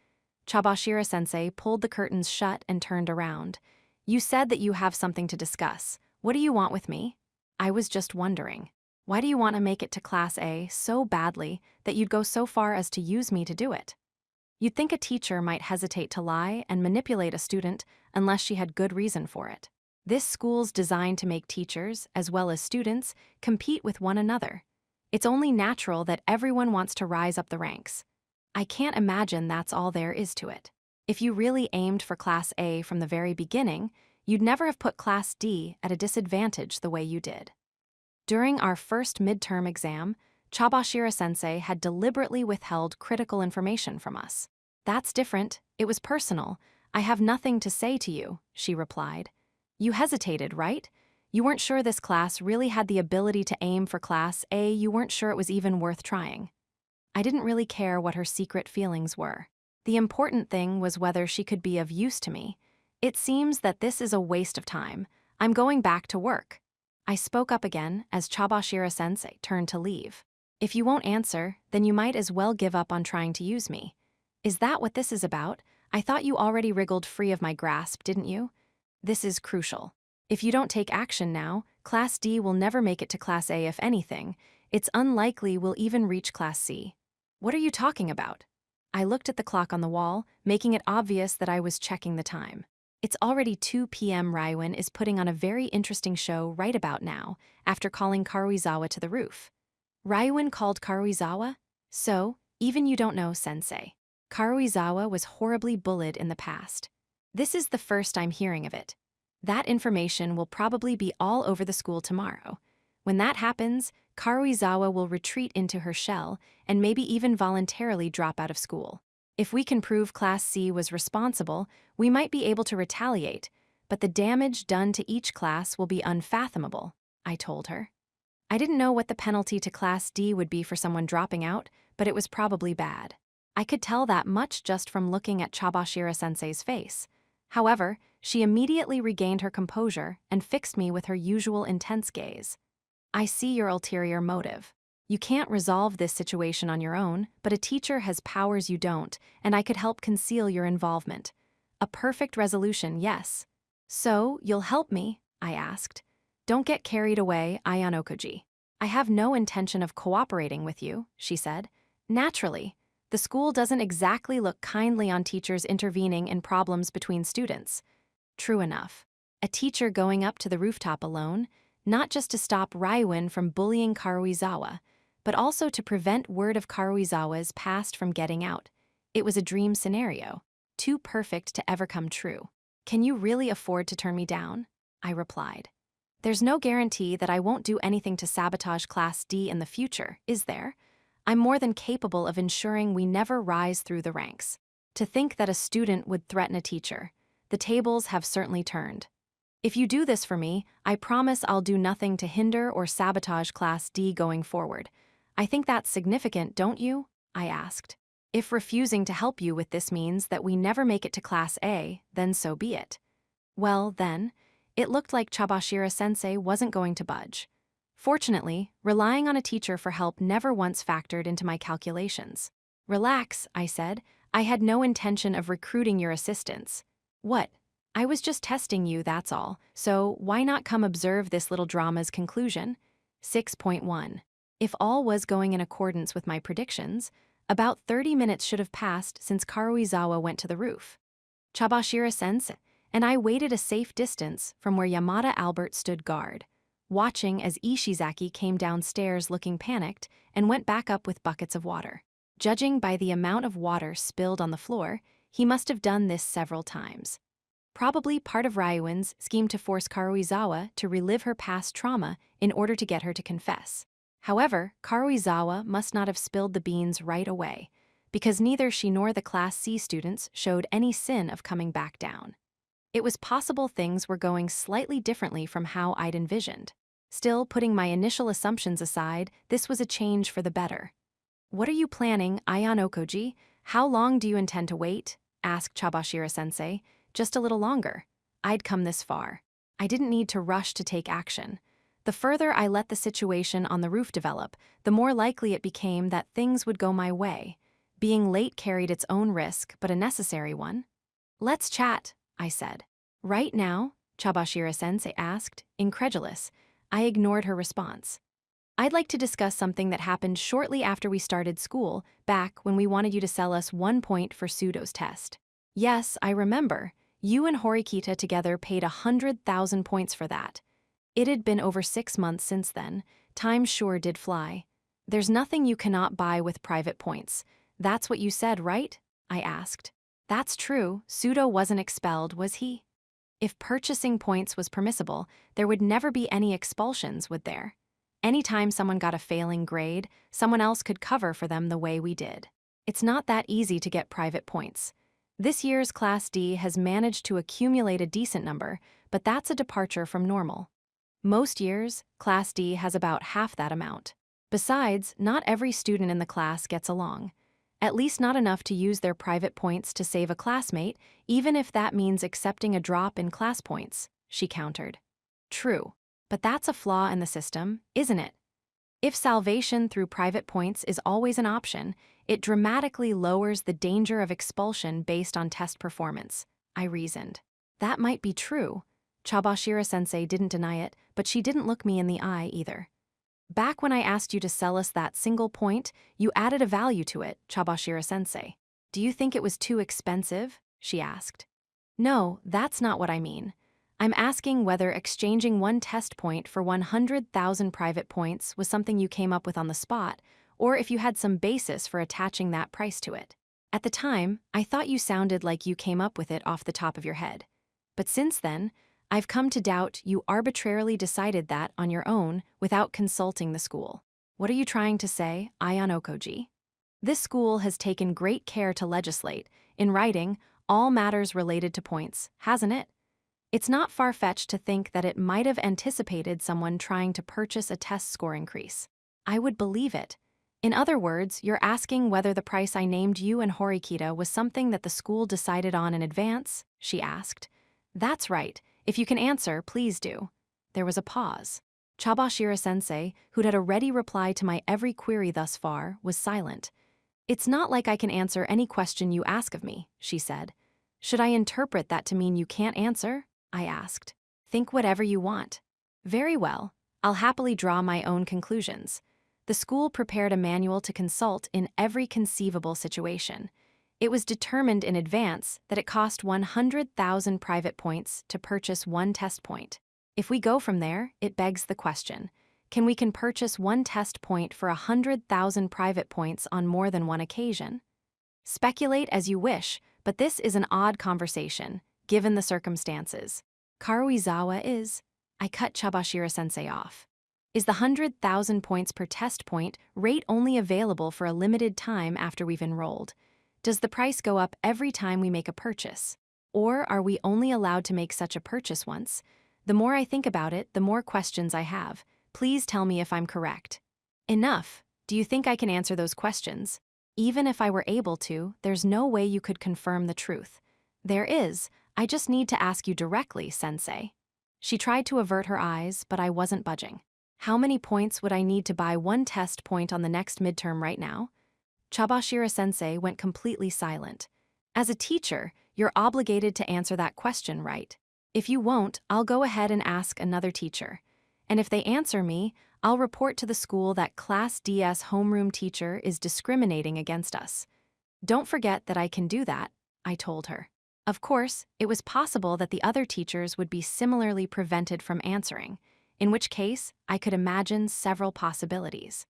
Speaker 1: Chabashira-sensei pulled the curtains shut and turned around. You said that you have something to discuss. What do you want with me? I was just wondering. Why do you want to make it to Class A so badly that you'd go so far as to use me to do it? You'd think a teacher might hesitate to lie and manipulate a student unless she had good reason for it. This school's designed to make teachers, as well as students, compete with one another. It's only natural that everyone wants to rise up the ranks. I can't imagine that's all there is to it. If you really aimed for Class A from the very beginning, you'd never have put Class D at a disadvantage the way you did. During our first midterm exam, Chabashira-sensei had deliberately withheld critical information from us. That's different. It was personal. I have nothing to say to you, she replied. You hesitated, right? You weren't sure this class really had the ability to aim for Class A. You weren't sure it was even worth trying. I didn't really care what her secret feelings were. The important thing was whether she could be of use to me. It seems that this is a waste of time. I'm going back to work. I spoke up again as Chabashira-sensei turned to leave. If you won't answer, then you might as well give up on trying to use me. Is that what this is about? I thought you already wriggled free of my grasp, didn't you? This is crucial. If you don't take action now, Class D will never make it to Class A if anything. It's unlikely we'll even reach Class C. What are you talking about? I looked at the clock on the wall, making it obvious that I was checking the time. It's already 2 p.m. Raiwan is putting on a very interesting show right about now, after calling Karuizawa to the roof. Raiwan called Karuizawa? So, even you don't know, sensei. Karuizawa was horribly bullied in the past. This is the first I'm hearing of it. That information will probably be all over the school tomorrow. When that happens, Karuizawa will retreat into her shell and maybe even voluntarily drop out of school. If we can prove Class C was responsible, we might be able to retaliate, but the damage done to each class will be unfathomable, I told her. I didn't know what the penalty to Class D would be for someone dropping out, but it was probably bad. I could tell that much just from looking at Chabashira-sensei's face. However, she immediately regained her composure and fixed me with her usual intense gaze. I see your ulterior motive. You can't resolve this situation on your own, but a teacher has powers you don't, and I could help conceal your involvement. A perfect resolution, yes. So, you'll help me? I asked. Don't get carried away, Ayanokoji. I have no intention of cooperating with you, she said. Naturally. The school doesn't exactly look kindly on teachers intervening in problems between students. True enough. A teacher going up to the rooftop alone, not just to stop Raiwan from bullying Karuizawa, but also to prevent word of Karuizawa's past from getting out. It was a dream scenario, too perfect to ever come true. Can you really afford to turn me down? I replied. There's no guarantee that I won't do anything to sabotage Class D in the future, is there? I'm more than capable of ensuring we never rise through the ranks. To think that a student would threaten a teacher. The tables have certainly turned. If you do this for me, I promise I'll do nothing to hinder or sabotage Class D going forward. I think that's significant, don't you? I asked. If refusing to help you with this means that we never make it to Class A, then so be it. Well, then, it looked like Chabashira-sensei wasn't going to budge. Fortunately, relying on a teacher for help never once factored into my calculations. Relax, I said. I had no intention of recruiting your assistance. What? I was just testing you, that's all, so why not come observe this little drama's conclusion? 6.1. If all was going in accordance with my predictions, about 30 minutes should have passed since Karuizawa went to the roof. Chabashira-sensei and I waited a safe distance from where Yamada Albert stood guard, watching as Ishizaki came downstairs looking panicked and went back up with buckets of water. Judging by the amount of water spilled on the floor, he must have done this several times. Probably part of Ryuin's scheme to force Karuizawa to relive her past trauma in order to get her to confess. However, Karuizawa must not have spilled the beans right away, because neither she nor the Class C students showed any sin of coming back down. It was possible things were going slightly differently from how I'd envisioned. Still, putting my initial assumptions aside, this was a change for the better. "What are you planning, Aion Okoji? How long do you intend to wait?" asked Chabashira-sensei. "Just a little longer. I'd come this far. I didn't need to rush to take action. The further I let the situation on the roof develop, the more likely it became that things would go my way. Being late carried its own risk, but a necessary one. Let's chat," I said. "Right now?" Chabashira-sensei asked, incredulous. I ignored her response. "I'd like to discuss something that happened shortly after we started school, back when we wanted you to sell us 1 point for Pseudo's test. Yes, I remember. You and Horikita together paid 100,000 points for that. It had been over 6 months since then. Time sure did fly. There's nothing you cannot buy with private points. That's what you said, right?" I asked. "That's true. Pseudo wasn't expelled, was he? If purchasing points was permissible, there would never be any expulsions, would there? Anytime someone got a failing grade, someone else could cover for them the way we did. It's not that easy to get private points. This year's Class D has managed to accumulate a decent number, but that's a departure from normal. Most years, Class D has about half that amount. Besides, not every student in the class gets along. At least not enough to use their private points to save a classmate, even if that means accepting a drop in class points," she countered. "True, but that's a flaw in the system, isn't it? If salvation through private points is always an option, it dramatically lowers the danger of expulsion based on test performance," I reasoned. That might be true. Chabashira-sensei didn't deny it, but she didn't look me in the eye either. "Back when I asked you to sell us that single point, you added a value to it, Chabashira-sensei. Do you think it was too expensive?" she asked. "No, that's not what I mean. I'm asking whether exchanging 1 test point for 100,000 private points was something you came up with on the spot, or if you had some basis for attaching that price to it. At the time, I thought you sounded like you came up with it off the top of your head. But since then, I've come to doubt you arbitrarily decided that on your own without consulting the school. What are you trying to say, Aion Okoji? This school has taken great care to legislate, in writing, all matters related to points, hasn't it? It's not far-fetched to think that it might have anticipated someone trying to purchase a test score increase. I would believe it. In other words, you're asking whether the price I named you and Horikita was something that the school decided on in advance?" she asked. "That's right. If you can answer, please do." There was a pause. Chabashira-sensei, who'd had a ready reply to my every query thus far, was silent. "It's not like I can answer any question you ask of me," she said. "Should I interpret that to mean you can't answer?" I asked. "Think whatever you want." "Very well. I'll happily draw my own conclusions. The school prepared a manual to consult in every conceivable situation. It was determined in advance that it cost 100,000 private points to purchase 1 test point. If we go from there, it begs the question, can we purchase 1 test point for 100,000 private points on more than one occasion? Speculate as you wish, but this is an odd conversation, given the circumstances. Karuizawa is... I cut Chabashira-sensei off. "Is the 100,000 points per test point rate only available for a limited time after we've enrolled? Does the price go up every time we make a purchase? Or are we only allowed to make such a purchase once? The more I think about it, the more questions I have. Please tell me if I'm correct. Enough. Do you think I can answer those questions? Even if I were able to, there's no way you could confirm the truth. There is. I just need to ask you directly, Sensei. She tried to avert her eyes, but I wasn't budging. How many points would I need to buy one test point on the next midterm right now? Chabashira-sensei went completely silent. As a teacher, you're obligated to answer that question, right? If you won't, I'll go ahead and ask another teacher. And if they answer me, I'll report to the school that Class D's homeroom teacher is discriminating against us. Don't forget that I can do that, I told her. Of course, it was possible that the other teachers would be similarly prevented from answering, in which case I could imagine several possibilities.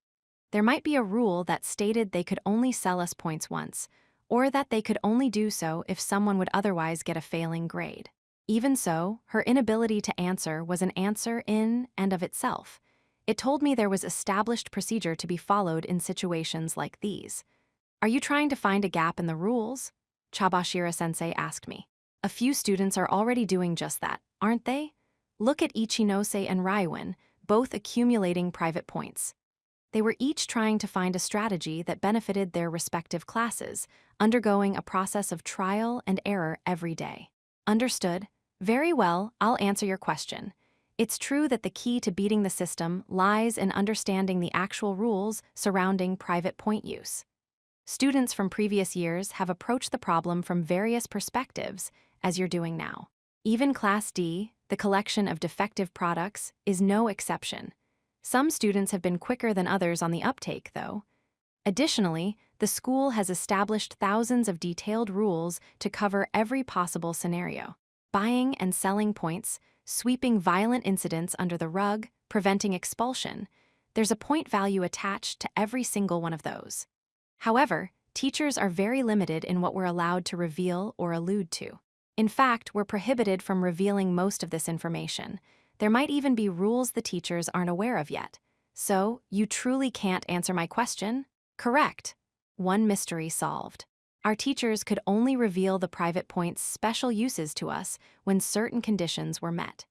Speaker 1: There might be a rule that stated they could only sell us points once, or that they could only do so if someone would otherwise get a failing grade. Even so, her inability to answer was an answer in and of itself. It told me there was established procedure to be followed in situations like these. Are you trying to find a gap in the rules? Chabashira-sensei asked me. A few students are already doing just that, aren't they? Look at Ichinose and Raiwin, both accumulating private points. They were each trying to find a strategy that benefited their respective classes, undergoing a process of trial and error every day. Understood? Very well, I'll answer your question. It's true that the key to beating the system lies in understanding the actual rules surrounding private point use. Students from previous years have approached the problem from various perspectives, as you're doing now. Even Class D, the collection of defective products, is no exception. Some students have been quicker than others on the uptake, though. Additionally, the school has established thousands of detailed rules to cover every possible scenario. Buying and selling points, sweeping violent incidents under the rug, preventing expulsion. There's a point value attached to every single one of those. However, teachers are very limited in what we're allowed to reveal or allude to. In fact, we're prohibited from revealing most of this information. There might even be rules the teachers aren't aware of yet. So, you truly can't answer my question? Correct. One mystery solved. Our teachers could only reveal the private point's special uses to us when certain conditions were met.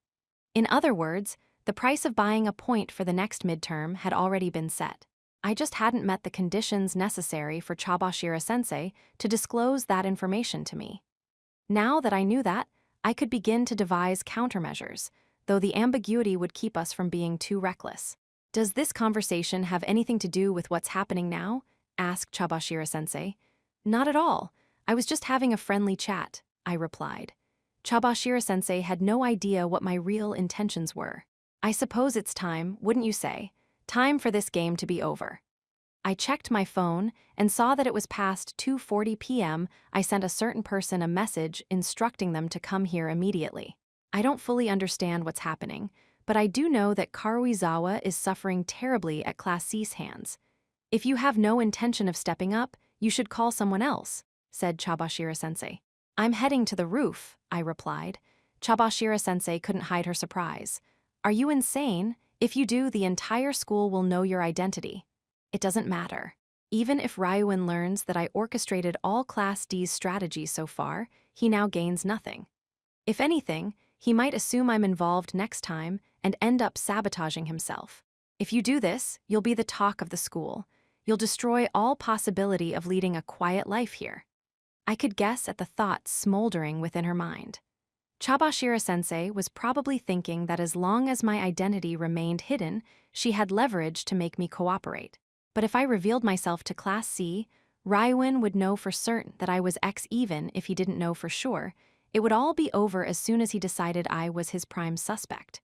Speaker 1: In other words, the price of buying a point for the next midterm had already been set. I just hadn't met the conditions necessary for Chabashira-sensei to disclose that information to me. Now that I knew that, I could begin to devise countermeasures, though the ambiguity would keep us from being too reckless. Does this conversation have anything to do with what's happening now? Asked Chabashira-sensei. Not at all. I was just having a friendly chat, I replied. Chabashira-sensei had no idea what my real intentions were. I suppose it's time, wouldn't you say? Time for this game to be over. I checked my phone and saw that it was past 2:40 p.m. I sent a certain person a message instructing them to come here immediately. I don't fully understand what's happening, but I do know that Karuizawa is suffering terribly at Class C's hands. If you have no intention of stepping up, you should call someone else, said Chabashira-sensei. I'm heading to the roof, I replied. Chabashira-sensei couldn't hide her surprise. Are you insane? If you do, the entire school will know your identity. It doesn't matter. Even if Ryuin learns that I orchestrated all Class D's strategies so far, he now gains nothing. If anything, he might assume I'm involved next time and end up sabotaging himself. If you do this, you'll be the talk of the school. You'll destroy all possibility of leading a quiet life here. I could guess at the thoughts smoldering within her mind. Chabashira-sensei was probably thinking that as long as my identity remained hidden, she had leverage to make me cooperate. But if I revealed myself to Class C, Ryuin would know for certain that I was X even if he didn't know for sure. It would all be over as soon as he decided I was his prime suspect.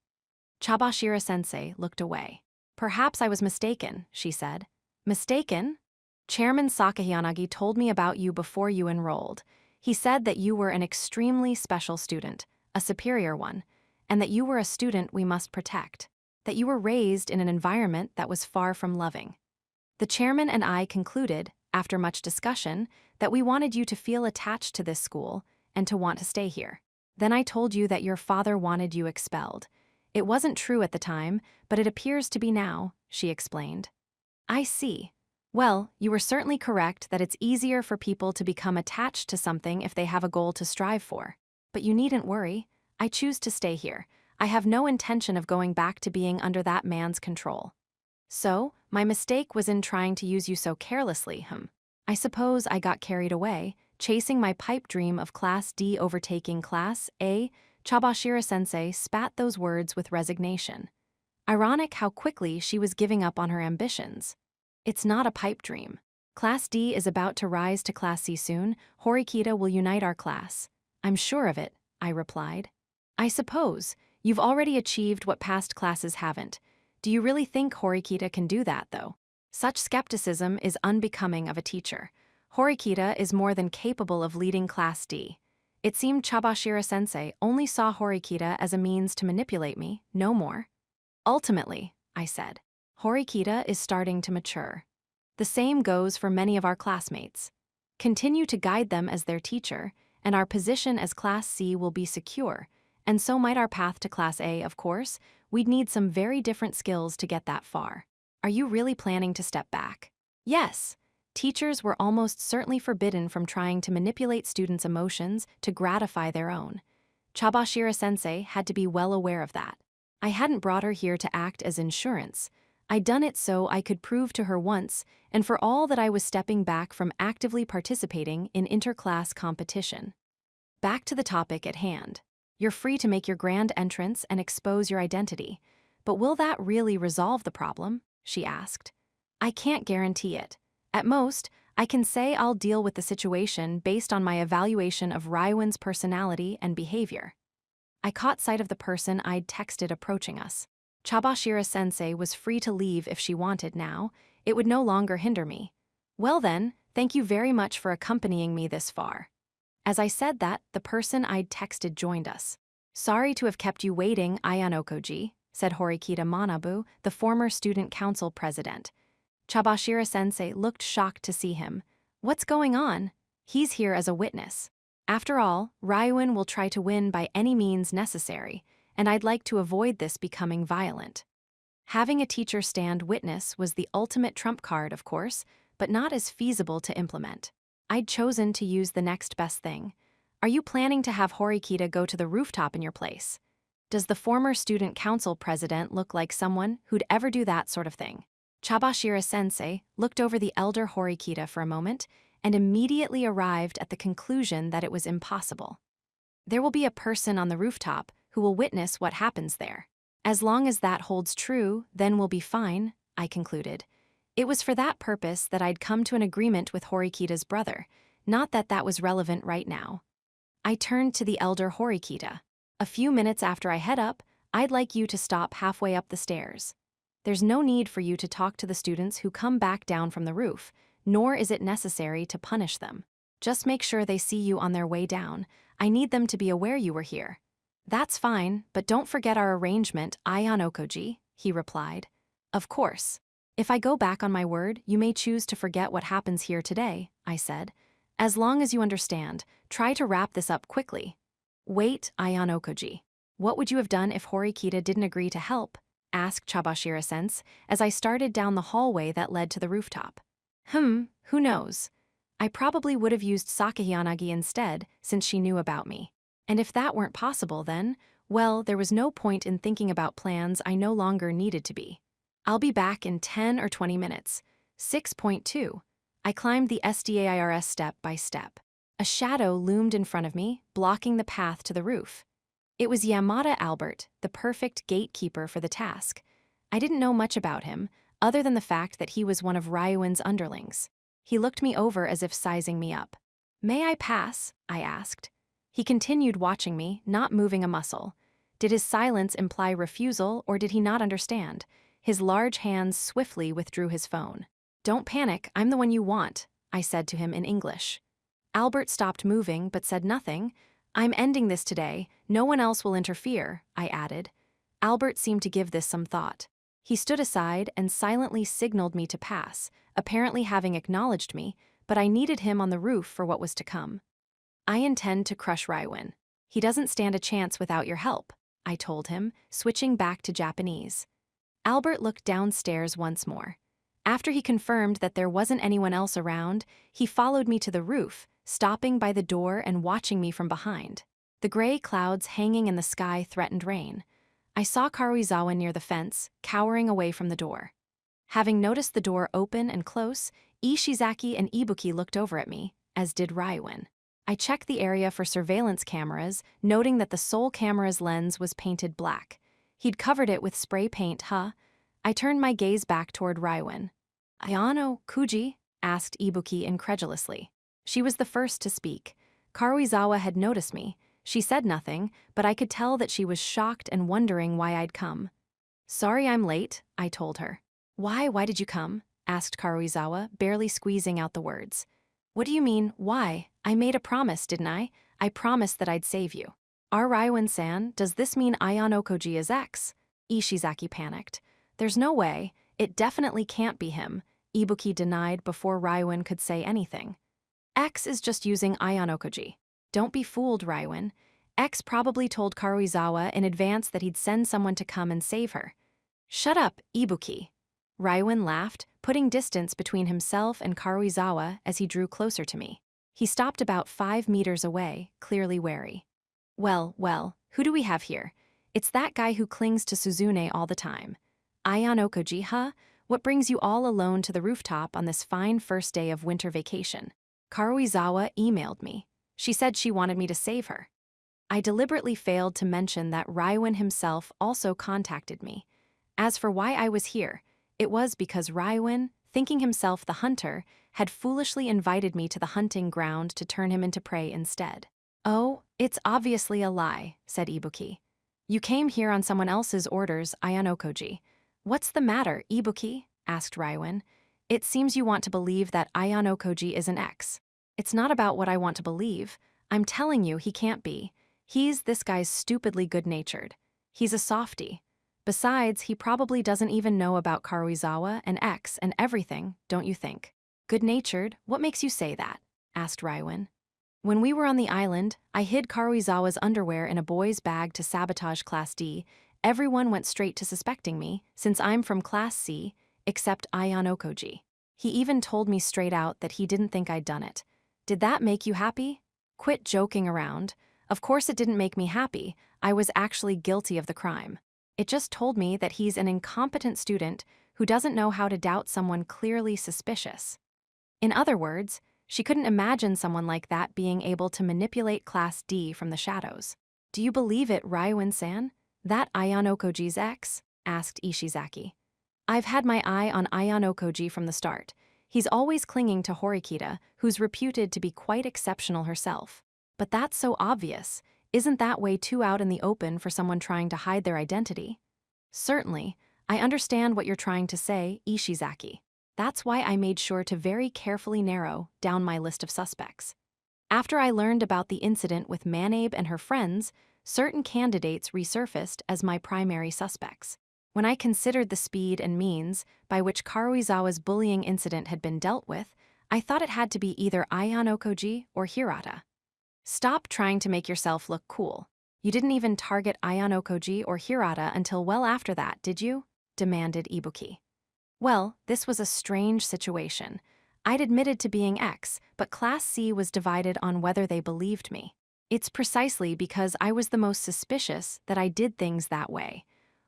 Speaker 1: Chabashira-sensei looked away. Perhaps I was mistaken, she said. Mistaken? Chairman Sakahiyanagi told me about you before you enrolled. He said that you were an extremely special student, a superior one, and that you were a student we must protect, that you were raised in an environment that was far from loving. The chairman and I concluded, after much discussion, that we wanted you to feel attached to this school and to want to stay here. Then I told you that your father wanted you expelled. It wasn't true at the time, but it appears to be now, she explained. I see. Well, you were certainly correct that it's easier for people to become attached to something if they have a goal to strive for. But you needn't worry. I choose to stay here. I have no intention of going back to being under that man's control. So, my mistake was in trying to use you so carelessly, I suppose I got carried away, chasing my pipe dream of Class D overtaking Class A. Chabashira-sensei spat those words with resignation. Ironic how quickly she was giving up on her ambitions. It's not a pipe dream. Class D is about to rise to Class C soon. Horikita will unite our class. I'm sure of it, I replied. I suppose. You've already achieved what past classes haven't. Do you really think Horikita can do that, though? Such skepticism is unbecoming of a teacher. Horikita is more than capable of leading Class D. It seemed Chabashira-sensei only saw Horikita as a means to manipulate me, no more. Ultimately, I said, Horikita is starting to mature. The same goes for many of our classmates. Continue to guide them as their teacher, and our position as Class C will be secure, and so might our path to Class A, of course. We'd need some very different skills to get that far. Are you really planning to step back? Yes. Teachers were almost certainly forbidden from trying to manipulate students' emotions to gratify their own. Chabashira-sensei had to be well aware of that. I hadn't brought her here to act as insurance. I'd done it so I could prove to her once and for all that I was stepping back from actively participating in interclass competition. Back to the topic at hand. You're free to make your grand entrance and expose your identity. But will that really resolve the problem? She asked. I can't guarantee it. At most, I can say I'll deal with the situation based on my evaluation of Ryuin's personality and behavior. I caught sight of the person I'd texted approaching us. Chabashira-sensei was free to leave if she wanted now. It would no longer hinder me. Well then, thank you very much for accompanying me this far. As I said that, the person I'd texted joined us. Sorry to have kept you waiting, Ayanokoji, said Horikita Manabu, the former student council president. Chabashira-sensei looked shocked to see him. What's going on? He's here as a witness. After all, Ryuin will try to win by any means necessary, and I'd like to avoid this becoming violent. Having a teacher stand witness was the ultimate trump card, of course, but not as feasible to implement. I'd chosen to use the next best thing. Are you planning to have Horikita go to the rooftop in your place? Does the former student council president look like someone who'd ever do that sort of thing? Chabashira-sensei looked over the elder Horikita for a moment and immediately arrived at the conclusion that it was impossible. There will be a person on the rooftop who will witness what happens there. As long as that holds true, then we'll be fine, I concluded. It was for that purpose that I'd come to an agreement with Horikita's brother, not that that was relevant right now. I turned to the elder Horikita. A few minutes after I head up, I'd like you to stop halfway up the stairs. There's no need for you to talk to the students who come back down from the roof, nor is it necessary to punish them. Just make sure they see you on their way down. I need them to be aware you were here. That's fine, but don't forget our arrangement, Ayanokoji, he replied. Of course. If I go back on my word, you may choose to forget what happens here today, I said. As long as you understand, try to wrap this up quickly. Wait, Ayanokoji. What would you have done if Horikita didn't agree to help? Asked Chabashira-sensei as I started down the hallway that led to the rooftop. Who knows? I probably would have used Sakahiyanagi instead, since she knew about me. And if that weren't possible then, well, there was no point in thinking about plans I no longer needed to be. I'll be back in 10 or 20 minutes. 6.2. I climbed the SDAIRS step by step. A shadow loomed in front of me, blocking the path to the roof. It was Yamada Albert, the perfect gatekeeper for the task. I didn't know much about him, other than the fact that he was one of Ryuin's underlings. He looked me over as if sizing me up. May I pass? I asked. He continued watching me, not moving a muscle. Did his silence imply refusal, or did he not understand? His large hands swiftly withdrew his phone. Don't panic, I'm the one you want, I said to him in English. Albert stopped moving but said nothing. I'm ending this today, no one else will interfere, I added. Albert seemed to give this some thought. He stood aside and silently signaled me to pass, apparently having acknowledged me, but I needed him on the roof for what was to come. I intend to crush Ryuin. He doesn't stand a chance without your help, I told him, switching back to Japanese. Albert looked downstairs once more. After he confirmed that there wasn't anyone else around, he followed me to the roof, stopping by the door and watching me from behind. The gray clouds hanging in the sky threatened rain. I saw Karuizawa near the fence, cowering away from the door. Having noticed the door open and close, Ishizaki and Ibuki looked over at me, as did Ryuin. I checked the area for surveillance cameras, noting that the sole camera's lens was painted black. He'd covered it with spray paint, huh? I turned my gaze back toward Ryuin. "Ayano, Kuji?" asked Ibuki incredulously. She was the first to speak. Karuizawa had noticed me. She said nothing, but I could tell that she was shocked and wondering why I'd come. "Sorry I'm late," I told her. Why did you come?" asked Karuizawa, barely squeezing out the words. "What do you mean, why? I made a promise, didn't I? I promised that I'd save you." "Our Ryuin-san, does this mean Ayano Koji is X?" Ishizaki panicked. "There's no way. It definitely can't be him," Ibuki denied before Ryuin could say anything. "X is just using Ayano Koji. Don't be fooled, Ryuin. X probably told Karuizawa in advance that he'd send someone to come and save her." "Shut up, Ibuki." Ryuin laughed, putting distance between himself and Karuizawa as he drew closer to me. He stopped about 5 meters away, clearly wary. Well, who do we have here? It's that guy who clings to Suzune all the time. Ayano Koji, huh? What brings you all alone to the rooftop on this fine first day of winter vacation?" Karuizawa emailed me. She said she wanted me to save her. I deliberately failed to mention that Ryuin himself also contacted me. As for why I was here, it was because Ryuin, thinking himself the hunter, had foolishly invited me to the hunting ground to turn him into prey instead. "Oh, it's obviously a lie," said Ibuki. "You came here on someone else's orders, Ayano Koji." "What's the matter, Ibuki?" asked Ryuin. "It seems you want to believe that Ayano Koji is an X." "It's not about what I want to believe. I'm telling you he can't be. This guy's stupidly good-natured. He's a softie. Besides, he probably doesn't even know about Karuizawa and X and everything, don't you think?" "Good-natured? What makes you say that?" asked Ryuin. "When we were on the island, I hid Karuizawa's underwear in a boy's bag to sabotage Class D. Everyone went straight to suspecting me, since I'm from Class C, except Ayano Koji. He even told me straight out that he didn't think I'd done it. Did that make you happy?" "Quit joking around. Of course it didn't make me happy. I was actually guilty of the crime. It just told me that he's an incompetent student who doesn't know how to doubt someone clearly suspicious." In other words, she couldn't imagine someone like that being able to manipulate Class D from the shadows. "Do you believe it, Ryuin-san? That Ayano Koji's X?" asked Ishizaki. "I've had my eye on Ayano Koji from the start. He's always clinging to Horikita, who's reputed to be quite exceptional herself. But that's so obvious. Isn't that way too out in the open for someone trying to hide their identity?" "Certainly. I understand what you're trying to say, Ishizaki. That's why I made sure to very carefully narrow down my list of suspects. After I learned about the incident with Manabe and her friends, certain candidates resurfaced as my primary suspects. When I considered the speed and means by which Karuizawa's bullying incident had been dealt with, I thought it had to be either Ayano Koji or Hirata." "Stop trying to make yourself look cool. You didn't even target Ayano Koji or Hirata until well after that, did you?" demanded Ibuki. "Well, this was a strange situation. I'd admitted to being X, but Class C was divided on whether they believed me. It's precisely because I was the most suspicious that I did things that way.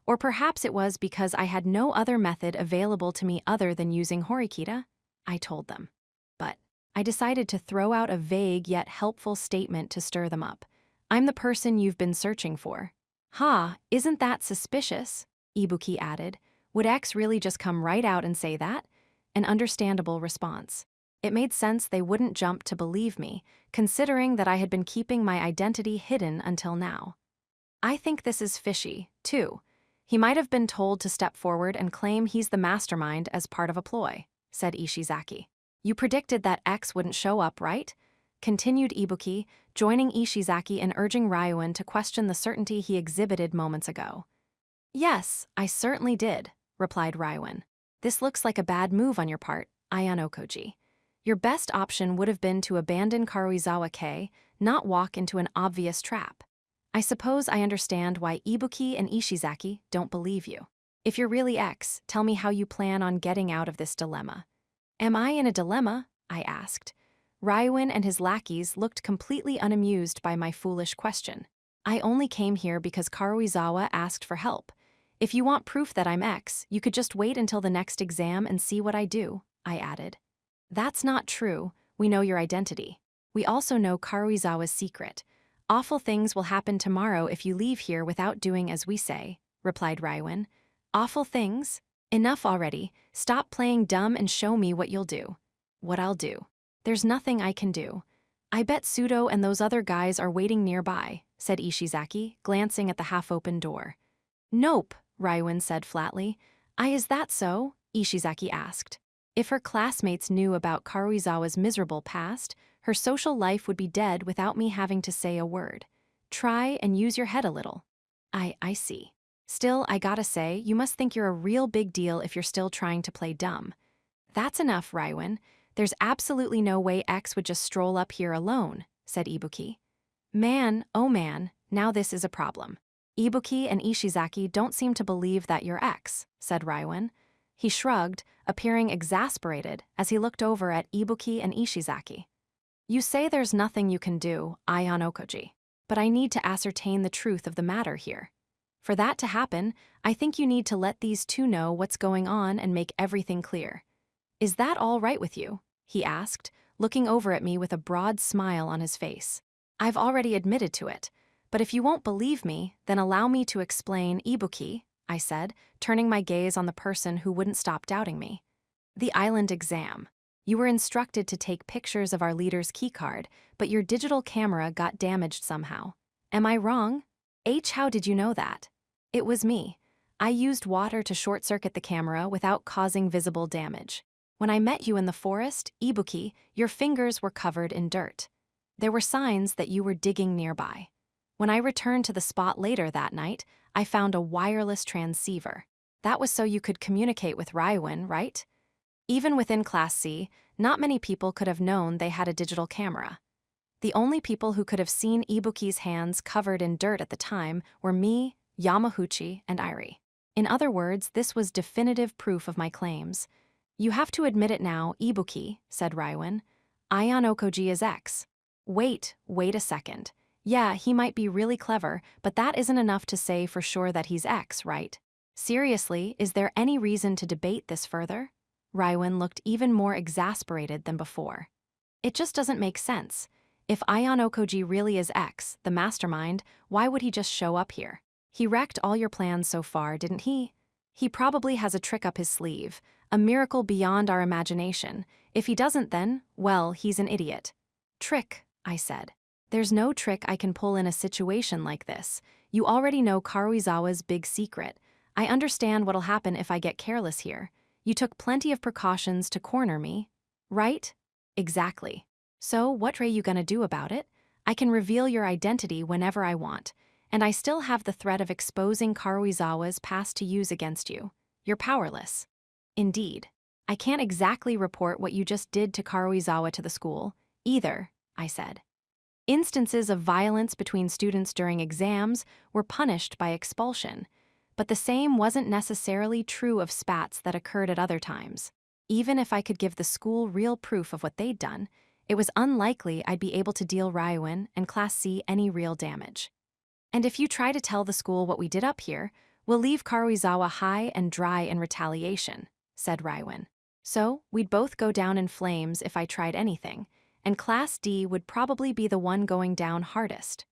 Speaker 1: Or perhaps it was because I had no other method available to me other than using Horikita," I told them. But I decided to throw out a vague yet helpful statement to stir them up. "I'm the person you've been searching for." "Ha, isn't that suspicious?" Ibuki added. Would X really just come right out and say that? An understandable response. It made sense they wouldn't jump to believe me, considering that I had been keeping my identity hidden until now. "I think this is fishy, too. He might have been told to step forward and claim he's the mastermind as part of a ploy," said Ishizaki. "You predicted that X wouldn't show up, right?" continued Ibuki, joining Ishizaki in urging Ryuin to question the certainty he exhibited moments ago. "Yes, I certainly did," replied Ryuin. "This looks like a bad move on your part, Ayano Koji. Your best option would have been to abandon Karuizawa K, not walk into an obvious trap. I suppose I understand why Ibuki and Ishizaki don't believe you. If you're really X, tell me how you plan on getting out of this dilemma." "Am I in a dilemma?" I asked. Ryuin and his lackeys looked completely unamused by my foolish question. I only came here because Karuizawa asked for help. If you want proof that I'm X, you could just wait until the next exam and see what I do, I added. That's not true. We know your identity. We also know Karuizawa's secret. Awful things will happen tomorrow if you leave here without doing as we say, replied Raiwan. Awful things? Enough already. Stop playing dumb and show me what you'll do. What I'll do. There's nothing I can do. I bet Sudo and those other guys are waiting nearby, said Ishizaki, glancing at the half-open door. Nope, Raiwan said flatly. Is that so? Ishizaki asked. If her classmates knew about Karuizawa's miserable past, her social life would be dead without me having to say a word. Try and use your head a little. I see. Still, I gotta say, you must think you're a real big deal if you're still trying to play dumb. That's enough, Raiwan. There's absolutely no way X would just stroll up here alone, said Ibuki. Man, oh man, now this is a problem. Ibuki and Ishizaki don't seem to believe that you're X, said Raiwan. He shrugged, appearing exasperated as he looked over at Ibuki and Ishizaki. You say there's nothing you can do, Aion Okoji, but I need to ascertain the truth of the matter here. For that to happen, I think you need to let these two know what's going on and make everything clear. Is that all right with you? He asked, looking over at me with a broad smile on his face. I've already admitted to it, but if you won't believe me, then allow me to explain, Ibuki, I said, turning my gaze on the person who wouldn't stop doubting me. The island exam. You were instructed to take pictures of our leader's keycard, but your digital camera got damaged somehow. Am I wrong? How did you know that? It was me. I used water to short-circuit the camera without causing visible damage. When I met you in the forest, Ibuki, your fingers were covered in dirt. There were signs that you were digging nearby. When I returned to the spot later that night, I found a wireless transceiver. That was so you could communicate with Raiwan, right? Even within Class C, not many people could have known they had a digital camera. The only people who could have seen Ibuki's hands covered in dirt at the time were me, Yamahuchi, and Irie. In other words, this was definitive proof of my claims. You have to admit it now, Ibuki, said Raiwan. Aion Okoji is X. Wait a second. Yeah, he might be really clever, but that isn't enough to say for sure that he's X, right? Seriously, is there any reason to debate this further? Raiwan looked even more exasperated than before. It just doesn't make sense. If Aion Okoji really is X, the mastermind, why would he just show up here? He wrecked all your plans so far, didn't he? He probably has a trick up his sleeve, a miracle beyond our imagination. If he doesn't then, well, he's an idiot. Trick, I said. There's no trick I can pull in a situation like this. You already know Karuizawa's big secret. I understand what'll happen if I get careless here. You took plenty of precautions to corner me, right? Exactly. So what are you gonna do about it? I can reveal your identity whenever I want, and I still have the threat of exposing Karuizawa's past to use against you. You're powerless. Indeed. I can't exactly report what you just did to Karuizawa to the school, either, I said. Instances of violence between students during exams were punished by expulsion, but the same wasn't necessarily true of spats that occurred at other times. Even if I could give the school real proof of what they'd done, it was unlikely I'd be able to deal Raiwan and Class C any real damage. And if you try to tell the school what we did up here, we'll leave Karuizawa high and dry in retaliation, said Raiwan. So, we'd both go down in flames if I tried anything, and Class D would probably be the one going down hardest.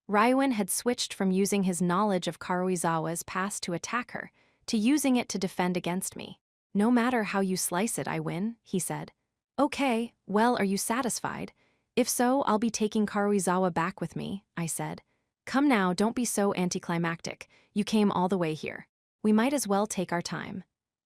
Speaker 1: Raiwan had switched from using his knowledge of Karuizawa's past to attack her, to using it to defend against me. No matter how you slice it, I win, he said. Okay, well, are you satisfied? If so, I'll be taking Karuizawa back with me, I said. Come now, don't be so anticlimactic. You came all the way here. We might as well take our time.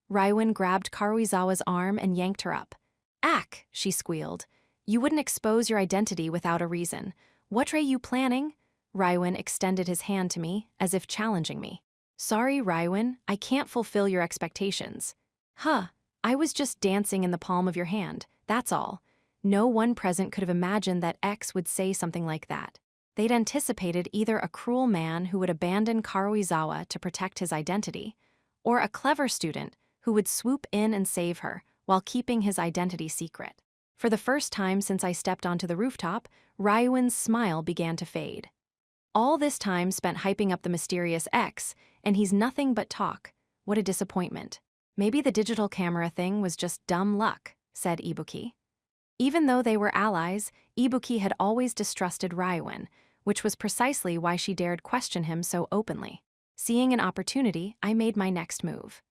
Speaker 1: Raiwan grabbed Karuizawa's arm and yanked her up. Ack, she squealed. You wouldn't expose your identity without a reason. What are you planning? Raiwan extended his hand to me, as if challenging me. Sorry, Raiwan, I can't fulfill your expectations. Huh, I was just dancing in the palm of your hand, that's all. No one present could have imagined that X would say something like that. They'd anticipated either a cruel man who would abandon Karuizawa to protect his identity, or a clever student who would swoop in and save her while keeping his identity secret. For the first time since I stepped onto the rooftop, Raiwan's smile began to fade. All this time spent hyping up the mysterious X, and he's nothing but talk. What a disappointment. Maybe the digital camera thing was just dumb luck, said Ibuki. Even though they were allies, Ibuki had always distrusted Ryuin, which was precisely why she dared question him so openly. Seeing an opportunity, I made my next move.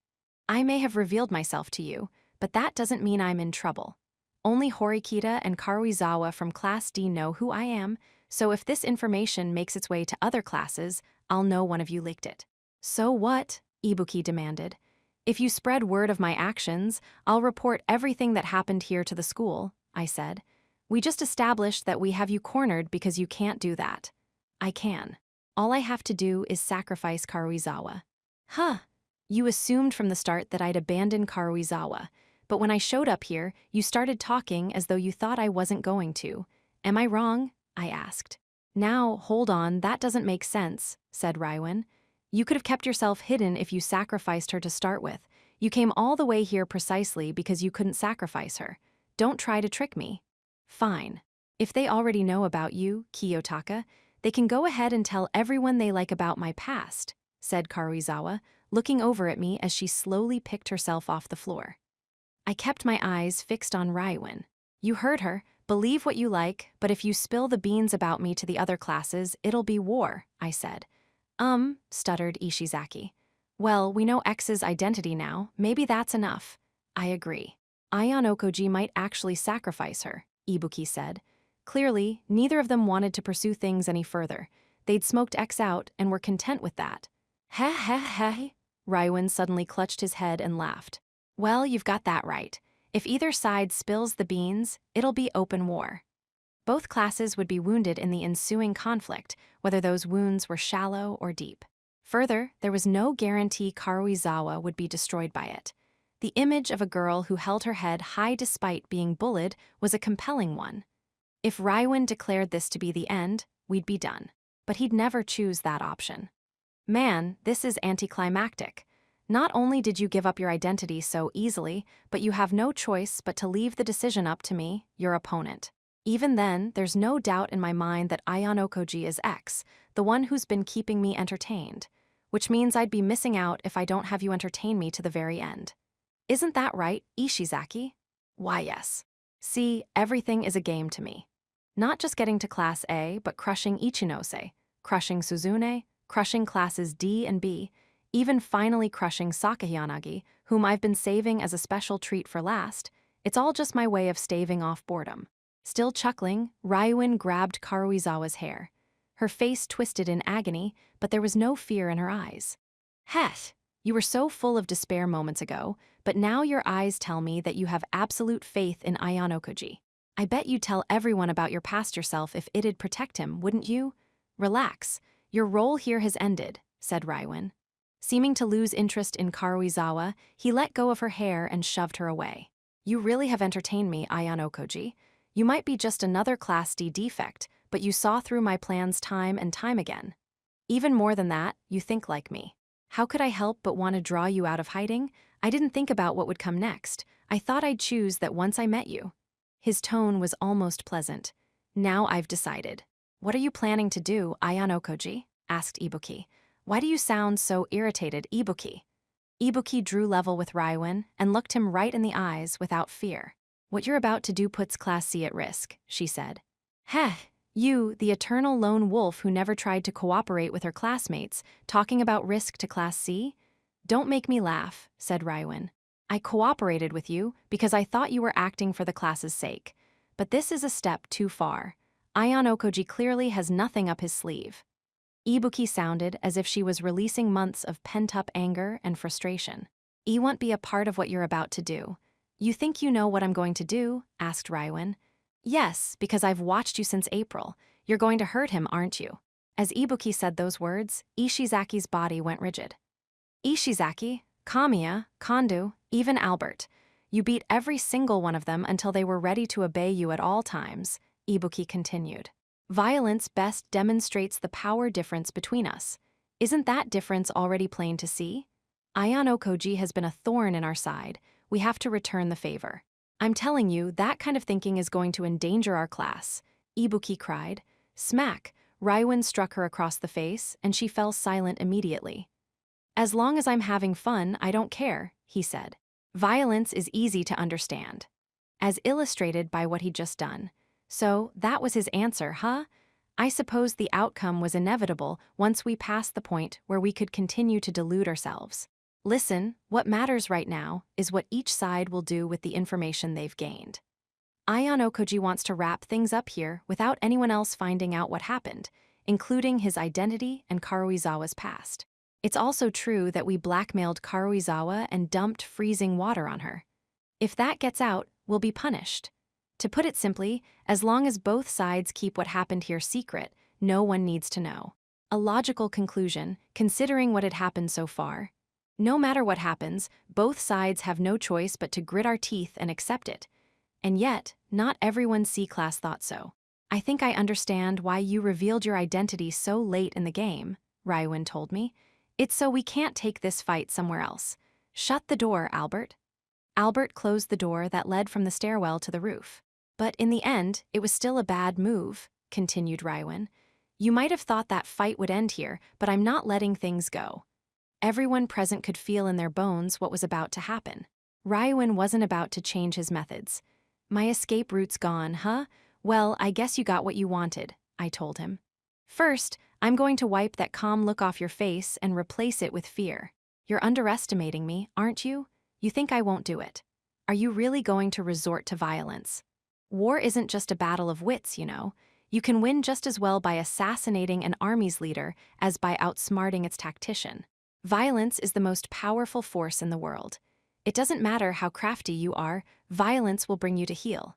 Speaker 1: I may have revealed myself to you, but that doesn't mean I'm in trouble. Only Horikita and Karuizawa from Class D know who I am, so if this information makes its way to other classes, I'll know one of you leaked it. So what? Ibuki demanded. If you spread word of my actions, I'll report everything that happened here to the school, I said. We just established that we have you cornered because you can't do that. I can. All I have to do is sacrifice Karuizawa. Huh. You assumed from the start that I'd abandon Karuizawa, but when I showed up here, you started talking as though you thought I wasn't going to. Am I wrong? I asked. Now, hold on, that doesn't make sense, said Ryuin. You could have kept yourself hidden if you sacrificed her to start with. You came all the way here precisely because you couldn't sacrifice her. Don't try to trick me. Fine. If they already know about you, Kiyotaka, they can go ahead and tell everyone they like about my past, said Karuizawa, looking over at me as she slowly picked herself off the floor. I kept my eyes fixed on Ryuin. You heard her. Believe what you like, but if you spill the beans about me to the other classes, it'll be war, I said. Stuttered Ishizaki. Well, we know X's identity now. Maybe that's enough. I agree. Ayano Koji might actually sacrifice her, Ibuki said. Clearly, neither of them wanted to pursue things any further. They'd smoked X out and were content with that. Heh heh heh. Ryuin suddenly clutched his head and laughed. Well, you've got that right. If either side spills the beans, it'll be open war. Both classes would be wounded in the ensuing conflict, whether those wounds were shallow or deep. Further, there was no guarantee Karuizawa would be destroyed by it. The image of a girl who held her head high despite being bullied was a compelling one. If Ryuin declared this to be the end, we'd be done. But he'd never choose that option. Man, this is anticlimactic. Not only did you give up your identity so easily, but you have no choice but to leave the decision up to me, your opponent. Even then, there's no doubt in my mind that Ayano Koji is X, the one who's been keeping me entertained, which means I'd be missing out if I don't have you entertain me to the very end. Isn't that right, Ishizaki? Why, yes. See, everything is a game to me. Not just getting to Class A, but crushing Ichinose, crushing Suzune, crushing Classes D and B, even finally crushing Sakayanagi, whom I've been saving as a special treat for last. It's all just my way of staving off boredom. Still chuckling, Ryuin grabbed Karuizawa's hair. Her face twisted in agony, but there was no fear in her eyes. Heh, you were so full of despair moments ago, but now your eyes tell me that you have absolute faith in Ayano Koji. I bet you'd tell everyone about your past yourself if it'd protect him, wouldn't you? Relax, your role here has ended, said Ryuin. Seeming to lose interest in Karuizawa, he let go of her hair and shoved her away. You really have entertained me, Ayano Koji. You might be just another Class D defect, but you saw through my plans time and time again. Even more than that, you think like me. How could I help but want to draw you out of hiding? I didn't think about what would come next. I thought I'd choose that once I met you. His tone was almost pleasant. Now I've decided. What are you planning to do, Ayano Koji? Asked Ibuki. Why do you sound so irritated, Ibuki? Ibuki drew level with Ryuin and looked him right in the eyes without fear. What you're about to do puts Class C at risk, she said. Heh, you, the eternal lone wolf who never tried to cooperate with her classmates, talking about risk to Class C? Don't make me laugh, said Ryuin. I cooperated with you because I thought you were acting for the class's sake. But this is a step too far. Ayano Koji clearly has nothing up his sleeve. Ibuki sounded as if she was releasing months of pent-up anger and frustration. I won't be a part of what you're about to do. You think you know what I'm going to do? Asked Ryuin. Yes, because I've watched you since April. You're going to hurt him, aren't you? As Ibuki said those words, Ishizaki's body went rigid. Ishizaki, Kamiya, Kondo, even Albert. You beat every single one of them until they were ready to obey you at all times, Ibuki continued. Violence best demonstrates the power difference between us. Isn't that difference already plain to see? Ayano Koji has been a thorn in our side. We have to return the favor. I'm telling you, that kind of thinking is going to endanger our class, Ibuki cried. Smack! Raiwen struck her across the face, and she fell silent immediately. As long as I'm having fun, I don't care, he said. Violence is easy to understand, as illustrated by what he'd just done. So, that was his answer, huh? I suppose the outcome was inevitable once we passed the point where we could continue to delude ourselves. Listen, what matters right now is what each side will do with the information they've gained. Aion Okoji wants to wrap things up here without anyone else finding out what happened, including his identity and Karuizawa's past. It's also true that we blackmailed Karuizawa and dumped freezing water on her. If that gets out, we'll be punished. To put it simply, as long as both sides keep what happened here secret, no one needs to know. A logical conclusion, considering what had happened so far. No matter what happens, both sides have no choice but to grit our teeth and accept it. And yet, not everyone C-class thought so. I think I understand why you revealed your identity so late in the game, Raiwen told me. It's so we can't take this fight somewhere else. Shut the door, Albert. Albert closed the door that led from the stairwell to the roof. But in the end, it was still a bad move, continued Raiwen. You might have thought that fight would end here, but I'm not letting things go. Everyone present could feel in their bones what was about to happen. Raiwen wasn't about to change his methods. My escape route's gone, huh? Well, I guess you got what you wanted, I told him. First, I'm going to wipe that calm look off your face and replace it with fear. You're underestimating me, aren't you? You think I won't do it. Are you really going to resort to violence? War isn't just a battle of wits, you know. You can win just as well by assassinating an army's leader as by outsmarting its tactician. Violence is the most powerful force in the world. It doesn't matter how crafty you are, violence will bring you to heel.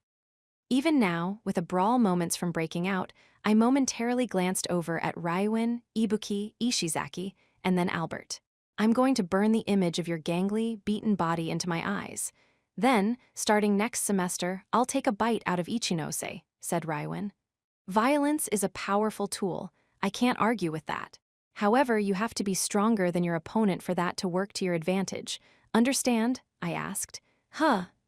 Speaker 1: Even now, with a brawl moments from breaking out, I momentarily glanced over at Raiwen, Ibuki, Ishizaki, and then Albert. I'm going to burn the image of your gangly, beaten body into my eyes. Then, starting next semester, I'll take a bite out of Ichinose, said Raiwen. Violence is a powerful tool. I can't argue with that. However, you have to be stronger than your opponent for that to work to your advantage. Understand? I asked.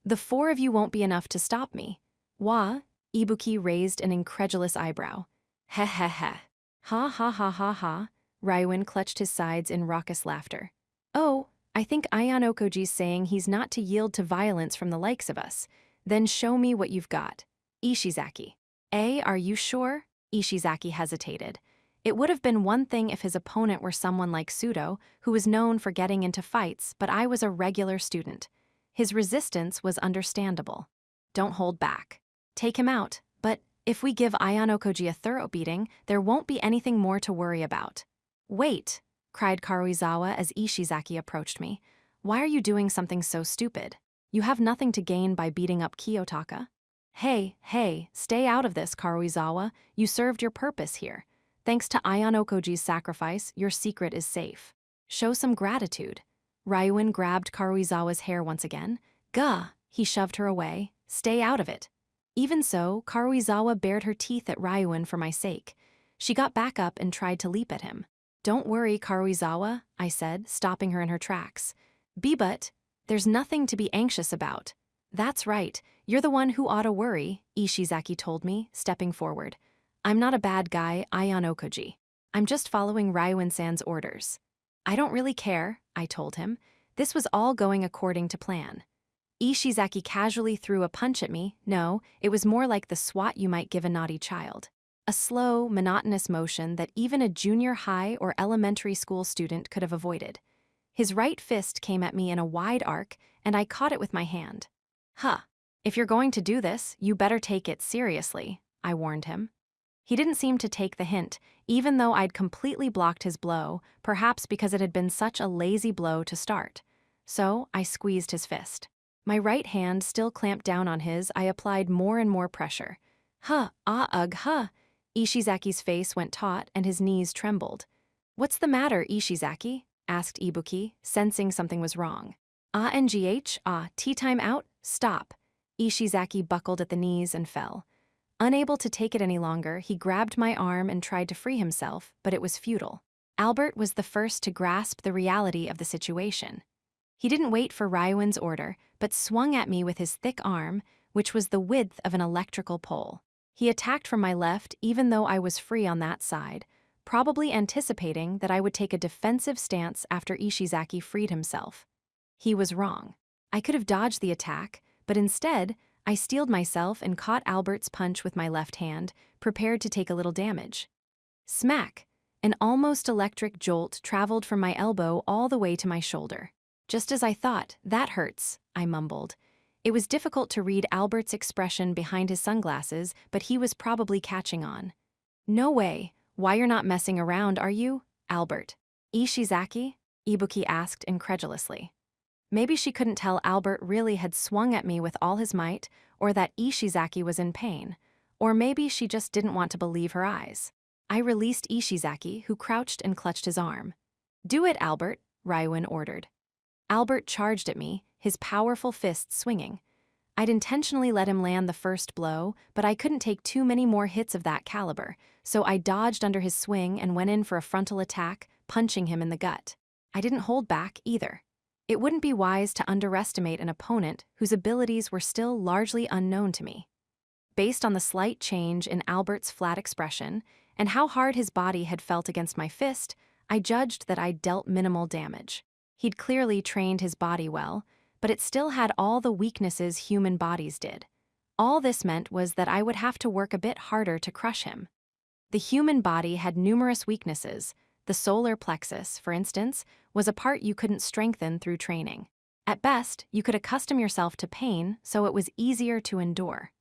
Speaker 1: The four of you won't be enough to stop me. Wah? Ibuki raised an incredulous eyebrow. Heh heh heh. Ha ha ha ha ha. Raiwen clutched his sides in raucous laughter. Oh, I think Aion Okoji's saying he's not to yield to violence from the likes of us. Then show me what you've got. Ishizaki. Are you sure? Ishizaki hesitated. It would have been one thing if his opponent were someone like Sudo, who was known for getting into fights, but I was a regular student. His resistance was understandable. Don't hold back. Take him out, but if we give Aion Okoji a thorough beating, there won't be anything more to worry about. Wait, cried Karuizawa as Ishizaki approached me. Why are you doing something so stupid? You have nothing to gain by beating up Kiyotaka. Hey, stay out of this, Karuizawa. You served your purpose here. Thanks to Aion Okoji's sacrifice, your secret is safe. Show some gratitude. Raiwen grabbed Karuizawa's hair once again. Gah! He shoved her away. Stay out of it. Even so, Karuizawa bared her teeth at Raiwen for my sake. She got back up and tried to leap at him. Don't worry, Karuizawa, I said, stopping her in her tracks. But there's nothing to be anxious about. That's right, you're the one who ought to worry, Ishizaki told me, stepping forward. I'm not a bad guy, Aion Okoji. I'm just following Raiwen-san's orders. I don't really care, I told him. This was all going according to plan. Ishizaki casually threw a punch at me. No, it was more like the swat you might give a naughty child. A slow, monotonous motion that even a junior high or elementary school student could have avoided. His right fist came at me in a wide arc, and I caught it with my hand. If you're going to do this, you better take it seriously, I warned him. He didn't seem to take the hint, even though I'd completely blocked his blow, perhaps because it had been such a lazy blow to start. So I squeezed his fist. My right hand still clamped down on his, I applied more and more pressure. Ishizaki's face went taut and his knees trembled. What's the matter, Ishizaki? Asked Ibuki, sensing something was wrong. Tea time out? Stop. Ishizaki buckled at the knees and fell. Unable to take it any longer, he grabbed my arm and tried to free himself, but it was futile. Albert was the first to grasp the reality of the situation. He didn't wait for Raiwen's order, but swung at me with his thick arm, which was the width of an electrical pole. He attacked from my left even though I was free on that side, probably anticipating that I would take a defensive stance after Ishizaki freed himself. He was wrong. I could have dodged the attack, but instead, I steeled myself and caught Albert's punch with my left hand, prepared to take a little damage. Smack! An almost electric jolt traveled from my elbow all the way to my shoulder. Just as I thought, that hurts, I mumbled. It was difficult to read Albert's expression behind his sunglasses, but he was probably catching on. No way. Why you're not messing around, are you? Albert. Ishizaki? Ibuki asked incredulously. Maybe she couldn't tell Albert really had swung at me with all his might, or that Ishizaki was in pain. Or maybe she just didn't want to believe her eyes. I released Ishizaki, who crouched and clutched his arm. Do it, Albert, Ryuin ordered. Albert charged at me, his powerful fists swinging. I'd intentionally let him land the first blow, but I couldn't take too many more hits of that caliber, so I dodged under his swing and went in for a frontal attack, punching him in the gut. I didn't hold back, either. It wouldn't be wise to underestimate an opponent whose abilities were still largely unknown to me. Based on the slight change in Albert's flat expression and how hard his body had felt against my fist, I judged that I'd dealt minimal damage. He'd clearly trained his body well, but it still had all the weaknesses human bodies did. All this meant was that I would have to work a bit harder to crush him. The human body had numerous weaknesses. The solar plexus, for instance, was a part you couldn't strengthen through training. At best, you could accustom yourself to pain so it was easier to endure.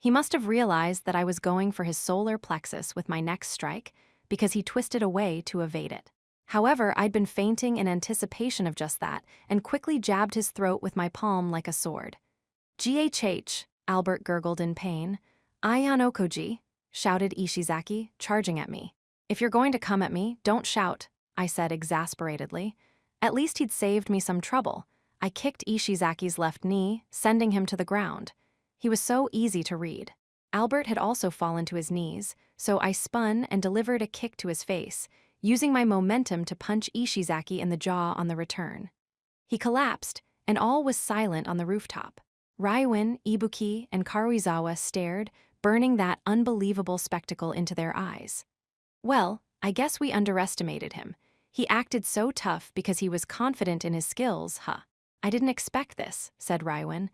Speaker 1: He must have realized that I was going for his solar plexus with my next strike because he twisted away to evade it. However, I'd been feinting in anticipation of just that and quickly jabbed his throat with my palm like a sword. "GHH," Albert gurgled in pain. "Aion Okoji," shouted Ishizaki, charging at me. "If you're going to come at me, don't shout," I said exasperatedly. At least he'd saved me some trouble. I kicked Ishizaki's left knee, sending him to the ground. He was so easy to read. Albert had also fallen to his knees, so I spun and delivered a kick to his face, using my momentum to punch Ishizaki in the jaw on the return. He collapsed, and all was silent on the rooftop. Ryuin, Ibuki, and Karuizawa stared, burning that unbelievable spectacle into their eyes. Well, I guess we underestimated him. He acted so tough because he was confident in his skills, huh? I didn't expect this, said Ryuin.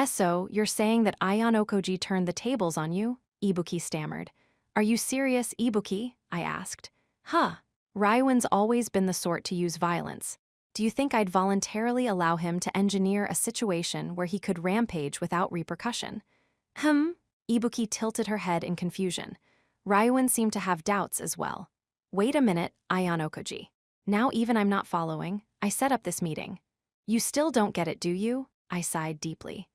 Speaker 1: "So, you're saying that Aion Okoji turned the tables on you?" Ibuki stammered. "Are you serious, Ibuki?" I asked. "Huh. Ryuin's always been the sort to use violence. Do you think I'd voluntarily allow him to engineer a situation where he could rampage without repercussion?" Ibuki tilted her head in confusion. Ryuin seemed to have doubts as well. "Wait a minute, Aion Okoji. Now even I'm not following. I set up this meeting. You still don't get it, do you?" I sighed deeply.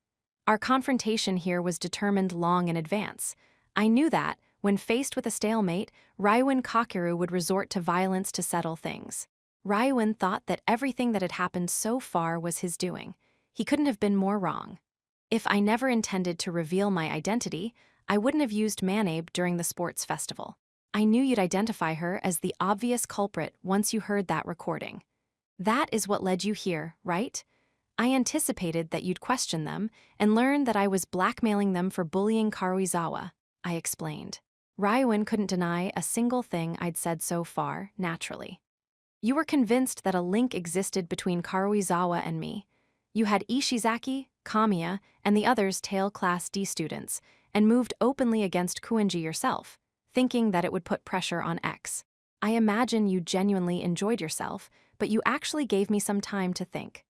Speaker 1: Our confrontation here was determined long in advance. I knew that, when faced with a stalemate, Ryuin Kakeru would resort to violence to settle things. Ryuin thought that everything that had happened so far was his doing. He couldn't have been more wrong. If I never intended to reveal my identity, I wouldn't have used Manabe during the sports festival. I knew you'd identify her as the obvious culprit once you heard that recording. That is what led you here, right? I anticipated that you'd question them and learn that I was blackmailing them for bullying Karuizawa, I explained. Ryuin couldn't deny a single thing I'd said so far, naturally. You were convinced that a link existed between Karuizawa and me. You had Ishizaki, Kamiya, and the others tail Class D students, and moved openly against Kuinji yourself, thinking that it would put pressure on X. I imagine you genuinely enjoyed yourself, but you actually gave me some time to think.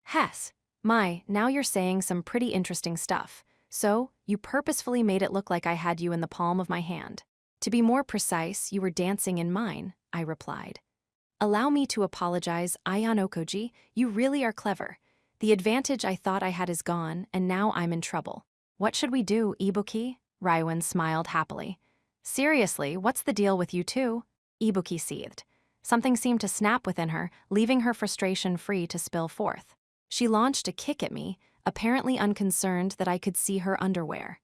Speaker 1: Hess, now you're saying some pretty interesting stuff. So, you purposefully made it look like I had you in the palm of my hand. To be more precise, you were dancing in mine, I replied. Allow me to apologize, Aion Okoji, you really are clever. The advantage I thought I had is gone, and now I'm in trouble. What should we do, Ibuki? Ryuin smiled happily. Seriously, what's the deal with you two? Ibuki seethed. Something seemed to snap within her, leaving her frustration free to spill forth. She launched a kick at me, apparently unconcerned that I could see her underwear.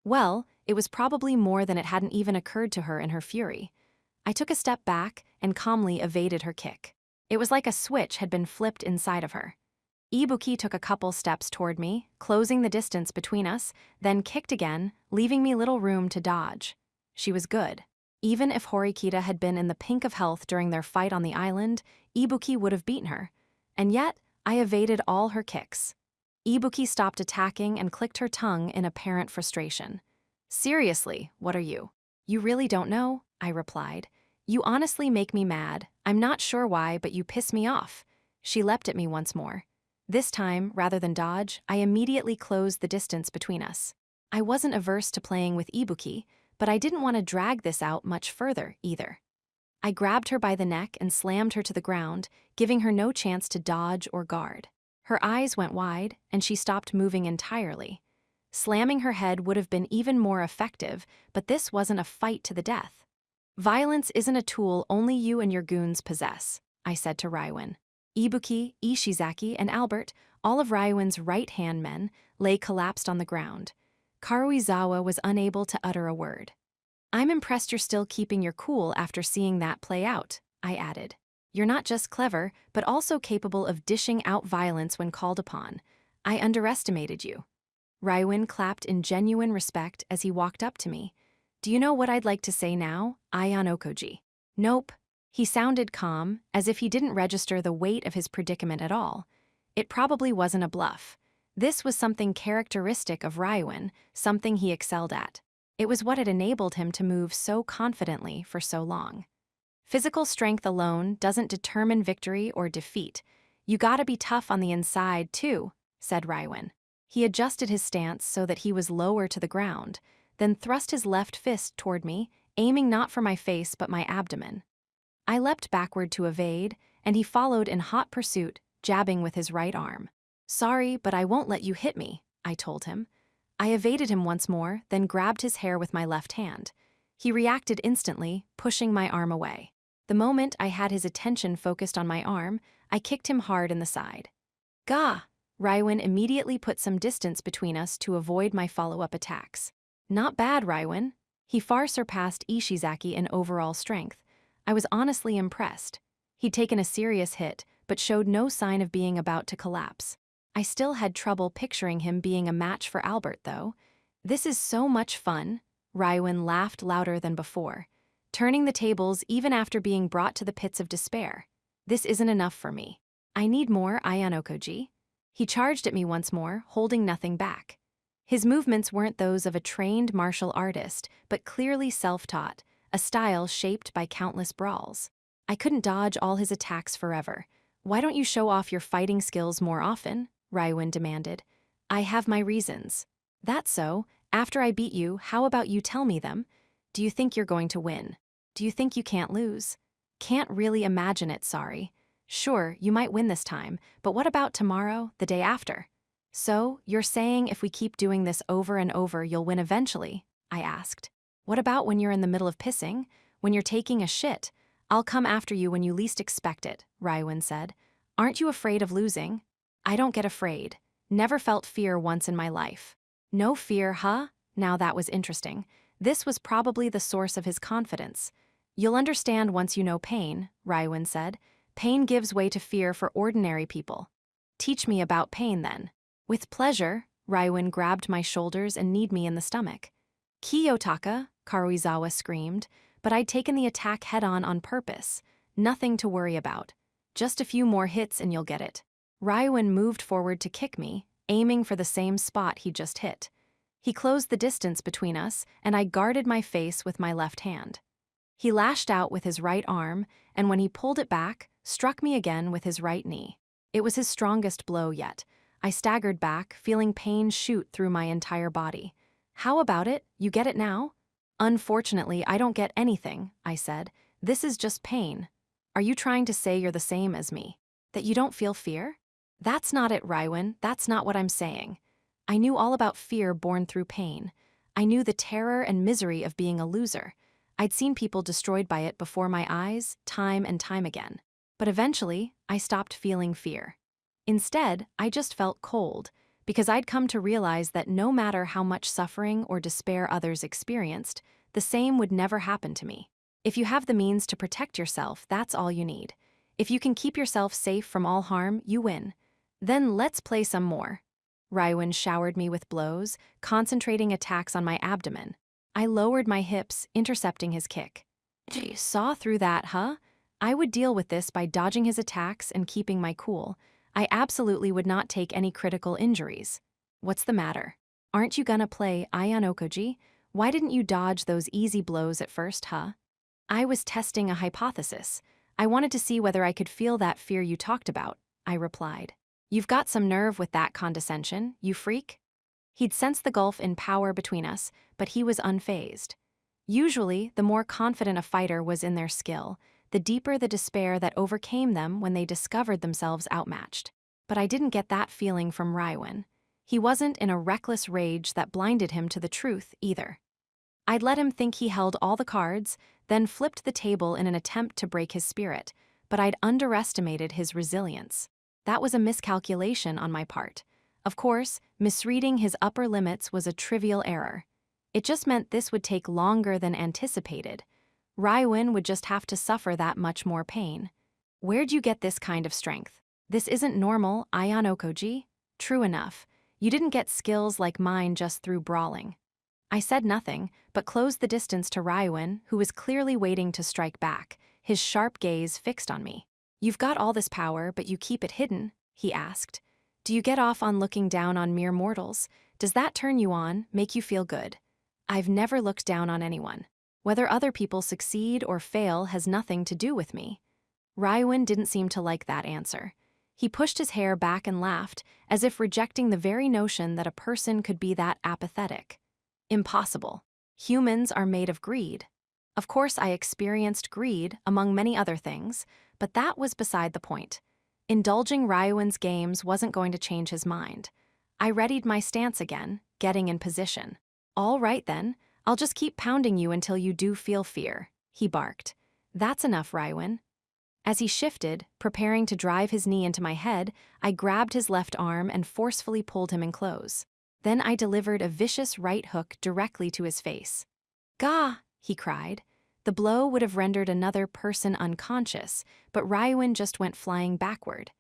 Speaker 1: Well, it was probably more than it hadn't even occurred to her in her fury. I took a step back and calmly evaded her kick. It was like a switch had been flipped inside of her. Ibuki took a couple steps toward me, closing the distance between us, then kicked again, leaving me little room to dodge. She was good. Even if Horikita had been in the pink of health during their fight on the island, Ibuki would have beaten her. And yet, I evaded all her kicks. Ibuki stopped attacking and clicked her tongue in apparent frustration. "Seriously, what are you?" "You really don't know?" I replied. "You honestly make me mad. I'm not sure why, but you piss me off." She leapt at me once more. This time, rather than dodge, I immediately closed the distance between us. I wasn't averse to playing with Ibuki, but I didn't want to drag this out much further, either. I grabbed her by the neck and slammed her to the ground, giving her no chance to dodge or guard. Her eyes went wide, and she stopped moving entirely. Slamming her head would have been even more effective, but this wasn't a fight to the death. "Violence isn't a tool only you and your goons possess," I said to Raiwen. Ibuki, Ishizaki, and Albert, all of Raiwen's right-hand men, lay collapsed on the ground. Karuizawa was unable to utter a word. "I'm impressed you're still keeping your cool after seeing that play out," I added. "You're not just clever, but also capable of dishing out violence when called upon. I underestimated you." Raiwen clapped in genuine respect as he walked up to me. "Do you know what I'd like to say now, Ayan Okoji?" "Nope." He sounded calm, as if he didn't register the weight of his predicament at all. It probably wasn't a bluff. This was something characteristic of Raiwen, something he excelled at. It was what had enabled him to move so confidently for so long. "Physical strength alone doesn't determine victory or defeat. You gotta be tough on the inside, too," said Raiwen. He adjusted his stance so that he was lower to the ground, then thrust his left fist toward me, aiming not for my face but my abdomen. I leapt backward to evade, and he followed in hot pursuit, jabbing with his right arm. "Sorry, but I won't let you hit me," I told him. I evaded him once more, then grabbed his hair with my left hand. He reacted instantly, pushing my arm away. The moment I had his attention focused on my arm, I kicked him hard in the side. "Gah!" Raiwen immediately put some distance between us to avoid my follow-up attacks. "Not bad, Raiwen." He far surpassed Ishizaki in overall strength. I was honestly impressed. He'd taken a serious hit, but showed no sign of being about to collapse. I still had trouble picturing him being a match for Albert, though. "This is so much fun." Raiwen laughed louder than before, turning the tables even after being brought to the pits of despair. "This isn't enough for me. I need more, Ayanokoji." He charged at me once more, holding nothing back. His movements weren't those of a trained martial artist, but clearly self-taught, a style shaped by countless brawls. I couldn't dodge all his attacks forever. "Why don't you show off your fighting skills more often?" Raiwen demanded. "I have my reasons." "That's so. After I beat you, how about you tell me them? Do you think you're going to win? Do you think you can't lose?" "Can't really imagine it, sorry." "Sure, you might win this time, but what about tomorrow, the day after?" "So, you're saying if we keep doing this over and over, you'll win eventually?" I asked. "What about when you're in the middle of pissing? When you're taking a shit? I'll come after you when you least expect it," Raiwen said. "Aren't you afraid of losing?" "I don't get afraid. Never felt fear once in my life." "No fear, huh?" Now that was interesting. This was probably the source of his confidence. "You'll understand once you know pain," Raiwen said. "Pain gives way to fear for ordinary people." "Teach me about pain, then." "With pleasure." Raiwen grabbed my shoulders and kneed me in the stomach. "Kiyotaka," Karuizawa screamed, but I'd taken the attack head-on on purpose. Nothing to worry about. "Just a few more hits and you'll get it." Raiwen moved forward to kick me, aiming for the same spot he'd just hit. He closed the distance between us, and I guarded my face with my left hand. He lashed out with his right arm, and when he pulled it back, struck me again with his right knee. It was his strongest blow yet. I staggered back, feeling pain shoot through my entire body. "How about it? You get it now?" "Unfortunately, I don't get anything," I said. "This is just pain." "Are you trying to say you're the same as me? That you don't feel fear?" "That's not it, Raiwen. That's not what I'm saying. I knew all about fear born through pain. I knew the terror and misery of being a loser. I'd seen people destroyed by it before my eyes, time and time again. But eventually, I stopped feeling fear. Instead, I just felt cold, because I'd come to realize that no matter how much suffering or despair others experienced, the same would never happen to me. If you have the means to protect yourself, that's all you need. If you can keep yourself safe from all harm, you win. Then let's play some more. Rywin showered me with blows, concentrating attacks on my abdomen. I lowered my hips, intercepting his kick. Gee, saw through that, huh? I would deal with this by dodging his attacks and keeping my cool. I absolutely would not take any critical injuries. What's the matter? Aren't you gonna play Ion Okoji? Why didn't you dodge those easy blows at first, huh? I was testing a hypothesis. I wanted to see whether I could feel that fear you talked about, I replied. You've got some nerve with that condescension, you freak. He'd sensed the gulf in power between us, but he was unfazed. Usually, the more confident a fighter was in their skill, the deeper the despair that overcame them when they discovered themselves outmatched. But I didn't get that feeling from Rywin. He wasn't in a reckless rage that blinded him to the truth, either. I'd let him think he held all the cards, then flipped the table in an attempt to break his spirit, but I'd underestimated his resilience. That was a miscalculation on my part. Of course, misreading his upper limits was a trivial error. It just meant this would take longer than anticipated. Rywin would just have to suffer that much more pain. Where'd you get this kind of strength? This isn't normal, Ion Okoji. True enough. You didn't get skills like mine just through brawling. I said nothing, but closed the distance to Rywin, who was clearly waiting to strike back, his sharp gaze fixed on me. You've got all this power, but you keep it hidden, he asked. Do you get off on looking down on mere mortals? Does that turn you on, make you feel good? I've never looked down on anyone. Whether other people succeed or fail has nothing to do with me. Rywin didn't seem to like that answer. He pushed his hair back and laughed, as if rejecting the very notion that a person could be that apathetic. Impossible. Humans are made of greed. Of course, I experienced greed, among many other things, but that was beside the point. Indulging Rywin's games wasn't going to change his mind. I readied my stance again, getting in position. All right then, I'll just keep pounding you until you do feel fear, he barked. That's enough, Rywin. As he shifted, preparing to drive his knee into my head, I grabbed his left arm and forcefully pulled him in close. Then I delivered a vicious right hook directly to his face. Gah, he cried. The blow would have rendered another person unconscious, but Rywin just went flying backward.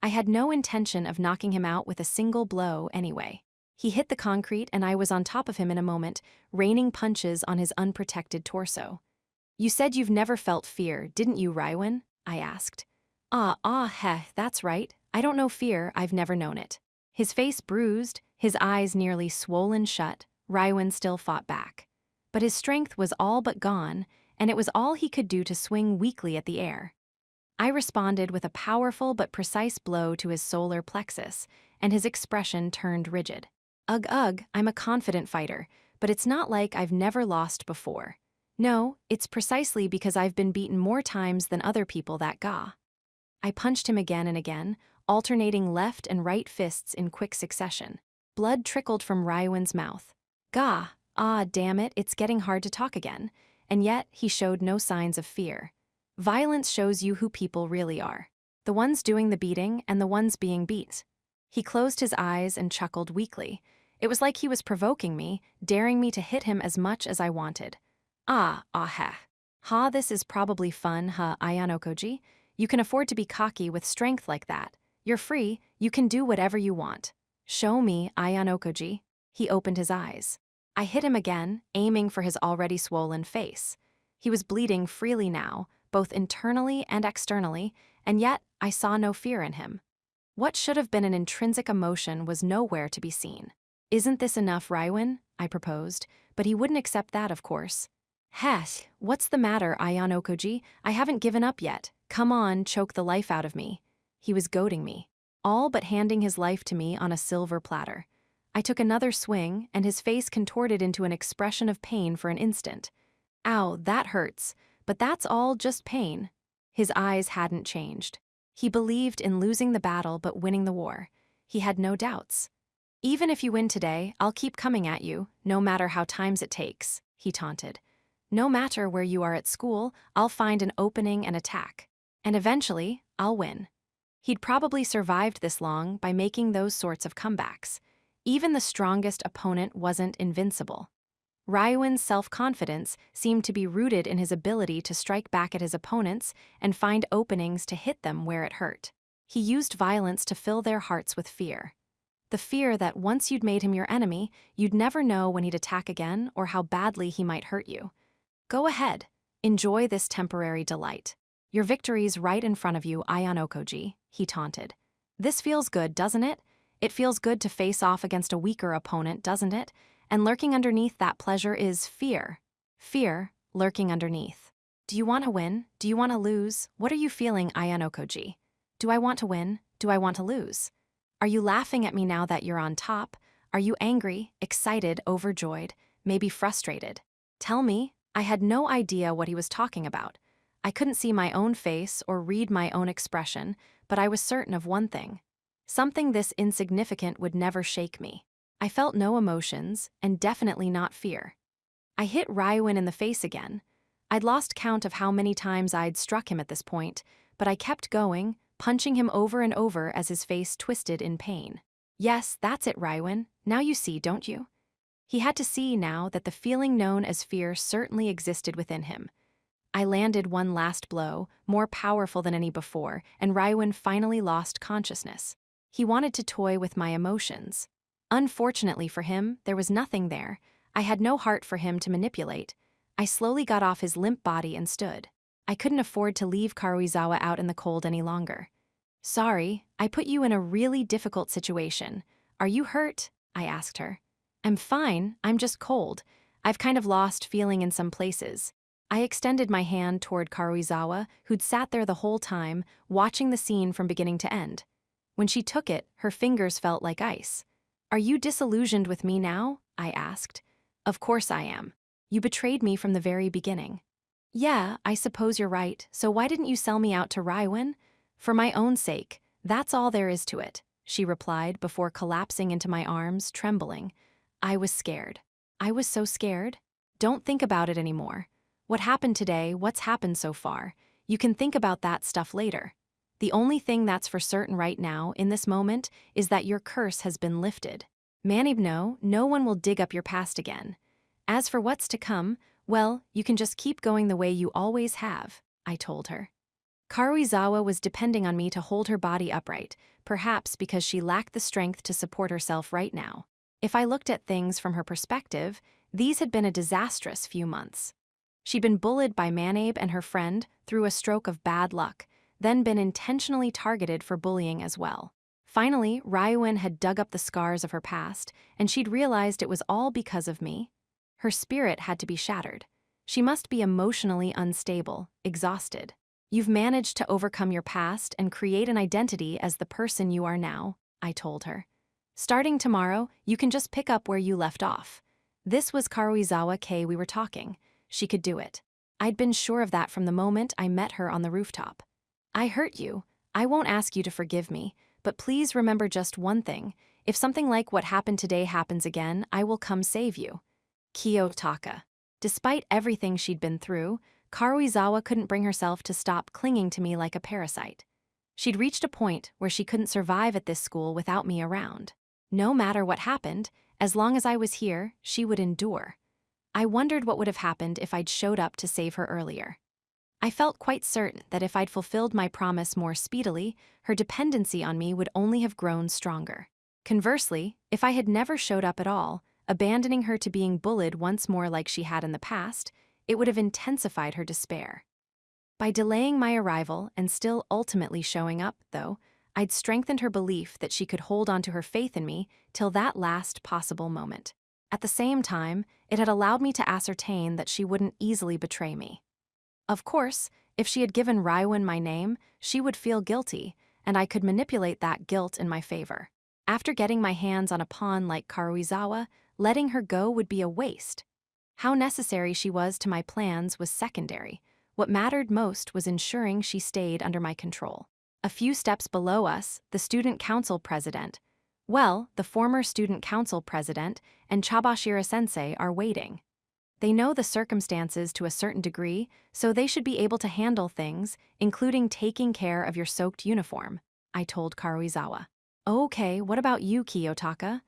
Speaker 1: I had no intention of knocking him out with a single blow anyway. He hit the concrete and I was on top of him in a moment, raining punches on his unprotected torso. You said you've never felt fear, didn't you, Rywin? I asked. That's right. I don't know fear, I've never known it. His face bruised, his eyes nearly swollen shut, Rywin still fought back. But his strength was all but gone, and it was all he could do to swing weakly at the air. I responded with a powerful but precise blow to his solar plexus, and his expression turned rigid. Ugh, I'm a confident fighter, but it's not like I've never lost before. No, it's precisely because I've been beaten more times than other people that gah. I punched him again and again, alternating left and right fists in quick succession. Blood trickled from Rywin's mouth. Gah, damn it, it's getting hard to talk again. And yet, he showed no signs of fear. Violence shows you who people really are. The ones doing the beating and the ones being beat. He closed his eyes and chuckled weakly. It was like he was provoking me, daring me to hit him as much as I wanted. This is probably fun, Ion Okoji. You can afford to be cocky with strength like that. You're free, you can do whatever you want. Show me, Ion Okoji. He opened his eyes. I hit him again, aiming for his already swollen face. He was bleeding freely now, both internally and externally, and yet I saw no fear in him. What should have been an intrinsic emotion was nowhere to be seen. Isn't this enough, Rywin? I proposed, but he wouldn't accept that, of course. What's the matter, Ion Okoji? I haven't given up yet. Come on, choke the life out of me. He was goading me, all but handing his life to me on a silver platter. I took another swing, and his face contorted into an expression of pain for an instant. Ow, that hurts, but that's all just pain. His eyes hadn't changed. He believed in losing the battle but winning the war. He had no doubts. Even if you win today, I'll keep coming at you, no matter how times it takes, he taunted. No matter where you are at school, I'll find an opening and attack. And eventually, I'll win. He'd probably survived this long by making those sorts of comebacks. Even the strongest opponent wasn't invincible. Rywin's self-confidence seemed to be rooted in his ability to strike back at his opponents and find openings to hit them where it hurt. He used violence to fill their hearts with fear. The fear that once you'd made him your enemy, you'd never know when he'd attack again or how badly he might hurt you. Go ahead, enjoy this temporary delight. Your victory's right in front of you, Ion Okoji, he taunted. This feels good, doesn't it? It feels good to face off against a weaker opponent, doesn't it? And lurking underneath that pleasure is fear. Fear, lurking underneath. Do you want to win? Do you want to lose? What are you feeling, Ion Okoji? Do I want to win? Do I want to lose? Are you laughing at me now that you're on top? Are you angry, excited, overjoyed, maybe frustrated? Tell me. I had no idea what he was talking about. I couldn't see my own face or read my own expression, but I was certain of one thing. Something this insignificant would never shake me. I felt no emotions, and definitely not fear. I hit Ryuin in the face again. I'd lost count of how many times I'd struck him at this point, but I kept going, punching him over and over as his face twisted in pain. Yes, that's it, Ryuin. Now you see, don't you? He had to see now that the feeling known as fear certainly existed within him. I landed one last blow, more powerful than any before, and Ryuin finally lost consciousness. He wanted to toy with my emotions. Unfortunately for him, there was nothing there. I had no heart for him to manipulate. I slowly got off his limp body and stood. I couldn't afford to leave Karuizawa out in the cold any longer. Sorry, I put you in a really difficult situation. Are you hurt? I asked her. I'm fine, I'm just cold. I've kind of lost feeling in some places. I extended my hand toward Karuizawa, who'd sat there the whole time, watching the scene from beginning to end. When she took it, her fingers felt like ice. Are you disillusioned with me now? I asked. Of course I am. You betrayed me from the very beginning. Yeah, I suppose you're right, so why didn't you sell me out to Ryuin? For my own sake, that's all there is to it, she replied before collapsing into my arms, trembling. I was scared. I was so scared. Don't think about it anymore. What happened today, what's happened so far, you can think about that stuff later. The only thing that's for certain right now, in this moment, is that your curse has been lifted. Manib, no one will dig up your past again. As for what's to come, well, you can just keep going the way you always have, I told her. Karuizawa was depending on me to hold her body upright, perhaps because she lacked the strength to support herself right now. If I looked at things from her perspective, these had been a disastrous few months. She'd been bullied by Manib and her friend through a stroke of bad luck, then been intentionally targeted for bullying as well. Finally, Ryuin had dug up the scars of her past, and she'd realized it was all because of me. Her spirit had to be shattered. She must be emotionally unstable, exhausted. You've managed to overcome your past and create an identity as the person you are now, I told her. Starting tomorrow, you can just pick up where you left off. This was Karuizawa Kei we were talking. She could do it. I'd been sure of that from the moment I met her on the rooftop. I hurt you. I won't ask you to forgive me, but please remember just one thing. If something like what happened today happens again, I will come save you. Kiyotaka. Despite everything she'd been through, Karuizawa couldn't bring herself to stop clinging to me like a parasite. She'd reached a point where she couldn't survive at this school without me around. No matter what happened, as long as I was here, she would endure. I wondered what would have happened if I'd showed up to save her earlier. I felt quite certain that if I'd fulfilled my promise more speedily, her dependency on me would only have grown stronger. Conversely, if I had never showed up at all, abandoning her to being bullied once more like she had in the past, it would have intensified her despair. By delaying my arrival and still ultimately showing up, though, I'd strengthened her belief that she could hold on to her faith in me till that last possible moment. At the same time, it had allowed me to ascertain that she wouldn't easily betray me. Of course, if she had given Ryuin my name, she would feel guilty, and I could manipulate that guilt in my favor. After getting my hands on a pawn like Karuizawa, letting her go would be a waste. How necessary she was to my plans was secondary. What mattered most was ensuring she stayed under my control. A few steps below us, the student council president, the former student council president and Chabashira-sensei are waiting. They know the circumstances to a certain degree, so they should be able to handle things, including taking care of your soaked uniform, I told Karuizawa. Okay, what about you, Kiyotaka?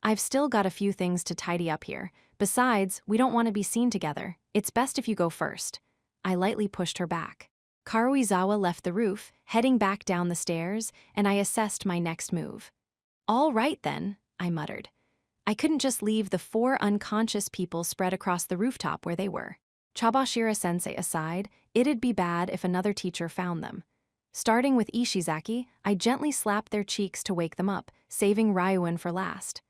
Speaker 1: I've still got a few things to tidy up here. Besides, we don't want to be seen together. It's best if you go first. I lightly pushed her back. Karuizawa left the roof, heading back down the stairs, and I assessed my next move. All right then, I muttered. I couldn't just leave the 4 unconscious people spread across the rooftop where they were. Chabashira-sensei aside, it'd be bad if another teacher found them. Starting with Ishizaki, I gently slapped their cheeks to wake them up, saving Ryuin for last.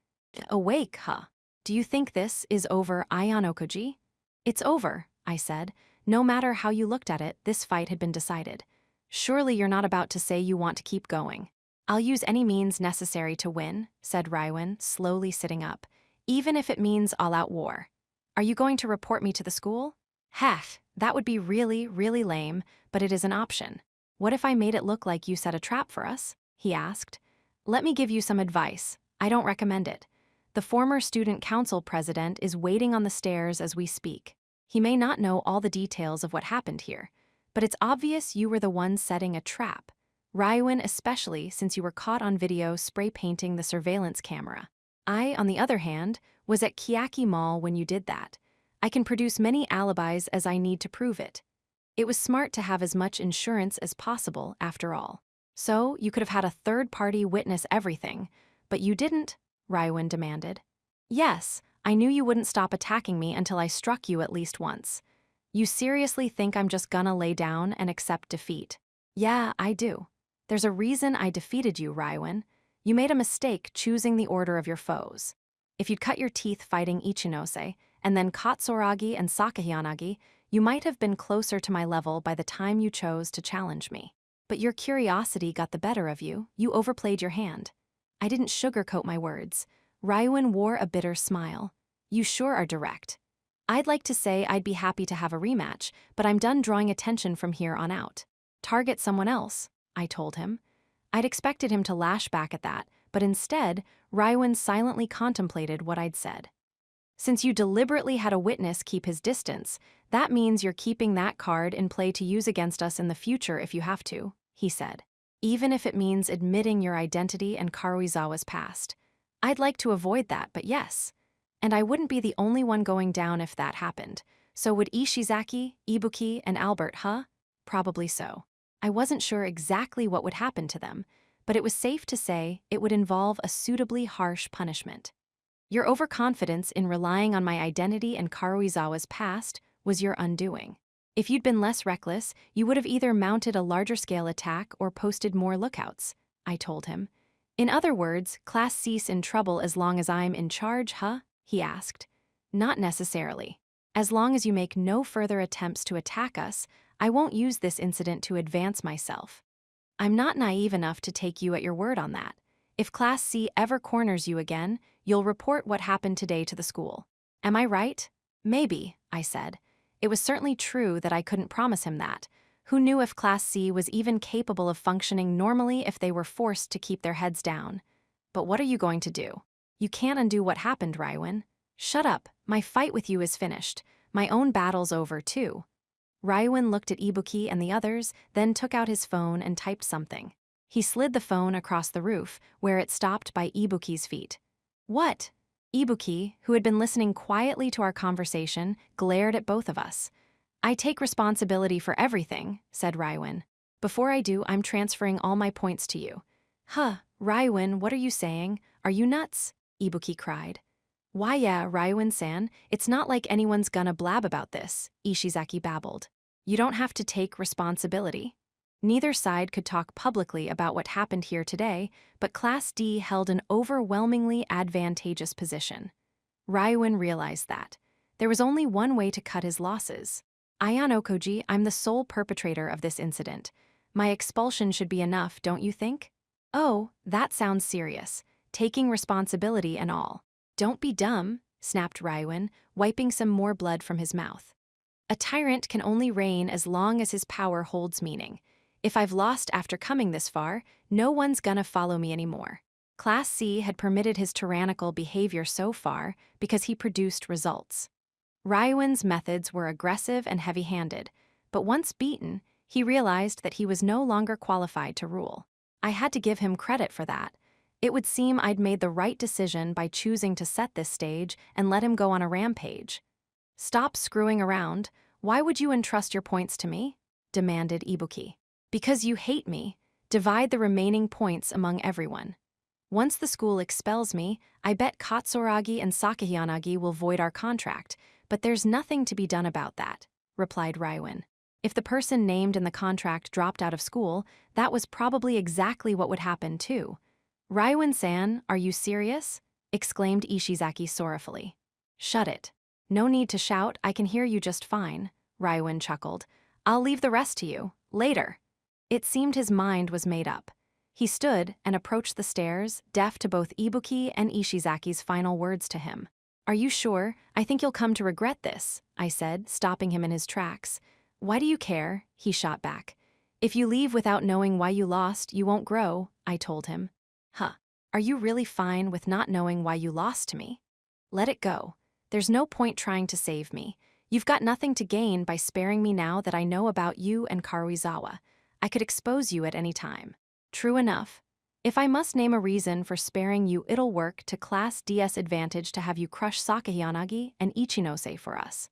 Speaker 1: Awake, huh? Do you think this is over, Ayanokoji? It's over, I said. No matter how you looked at it, this fight had been decided. Surely you're not about to say you want to keep going. I'll use any means necessary to win, said Ryuin, slowly sitting up, even if it means all-out war. Are you going to report me to the school? Heck, that would be really, really lame, but it is an option. What if I made it look like you set a trap for us? He asked. Let me give you some advice. I don't recommend it. The former student council president is waiting on the stairs as we speak. He may not know all the details of what happened here, but it's obvious you were the one setting a trap. Ryuin especially, since you were caught on video spray painting the surveillance camera. I, on the other hand, was at Kiyaki Mall when you did that. I can produce many alibis as I need to prove it. It was smart to have as much insurance as possible, after all. So, you could have had a third party witness everything, but you didn't, Ryuin demanded. Yes, I knew you wouldn't stop attacking me until I struck you at least once. You seriously think I'm just gonna lay down and accept defeat? Yeah, I do. There's a reason I defeated you, Ryuin. You made a mistake choosing the order of your foes. If you'd cut your teeth fighting Ichinose, and then Katsuragi and Sakahiyanagi, you might have been closer to my level by the time you chose to challenge me. But your curiosity got the better of you. You overplayed your hand. I didn't sugarcoat my words. Ryuin wore a bitter smile. You sure are direct. I'd like to say I'd be happy to have a rematch, but I'm done drawing attention from here on out. Target someone else, I told him. I'd expected him to lash back at that, but instead, Ryuin silently contemplated what I'd said. Since you deliberately had a witness keep his distance, that means you're keeping that card in play to use against us in the future if you have to, he said. Even if it means admitting your identity and Karuizawa's past. I'd like to avoid that, but yes. And I wouldn't be the only one going down if that happened. So would Ishizaki, Ibuki, and Albert, huh? Probably so. I wasn't sure exactly what would happen to them, but it was safe to say it would involve a suitably harsh punishment. Your overconfidence in relying on my identity and Karuizawa's past was your undoing. If you'd been less reckless, you would have either mounted a larger-scale attack or posted more lookouts, I told him. In other words, Class C's in trouble as long as I'm in charge, huh? He asked. Not necessarily. As long as you make no further attempts to attack us, I won't use this incident to advance myself. I'm not naive enough to take you at your word on that. If Class C ever corners you again, you'll report what happened today to the school. Am I right? Maybe, I said. It was certainly true that I couldn't promise him that. Who knew if Class C was even capable of functioning normally if they were forced to keep their heads down? But what are you going to do? You can't undo what happened, Ryuin. Shut up, my fight with you is finished. My own battle's over, too. Ryuin looked at Ibuki and the others, then took out his phone and typed something. He slid the phone across the roof, where it stopped by Ibuki's feet. What? Ibuki, who had been listening quietly to our conversation, glared at both of us. I take responsibility for everything, said Ryuin. Before I do, I'm transferring all my points to you. Huh, Ryuin, what are you saying? Are you nuts? Ibuki cried. Why yeah, Ryuin-san, it's not like anyone's gonna blab about this, Ishizaki babbled. You don't have to take responsibility. Neither side could talk publicly about what happened here today, but Class D held an overwhelmingly advantageous position. Ryuin realized that. There was only one way to cut his losses. Ayanokoji, I'm the sole perpetrator of this incident. My expulsion should be enough, don't you think? Oh, that sounds serious. Taking responsibility and all. Don't be dumb, snapped Ryuin, wiping some more blood from his mouth. A tyrant can only reign as long as his power holds meaning. If I've lost after coming this far, no one's gonna follow me anymore. Class C had permitted his tyrannical behavior so far because he produced results. Ryuin's methods were aggressive and heavy-handed, but once beaten, he realized that he was no longer qualified to rule. I had to give him credit for that. It would seem I'd made the right decision by choosing to set this stage and let him go on a rampage. Stop screwing around. Why would you entrust your points to me? demanded Ibuki. Because you hate me, divide the remaining points among everyone. Once the school expels me, I bet Katsuragi and Sakahiyanagi will void our contract, but there's nothing to be done about that, replied Raiwan. If the person named in the contract dropped out of school, that was probably exactly what would happen too. Raiwan-san, are you serious? Exclaimed Ishizaki sorrowfully. Shut it. No need to shout, I can hear you just fine, Raiwan chuckled. I'll leave the rest to you, later. It seemed his mind was made up. He stood and approached the stairs, deaf to both Ibuki and Ishizaki's final words to him. Are you sure? I think you'll come to regret this, I said, stopping him in his tracks. Why do you care? He shot back. If you leave without knowing why you lost, you won't grow, I told him. Huh. Are you really fine with not knowing why you lost to me? Let it go. There's no point trying to save me. You've got nothing to gain by sparing me now that I know about you and Karuizawa. I could expose you at any time. True enough. If I must name a reason for sparing you, it'll work to Class D's advantage to have you crush Sakahiyanagi and Ichinose for us.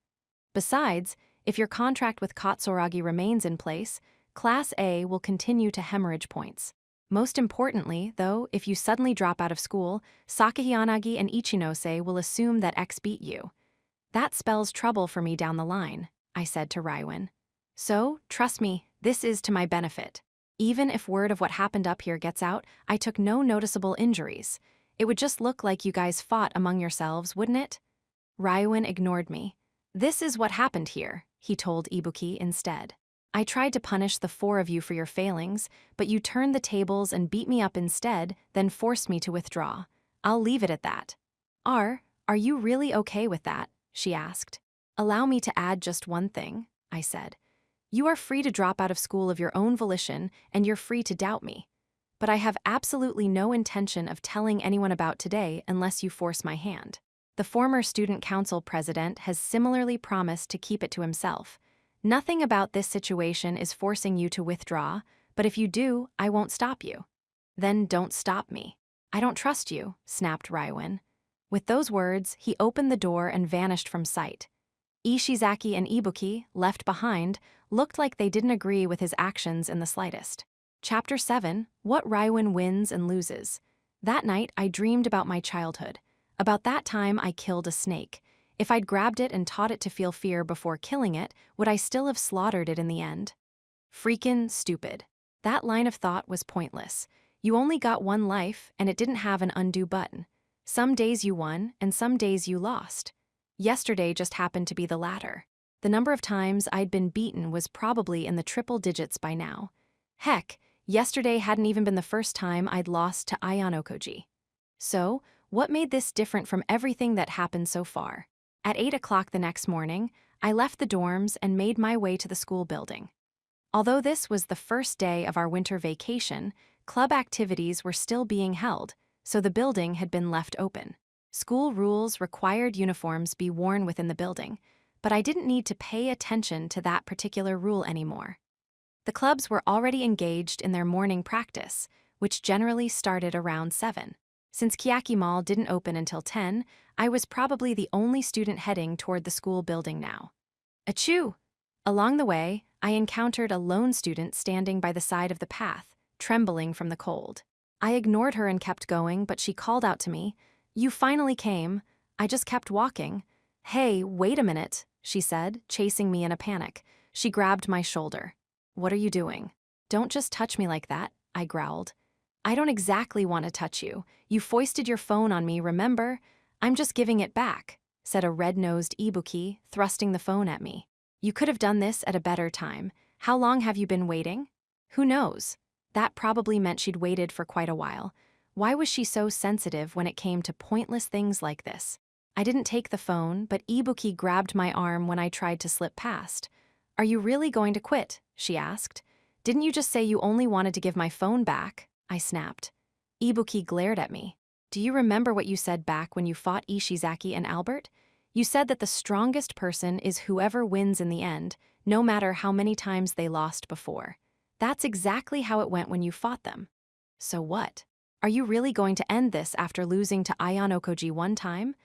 Speaker 1: Besides, if your contract with Katsuragi remains in place, Class A will continue to hemorrhage points. Most importantly, though, if you suddenly drop out of school, Sakahiyanagi and Ichinose will assume that X beat you. That spells trouble for me down the line, I said to Raiwan. So, trust me, this is to my benefit. Even if word of what happened up here gets out, I took no noticeable injuries. It would just look like you guys fought among yourselves, wouldn't it? Raiwan ignored me. This is what happened here, he told Ibuki instead. I tried to punish the four of you for your failings, but you turned the tables and beat me up instead, then forced me to withdraw. I'll leave it at that. Are you really okay with that? She asked. Allow me to add just one thing, I said. You are free to drop out of school of your own volition, and you're free to doubt me. But I have absolutely no intention of telling anyone about today unless you force my hand. The former student council president has similarly promised to keep it to himself. Nothing about this situation is forcing you to withdraw, but if you do, I won't stop you. Then don't stop me. I don't trust you, snapped Raiwan. With those words, he opened the door and vanished from sight. Ishizaki and Ibuki, left behind, looked like they didn't agree with his actions in the slightest. Chapter 7, What Raiwan Wins and Loses. That night, I dreamed about my childhood. About that time I killed a snake. If I'd grabbed it and taught it to feel fear before killing it, would I still have slaughtered it in the end? Freakin' stupid. That line of thought was pointless. You only got one life, and it didn't have an undo button. Some days you won, and some days you lost. Yesterday just happened to be the latter. The number of times I'd been beaten was probably in the triple digits by now. Heck, yesterday hadn't even been the first time I'd lost to Ayanokoji. So, what made this different from everything that happened so far? At 8 o'clock the next morning, I left the dorms and made my way to the school building. Although this was the first day of our winter vacation, club activities were still being held, so the building had been left open. School rules required uniforms be worn within the building, but I didn't need to pay attention to that particular rule anymore. The clubs were already engaged in their morning practice, which generally started around 7. Since Kiyaki Mall didn't open until 10, I was probably the only student heading toward the school building now. Achoo! Along the way, I encountered a lone student standing by the side of the path, trembling from the cold. I ignored her and kept going, but she called out to me, "You finally came." I just kept walking. "Hey, wait a minute," she said, chasing me in a panic. She grabbed my shoulder. "What are you doing?" "Don't just touch me like that," I growled. "I don't exactly want to touch you. You foisted your phone on me, remember? I'm just giving it back," said a red-nosed Ibuki, thrusting the phone at me. "You could have done this at a better time. How long have you been waiting?" "Who knows?" That probably meant she'd waited for quite a while. Why was she so sensitive when it came to pointless things like this? I didn't take the phone, but Ibuki grabbed my arm when I tried to slip past. "Are you really going to quit?" she asked. "Didn't you just say you only wanted to give my phone back?" I snapped. Ibuki glared at me. "Do you remember what you said back when you fought Ishizaki and Albert? You said that the strongest person is whoever wins in the end, no matter how many times they lost before. That's exactly how it went when you fought them. So what? Are you really going to end this after losing to Ayanokoji one time?"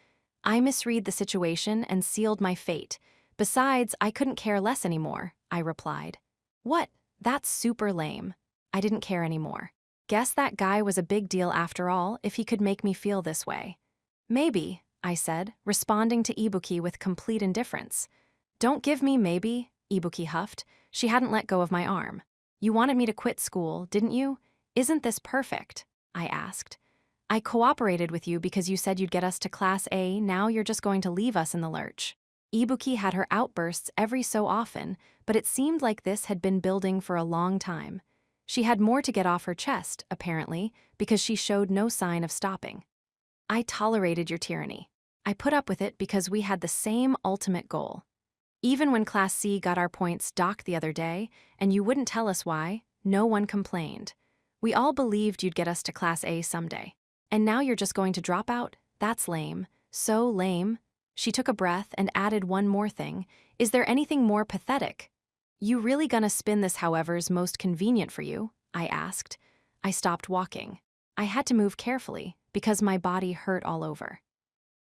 Speaker 1: I misread the situation and sealed my fate. Besides, I couldn't care less anymore, I replied. What? That's super lame. I didn't care anymore. Guess that guy was a big deal after all if he could make me feel this way. Maybe, I said, responding to Ibuki with complete indifference. Don't give me maybe, Ibuki huffed. She hadn't let go of my arm. You wanted me to quit school, didn't you? Isn't this perfect? I asked. I cooperated with you because you said you'd get us to Class A, now you're just going to leave us in the lurch. Ibuki had her outbursts every so often, but it seemed like this had been building for a long time. She had more to get off her chest, apparently, because she showed no sign of stopping. I tolerated your tyranny. I put up with it because we had the same ultimate goal. Even when Class C got our points docked the other day, and you wouldn't tell us why, no one complained. We all believed you'd get us to Class A someday. And now you're just going to drop out? That's lame. So lame. She took a breath and added one more thing. Is there anything more pathetic? You really gonna spin this however's most convenient for you? I asked. I stopped walking. I had to move carefully because my body hurt all over.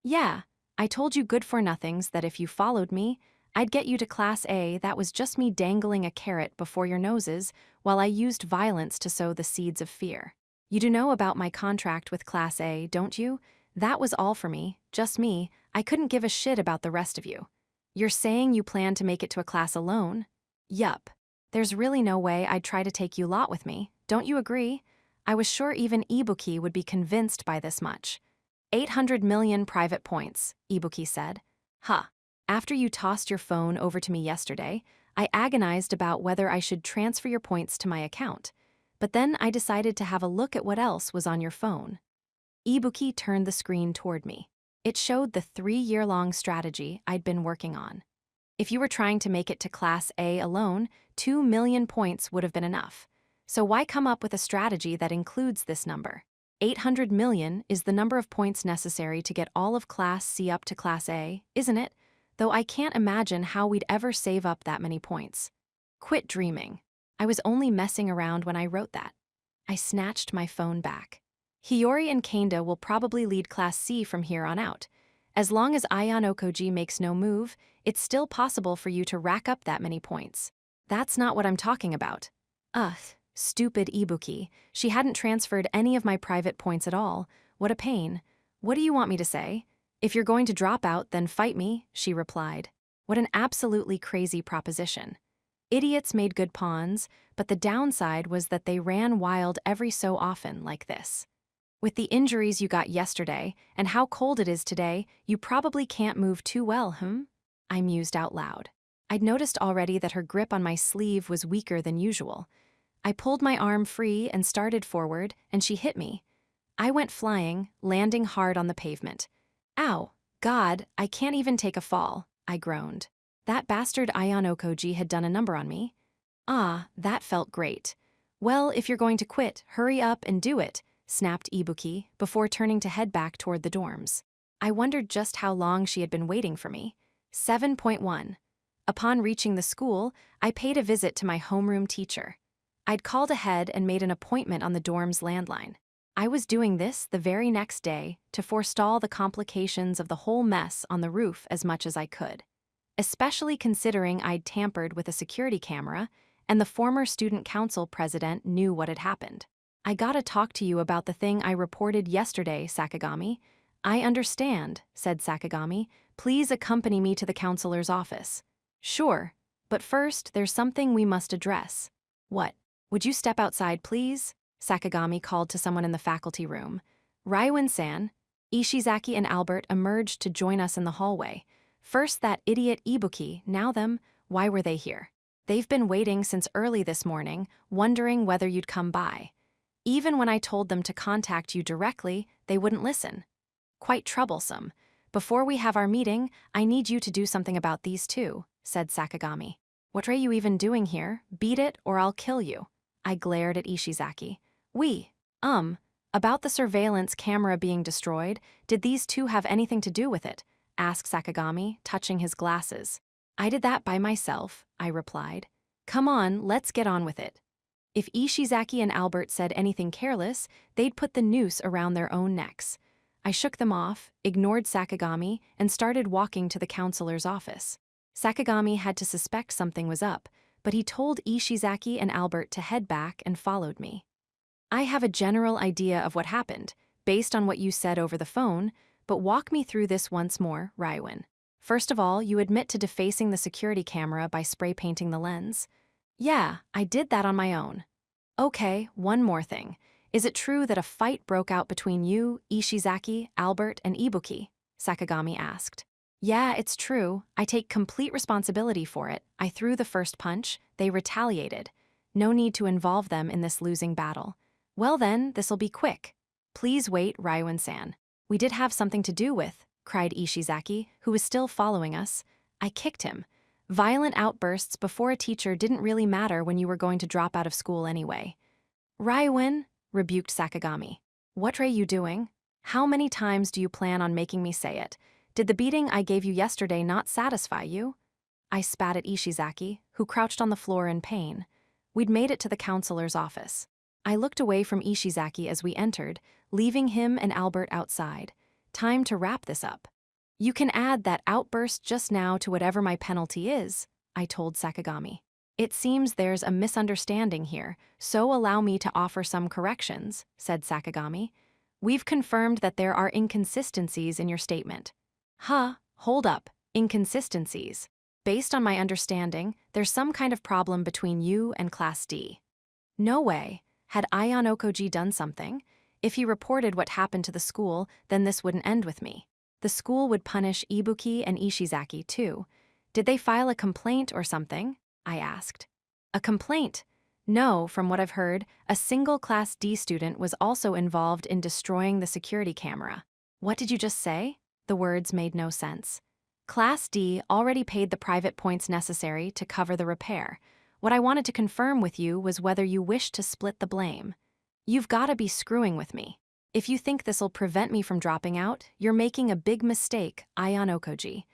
Speaker 1: Yeah, I told you good-for-nothings that if you followed me, I'd get you to Class A. That was just me dangling a carrot before your noses while I used violence to sow the seeds of fear. You do know about my contract with Class A, don't you? That was all for me, just me. I couldn't give a shit about the rest of you. You're saying you plan to make it to a class alone? Yup. There's really no way I'd try to take you lot with me, don't you agree? I was sure even Ibuki would be convinced by this much. 800 million private points, Ibuki said. Huh. After you tossed your phone over to me yesterday, I agonized about whether I should transfer your points to my account. But then I decided to have a look at what else was on your phone. Ibuki turned the screen toward me. It showed the 3-year-long strategy I'd been working on. If you were trying to make it to Class A alone, 2 million points would have been enough. So why come up with a strategy that includes this number? 800 million is the number of points necessary to get all of Class C up to Class A, isn't it? Though I can't imagine how we'd ever save up that many points. Quit dreaming. I was only messing around when I wrote that. I snatched my phone back. Hiyori and Kanda will probably lead Class C from here on out. As long as Ayano Koji makes no move, it's still possible for you to rack up that many points. That's not what I'm talking about. Ugh, stupid Ibuki. She hadn't transferred any of my private points at all. What a pain. What do you want me to say? If you're going to drop out, then fight me, she replied. What an absolutely crazy proposition. Idiots made good pawns, but the downside was that they ran wild every so often like this. With the injuries you got yesterday and how cold it is today, you probably can't move too well, I mused out loud. I'd noticed already that her grip on my sleeve was weaker than usual. I pulled my arm free and started forward, and she hit me. I went flying, landing hard on the pavement. Ow, God, I can't even take a fall, I groaned. That bastard Ayano Koji had done a number on me. Ah, that felt great. Well, if you're going to quit, hurry up and do it, snapped Ibuki before turning to head back toward the dorms. I wondered just how long she had been waiting for me. 7.1. Upon reaching the school, I paid a visit to my homeroom teacher. I'd called ahead and made an appointment on the dorm's landline. I was doing this the very next day to forestall the complications of the whole mess on the roof as much as I could, especially considering I'd tampered with a security camera and the former student council president knew what had happened. I gotta talk to you about the thing I reported yesterday, Sakagami. I understand, said Sakagami. Please accompany me to the counselor's office. Sure, but first there's something we must address. What? Would you step outside, please? Sakagami called to someone in the faculty room. Raiwan-san, Ishizaki and Albert emerged to join us in the hallway. First that idiot Ibuki, now them. Why were they here? They've been waiting since early this morning, wondering whether you'd come by. Even when I told them to contact you directly, they wouldn't listen. Quite troublesome. Before we have our meeting, I need you to do something about these two, said Sakagami. What are you even doing here? Beat it or I'll kill you. I glared at Ishizaki. About the surveillance camera being destroyed, did these two have anything to do with it? Asked Sakagami, touching his glasses. I did that by myself, I replied. Come on, let's get on with it. If Ishizaki and Albert said anything careless, they'd put the noose around their own necks. I shook them off, ignored Sakagami, and started walking to the counselor's office. Sakagami had to suspect something was up, but he told Ishizaki and Albert to head back and followed me. I have a general idea of what happened, based on what you said over the phone, but walk me through this once more, Rywin. First of all, you admit to defacing the security camera by spray painting the lens. Yeah, I did that on my own. Okay, one more thing. Is it true that a fight broke out between you, Ishizaki, Albert, and Ibuki? Sakagami asked. Yeah, it's true. I take complete responsibility for it. I threw the first punch. They retaliated. No need to involve them in this losing battle. Well then, this'll be quick. Please wait, Rywin-san. We did have something to do with, cried Ishizaki, who was still following us. I kicked him. Violent outbursts before a teacher didn't really matter when you were going to drop out of school anyway. Rywin, rebuked Sakagami. What are you doing? How many times do you plan on making me say it? Did the beating I gave you yesterday not satisfy you? I spat at Ishizaki, who crouched on the floor in pain. We'd made it to the counselor's office. I looked away from Ishizaki as we entered, leaving him and Albert outside. Time to wrap this up. You can add that outburst just now to whatever my penalty is, I told Sakagami. It seems there's a misunderstanding here, so allow me to offer some corrections, said Sakagami. We've confirmed that there are inconsistencies in your statement. Hold up, inconsistencies. Based on my understanding, there's some kind of problem between you and Class D. No way. Had Ion Okoji done something? If he reported what happened to the school, then this wouldn't end with me. The school would punish Ibuki and Ishizaki too. Did they file a complaint or something? I asked. A complaint? No, from what I've heard, a single Class D student was also involved in destroying the security camera. What did you just say? The words made no sense. Class D already paid the private points necessary to cover the repair. What I wanted to confirm with you was whether you wished to split the blame. You've gotta be screwing with me. If you think this'll prevent me from dropping out, you're making a big mistake, Ion Okoji.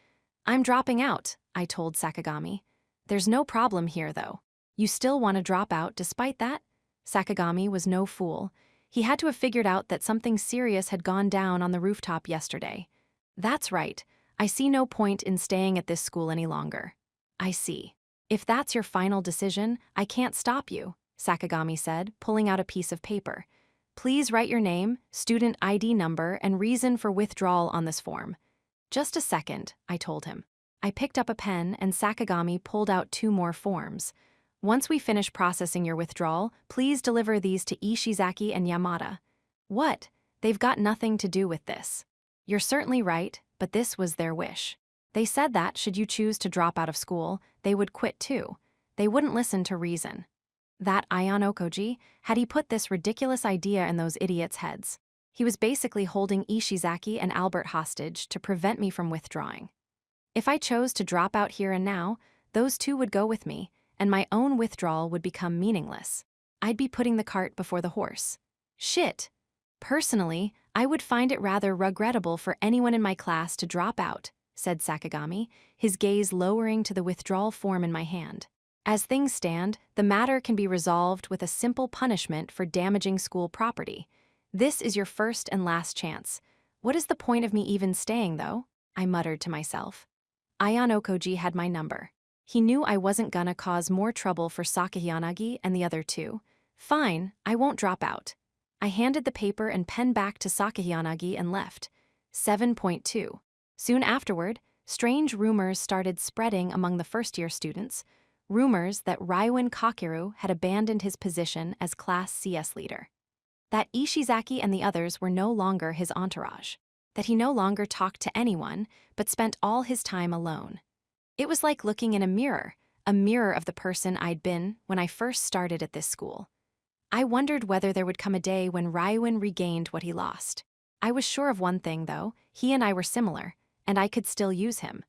Speaker 1: I'm dropping out, I told Sakagami. There's no problem here, though. You still want to drop out despite that? Sakagami was no fool. He had to have figured out that something serious had gone down on the rooftop yesterday. That's right. I see no point in staying at this school any longer. I see. If that's your final decision, I can't stop you, Sakagami said, pulling out a piece of paper. Please write your name, student ID number, and reason for withdrawal on this form. Just a second, I told him. I picked up a pen and Sakagami pulled out 2 more forms. Once we finish processing your withdrawal, please deliver these to Ishizaki and Yamada. What? They've got nothing to do with this. You're certainly right, but this was their wish. They said that, should you choose to drop out of school, they would quit too. They wouldn't listen to reason. That Ion Okoji, had he put this ridiculous idea in those idiots' heads? He was basically holding Ishizaki and Albert hostage to prevent me from withdrawing. If I chose to drop out here and now, those 2 would go with me, and my own withdrawal would become meaningless. I'd be putting the cart before the horse. Shit. Personally, I would find it rather regrettable for anyone in my class to drop out, said Sakagami, his gaze lowering to the withdrawal form in my hand. As things stand, the matter can be resolved with a simple punishment for damaging school property. This is your first and last chance. What is the point of me even staying, though? I muttered to myself. Ion Okoji had my number. He knew I wasn't gonna cause more trouble for Sakayanagi and the other 2. Fine, I won't drop out. I handed the paper and pen back to Sakayanagi and left. 7.2. Soon afterward, strange rumors started spreading among the first-year students. Rumors that Rywin Kakeru had abandoned his position as Class CS leader. That Ishizaki and the others were no longer his entourage. That he no longer talked to anyone, but spent all his time alone. It was like looking in a mirror of the person I'd been when I first started at this school. I wondered whether there would come a day when Rywin regained what he lost. I was sure of one thing, though: he and I were similar, and I could still use him.